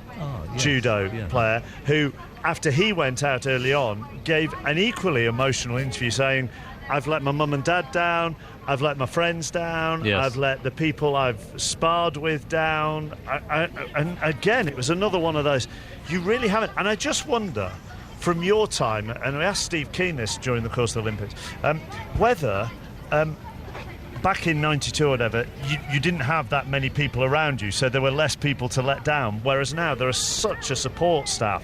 judo player who, after he went out early on, gave an equally emotional interview saying, "I've let my mum and dad down, I've let my friends down, I've let the people I've sparred with down." And again, it was another one of those, you really haven't. And I just wonder, from your time, and we asked Steve Keane this during the course of the Olympics, whether back in 92 or whatever, you didn't have that many people around you, so there were less people to let down, whereas now there is such a support staff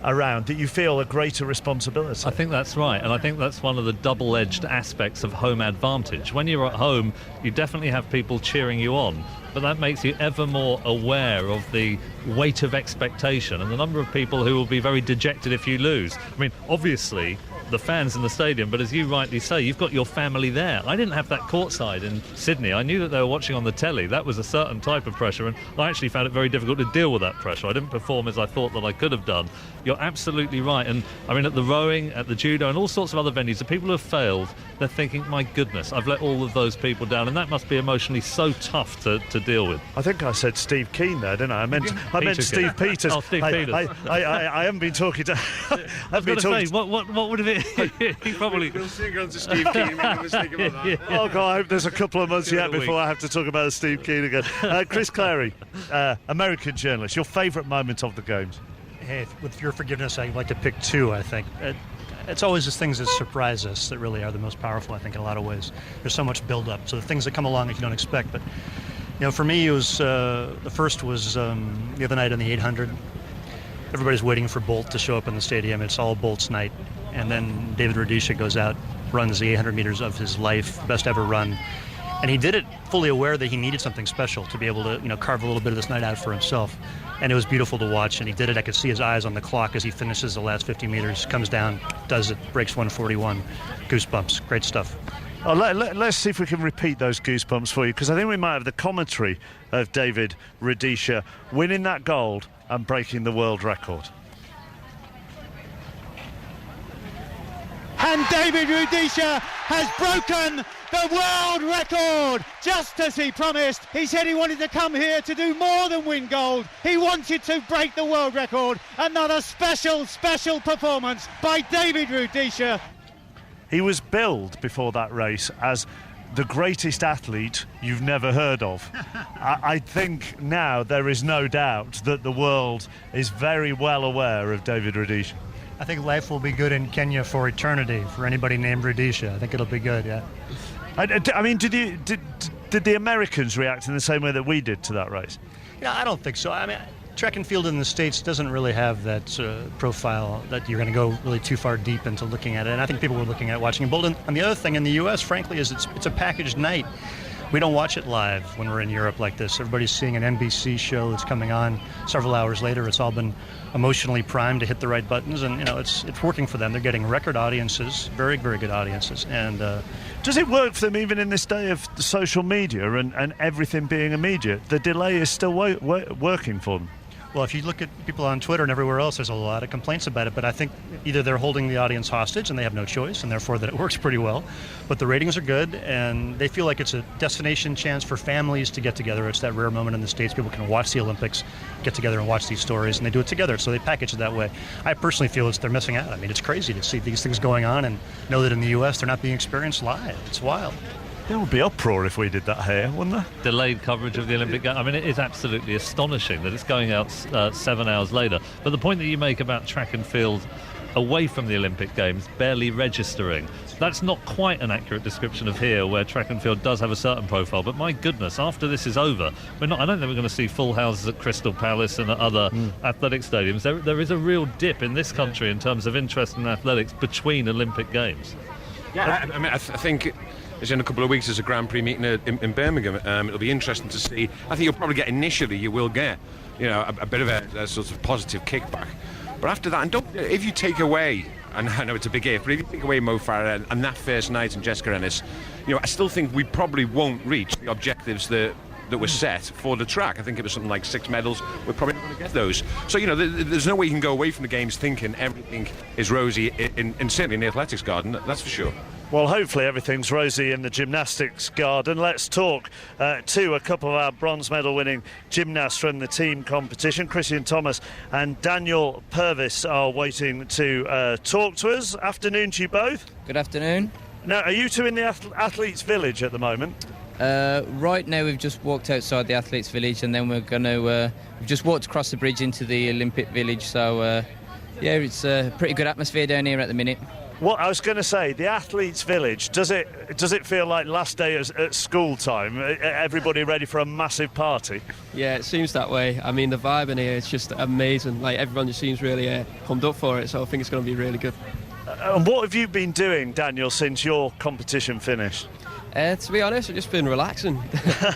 around that you feel a greater responsibility. I think that's right, and I think that's one of the double-edged aspects of home advantage. When you're at home, you definitely have people cheering you on, but that makes you ever more aware of the weight of expectation and the number of people who will be very dejected if you lose. I mean, obviously, the fans in the stadium, but as you rightly say, you've got your family there. I didn't have that courtside in Sydney. I knew that they were watching on the telly. That was a certain type of pressure, and I actually found it very difficult to deal with that pressure. I didn't perform as I thought that I could have done. You're absolutely right. And I mean, at the rowing, at the judo, and all sorts of other venues, the people who have failed, they're thinking, my goodness, I've let all of those people down, and that must be emotionally so tough to deal with. I think I said Steve Keane there, didn't I? I meant Steve Peters. Oh, Steve Peters. I haven't been talking to... I was going to say, what would it be? He probably... We'll sing on to Steve Keane. Make no mistake about that. Oh, God, I hope there's a couple of months yet before I have to talk about Steve Keane again. Chris Clary, American journalist, your favourite moment of the Games? Hey, with your forgiveness, I'd like to pick two, I think. It's always the things that surprise us that really are the most powerful, I think, in a lot of ways. There's so much build-up, so the things that come along that you don't expect. But, you know, for me, it was the first was the other night on the 800. Everybody's waiting for Bolt to show up in the stadium. It's all Bolt's night. And then David Rudisha goes out, runs the 800 meters of his life, best ever run. And he did it fully aware that he needed something special to be able to, you know, carve a little bit of this night out for himself. And it was beautiful to watch, and he did it. I could see his eyes on the clock as he finishes the last 50 meters, comes down, does it, breaks 141. Goosebumps. Great stuff. Oh, let's see if we can repeat those goosebumps for you, because I think we might have the commentary of David Rudisha winning that gold and breaking the world record. And David Rudisha has broken the world record, just as he promised. He said he wanted to come here to do more than win gold. He wanted to break the world record. Another special performance by David Rudisha. He was billed before that race as the greatest athlete you've never heard of. I think now there is no doubt that the world is very well aware of David Rudisha. I think life will be good in Kenya for eternity for anybody named Rudisha. I think it'll be good, yeah. I mean, did the Americans react in the same way that we did to that race? Yeah, I don't think so. I mean, track and field in the States doesn't really have that profile that you're going to go really too far deep into looking at it. And I think people were looking at watching it. Bolton. And the other thing in the U.S., frankly, is it's a packaged night. We don't watch it live when we're in Europe like this. Everybody's seeing an NBC show that's coming on several hours later. It's all been emotionally primed to hit the right buttons, and you know it's working for them. They're getting record audiences, very, very good audiences. And does it work for them even in this day of social media and everything being immediate? The delay is still working for them. Well, if you look at people on Twitter and everywhere else, there's a lot of complaints about it. But I think either they're holding the audience hostage and they have no choice, and therefore that it works pretty well. But the ratings are good, and they feel like it's a destination chance for families to get together. It's that rare moment in the States. People can watch the Olympics, get together and watch these stories, and they do it together. So they package it that way. I personally feel they're missing out. I mean, it's crazy to see these things going on and know that in the U.S. they're not being experienced live. It's wild. There would be uproar if we did that here, wouldn't there? Delayed coverage of the Olympic Games. I mean, it is absolutely astonishing that it's going out 7 hours later. But the point that you make about track and field away from the Olympic Games barely registering, that's not quite an accurate description of here, where track and field does have a certain profile. But my goodness, after this is over, I don't think we're going to see full houses at Crystal Palace and at other athletic stadiums. There is a real dip in this country in terms of interest in athletics between Olympic Games. Yeah, I mean, I think as in a couple of weeks there's a Grand Prix meeting in Birmingham. It'll be interesting to see. I think you'll probably get you will get, a bit of a sort of positive kickback. But after that, if you take away, and I know it's a big if, but if you take away Mo Farah and that first night and Jessica Ennis, I still think we probably won't reach the objectives that were set for the track. I think it was something like 6 medals. We're probably not going to get those. So, there's no way you can go away from the Games thinking everything is rosy, in certainly in the athletics garden, that's for sure. Well, hopefully everything's rosy in the gymnastics garden. Let's talk to a couple of our bronze medal winning gymnasts from the team competition. Christian Thomas and Daniel Purvis are waiting to talk to us. Afternoon to you both. Good afternoon. Now, are you two in the Athletes Village at the moment? Right now we've just walked outside the Athletes Village, and then we're going to we've just walked across the bridge into the Olympic Village, so it's a pretty good atmosphere down here at the minute. What I was going to say, the Athletes Village, does it feel like last day at school time? Everybody ready for a massive party? Yeah, it seems that way. I mean, the vibe in here is just amazing. Like, everyone just seems really pumped up for it, so I think it's going to be really good. And what have you been doing, Daniel, since your competition finished? To be honest, I've just been relaxing,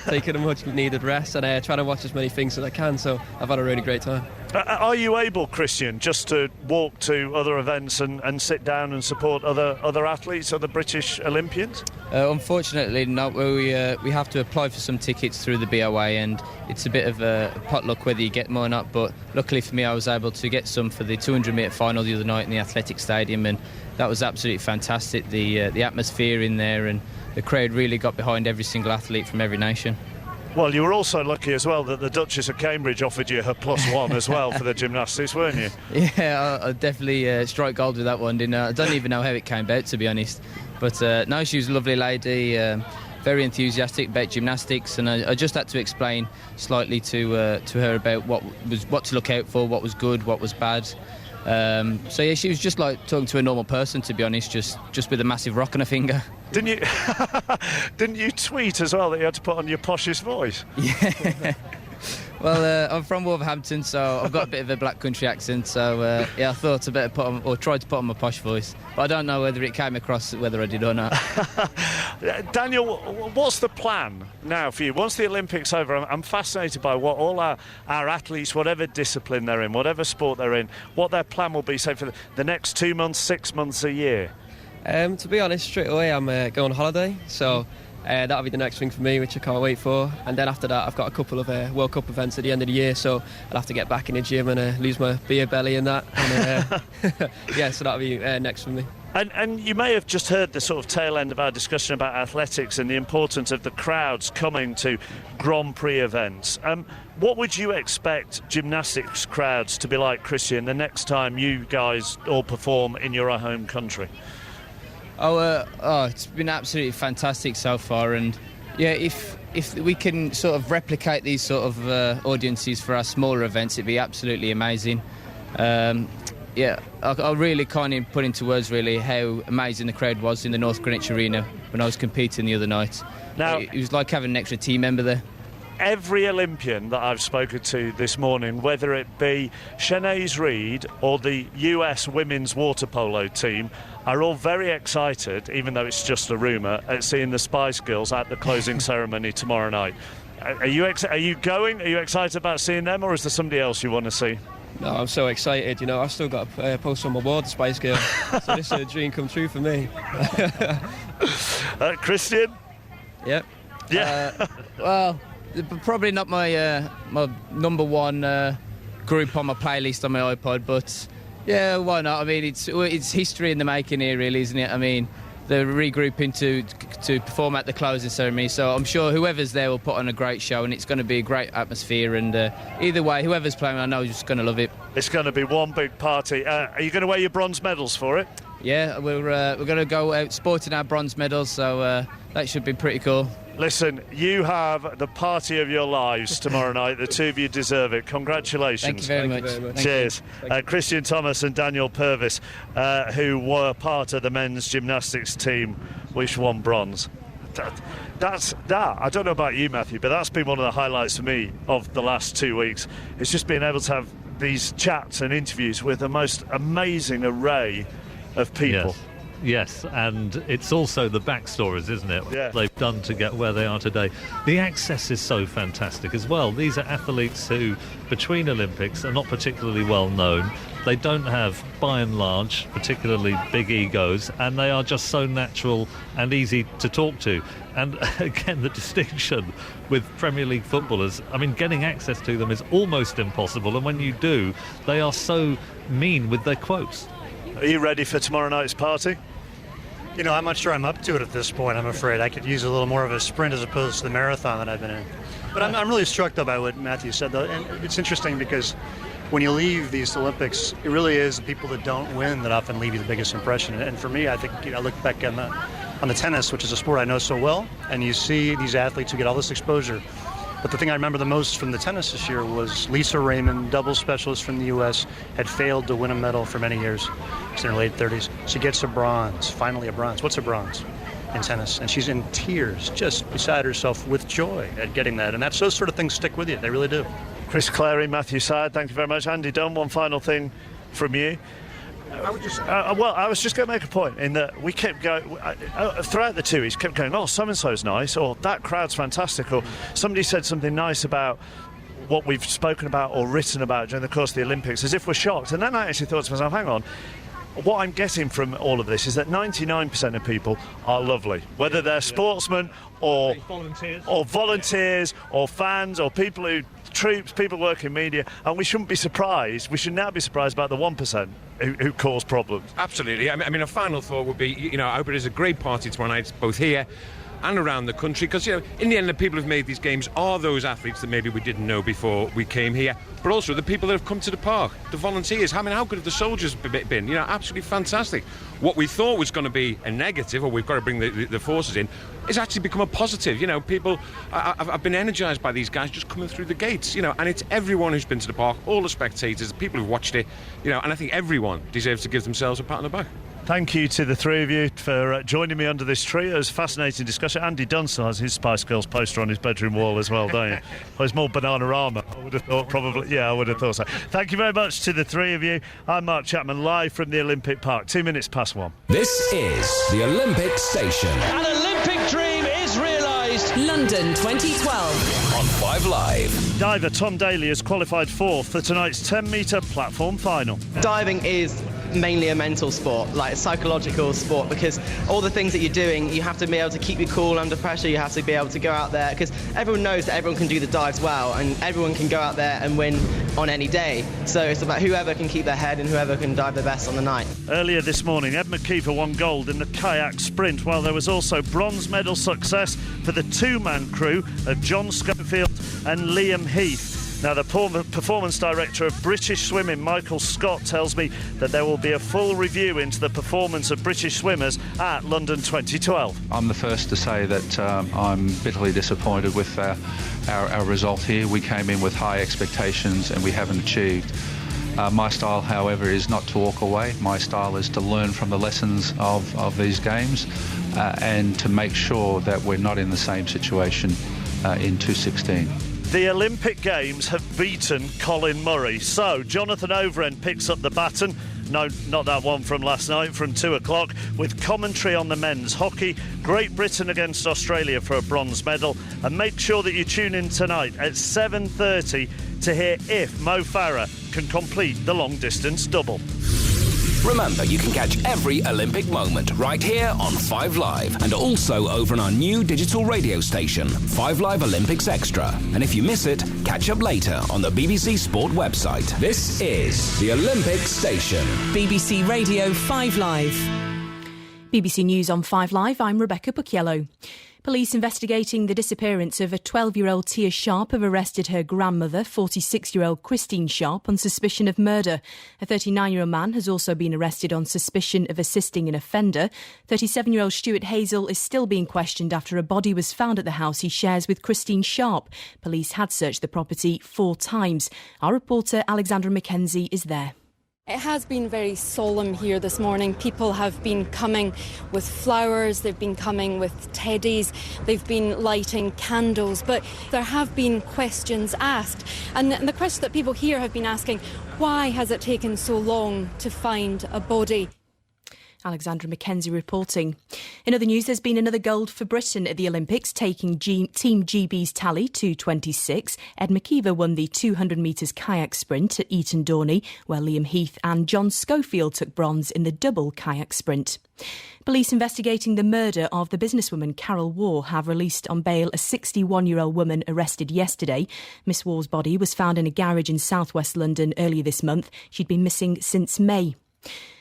taking a much needed rest and trying to watch as many things as I can, so I've had a really great time. Are you able, Christian, just to walk to other events and sit down and support other athletes, other British Olympians? Unfortunately not. We have to apply for some tickets through the BOA, and it's a bit of a potluck whether you get them or not, but luckily for me I was able to get some for the 200 metre final the other night in the Athletic Stadium, and that was absolutely fantastic. The atmosphere in there, and the crowd really got behind every single athlete from every nation. Well, you were also lucky as well that the Duchess of Cambridge offered you her +1 as well for the gymnastics, weren't you? Yeah, I definitely struck gold with that one, didn't I? I don't even know how it came about, to be honest. But no, she was a lovely lady, very enthusiastic about gymnastics, and I just had to explain slightly to her about what to look out for, what was good, what was bad. So yeah, she was just like talking to a normal person, to be honest, just with a massive rock on her finger. Didn't you tweet as well that you had to put on your poshest voice? Yeah. Well, I'm from Wolverhampton, so I've got a bit of a black country accent, so I thought I better tried to put on my posh voice, but I don't know whether it came across, whether I did or not. Daniel, what's the plan now for you? Once the Olympics over, I'm fascinated by what all our athletes, whatever discipline they're in, whatever sport they're in, what their plan will be, say, for the next 2 months, 6 months, a year. To be honest, straight away I'm going on holiday, so that'll be the next thing for me, which I can't wait for. And then after that, I've got a couple of World Cup events at the end of the year, so I'll have to get back in the gym and lose my beer belly and that. And, so that'll be next for me. And you may have just heard the sort of tail end of our discussion about athletics and the importance of the crowds coming to Grand Prix events. What would you expect gymnastics crowds to be like, Christian, the next time you guys all perform in your home country? It's been absolutely fantastic so far, and yeah, if we can sort of replicate these sort of audiences for our smaller events, it'd be absolutely amazing. I really can't put into words really how amazing the crowd was in the North Greenwich Arena when I was competing the other night. Now, it was like having an extra team member there. Every Olympian that I've spoken to this morning, whether it be Shanaze Reid or the US women's water polo team, are all very excited, even though it's just a rumour, at seeing the Spice Girls at the closing ceremony tomorrow night. Are you going? Are you excited about seeing them, or is there somebody else you want to see? No, I'm so excited. I've still got a post on my wall, the Spice Girl. So this is a dream come true for me. Christian? Yep. Yeah. Well, probably not my number one group on my playlist on my iPod, but yeah, why not? I mean, it's history in the making here, really, isn't it? I mean, they're regrouping to perform at the closing ceremony, so I'm sure whoever's there will put on a great show, and it's going to be a great atmosphere, and either way, whoever's playing, I know is just going to love it. It's going to be one big party. Are you going to wear your bronze medals for it? Yeah, we're going to go out sporting our bronze medals, so that should be pretty cool. Listen, you have the party of your lives tomorrow night. The two of you deserve it. Congratulations. Thank you very much. Cheers. Christian Thomas and Daniel Purvis, who were part of the men's gymnastics team, which won bronze. That's that. I don't know about you, Matthew, but that's been one of the highlights for me of the last 2 weeks. It's just being able to have these chats and interviews with the most amazing array of people. Yes, and it's also the backstories, isn't it? Yeah. They've done to get where they are today. The access is so fantastic as well. These are athletes who, between Olympics, are not particularly well known. They don't have, by and large, particularly big egos, and they are just so natural and easy to talk to. And again, the distinction with Premier League footballers, I mean, getting access to them is almost impossible, and when you do, they are so mean with their quotes. Are you ready for tomorrow night's party? You know, I'm not sure I'm up to it at this point, I'm afraid. I could use a little more of a sprint as opposed to the marathon that I've been in. But I'm really struck, though, by what Matthew said, though. And it's interesting because when you leave these Olympics, it really is the people that don't win that often leave you the biggest impression. And for me, I think, I look back on the tennis, which is a sport I know so well, and you see these athletes who get all this exposure. But the thing I remember the most from the tennis this year was Lisa Raymond, doubles specialist from the U.S., had failed to win a medal for many years. She's in her late 30s. She gets a bronze, finally a bronze. What's a bronze in tennis? And she's in tears, just beside herself with joy at getting that. And those sort of things stick with you. They really do. Chris Clary, Matthew Syed, thank you very much. Andy Dunn, one final thing from you. I was just going to make a point in that we kept going throughout the 2 weeks, kept going, oh, so-and-so's nice, or that crowd's fantastic, or somebody said something nice about what we've spoken about or written about during the course of the Olympics, as if we're shocked. And then I actually thought to myself, hang on, what I'm getting from all of this is that 99% of people are lovely, whether they're sportsmen or volunteers or fans or people who troops, people work in media, and we shouldn't be surprised. We should now be surprised about the 1% who cause problems. Absolutely. I mean, a final thought would be, I hope it is a great party tomorrow night, both here and around the country, because, in the end, the people who've made these games are those athletes that maybe we didn't know before we came here, but also the people that have come to the park, the volunteers. I mean, how good have the soldiers been? Absolutely fantastic. What we thought was going to be a negative, or we've got to bring the forces in, is actually become a positive. People, I've been energised by these guys just coming through the gates, and it's everyone who's been to the park, all the spectators, the people who've watched it, and I think everyone deserves to give themselves a pat on the back. Thank you to the three of you for joining me under this tree. It was a fascinating discussion. Andy Dunn has his Spice Girls poster on his bedroom wall as well, don't you? Well, it's more Bananarama. I would have thought probably. Yeah, I would have thought so. Thank you very much to the three of you. I'm Mark Chapman, live from the Olympic Park. 2 minutes past 1. This is the Olympic Station. An Olympic dream is realised. London 2012. On 5 Live. Diver Tom Daly has qualified fourth for tonight's 10-metre platform final. Diving is mainly a mental sport, like a psychological sport, because all the things that you're doing, you have to be able to keep you cool under pressure. You have to be able to go out there, because everyone knows that everyone can do the dives well, and everyone can go out there and win on any day. So it's about whoever can keep their head and whoever can dive the best on the night. Earlier this morning, Ed McKeever won gold in the kayak sprint, while there was also bronze medal success for the two-man crew of John Schofield and Liam Heath. Now, the performance director of British Swimming, Michael Scott, tells me that there will be a full review into the performance of British swimmers at London 2012. I'm the first to say that I'm bitterly disappointed with our result here. We came in with high expectations and we haven't achieved. My style, however, is not to walk away. My style is to learn from the lessons of these games and to make sure that we're not in the same situation in 2016. The Olympic Games have beaten Colin Murray. So Jonathan Overend picks up the baton. No, not that one from last night, from 2 o'clock, with commentary on the men's hockey, Great Britain against Australia for a bronze medal. And make sure that you tune in tonight at 7:30 to hear if Mo Farah can complete the long-distance double. Remember, you can catch every Olympic moment right here on 5 Live and also over on our new digital radio station, 5 Live Olympics Extra. And if you miss it, catch up later on the BBC Sport website. This is the Olympic Station. BBC Radio 5 Live. BBC News on 5 Live, I'm Rebecca Pucchiello. Police investigating the disappearance of a 12-year-old Tia Sharp have arrested her grandmother, 46-year-old Christine Sharp, on suspicion of murder. A 39-year-old man has also been arrested on suspicion of assisting an offender. 37-year-old Stuart Hazel is still being questioned after a body was found at the house he shares with Christine Sharp. Police had searched the property 4 times. Our reporter Alexandra Mackenzie is there. It has been very solemn here this morning. People have been coming with flowers, they've been coming with teddies, they've been lighting candles, but there have been questions asked. And the question that people here have been asking, why has it taken so long to find a body? Alexandra Mackenzie reporting. In other news, there's been another gold for Britain at the Olympics, taking Team GB's tally to 26. Ed McKeever won the 200 metres kayak sprint at Eton Dorney, where Liam Heath and John Schofield took bronze in the double kayak sprint. Police investigating the murder of the businesswoman Carol Waugh have released on bail a 61-year-old woman arrested yesterday. Miss Waugh's body was found in a garage in southwest London earlier this month. She'd been missing since May.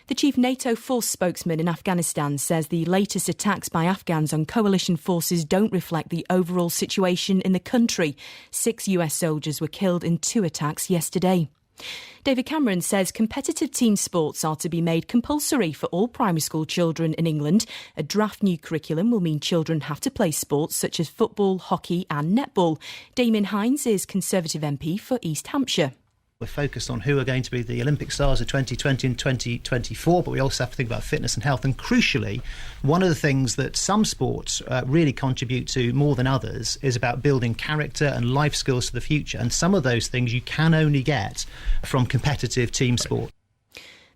The chief NATO force spokesman in Afghanistan says the latest attacks by Afghans on coalition forces don't reflect the overall situation in the country. 6 US soldiers were killed in 2 attacks yesterday. David Cameron says competitive team sports are to be made compulsory for all primary school children in England. A draft new curriculum will mean children have to play sports such as football, hockey and netball. Damien Hines is Conservative MP for East Hampshire. We're focused on who are going to be the Olympic stars of 2020 and 2024, but we also have to think about fitness and health. And crucially, one of the things that some sports really contribute to more than others is about building character and life skills for the future. And some of those things you can only get from competitive team sport.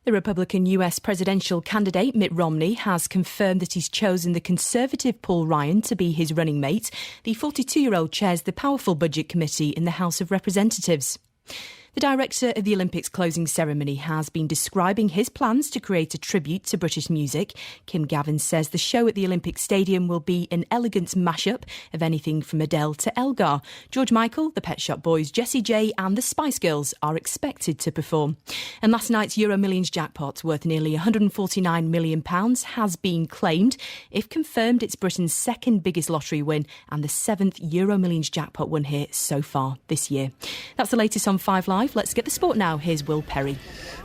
The Republican US presidential candidate Mitt Romney has confirmed that he's chosen the Conservative Paul Ryan to be his running mate. The 42-year-old chairs the powerful Budget Committee in the House of Representatives. The director of the Olympics closing ceremony has been describing his plans to create a tribute to British music. Kim Gavin says the show at the Olympic Stadium will be an elegant mashup of anything from Adele to Elgar. George Michael, the Pet Shop Boys, Jessie J and the Spice Girls are expected to perform. And last night's Euro Millions jackpot, worth nearly £149 million, has been claimed. If confirmed, it's Britain's second biggest lottery win and the 7th Euro Millions jackpot won here so far this year. That's the latest on 5 Live. Let's get the sport now. Here's Will Perry.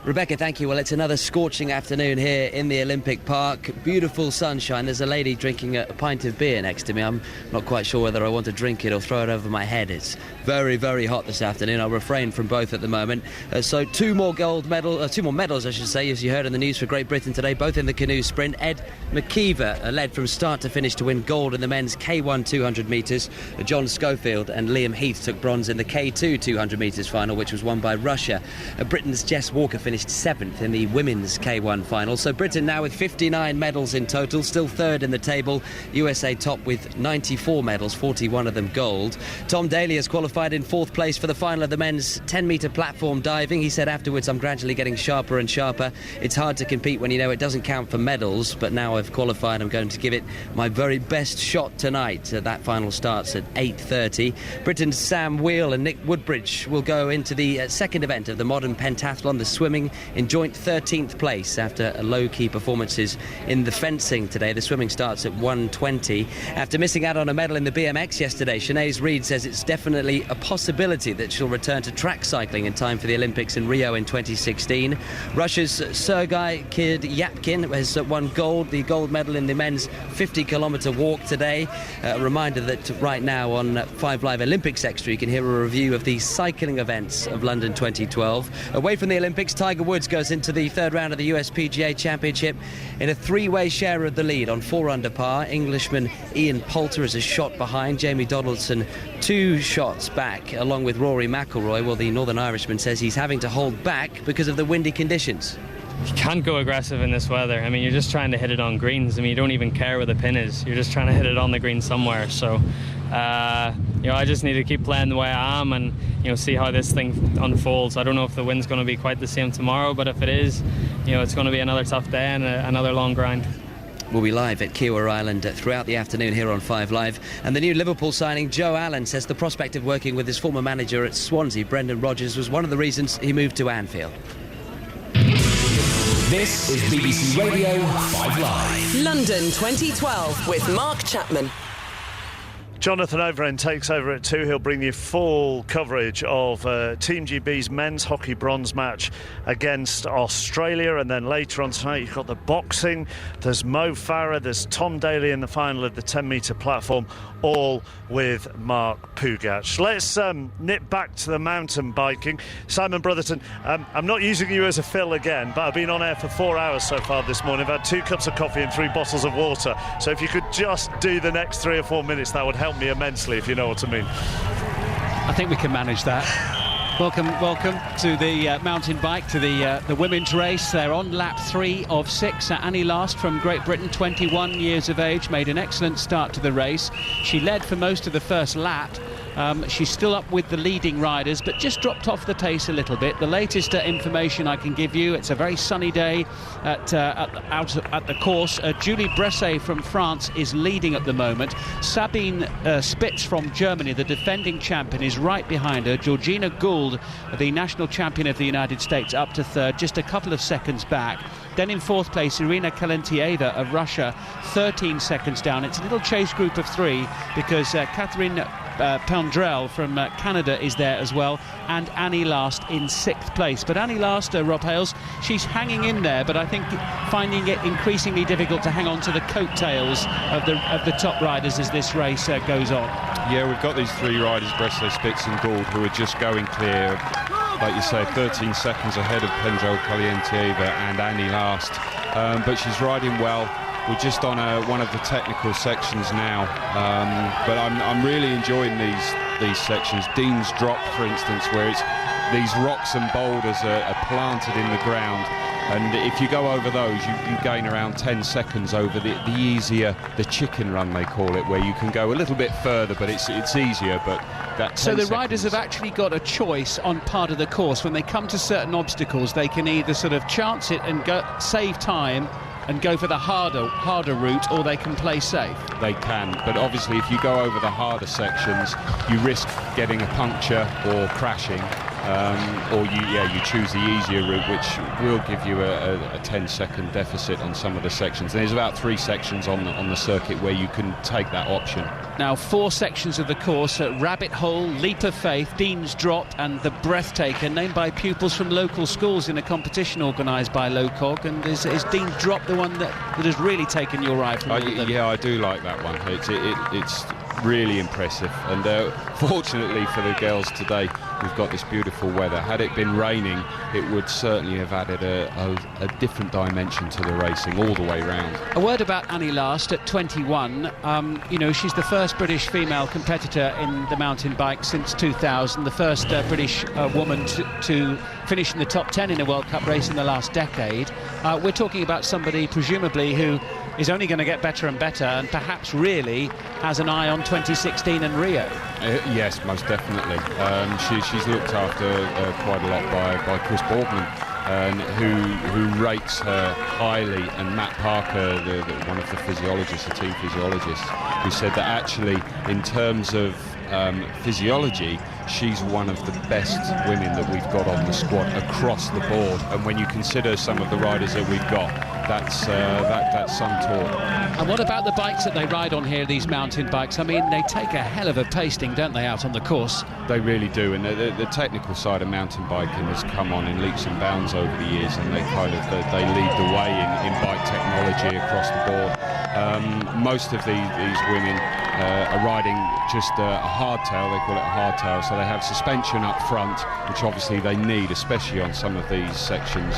Rebecca, thank you. Well, it's another scorching afternoon here in the Olympic Park. Beautiful sunshine. There's a lady drinking a pint of beer next to me. I'm not quite sure whether I want to drink it or throw it over my head. It's very, very hot this afternoon. I'll refrain from both at the moment. So 2 more medals, I should say, as you heard in the news for Great Britain today, both in the canoe sprint. Ed McKeever led from start to finish to win gold in the men's K1 200 metres. John Schofield and Liam Heath took bronze in the K2 200 metres final, which was won by Russia. Britain's Jess Walker finished 7th in the women's K1 final. So Britain now with 59 medals in total, still 3rd in the table. USA top with 94 medals, 41 of them gold. Tom Daley has qualified in 4th place for the final of the men's 10-metre platform diving. He said afterwards, I'm gradually getting sharper and sharper. It's hard to compete when you know it doesn't count for medals, but now I've qualified, I'm going to give it my very best shot tonight. That final starts at 8:30. Britain's Sam Wheel and Nick Woodbridge will go into the second event of the modern pentathlon, the swimming, in joint 13th place after low-key performances in the fencing today. The swimming starts at 1:20. After missing out on a medal in the BMX yesterday, Sinead Reid says it's definitely a possibility that she'll return to track cycling in time for the Olympics in Rio in 2016. Russia's Sergei Kiryapkin has won the gold medal in the men's 50-kilometre walk today. A reminder that right now on 5 Live Olympics Extra you can hear a review of the cycling events of London 2012. Away from the Olympics, Tiger Woods goes into the 3rd round of the US PGA Championship in a 3-way share of the lead on 4 under par. Englishman Ian Poulter is a shot behind. Jamie Donaldson 2 shots back, along with Rory McIlroy. Well, the Northern Irishman says he's having to hold back because of the windy conditions. You can't go aggressive in this weather. I mean, you're just trying to hit it on greens. I mean, you don't even care where the pin is. You're just trying to hit it on the green somewhere. So, I just need to keep playing the way I am and, see how this thing unfolds. I don't know if the wind's going to be quite the same tomorrow, but if it is, it's going to be another tough day and another long grind. We'll be live at Kiowa Island throughout the afternoon here on 5 Live. And the new Liverpool signing, Joe Allen, says the prospect of working with his former manager at Swansea, Brendan Rodgers, was one of the reasons he moved to Anfield. This is BBC Radio 5 Live. London 2012 with Mark Chapman. Jonathan Overend takes over at 2. He'll bring you full coverage of Team GB's men's hockey bronze match against Australia, and then later on tonight you've got the boxing. There's Mo Farah, there's Tom Daley in the final of the 10-metre platform, all with Mark Pougatch. Let's nip back to the mountain biking. Simon Brotherton, I'm not using you as a fill again, but I've been on air for 4 hours so far this morning. I've had 2 cups of coffee and 3 bottles of water, so if you could just do the next 3 or 4 minutes, that would help me immensely, if you know what I mean. I think we can manage that. Welcome to the mountain bike, to the women's race. They're on lap 3 of 6. Annie Last from Great Britain, 21 years of age, made an excellent start to the race. She led for most of the first lap. She's still up with the leading riders, but just dropped off the pace a little bit. The latest information I can give you, it's a very sunny day out at the course. Julie Bresset from France is leading at the moment. Sabine Spitz from Germany, the defending champion, is right behind her. Georgina Gould, the national champion of the United States, up to 3rd, just a couple of seconds back. Then in 4th place, Irina Kalentieva of Russia, 13 seconds down. It's a little chase group of 3 because Catherine Pendrell from Canada is there as well, and Annie Last in 6th place. But Annie Last, Rob Hales, she's hanging in there, but I think finding it increasingly difficult to hang on to the coattails of the top riders as this race goes on. Yeah, we've got these 3 riders, Breslet, Spitz and Gould, who are just going clear, like you say, 13 seconds ahead of Pendrell, Kalentieva and Annie Last. But she's riding well. We're just on one of the technical sections now, but I'm really enjoying these sections. Dean's Drop, for instance, where it's these rocks and boulders are planted in the ground, and if you go over those, you gain around 10 seconds over the easier, the chicken run they call it, where you can go a little bit further, but it's easier. But that 10 so the seconds. riders have actually got a choice on part of the course. When they come to certain obstacles, they can either sort of chance it and save time and go for the harder route, or they can play safe. They can, but obviously if you go over the harder sections, you risk getting a puncture or crashing, or you choose the easier route, which will give you a 10-second deficit on some of the sections. And there's about 3 sections on the circuit where you can take that option. Now 4 sections of the course: Rabbit Hole, Leap of Faith, Dean's Drop and the Breathtaker, named by pupils from local schools in a competition organised by LOCOG. And is Dean's Drop the one that has really taken your eye from all of them? Yeah, I do like that one. It's really impressive, and fortunately for the girls today, we've got this beautiful weather. Had it been raining, it would certainly have added a different dimension to the racing all the way round. A word about Annie Last at 21. She's the first British female competitor in the mountain bike since 2000, the first British woman to finish in the top 10 in a World Cup race in the last decade. We're talking about somebody presumably who is only going to get better and better, and perhaps really has an eye on 2016 and Rio. Yes, most definitely. She's looked after quite a lot by Chris Boardman, who rates her highly, and Matt Parker, one of the physiologists, the team physiologist, who said that actually in terms of physiology, she's one of the best women that we've got on the squad across the board. And when you consider some of the riders that we've got, that's some talk. And what about the bikes that they ride on here, these mountain bikes? I mean, they take a hell of a pasting, don't they, out on the course? They really do, and the technical side of mountain biking has come on in leaps and bounds over the years, and they lead the way in bike technology across the board. Most of these women are riding just a hardtail. They call it a hardtail, so they have suspension up front, which obviously they need, especially on some of these sections,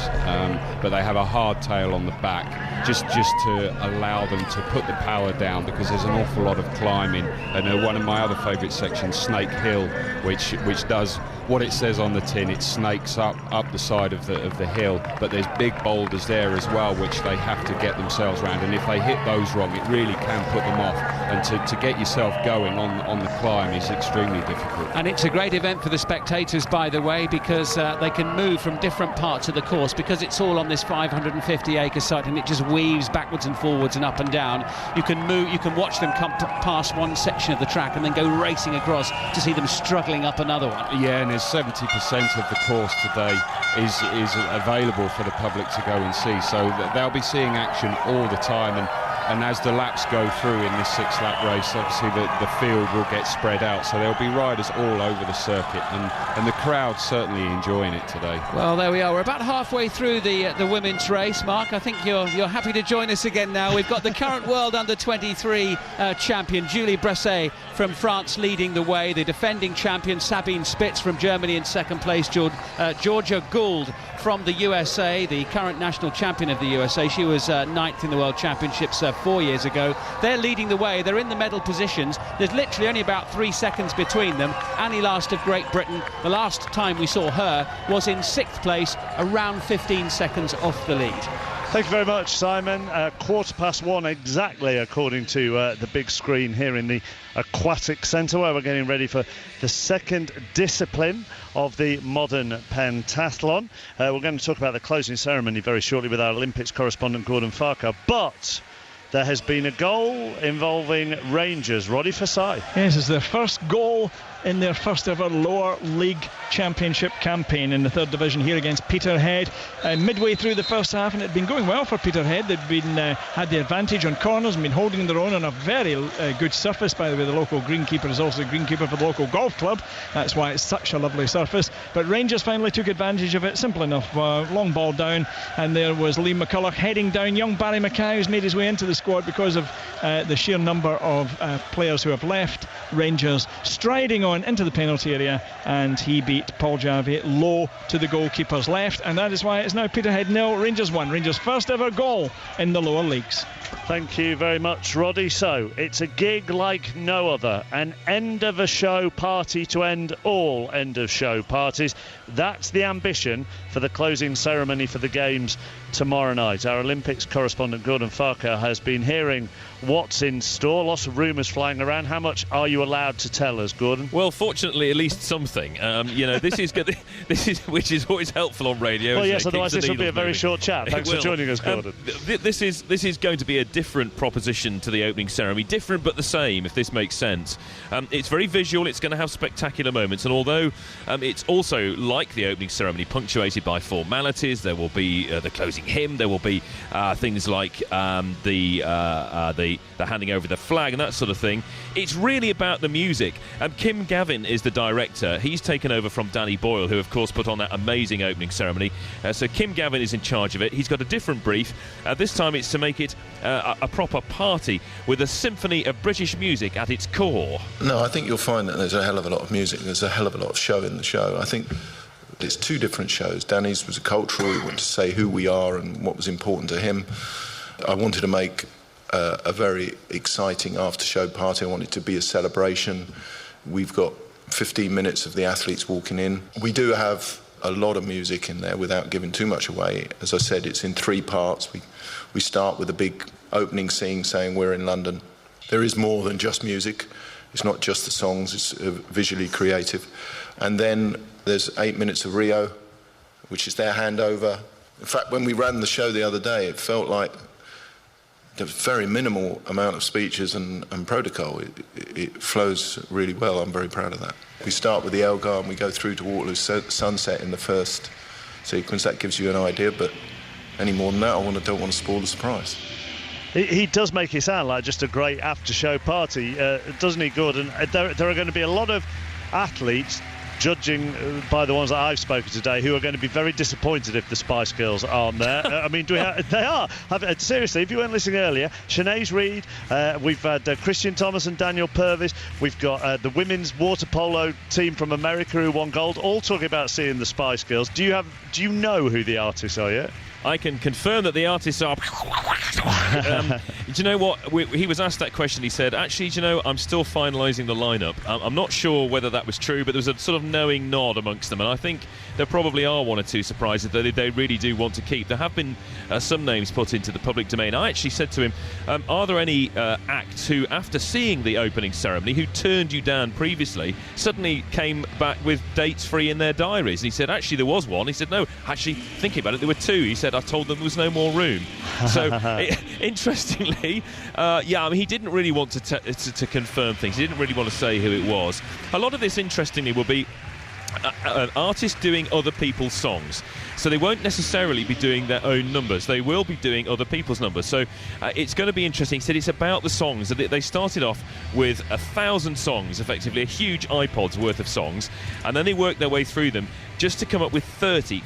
but they have a hardtail on the back just to allow them to put the power down, because there's an awful lot of climbing. And one of my other favourite sections, Snake Hill, which does what it says on the tin. It snakes up the side of the hill, but there's big boulders there as well, which they have to get themselves around, and if they hit those wrong, it really can put them off, and to get yourself going on the climb is extremely difficult. And it's a great event for the spectators, by the way, because they can move from different parts of the course, because it's all on this 550-acre site, and it just weaves backwards and forwards and up and down. You can watch them come past one section of the track and then go racing across to see them struggling up another one. Yeah, and there's 70% of the course today is available for the public to go and see, so they'll be seeing action all the time. And and as the laps go through in this 6-lap race, obviously the field will get spread out, so there'll be riders all over the circuit, and the crowd's certainly enjoying it today. Well, there we are. We're about halfway through the women's race. Mark, I think you're happy to join us again now. We've got the current world under-23 champion Julie Bresset from France leading the way, the defending champion Sabine Spitz from Germany in second place, Georgia Gould from the USA, the current national champion of the USA. She was ninth in the World Championships 4 years ago. They're leading the way. They're in the medal positions. There's literally only about 3 seconds between them. Annie Last of Great Britain, the last time we saw her was in 6th place, around 15 seconds off the lead. Thank you very much, Simon. 1:15 exactly, according to the big screen here in the Aquatic Centre, where we're getting ready for the second discipline of the modern pentathlon. We're going to talk about the closing ceremony very shortly with our Olympics correspondent Gordon Farquhar, but there has been a goal involving Rangers. Roddy Forsyth. Yes, it's their first goal in their first ever lower league championship campaign in the 3rd division here against Peterhead. Midway through the first half, and it had been going well for Peterhead. They'd been had the advantage on corners and been holding their own on a very good surface. By the way, the local greenkeeper is also the greenkeeper for the local golf club. That's why it's such a lovely surface. But Rangers finally took advantage of it. Simple enough. Long ball down, and there was Liam McCulloch heading down. Young Barry Mackay, who's made his way into the squad because of the sheer number of players who have left Rangers, striding on into the penalty area, and he beat Paul Javier low to the goalkeeper's left, and that is why it's now Peterhead 0, Rangers 1. Rangers' first ever goal in the lower leagues. Thank you very much, Roddy. So it's a gig like no other, an end of a show party to end all end of show parties. That's the ambition for the closing ceremony for the games tomorrow night. Our Olympics correspondent Gordon Farquhar has been hearing what's in store. Lots of rumours flying around. How much are you allowed to tell us, Gordon? Well, fortunately, at least something. This is good. This is which is always helpful on radio. Well, yes. Otherwise, this will be a very short chat. Thanks for joining us, Gordon. This is going to be a different proposition to the opening ceremony. Different but the same, if this makes sense. It's very visual. It's going to have spectacular moments, and although it's also like the opening ceremony, punctuated by formalities, there will be the closing hymn. There will be things like the handing over the flag and that sort of thing. It's really about the music. Kim Gavin is the director. He's taken over from Danny Boyle, who of course put on that amazing opening ceremony. So Kim Gavin is in charge of it. He's got a different brief. This time it's to make it a proper party with a symphony of British music at its core. No, I think you'll find that there's a hell of a lot of music. There's a hell of a lot of show in the show. I think it's two different shows. Danny's was a cultural. He wanted to say who we are and what was important to him. I wanted to make a very exciting after-show party. I wanted it to be a celebration. We've got 15 minutes of the athletes walking in. We do have a lot of music in there without giving too much away. As I said, it's in 3 parts. We start with a big opening scene saying we're in London. There is more than just music. It's not just the songs, it's visually creative. And then there's 8 minutes of Rio, which is their handover. In fact, when we ran the show the other day, it felt like there was very minimal amount of speeches and protocol. It flows really well. I'm very proud of that. We start with the Elgar and we go through to Waterloo Sunset in the first sequence. That gives you an idea, but any more than that, I don't want to spoil the surprise. He does make it sound like just a great after-show party, doesn't he, Gordon? There are going to be a lot of athletes, judging by the ones that I've spoken today, who are going to be very disappointed if the Spice Girls aren't there. I mean, they are. Seriously, if you weren't listening earlier, Sinead Reid, we've had Christian Thomas and Daniel Purvis, we've got the women's water polo team from America who won gold, all talking about seeing the Spice Girls. Do you know who the artists are yet? I can confirm that the artists are... do you know what? He was asked that question. He said, actually, do you know, I'm still finalising the lineup. I'm not sure whether that was true, but there was a sort of knowing nod amongst them. And I think there probably are 1 or 2 surprises that they really do want to keep. There have been some names put into the public domain. I actually said to him, are there any acts who, after seeing the opening ceremony, who turned you down previously, suddenly came back with dates free in their diaries? And he said, actually, there was one. He said, no, actually, thinking about it, there were 2. He said, I told them there was no more room. So, interestingly, I mean, he didn't really want to confirm things. He didn't really want to say who it was. A lot of this, interestingly, will be an artist doing other people's songs. So they won't necessarily be doing their own numbers. They will be doing other people's numbers. So it's going to be interesting. He said it's about the songs. They started off with 1,000 songs, effectively a huge iPod's worth of songs, and then they worked their way through them just to come up with 30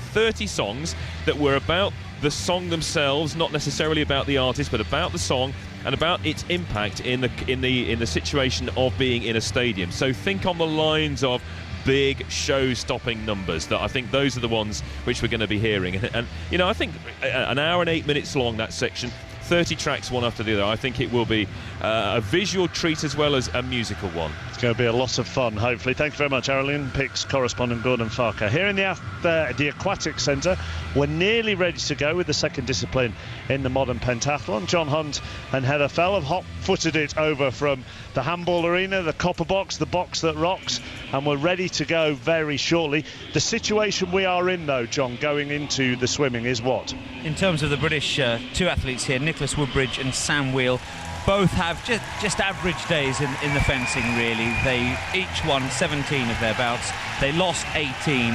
songs that were about the song themselves, not necessarily about the artist, but about the song and about its impact in the situation of being in a stadium. So think on the lines of big show-stopping numbers. That I think those are the ones which we're going to be hearing. And you know, I think an hour and 8 minutes long, that section, 30 tracks one after the other. I think it will be a visual treat as well as a musical one. It's going to be a lot of fun, hopefully. Thank you very much, Olympics correspondent Gordon Farker. Here in the Aquatic Centre, we're nearly ready to go with the second discipline in the modern pentathlon. John Hunt and Heather Fell have hot-footed it over from the handball arena, the copper box, the box that rocks, and we're ready to go very shortly. The situation we are in, though, John, going into the swimming is what? In terms of the British two athletes here, Nicholas Woodbridge and Sam Wheel, both have just average days in the fencing, really. They each won 17 of their bouts. They lost 18.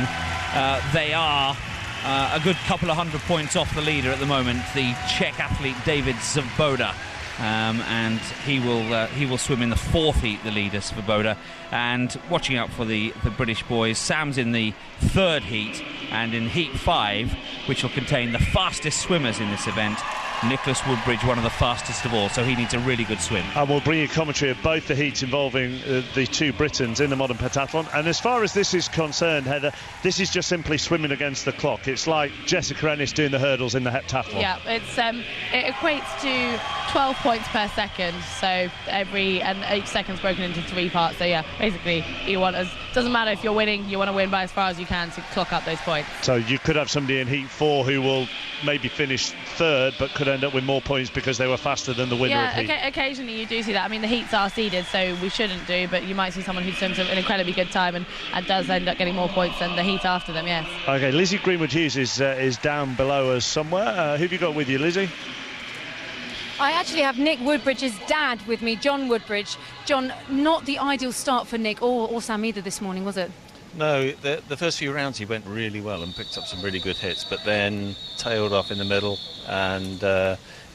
They are a good couple of 100 points off the leader at the moment, the Czech athlete David Svoboda. And he will swim in the fourth heat, the leader Svoboda. And watching out for the British boys, Sam's in the third heat, and in heat 5, which will contain the fastest swimmers in this event, Nicholas Woodbridge, one of the fastest of all, so he needs a really good swim. And we'll bring you commentary of both the heats involving the two Britons in the modern pentathlon. And as far as this is concerned, Heather, this is just simply swimming against the clock. It's like Jessica Ennis doing the hurdles in the heptathlon. Yeah, it equates to 12 points per second, so each second's broken into 3 parts. So yeah, basically doesn't matter if you're winning, you want to win by as far as you can to clock up those points. So you could have somebody in heat 4 who will maybe finish third but could end up with more points because they were faster than the winner of heat. Yeah, occasionally you do see that. I mean, the heats are seeded, so we shouldn't do, but you might see someone who swims an incredibly good time and does end up getting more points than the heat after them, yes. OK, Lizzie Greenwood-Hughes is down below us somewhere. Who have you got with you, Lizzie? I actually have Nick Woodbridge's dad with me, John Woodbridge. John, not the ideal start for Nick or Sam either this morning, was it? No, the first few rounds he went really well and picked up some really good hits, but then tailed off in the middle, and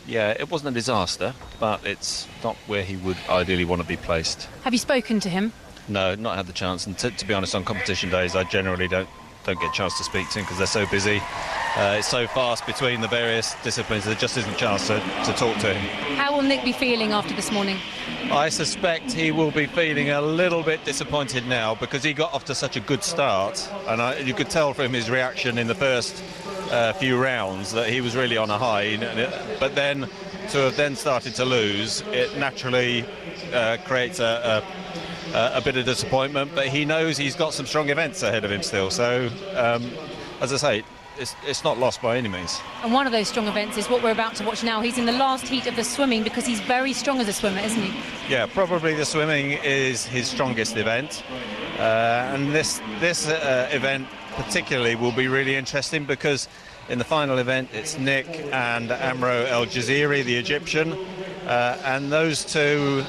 it wasn't a disaster, but it's not where he would ideally want to be placed. Have you spoken to him? No, not had the chance, and to be honest, on competition days I generally don't get a chance to speak to him because they're so busy. It's so fast between the various disciplines, there just isn't a chance to talk to him. How will Nick be feeling after this morning? I suspect he will be feeling a little bit disappointed now because he got off to such a good start, and you could tell from his reaction in the first few rounds that he was really on a high, but then to have then started to lose, it naturally creates a bit of disappointment, but he knows he's got some strong events ahead of him still, so as I say, it's not lost by any means. And one of those strong events is what we're about to watch now. He's in the last heat of the swimming because he's very strong as a swimmer, isn't he? Yeah, probably the swimming is his strongest event, and this event particularly will be really interesting because in the final event it's Nick and Amro El Jaziri, the Egyptian, and those two,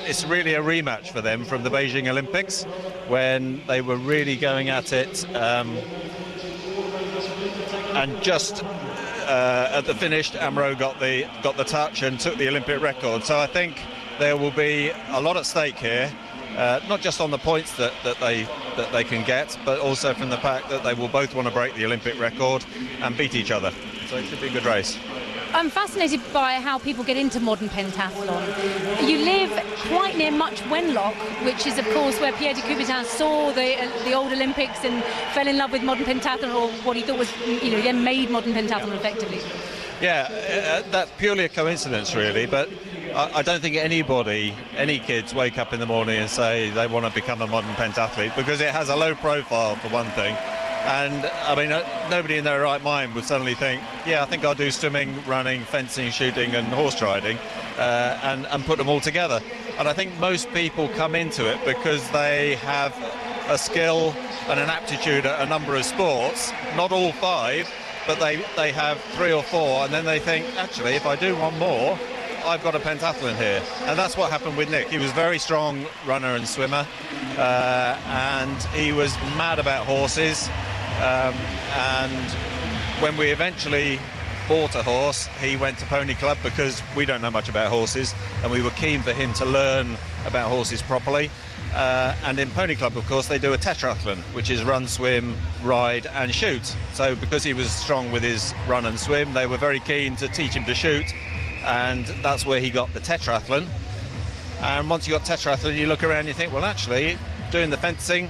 it's really a rematch for them from the Beijing Olympics when they were really going at it, and just at the finish Amro got the touch and took the Olympic record. So I think there will be a lot at stake here, not just on the points that they can get, but also from the fact that they will both want to break the Olympic record and beat each other. So it should be a good race. I'm fascinated by how people get into modern pentathlon. You live quite near Much Wenlock, which is, of course, where Pierre de Coubertin saw the old Olympics and fell in love with modern pentathlon, or what he thought was, then made modern pentathlon effectively. Yeah, that's purely a coincidence, really, but I don't think any kids wake up in the morning and say they want to become a modern pentathlete, because it has a low profile, for one thing. And I mean, nobody in their right mind would suddenly think, yeah, I think I'll do swimming, running, fencing, shooting and horse riding, and put them all together. And I think most people come into it because they have a skill and an aptitude at a number of sports, not all 5, but they have 3 or 4, and then they think, actually, if I do one more, I've got a pentathlon here. And that's what happened with Nick. He was a very strong runner and swimmer, and he was mad about horses. And when we eventually bought a horse, he went to Pony Club because we don't know much about horses, and we were keen for him to learn about horses properly. And in Pony Club, of course, they do a tetrathlon, which is run, swim, ride and shoot. So because he was strong with his run and swim, they were very keen to teach him to shoot, and that's where he got the tetrathlon. And once you got tetrathlon, you look around and you think, well, actually, doing the fencing,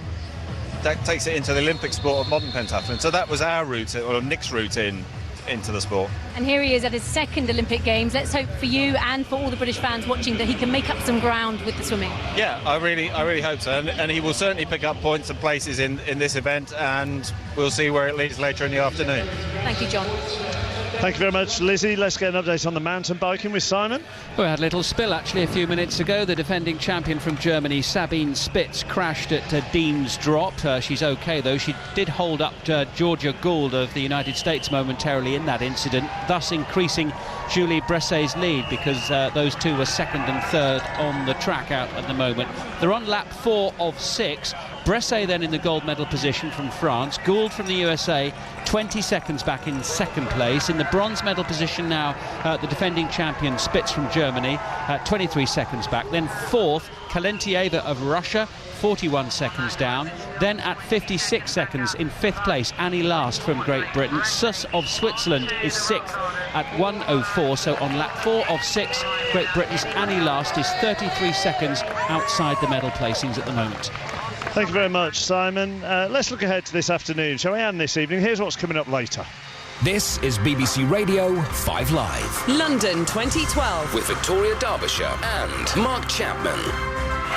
that takes it into the Olympic sport of modern pentathlon. So that was our route, or Nick's route into the sport. And here he is at his second Olympic Games. Let's hope for you and for all the British fans watching that he can make up some ground with the swimming. Yeah, I really hope so, and he will certainly pick up points and places in this event, and we'll see where it leads later in the afternoon. Thank you, John. Thank you very much, Lizzie. Let's get an update on the mountain biking with Simon. We had a little spill actually a few minutes ago. The defending champion from Germany, Sabine Spitz, crashed at Dean's Drop. She's okay though. She did hold up Georgia Gould of the United States momentarily in that incident, thus increasing Julie Bresset's lead, because those two were second and third on the track out at the moment. They're on lap 4 of 6. Bresset then in the gold medal position from France. Gould from the USA 20 seconds back in second place. In the bronze medal position now, the defending champion Spitz from Germany, 23 seconds back. Then fourth, Kalentieva of Russia, 41 seconds down. Then at 56 seconds in fifth place, Annie Last from Great Britain. Suss of Switzerland is sixth at 1:04. So on lap 4 of 6, Great Britain's Annie Last is 33 seconds outside the medal placings at the moment. Thank you very much, Simon. Let's look ahead to this afternoon, shall we? And this evening, here's what's coming up later. This is BBC Radio 5 Live. London 2012. With Victoria Derbyshire and Mark Chapman.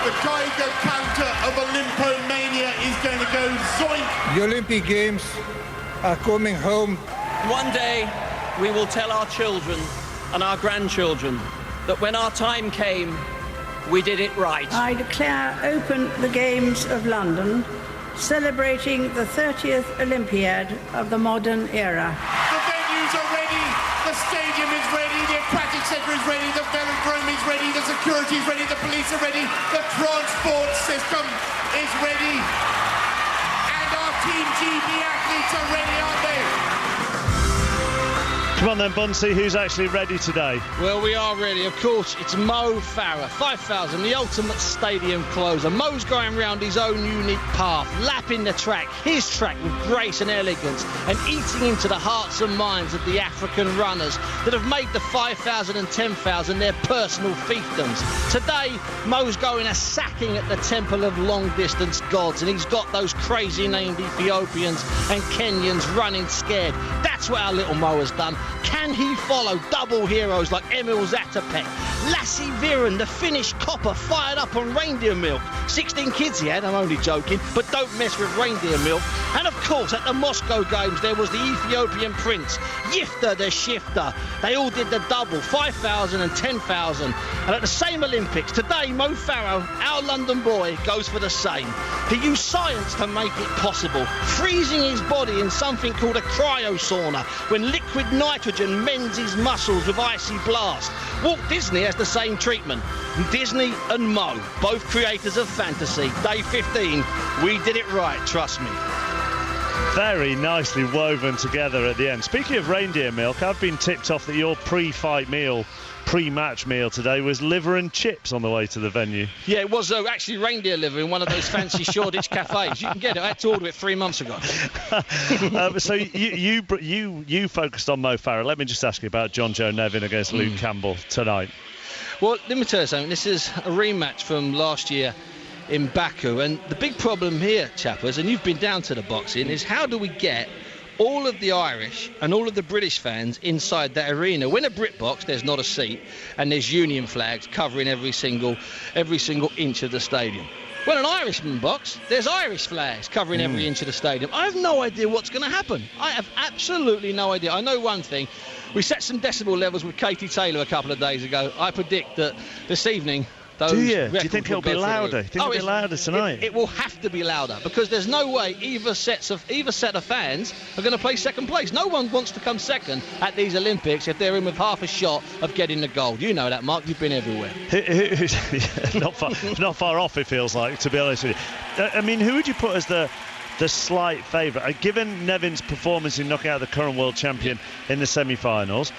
The Geiger counter of Olympomania is going to go zoink. The Olympic Games are coming home. One day we will tell our children and our grandchildren that when our time came, we did it right. I declare open the Games of London, celebrating the 30th Olympiad of the modern era. The venues are ready, the stadium is ready, the aquatic centre is ready, the velodrome is ready, the security is ready, the police are ready, the transport system is ready, and our Team GB athletes are ready, aren't they? Come on then, Bunsey, who's actually ready today? Well, we are ready. Of course, it's Mo Farah, 5,000, the ultimate stadium closer. Mo's going round his own unique path, lapping the track, his track with grace and elegance, and eating into the hearts and minds of the African runners that have made the 5,000 and 10,000 their personal fiefdoms. Today, Mo's going a sacking at the Temple of Long Distance Gods, and he's got those crazy named Ethiopians and Kenyans running scared. That's what our little Mo has done. Can he follow double heroes like Emil Zatopek? Lassie Viren, the Finnish copper, fired up on reindeer milk. 16 kids he had, I'm only joking, but don't mess with reindeer milk. And of course, at the Moscow Games, there was the Ethiopian prince, Yifter the Shifter. They all did the double, 5,000 and 10,000. And at the same Olympics, today, Mo Farah, our London boy, goes for the same. He used science to make it possible, freezing his body in something called a cryosauna, when liquid nitrogen mends his muscles with icy blast. Walt Disney has the same treatment. Disney and Mo, both creators of fantasy. Day 15, we did it right, trust me. Very nicely woven together at the end. Speaking of reindeer milk, I've been tipped off that your pre-fight meal, pre-match meal today was liver and chips on the way to the venue. Yeah, it was actually reindeer liver in one of those fancy Shoreditch cafes. You can get it. I had to order it 3 months ago. So you focused on Mo Farah. Let me just ask you about John Joe Nevin against Luke Campbell tonight. Well, let me tell you something. This is a rematch from last year in Baku, and the big problem here, chappers, and you've been down to the boxing, is how do we get all of the Irish and all of the British fans inside that arena? When a BritBox, there's not a seat, and there's Union flags covering every single inch of the stadium. When an Irishman box, there's Irish flags covering every inch of the stadium. I have no idea what's going to happen. I have absolutely no idea. I know one thing. We set some decibel levels with Katie Taylor a couple of days ago. I predict that this evening Do you? Do you think it'll be louder? Do you think it'll be louder tonight? It will have to be louder, because there's no way either set of fans are going to play second place. No one wants to come second at these Olympics if they're in with half a shot of getting the gold. You know that, Mark. You've been everywhere. Not far off, it feels like, to be honest with you. I mean, who would you put as the slight favourite? Given Nevin's performance in knocking out the current world champion in the semi-finals,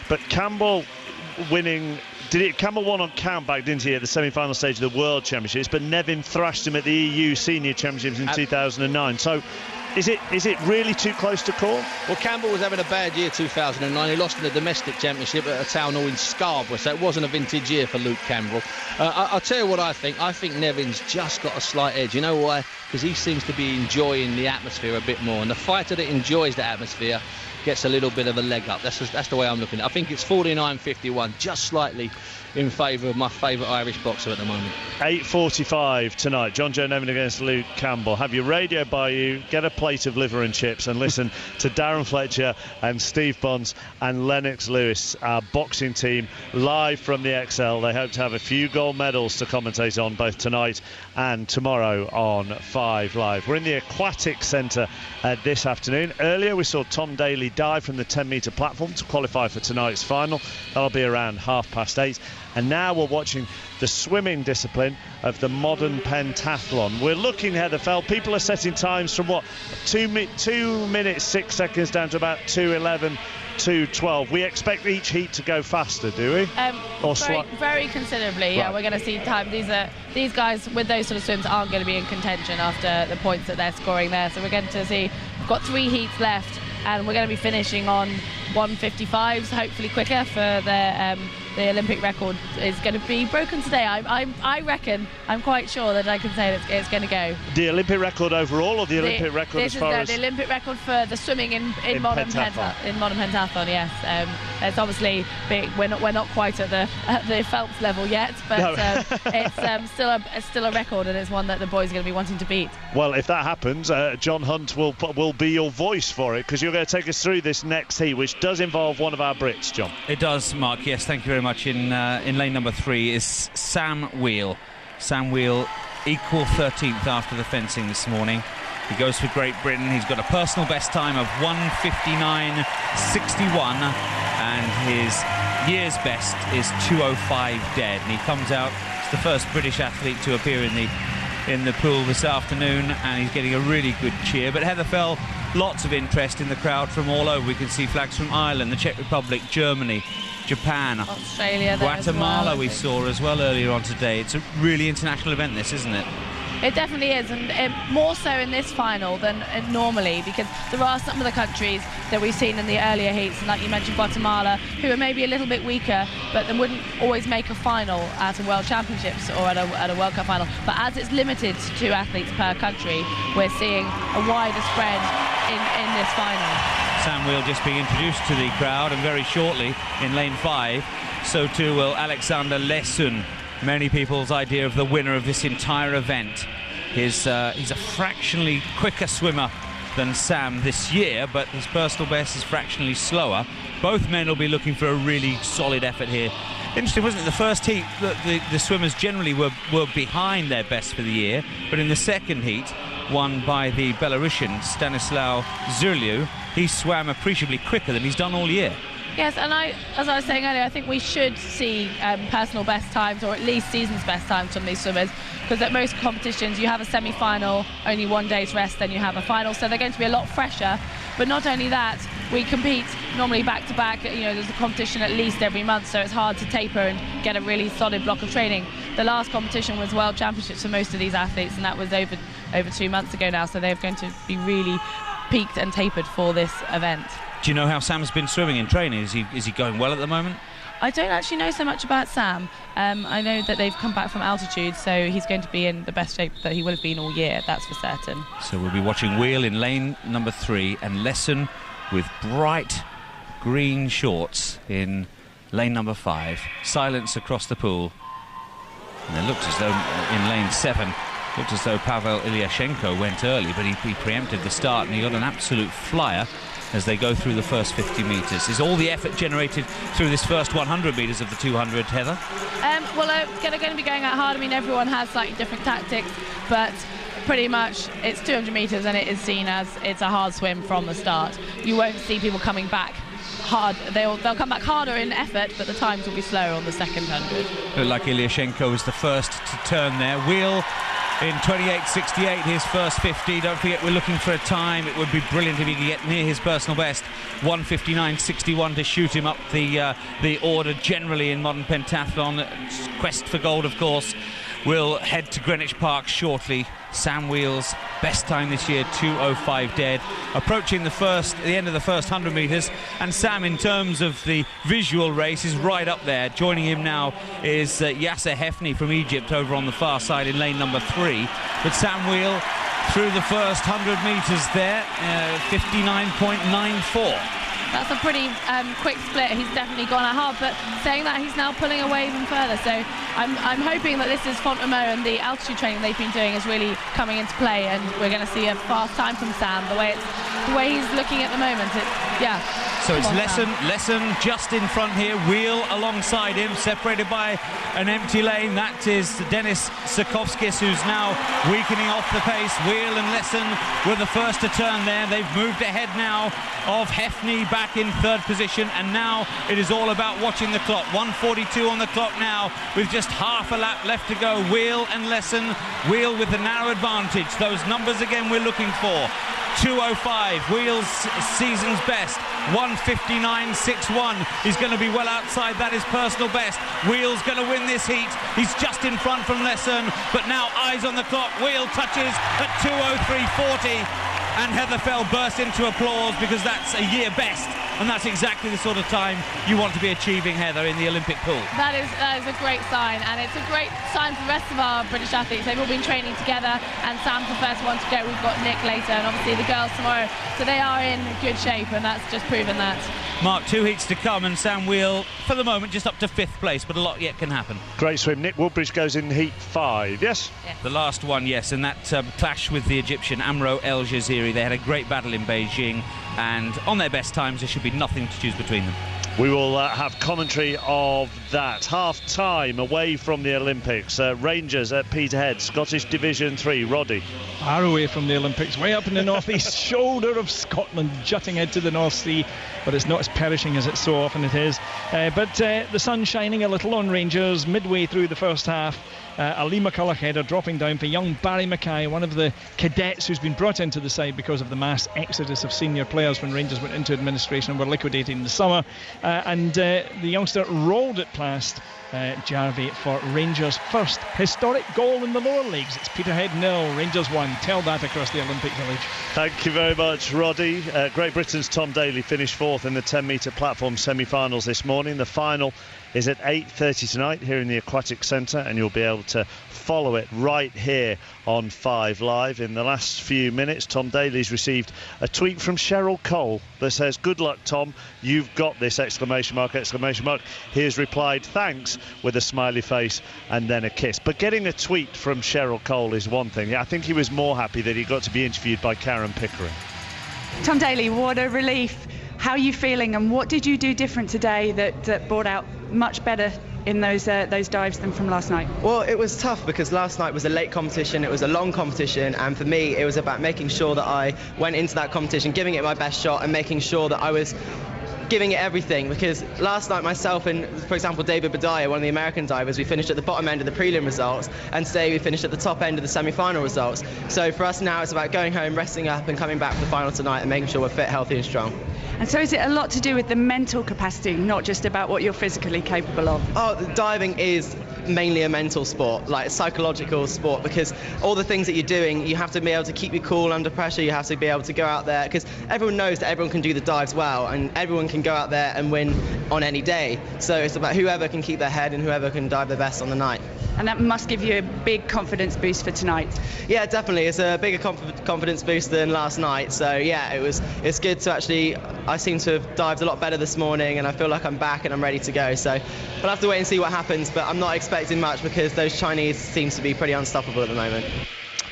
but Campbell winning... Campbell won on countback, didn't he, at the semi-final stage of the World Championships, but Nevin thrashed him at the EU Senior Championships in 2009. So is it really too close to call? Well, Campbell was having a bad year 2009. He lost in the domestic championship at a town hall in Scarborough, so it wasn't a vintage year for Luke Campbell. I'll tell you what I think. I think Nevin's just got a slight edge. You know why? Because he seems to be enjoying the atmosphere a bit more, and the fighter that enjoys the atmosphere gets a little bit of a leg up. That's the way I'm looking at it. I think it's 49-51, just slightly in favour of my favourite Irish boxer at the moment. 8:45 tonight. John Joe Nevin against Luke Campbell. Have your radio by you, get a plate of liver and chips, and listen to Darren Fletcher and Steve Bonds and Lennox Lewis, our boxing team, live from the XL. They hope to have a few gold medals to commentate on both tonight and tomorrow on 5 Live. We're in the Aquatic Centre this afternoon. Earlier we saw Tom Daly dive from the 10-metre platform to qualify for tonight's final. That'll be around 8:30. And now we're watching the swimming discipline of the modern pentathlon. We're looking, Heather Fell, people are setting times from 2 minutes 6 seconds down to about 2:11, 2:12. We expect each heat to go faster, do we? Very considerably, yeah. Right. We're going to see time. These guys with those sort of swims aren't going to be in contention after the points that they're scoring there. So we're going to see, we've got 3 heats left, and we're going to be finishing on 1:55s, hopefully quicker, for the Olympic record is going to be broken today. I reckon, I'm quite sure that I can say that it's going to go. The Olympic record overall, or the Olympic record as far as... the Olympic record for the swimming in modern pentathlon, yes. It's obviously big. We're not quite at the Phelps level yet, but no. It's still a record, and it's one that the boys are going to be wanting to beat. Well, if that happens, John Hunt will be your voice for it, because you're going to take us through this next heat, which does involve one of our Brits, John. It does, Mark. Yes, thank you very much. In lane number 3 is Sam Wheel. Sam Wheel, equal 13th after the fencing this morning. He goes for Great Britain. He's got a personal best time of 1:59.61, and his year's best is 2:05 dead. And he comes out as the first British athlete to appear in the pool this afternoon, and he's getting a really good cheer. But Heather Fell, lots of interest in the crowd from all over. We can see flags from Ireland, the Czech Republic, Germany, Japan, Australia, Guatemala we saw as well earlier on today. It's a really international event, this, isn't it? It definitely is, and more so in this final than normally, because there are some of the countries that we've seen in the earlier heats, and like you mentioned, Guatemala, who are maybe a little bit weaker, but they wouldn't always make a final at a World Championships or at a World Cup final. But as it's limited to 2 athletes per country, we're seeing a wider spread in this final. Sam Wheel just being introduced to the crowd, and very shortly in lane 5, so too will Alexander Lesun. Many people's idea of the winner of this entire event. He's a fractionally quicker swimmer than Sam this year, but his personal best is fractionally slower. Both men will be looking for a really solid effort here. Interesting, wasn't it? The first heat, the swimmers generally were behind their best for the year, but in the second heat, won by the Belarusian Stanislaw Zurliu, he swam appreciably quicker than he's done all year. Yes, and as I was saying earlier, I think we should see personal best times, or at least season's best times from these swimmers, because at most competitions you have a semi-final, only 1 day's rest, then you have a final, so they're going to be a lot fresher. But not only that, we compete normally back-to-back, there's a competition at least every month, so it's hard to taper and get a really solid block of training. The last competition was World Championships for most of these athletes, and that was over 2 months ago now, so they're going to be really peaked and tapered for this event. Do you know how Sam's been swimming in training? Is he going well at the moment? I don't actually know so much about Sam. I know that they've come back from altitude, so he's going to be in the best shape that he will have been all year, that's for certain. So we'll be watching Wheel in lane number 3 and Lesun with bright green shorts in lane number 5. Silence across the pool. And it looked as though in lane 7, Pavel Ilyashenko went early, but he preempted the start and he got an absolute flyer as they go through the first 50 metres. Is all the effort generated through this first 100 metres of the 200, Heather? Well, they're going to be going out hard. I mean, everyone has slightly different tactics, but pretty much it's 200 metres and it is seen as it's a hard swim from the start. You won't see people coming back hard. They'll come back harder in effort, but the times will be slower on the second 100. Looked like Ilyashenko was the first to turn there. Wheel in 28.68, his first 50. Don't forget, we're looking for a time. It would be brilliant if he could get near his personal best. 1:59.61 to shoot him up the order generally in modern pentathlon. Quest for gold, of course. We'll head to Greenwich Park shortly. Sam Wheel's best time this year, 2:05 dead. Approaching the end of the first 100 metres, and Sam, in terms of the visual race, is right up there. Joining him now is Yasser Hefni from Egypt over on the far side in lane number 3. But Sam Wheel through the first 100 metres there, 59.94. That's a pretty quick split. He's definitely gone out hard, but saying that, he's now pulling away even further. So I'm hoping that this is Font-Romeu and the altitude training they've been doing is really coming into play, and we're going to see a fast time from Sam. The way he's looking at the moment, So it's Lesson just in front here, Wheel alongside him, separated by an empty lane. That is Denis Sikovskis, who's now weakening off the pace. Wheel and Lesson were the first to turn there. They've moved ahead now of Hefni back in third position, and now it is all about watching the clock. 1:42 on the clock now, with just half a lap left to go. Wheel and Lesson, Wheel with the narrow advantage. Those numbers again we're looking for. 2:05, Wheel's season's best. 1:59.61. He's going to be well outside that, his personal best. Wheel's going to win this heat. He's just in front from Lesson, but now eyes on the clock. Wheel touches at 2:03.40, and Heather Fell bursts into applause because that's a year best, and that's exactly the sort of time you want to be achieving, Heather, in the Olympic pool. That is a great sign, and it's a great sign for the rest of our British athletes. They've all been training together, and Sam's the first one to go. We've got Nick later, and obviously the girls tomorrow, so they are in good shape, and that's just proven that. Mark, 2 heats to come, and Sam Wheel, for the moment, just up to 5th place, but a lot yet can happen. Great swim. Nick Woodbridge goes in heat 5, yes? The last one, yes, and that clash with the Egyptian Amro El Jaziri. They had a great battle in Beijing, and on their best times, there should be nothing to choose between them. We will have commentary of that. Half-time away from the Olympics. Rangers at Peterhead, Scottish Division 3. Roddy. Far away from the Olympics, way up in the northeast shoulder of Scotland, jutting into the North Sea, but it's not as perishing as it so often it is. But the sun shining a little on Rangers midway through the first half. Ali McCulloch header dropping down for young Barry Mackay, one of the cadets who's been brought into the side because of the mass exodus of senior players when Rangers went into administration and were liquidated in the summer. And the youngster rolled it past Jarvie for Rangers' first historic goal in the lower leagues. It's Peterhead 0, Rangers 1. Tell that across the Olympic Village. Thank you very much, Roddy. Great Britain's Tom Daley finished 4th in the 10-metre platform semi-finals this morning. The final is at 8:30 tonight here in the Aquatic Centre, and you'll be able to follow it right here on 5 Live. In the last few minutes, Tom Daley's received a tweet from Cheryl Cole that says, "Good luck, Tom, you've got this!" exclamation mark. He has replied, "Thanks," with a smiley face and then a kiss. But getting a tweet from Cheryl Cole is one thing. I think he was more happy that he got to be interviewed by Karen Pickering. Tom Daley, what a relief. How are you feeling, and what did you do different today that brought out much better in those dives than from last night? Well, it was tough because last night was a late competition, it was a long competition, and for me it was about making sure that I went into that competition giving it my best shot and making sure that I was giving it everything, because last night myself and, for example, David Badaya, one of the American divers, we finished at the bottom end of the prelim results, and today we finished at the top end of the semi-final results. So for us now it's about going home, resting up and coming back for the final tonight and making sure we're fit, healthy and strong. And so is it a lot to do with the mental capacity, not just about what you're physically capable of? Oh, diving is mainly a mental sport, like a psychological sport, because all the things that you're doing, you have to be able to keep you cool under pressure, you have to be able to go out there, because everyone knows that everyone can do the dives well and everyone can go out there and win on any day. So it's about whoever can keep their head and whoever can dive their best on the night. And that must give you a big confidence boost for tonight. Yeah, definitely. It's a bigger confidence boost than last night. So yeah, it's good to actually, I seem to have dived a lot better this morning and I feel like I'm back and I'm ready to go. So we'll have to wait and see what happens, but I'm not expecting much because those Chinese seem to be pretty unstoppable at the moment.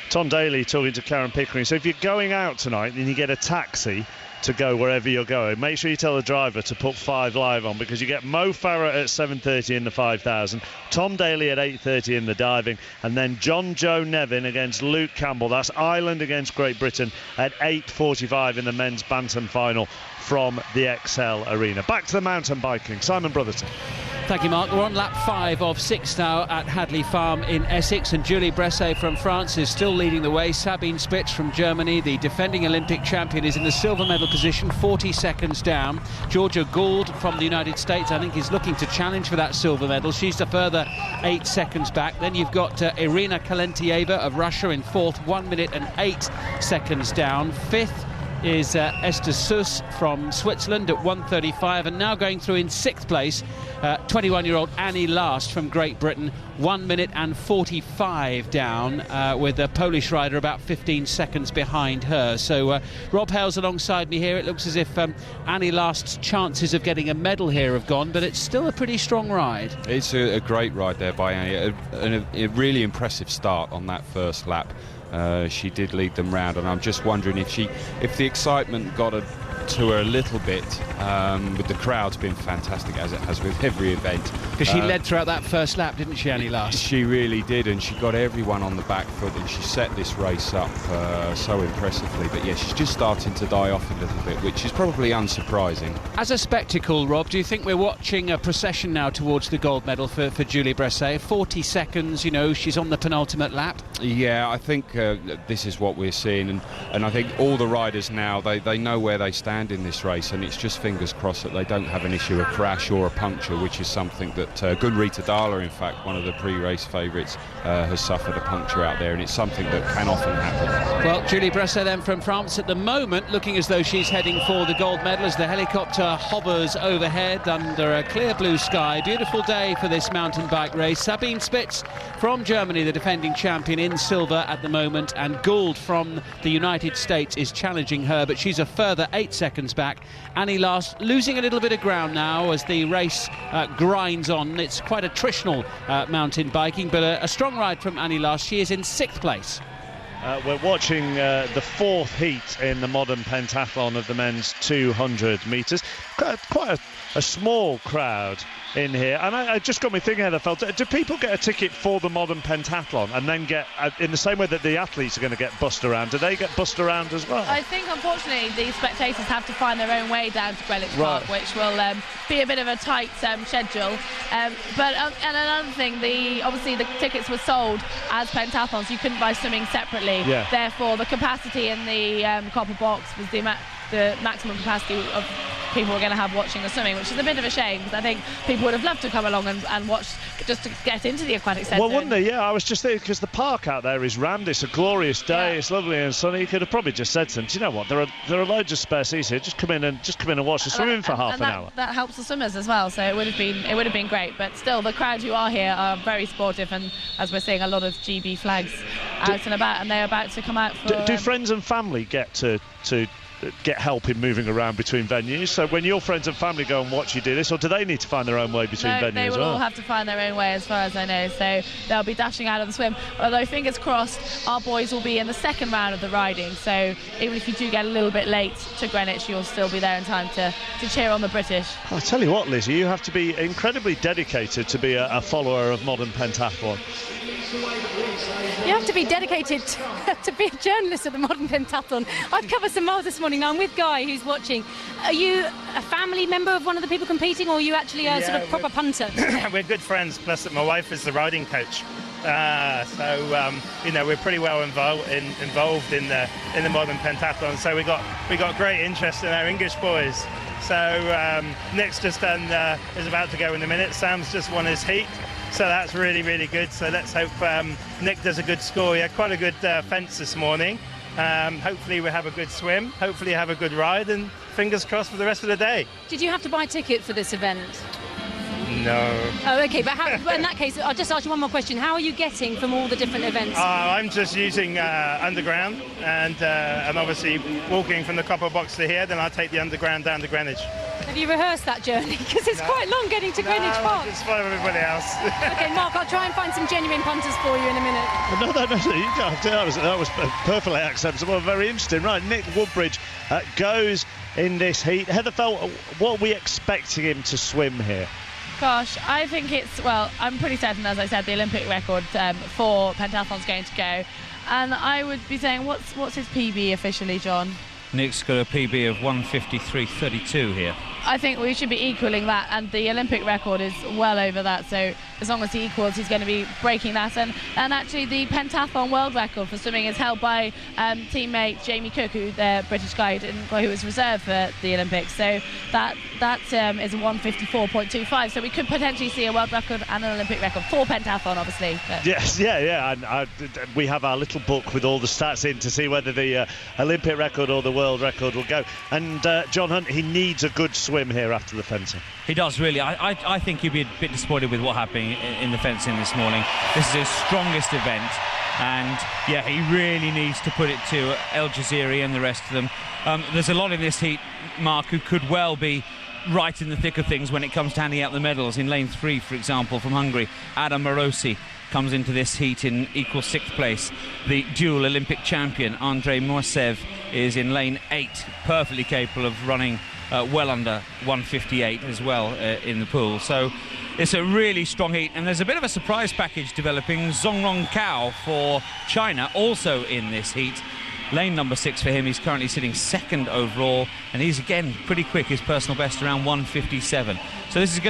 Tom Daley talking to Karen Pickering. So if you're going out tonight and you get a taxi, to go wherever you're going, make sure you tell the driver to put 5 Live on, because you get Mo Farah at 7:30 in the 5,000, Tom Daley at 8:30 in the diving, and then John Joe Nevin against Luke Campbell. That's Ireland against Great Britain at 8:45 in the men's bantam final from the XL Arena. Back to the mountain biking. Simon Brotherton. Thank you, Mark. We're on lap 5 of 6 now at Hadley Farm in Essex, and Julie Bresset from France is still leading the way. Sabine Spitz from Germany, the defending Olympic champion, is in the silver medal position, 40 seconds down. Georgia Gould from the United States, I think, is looking to challenge for that silver medal. She's a further 8 seconds back. Then you've got Irina Kalentieva of Russia in 4th, 1 minute and 8 seconds down. 5th is Esther Suss from Switzerland at 1:35, and now going through in 6th place, 21-year-old Annie Last from Great Britain, 1 minute and 45 down, with a Polish rider about 15 seconds behind her. So Rob Hales alongside me here. It looks as if Annie Last's chances of getting a medal here have gone, but it's still a pretty strong ride. It's a great ride there by Annie, a really impressive start on that first lap. She did lead them round, and I'm just wondering if the excitement got to her a little bit, with the crowd's been fantastic, as it has with every event. Because she led throughout that first lap, didn't she, Annie Last? She really did, and she got everyone on the back foot, and she set this race up so impressively. But yeah, she's just starting to die off a little bit, which is probably unsurprising. As a spectacle, Rob, do you think we're watching a procession now towards the gold medal for Julie Bresset? 40 seconds, she's on the penultimate lap. Yeah, I think this is what we're seeing, and I think all the riders now, they know where they stand in this race, and it's just fingers crossed that they don't have an issue, a crash or a puncture, which is something that Gunrita Dahler, in fact, one of the pre-race favourites, has suffered a puncture out there, and it's something that can often happen. Well, Julie Bresset then from France at the moment, looking as though she's heading for the gold medal as the helicopter hovers overhead under a clear blue sky. Beautiful day for this mountain bike race. Sabine Spitz from Germany, the defending champion, in silver at the moment, and Gould from the United States is challenging her, but she's a further 8 seconds back. Annie Last losing a little bit of ground now as the race grinds on. It's quite attritional mountain biking, but a strong ride from Annie Last. She is in 6th place. We're watching the 4th heat in the modern pentathlon of the men's 200 metres. Quite a small crowd in here, and I just got me thinking, Heather Feld, do people get a ticket for the modern pentathlon and then get, in the same way that the athletes are going to get bussed around, do they get bussed around as well? I think, unfortunately, the spectators have to find their own way down to Greenwich Park, which will be a bit of a tight schedule. But and another thing, obviously the tickets were sold as pentathlons. You couldn't buy swimming separately. Yeah. Therefore, the capacity in the copper box was the maximum capacity of people we're going to have watching the swimming, which is a bit of a shame, because I think people would have loved to come along and watch, just to get into the aquatic centre. Well, wouldn't they? Yeah, I was just thinking, because the park out there is rammed. It's a glorious day. It's lovely and sunny. You could have probably just said to them, do you know what, there are loads of spare seats here. Just come in and watch the swimming for half an hour. That helps the swimmers as well. So it would have been great. But still, the crowd who are here are very sportive, and as we're seeing, a lot of GB flags out and about, and they're about to come out for. Do friends and family get to get help in moving around between venues? So when your friends and family go and watch you do this, or do they need to find their own way between venues? They will all have to find their own way, as far as I know, so they'll be dashing out of the swim, although fingers crossed our boys will be in the second round of the riding, so even if you do get a little bit late to Greenwich, you'll still be there in time to cheer on the British. I'll tell you what, Lizzie, you have to be incredibly dedicated to be a follower of modern pentathlon. You have to be dedicated to be a journalist at the modern pentathlon. I've covered some miles this morning. I'm with Guy, who's watching. Are you a family member of one of the people competing, or are you actually a sort of proper punter? We're good friends, plus that my wife is the riding coach. We're pretty well involved in the modern pentathlon. So we got great interest in our English boys. So Nick's just done is about to go in a minute. Sam's just won his heat. So that's really, really good. So let's hope Nick does a good score. He had quite a good fence this morning. Hopefully we have a good swim. Hopefully have a good ride, and fingers crossed for the rest of the day. Did you have to buy a ticket for this event? No. Oh, OK. But in that case, I'll just ask you one more question. How are you getting from all the different events? I'm just using underground, and I'm obviously walking from the copper box to here. Then I'll take the underground down to Greenwich. Have you rehearsed that journey? Because it's quite long getting to Greenwich Park. Just for everybody else. OK, Mark, I'll try and find some genuine punters for you in a minute. No, you don't have to. That was perfectly acceptable. Very interesting. Right, Nick Woodbridge goes in this heat. Heather Felt, what are we expecting him to swim here? Gosh, I think I'm pretty certain, as I said, the Olympic record for pentathlon's going to go. And I would be saying, what's his PB officially, John? Nick's got a PB of 1:53.32 here. I think we should be equaling that, and the Olympic record is well over that, so as long as he equals, he's going to be breaking that. And actually the pentathlon world record for swimming is held by teammate Jamie Cook, who their British guide who was reserved for the Olympics. So that is a 1:54.25, so we could potentially see a world record and an Olympic record for pentathlon, obviously. But. Yes, yeah, and we have our little book with all the stats in to see whether the Olympic record or the world record will go. And John Hunt, he needs a good swim here after the fencing. He does, really. I think he'd be a bit disappointed with what happened in the fencing this morning. This is his strongest event, and yeah, he really needs to put it to El Jaziri and the rest of them. There's a lot in this heat, Mark, who could well be right in the thick of things when it comes to handing out the medals. In lane 3, for example, from Hungary, Adam Morosi comes into this heat in equal 6th place. The dual Olympic champion, Andrei Moisev, is in lane 8, perfectly capable of running well under 1:58 as well in the pool. So it's a really strong heat, and there's a bit of a surprise package developing. Zongrong Cao for China also in this heat. Lane number 6 for him. He's currently sitting 2nd overall, and he's again pretty quick. His personal best around 1:57. So this is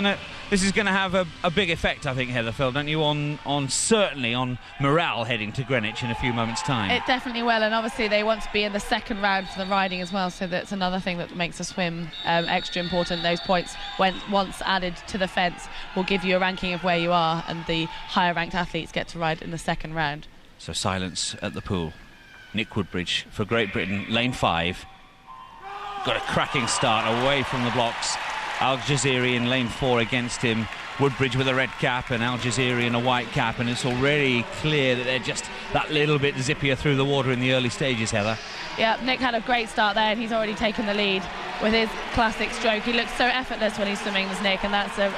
going to have a big effect, I think, Heatherfeld, don't you, on certainly on morale heading to Greenwich in a few moments' time. It definitely will, and obviously they want to be in the second round for the riding as well, so that's another thing that makes the swim extra important. Those points, once added to the fence, will give you a ranking of where you are, and the higher ranked athletes get to ride in the second round. So silence at the pool. Nick Woodbridge for Great Britain, lane 5. Got a cracking start away from the blocks. Al Jaziri in lane 4 against him. Woodbridge with a red cap and Al Jaziri in a white cap, and it's already clear that they're just that little bit zippier through the water in the early stages, Heather. Yeah, Nick had a great start there, and he's already taken the lead with his classic stroke. He looks so effortless when he's swimming, as Nick, and that's a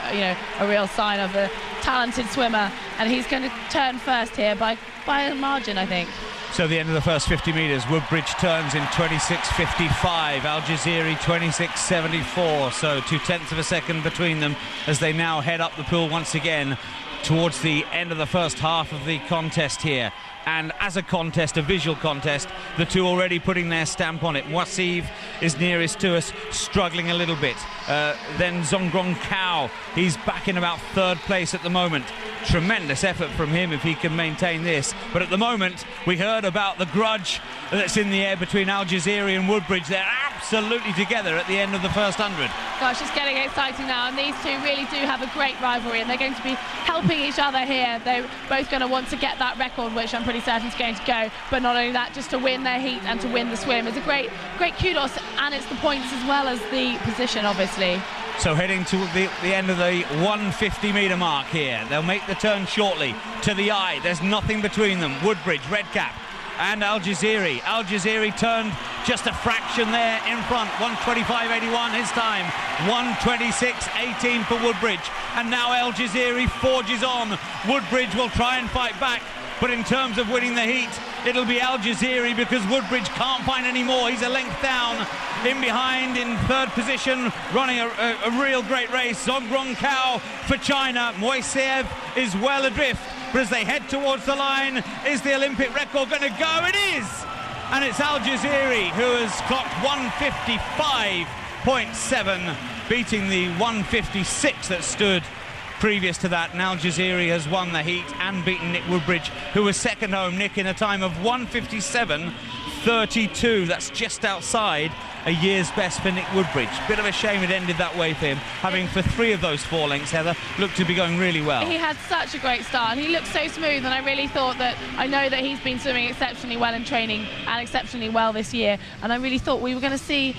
real sign of a talented swimmer. And he's going to turn first here by a margin, I think. So the end of the first 50 metres, Woodbridge turns in 26.55, Al Jaziri 26.74, so 0.2 of a second between them as they now head up the pool once again towards the end of the first half of the contest here. And as a contest, a visual contest, the two already putting their stamp on it. Moisev is nearest to us, struggling a little bit. Then Zongrong Cao, he's back in about 3rd place at the moment. Tremendous effort from him if he can maintain this. But at the moment, we heard about the grudge that's in the air between Al Jaziri and Woodbridge. They're absolutely together at the end of the first 100. Gosh, it's getting exciting now, and these two really do have a great rivalry, and they're going to be helping each other here. They're both going to want to get that record, which I'm pretty certain is going to go. But not only that, just to win their heat and to win the swim. It's a great kudos, and it's the points as well as the position, obviously. So heading to the end of the 150 metre mark here. They'll make the turn shortly to the eye. There's nothing between them. Woodbridge, red cap, and Al Jaziri. Al Jaziri turned just a fraction there in front. 1:25.81 his time. 1:26.18 for Woodbridge. And now Al Jaziri forges on. Woodbridge will try and fight back. But in terms of winning the heat, it'll be Al Jaziri because Woodbridge can't find any more. He's a length down. In behind, in 3rd position, running a real great race. Zongrong Cao for China. Moisev is well adrift. But as they head towards the line, is the Olympic record going to go? It is! And it's Al Jaziri who has clocked 1:55.7, beating the 1:56 that stood previous to that. Now Jaziri has won the heat and beaten Nick Woodbridge, who was second home. Nick in a time of 1:57.32. That's just outside a year's best for Nick Woodbridge. Bit of a shame it ended that way for him, having for 3 of those 4 lengths, Heather, looked to be going really well. He had such a great start, and he looked so smooth, and I really thought that, I know that he's been swimming exceptionally well in training and exceptionally well this year, and I really thought we were going to see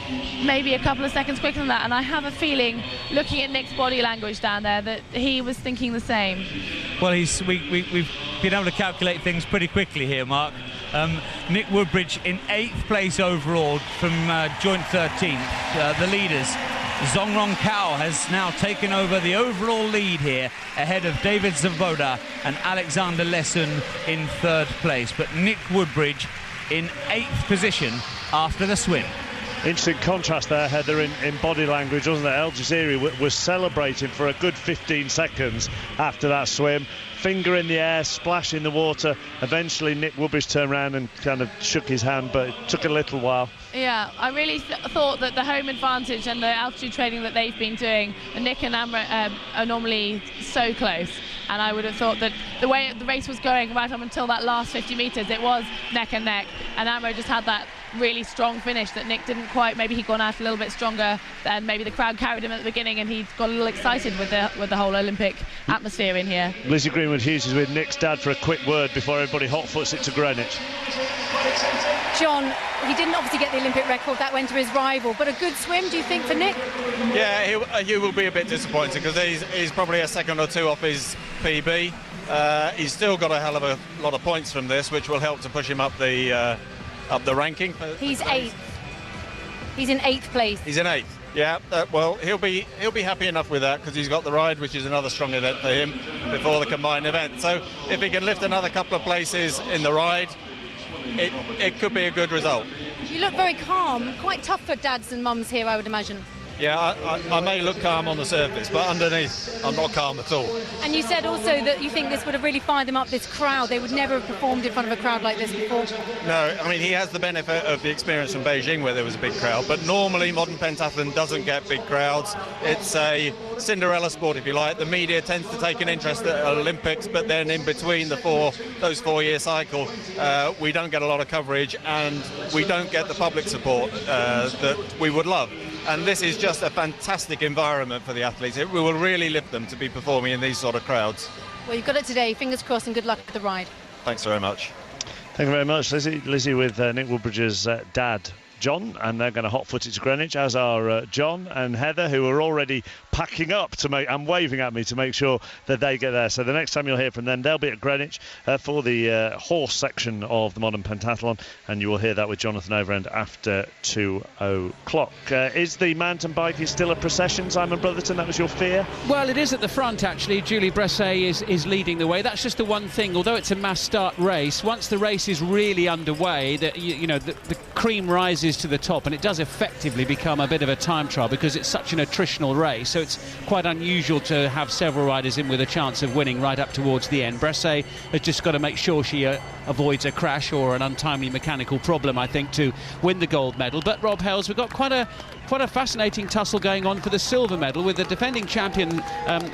maybe a couple of seconds quicker than that, and I have a feeling, looking at Nick's body language down there, that he was thinking the same. Well, we've been able to calculate things pretty quickly here, Mark. Nick Woodbridge in 8th place overall from joint 13th. The leaders, Zongrong Cao has now taken over the overall lead here ahead of David Zavoda and Alexander Lesson in 3rd place. But Nick Woodbridge in 8th position after the swim. Interesting contrast there, Heather, in body language, wasn't it? El Jaziri was celebrating for a good 15 seconds after that swim. Finger in the air, splash in the water. Eventually Nick Woodbridge turned around and kind of shook his hand, but it took a little while. Yeah, I really thought that the home advantage and the altitude training that they've been doing, Nick and Amro are normally so close. And I would have thought that the way the race was going right up until that last 50 metres, it was neck and neck. And Amro just had that really strong finish that Nick didn't quite. Maybe he'd gone out a little bit stronger, and maybe the crowd carried him at the beginning, and he got a little excited with the whole Olympic atmosphere in here. Lizzie Greenwood-Hughes is with Nick's dad for a quick word before everybody hot-foots it to Greenwich. John, he didn't obviously get the Olympic record, that went to his rival, but a good swim, do you think, for Nick? Yeah, he will be a bit disappointed because he's probably a second or two off his PB. He's still got a hell of a lot of points from this, which will help to push him up the ranking. He's 8th. He's in 8th place. He's in 8th. Yeah, well, he'll be happy enough with that because he's got the ride, which is another strong event for him before the combined event. So if he can lift another couple of places in the ride, it could be a good result. You look very calm, quite tough for dads and mums here, I would imagine. Yeah, I may look calm on the surface, but underneath, I'm not calm at all. And you said also that you think this would have really fired them up, this crowd. They would never have performed in front of a crowd like this before. No, I mean, he has the benefit of the experience from Beijing where there was a big crowd, but normally modern pentathlon doesn't get big crowds. It's a Cinderella sport, if you like. The media tends to take an interest at Olympics, but then in between those 4-year cycle, we don't get a lot of coverage and we don't get the public support that we would love. And this is just a fantastic environment for the athletes. It will really lift them to be performing in these sort of crowds. Well, you've got it today. Fingers crossed and good luck with the ride. Thanks very much. Thank you very much, Lizzie. Lizzie with Nick Woodbridge's dad, John, and they're going to hot-foot it to Greenwich, as are John and Heather, who are already packing up and waving at me to make sure that they get there. So the next time you'll hear from them, they'll be at Greenwich for the horse section of the modern pentathlon, and you will hear that with Jonathan Overend after 2 o'clock. Is the mountain biking still a procession, Simon Brotherton? That was your fear? Well, it is at the front, actually. Julie Bresset is leading the way. That's just the one thing. Although it's a mass start race, once the race is really underway, the cream rises to the top, and it does effectively become a bit of a time trial because it's such an attritional race. So it's quite unusual to have several riders in with a chance of winning right up towards the end. Bresset has just got to make sure she avoids a crash or an untimely mechanical problem, I think, to win the gold medal. But Rob Hales, we've got quite a fascinating tussle going on for the silver medal with the defending champion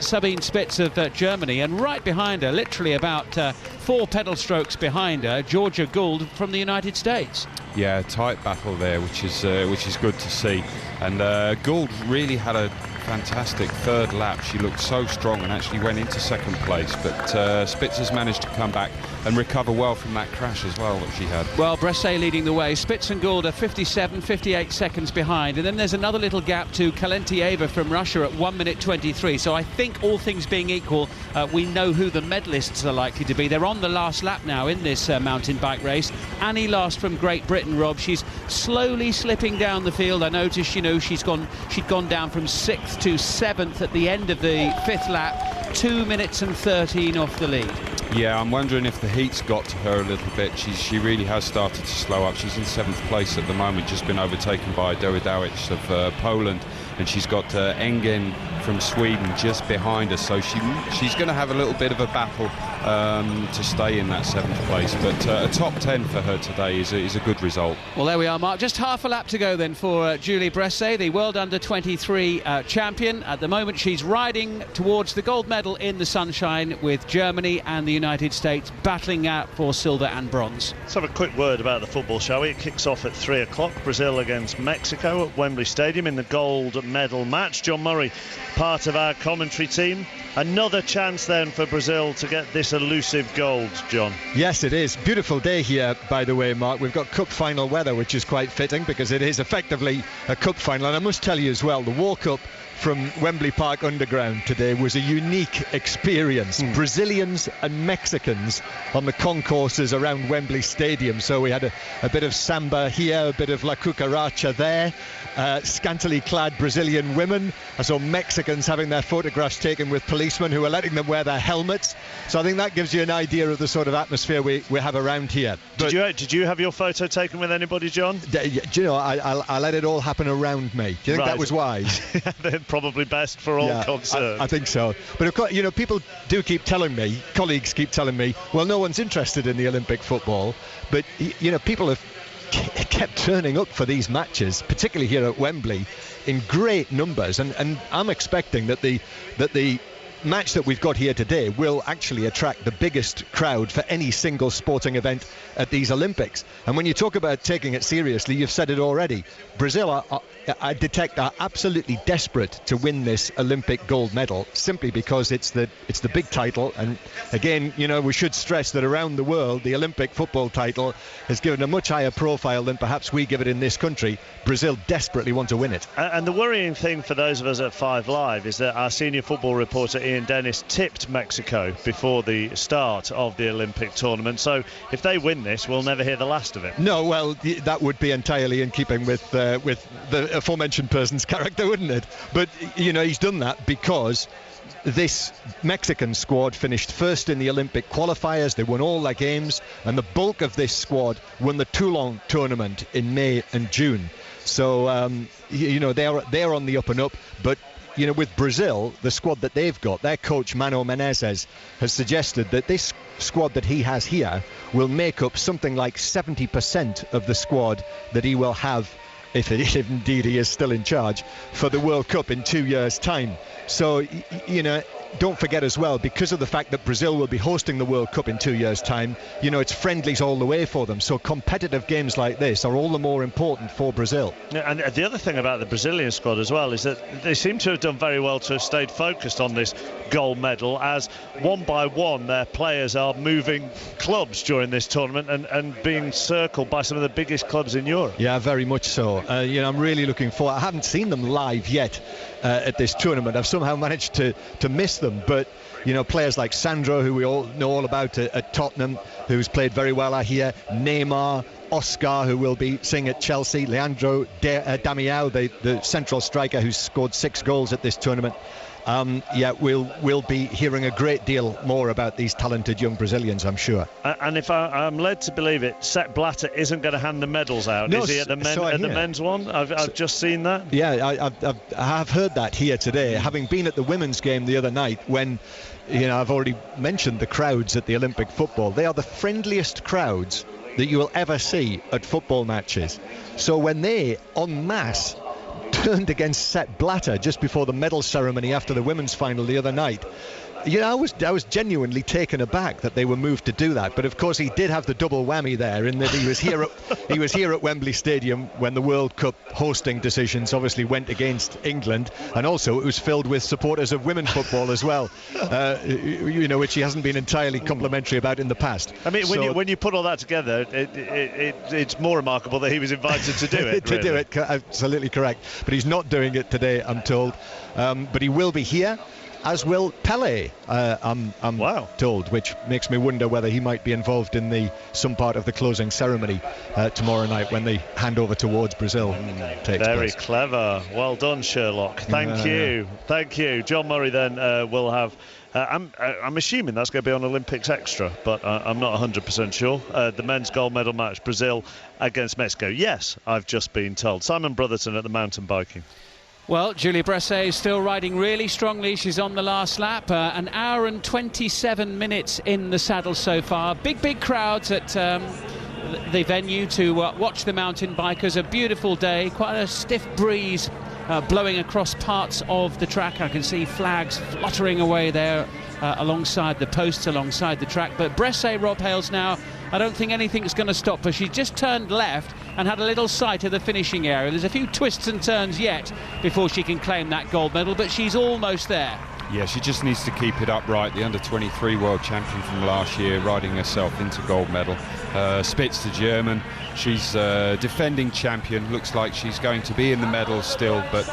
Sabine Spitz of Germany, and right behind her, literally about 4 pedal strokes behind her, Georgia Gould from the United States. Yeah, tight battle there, which is good to see. And Gould really had a fantastic third lap. She looked so strong and actually went into second place, but Spitz has managed to come back and recover well from that crash as well that she had. Well, Bresset leading the way. Spitz and Gould are 57, 58 seconds behind, and then there's another little gap to Kalentieva from Russia at 1 minute 23. So I think, all things being equal, we know who the medalists are likely to be. They're on the last lap now in this mountain bike race. Annie Last from Great Britain, Rob, she's slowly slipping down the field. I noticed, she'd gone down from 6th to 7th at the end of the 5th lap, 2 minutes and 13 off the lead. Yeah, I'm wondering if the heat's got to her a little bit. She really has started to slow up. She's in 7th place at the moment, just been overtaken by Dowidawic of Poland, and she's got Engen from Sweden just behind her, so she's going to have a little bit of a battle to stay in that 7th place, but a top 10 for her today is a good result. Well, there we are, Mark. Just half a lap to go then for Julie Bresset, the World Under-23 champion. At the moment, she's riding towards the gold medal in the sunshine, with Germany and the United States battling out for silver and bronze. Let's have a quick word about the football, shall we? It kicks off at 3 o'clock, Brazil against Mexico at Wembley Stadium in the gold medal match. John Murray, part of our commentary team. Another chance then for Brazil to get this elusive gold, John. Yes, it is. Beautiful day here, by the way, Mark. We've got cup final weather, which is quite fitting because it is effectively a cup final. And I must tell you as well, the walk-up from Wembley Park Underground today was a unique experience. Brazilians and Mexicans on the concourses around Wembley Stadium. So we had a bit of samba here, a bit of La Cucaracha there. Scantily clad Brazilian women. I saw Mexicans having their photographs taken with policemen who were letting them wear their helmets. So I think that gives you an idea of the sort of atmosphere we have around here. But did you have your photo taken with anybody, John? Do you know, I let it all happen around me. Do you think that was wise? Probably best for all concerned. I think so. But of course, you know, people do keep telling me, colleagues keep telling me, well, no one's interested in the Olympic football. But, you know, people have kept turning up for these matches, particularly here at Wembley, in great numbers. And I'm expecting that the match that we've got here today will actually attract the biggest crowd for any single sporting event at these Olympics. And when you talk about taking it seriously, you've said it already. Brazil, I detect, are absolutely desperate to win this Olympic gold medal, simply because it's the big title. And again, you know, we should stress that around the world, the Olympic football title is given a much higher profile than perhaps we give it in this country. Brazil desperately want to win it. And the worrying thing for those of us at 5 Live is that our senior football reporter Ian Dennis tipped Mexico before the start of the Olympic tournament. So if they win this, we'll never hear the last of it. No, well, that would be entirely in keeping with the aforementioned person's character, wouldn't it? But, you know, he's done that because this Mexican squad finished first in the Olympic qualifiers. They won all their games, and the bulk of this squad won the Toulon tournament in May and June. So, you know, they're on the up and up. But, you know, with Brazil, the squad that they've got, their coach Mano Menezes has suggested that this squad that he has here will make up something like 70% of the squad that he will have, if indeed he is still in charge, for the World Cup in 2 years' time. So, you know, don't forget as well, because of the fact that Brazil will be hosting the World Cup in 2 years' time, you know, it's friendlies all the way for them. So competitive games like this are all the more important for Brazil. And the other thing about the Brazilian squad as well is that they seem to have done very well to have stayed focused on this gold medal, as one by one their players are moving clubs during this tournament and being circled by some of the biggest clubs in Europe. Yeah, very much so. You know, I'm really looking forward. I haven't seen them live yet at this tournament. I've somehow managed to miss them, but you know, players like Sandro, who we all know all about at Tottenham, who's played very well here, Neymar, Oscar, who will be seeing at Chelsea, Leandro Damião, the central striker who's scored 6 goals at this tournament. We'll be hearing a great deal more about these talented young Brazilians, I'm sure. And if I'm led to believe it, Sepp Blatter isn't going to hand the medals out, is he, at the men's one? I've just seen that. Yeah, I have heard that here today, having been at the women's game the other night when, you know, I've already mentioned the crowds at the Olympic football. They are the friendliest crowds that you will ever see at football matches. So when they, en masse, turned against Sepp Blatter just before the medal ceremony after the women's final the other night, you know, I was genuinely taken aback that they were moved to do that. But of course, he did have the double whammy there, in that he was here at Wembley Stadium when the World Cup hosting decisions obviously went against England, and also it was filled with supporters of women football as well, you know, which he hasn't been entirely complimentary about in the past. I mean, when you put all that together, it's more remarkable that he was invited to do it. To do it, absolutely correct. But he's not doing it today, I'm told. But he will be here, as will Pele, I'm told, which makes me wonder whether he might be involved in some part of the closing ceremony tomorrow night when the handover towards Brazil takes place. Very clever. Well done, Sherlock. Thank you. Thank you. John Murray then will have... I'm assuming that's going to be on Olympics Extra, but I'm not 100% sure. The men's gold medal match, Brazil against Mexico. Yes, I've just been told. Simon Brotherton at the mountain biking. Well, Julia Bresset is still riding really strongly. She's on the last lap. An hour and 27 minutes in the saddle so far. Big crowds at the venue to watch the mountain bikers. A beautiful day, quite a stiff breeze blowing across parts of the track. I can see flags fluttering away there alongside the posts, alongside the track. But Bresset, Rob Hales now, I don't think anything's going to stop her. She just turned left and had a little sight of the finishing area. There's a few twists and turns yet before she can claim that gold medal, but she's almost there. Yeah, she just needs to keep it upright. The under-23 world champion from last year, riding herself into gold medal. Spitz, the German, she's defending champion. Looks like she's going to be in the medal still, but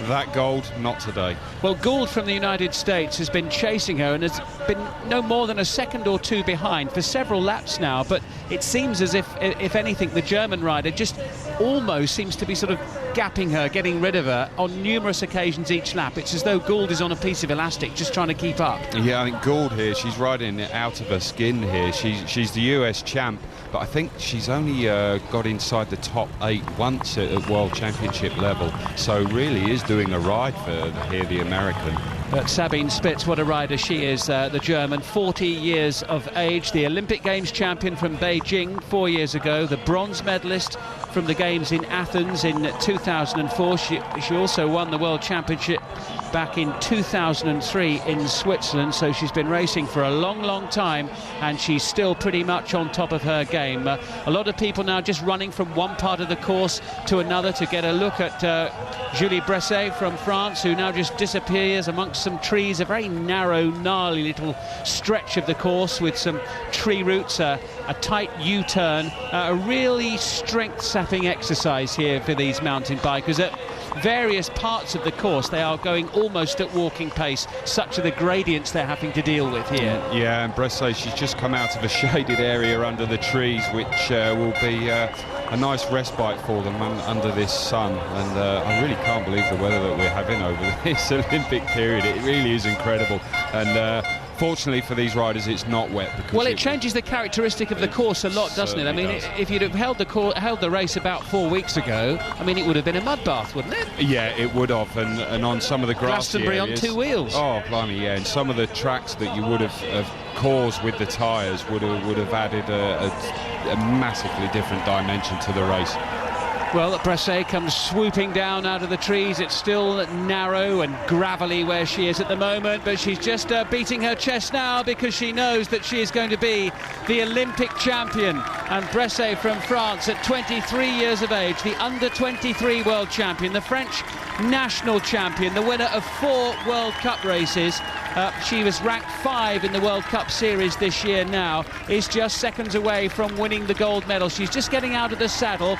that gold, not today. Well, Gould from the United States has been chasing her and has been no more than a second or two behind for several laps now, but it seems as if anything, the German rider just almost seems to be sort of gapping her, getting rid of her on numerous occasions each lap. It's as though Gould is on a piece of elastic just trying to keep up. Yeah, I think Gould here, she's riding it out of her skin here. She's the US champ, but I think she's only got inside the top 8 once at World Championship level, so really is doing a ride for here, the American. But Sabine Spitz, what a rider she is, the German, 40 years of age, the Olympic Games champion from Beijing 4 years ago, the bronze medalist from the Games in Athens in 2004. She also won the World Championship back in 2003 in Switzerland, so she's been racing for a long time, and she's still pretty much on top of her game. A lot of people now just running from one part of the course to another to get a look at Julie Bresset from France, who now just disappears amongst some trees, a very narrow, gnarly little stretch of the course with some tree roots, a tight U-turn, a really strength-sapping exercise here for these mountain bikers. At various parts of the course they are going almost at walking pace, such are the gradients they're having to deal with here. Yeah, and Bresset, she's just come out of a shaded area under the trees, which will be a nice respite for them under this sun. And I really can't believe the weather that we're having over this Olympic period. It really is incredible. And fortunately for these riders, it's not wet. Because it changes the characteristic of the course a lot, doesn't it? I mean, if you'd have held the race about 4 weeks ago, I mean, it would have been a mud bath, wouldn't it? Yeah, it would have. And on some of the grassy Glastonbury areas, on 2 wheels. Oh, blimey, yeah. And some of the tracks that you would have caused with the tyres would have added a massively different dimension to the race. Well, Bresset comes swooping down out of the trees. It's still narrow and gravelly where she is at the moment, but she's just beating her chest now because she knows that she is going to be the Olympic champion. And Bresset from France at 23 years of age, the under-23 world champion, the French national champion, the winner of 4 World Cup races. She was ranked 5 in the World Cup Series this year now, is just seconds away from winning the gold medal. She's just getting out of the saddle.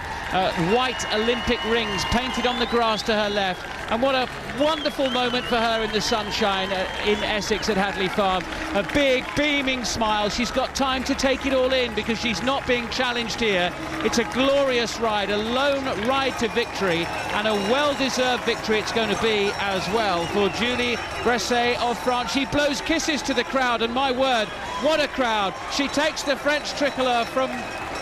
White Olympic rings painted on the grass to her left. And what a wonderful moment for her in the sunshine in Essex at Hadley Farm. A big, beaming smile. She's got time to take it all in because she's not being challenged here. It's a glorious ride, a lone ride to victory, and a well-deserved victory it's going to be as well for Julie Bresset of France. She blows kisses to the crowd, and my word, what a crowd. She takes the French tricolour from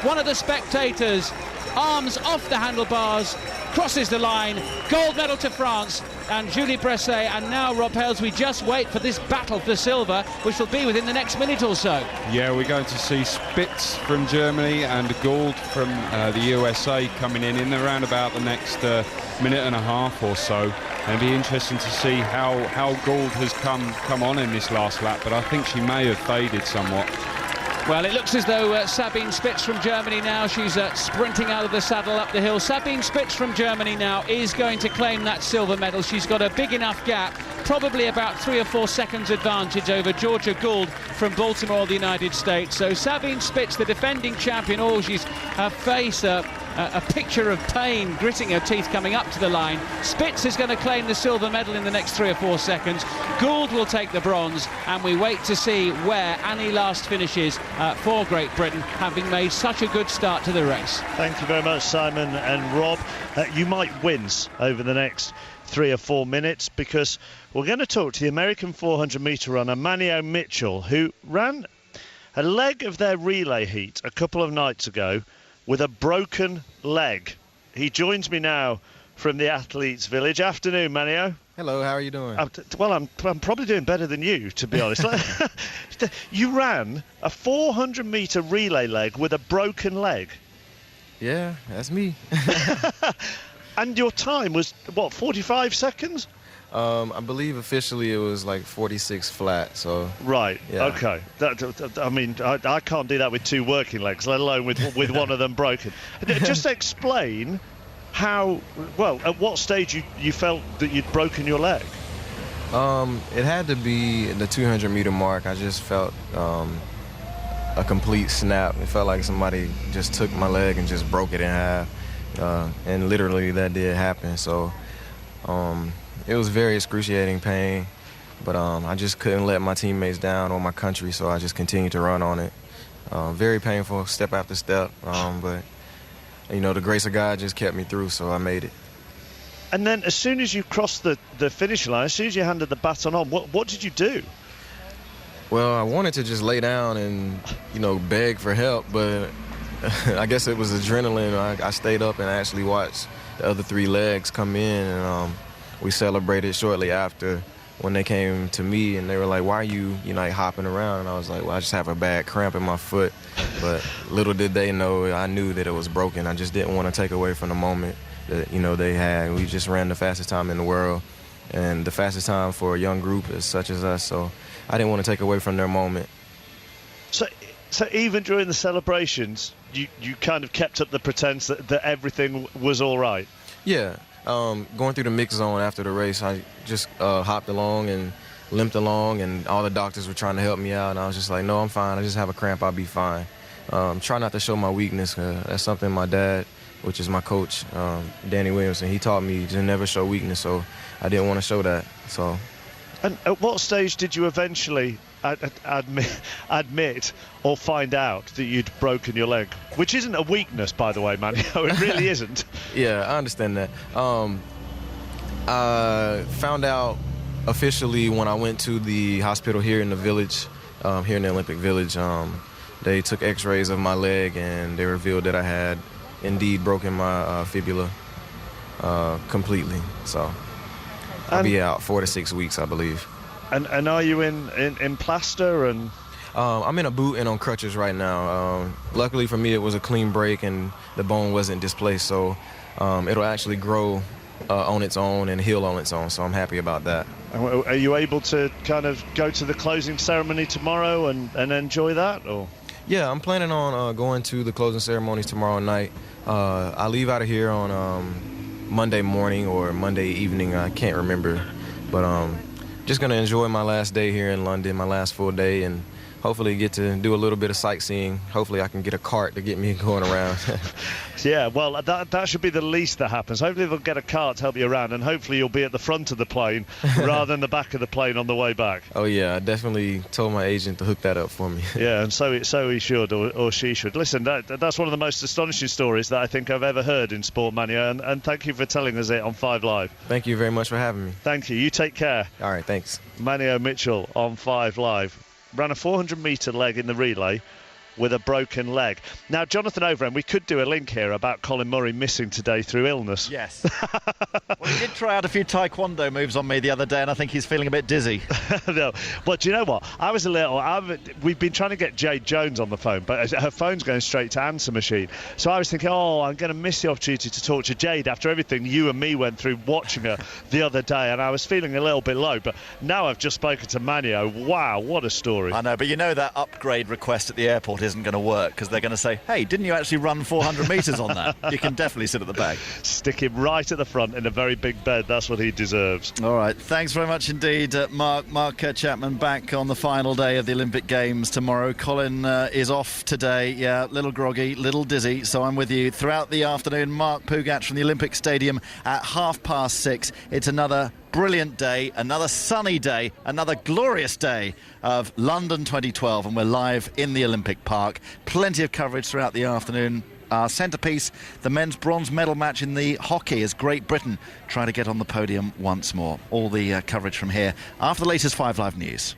one of the spectators, arms off the handlebars, crosses the line, gold medal to France and Julie Bresset. And now, Rob Hales, we just wait for this battle for silver, which will be within the next minute or so. Yeah, we're going to see Spitz from Germany and Gould from the USA coming in around about the next minute and a half or so. And it'll be interesting to see how Gould has come on in this last lap, but I think she may have faded somewhat. Well, it looks as though Sabine Spitz from Germany now, she's sprinting out of the saddle up the hill. Sabine Spitz from Germany now is going to claim that silver medal. She's got a big enough gap, probably about 3 or 4 seconds advantage over Georgia Gould from Baltimore, the United States. So Sabine Spitz, the defending champion, she's her face a picture of pain, gritting her teeth coming up to the line. Spitz is going to claim the silver medal in the next 3 or 4 seconds. Gould will take the bronze, and we wait to see where Annie Last finishes for Great Britain, having made such a good start to the race. Thank you very much, Simon and Rob. You might wince over the next 3 or 4 minutes, because we're going to talk to the American 400-metre runner Manio Mitchell, who ran a leg of their relay heat a couple of nights ago with a broken leg. He joins me now from the Athletes Village. Afternoon, Manio. Hello, how are you doing? Well, I'm probably doing better than you, to be honest. You ran a 400-metre relay leg with a broken leg. Yeah, that's me. And your time was, what, 45 seconds? I believe officially it was like 46 flat, so... Right, yeah. OK. I mean, I can't do that with 2 working legs, let alone with one of them broken. Just explain how, well, at what stage you felt that you'd broken your leg. It had to be the 200-meter mark. I just felt a complete snap. It felt like somebody just took my leg and just broke it in half. And literally that did happen. So it was very excruciating pain. But I just couldn't let my teammates down or my country, so I just continued to run on it. Very painful, step after step. But, the grace of God just kept me through, so I made it. And then as soon as you crossed the finish line, as soon as you handed the baton on, what did you do? Well, I wanted to just lay down and, beg for help, but I guess it was adrenaline. I stayed up and actually watched the other 3 legs come in, and we celebrated shortly after when they came to me, and they were like, why are you, hopping around? And I was like, well, I just have a bad cramp in my foot. But little did they know, I knew that it was broken. I just didn't want to take away from the moment that, they had. We just ran the fastest time in the world, and the fastest time for a young group as such as us. So I didn't want to take away from their moment. So even during the celebrations, you kind of kept up the pretense that everything was all right? Yeah. Going through the mix zone after the race, I just hopped along and limped along, and all the doctors were trying to help me out, and I was just like, no, I'm fine. I just have a cramp. I'll be fine. Try not to show my weakness. That's something my dad, which is my coach, Danny Williamson, he taught me to never show weakness, so I didn't want to show that. So. And at what stage did you eventually admit or find out that you'd broken your leg? Which isn't a weakness, by the way, Manio. It really isn't. Yeah, I understand that. I found out officially when I went to the hospital here in the village, here in the Olympic Village. They took x-rays of my leg, and they revealed that I had indeed broken my fibula completely. So I'll be out 4 to 6 weeks, I believe. And are you in plaster? And I'm in a boot and on crutches right now. Luckily for me, it was a clean break and the bone wasn't displaced, so it'll actually grow on its own and heal on its own, so I'm happy about that. Are you able to kind of go to the closing ceremony tomorrow and enjoy that? Or? Yeah, I'm planning on going to the closing ceremonies tomorrow night. I leave out of here on Monday morning or Monday evening, I can't remember, but just going to enjoy my last day here in London, my last full day, and hopefully get to do a little bit of sightseeing. Hopefully I can get a cart to get me going around. Yeah, well, that should be the least that happens. Hopefully they'll get a cart to help you around, and hopefully you'll be at the front of the plane rather than the back of the plane on the way back. Oh, yeah, I definitely told my agent to hook that up for me. Yeah, and so he should, or she should. Listen, that's one of the most astonishing stories that I think I've ever heard in sport, Manio, and thank you for telling us it on 5 Live. Thank you very much for having me. Thank you. You take care. All right, thanks. Manio Mitchell on 5 Live. Ran a 400-metre leg in the relay with a broken leg. Now, Jonathan Overend, we could do a link here about Colin Murray missing today through illness. Yes. Well, he did try out a few taekwondo moves on me the other day, and I think he's feeling a bit dizzy. No, but do you know what? We've been trying to get Jade Jones on the phone, but her phone's going straight to answer machine. So I was thinking, I'm going to miss the opportunity to talk to Jade after everything you and me went through watching her the other day, and I was feeling a little bit low. But now I've just spoken to Manio. Wow, what a story. I know, but that upgrade request at the airport isn't going to work, because they're going to say, hey, didn't you actually run 400 metres on that? You can definitely sit at the back. Stick him right at the front in a very big bed. That's what he deserves. All right, thanks very much indeed, Mark Chapman, back on the final day of the Olympic Games tomorrow. Colin is off today, yeah, little groggy, little dizzy, so I'm with you throughout the afternoon. Mark Pougatch from the Olympic Stadium at 6:30. It's another brilliant day, another sunny day, another glorious day of London 2012, and we're live in the Olympic Park. Plenty of coverage throughout the afternoon. Our centrepiece, the men's bronze medal match in the hockey, as Great Britain try to get on the podium once more. All the coverage from here after the latest 5 Live news.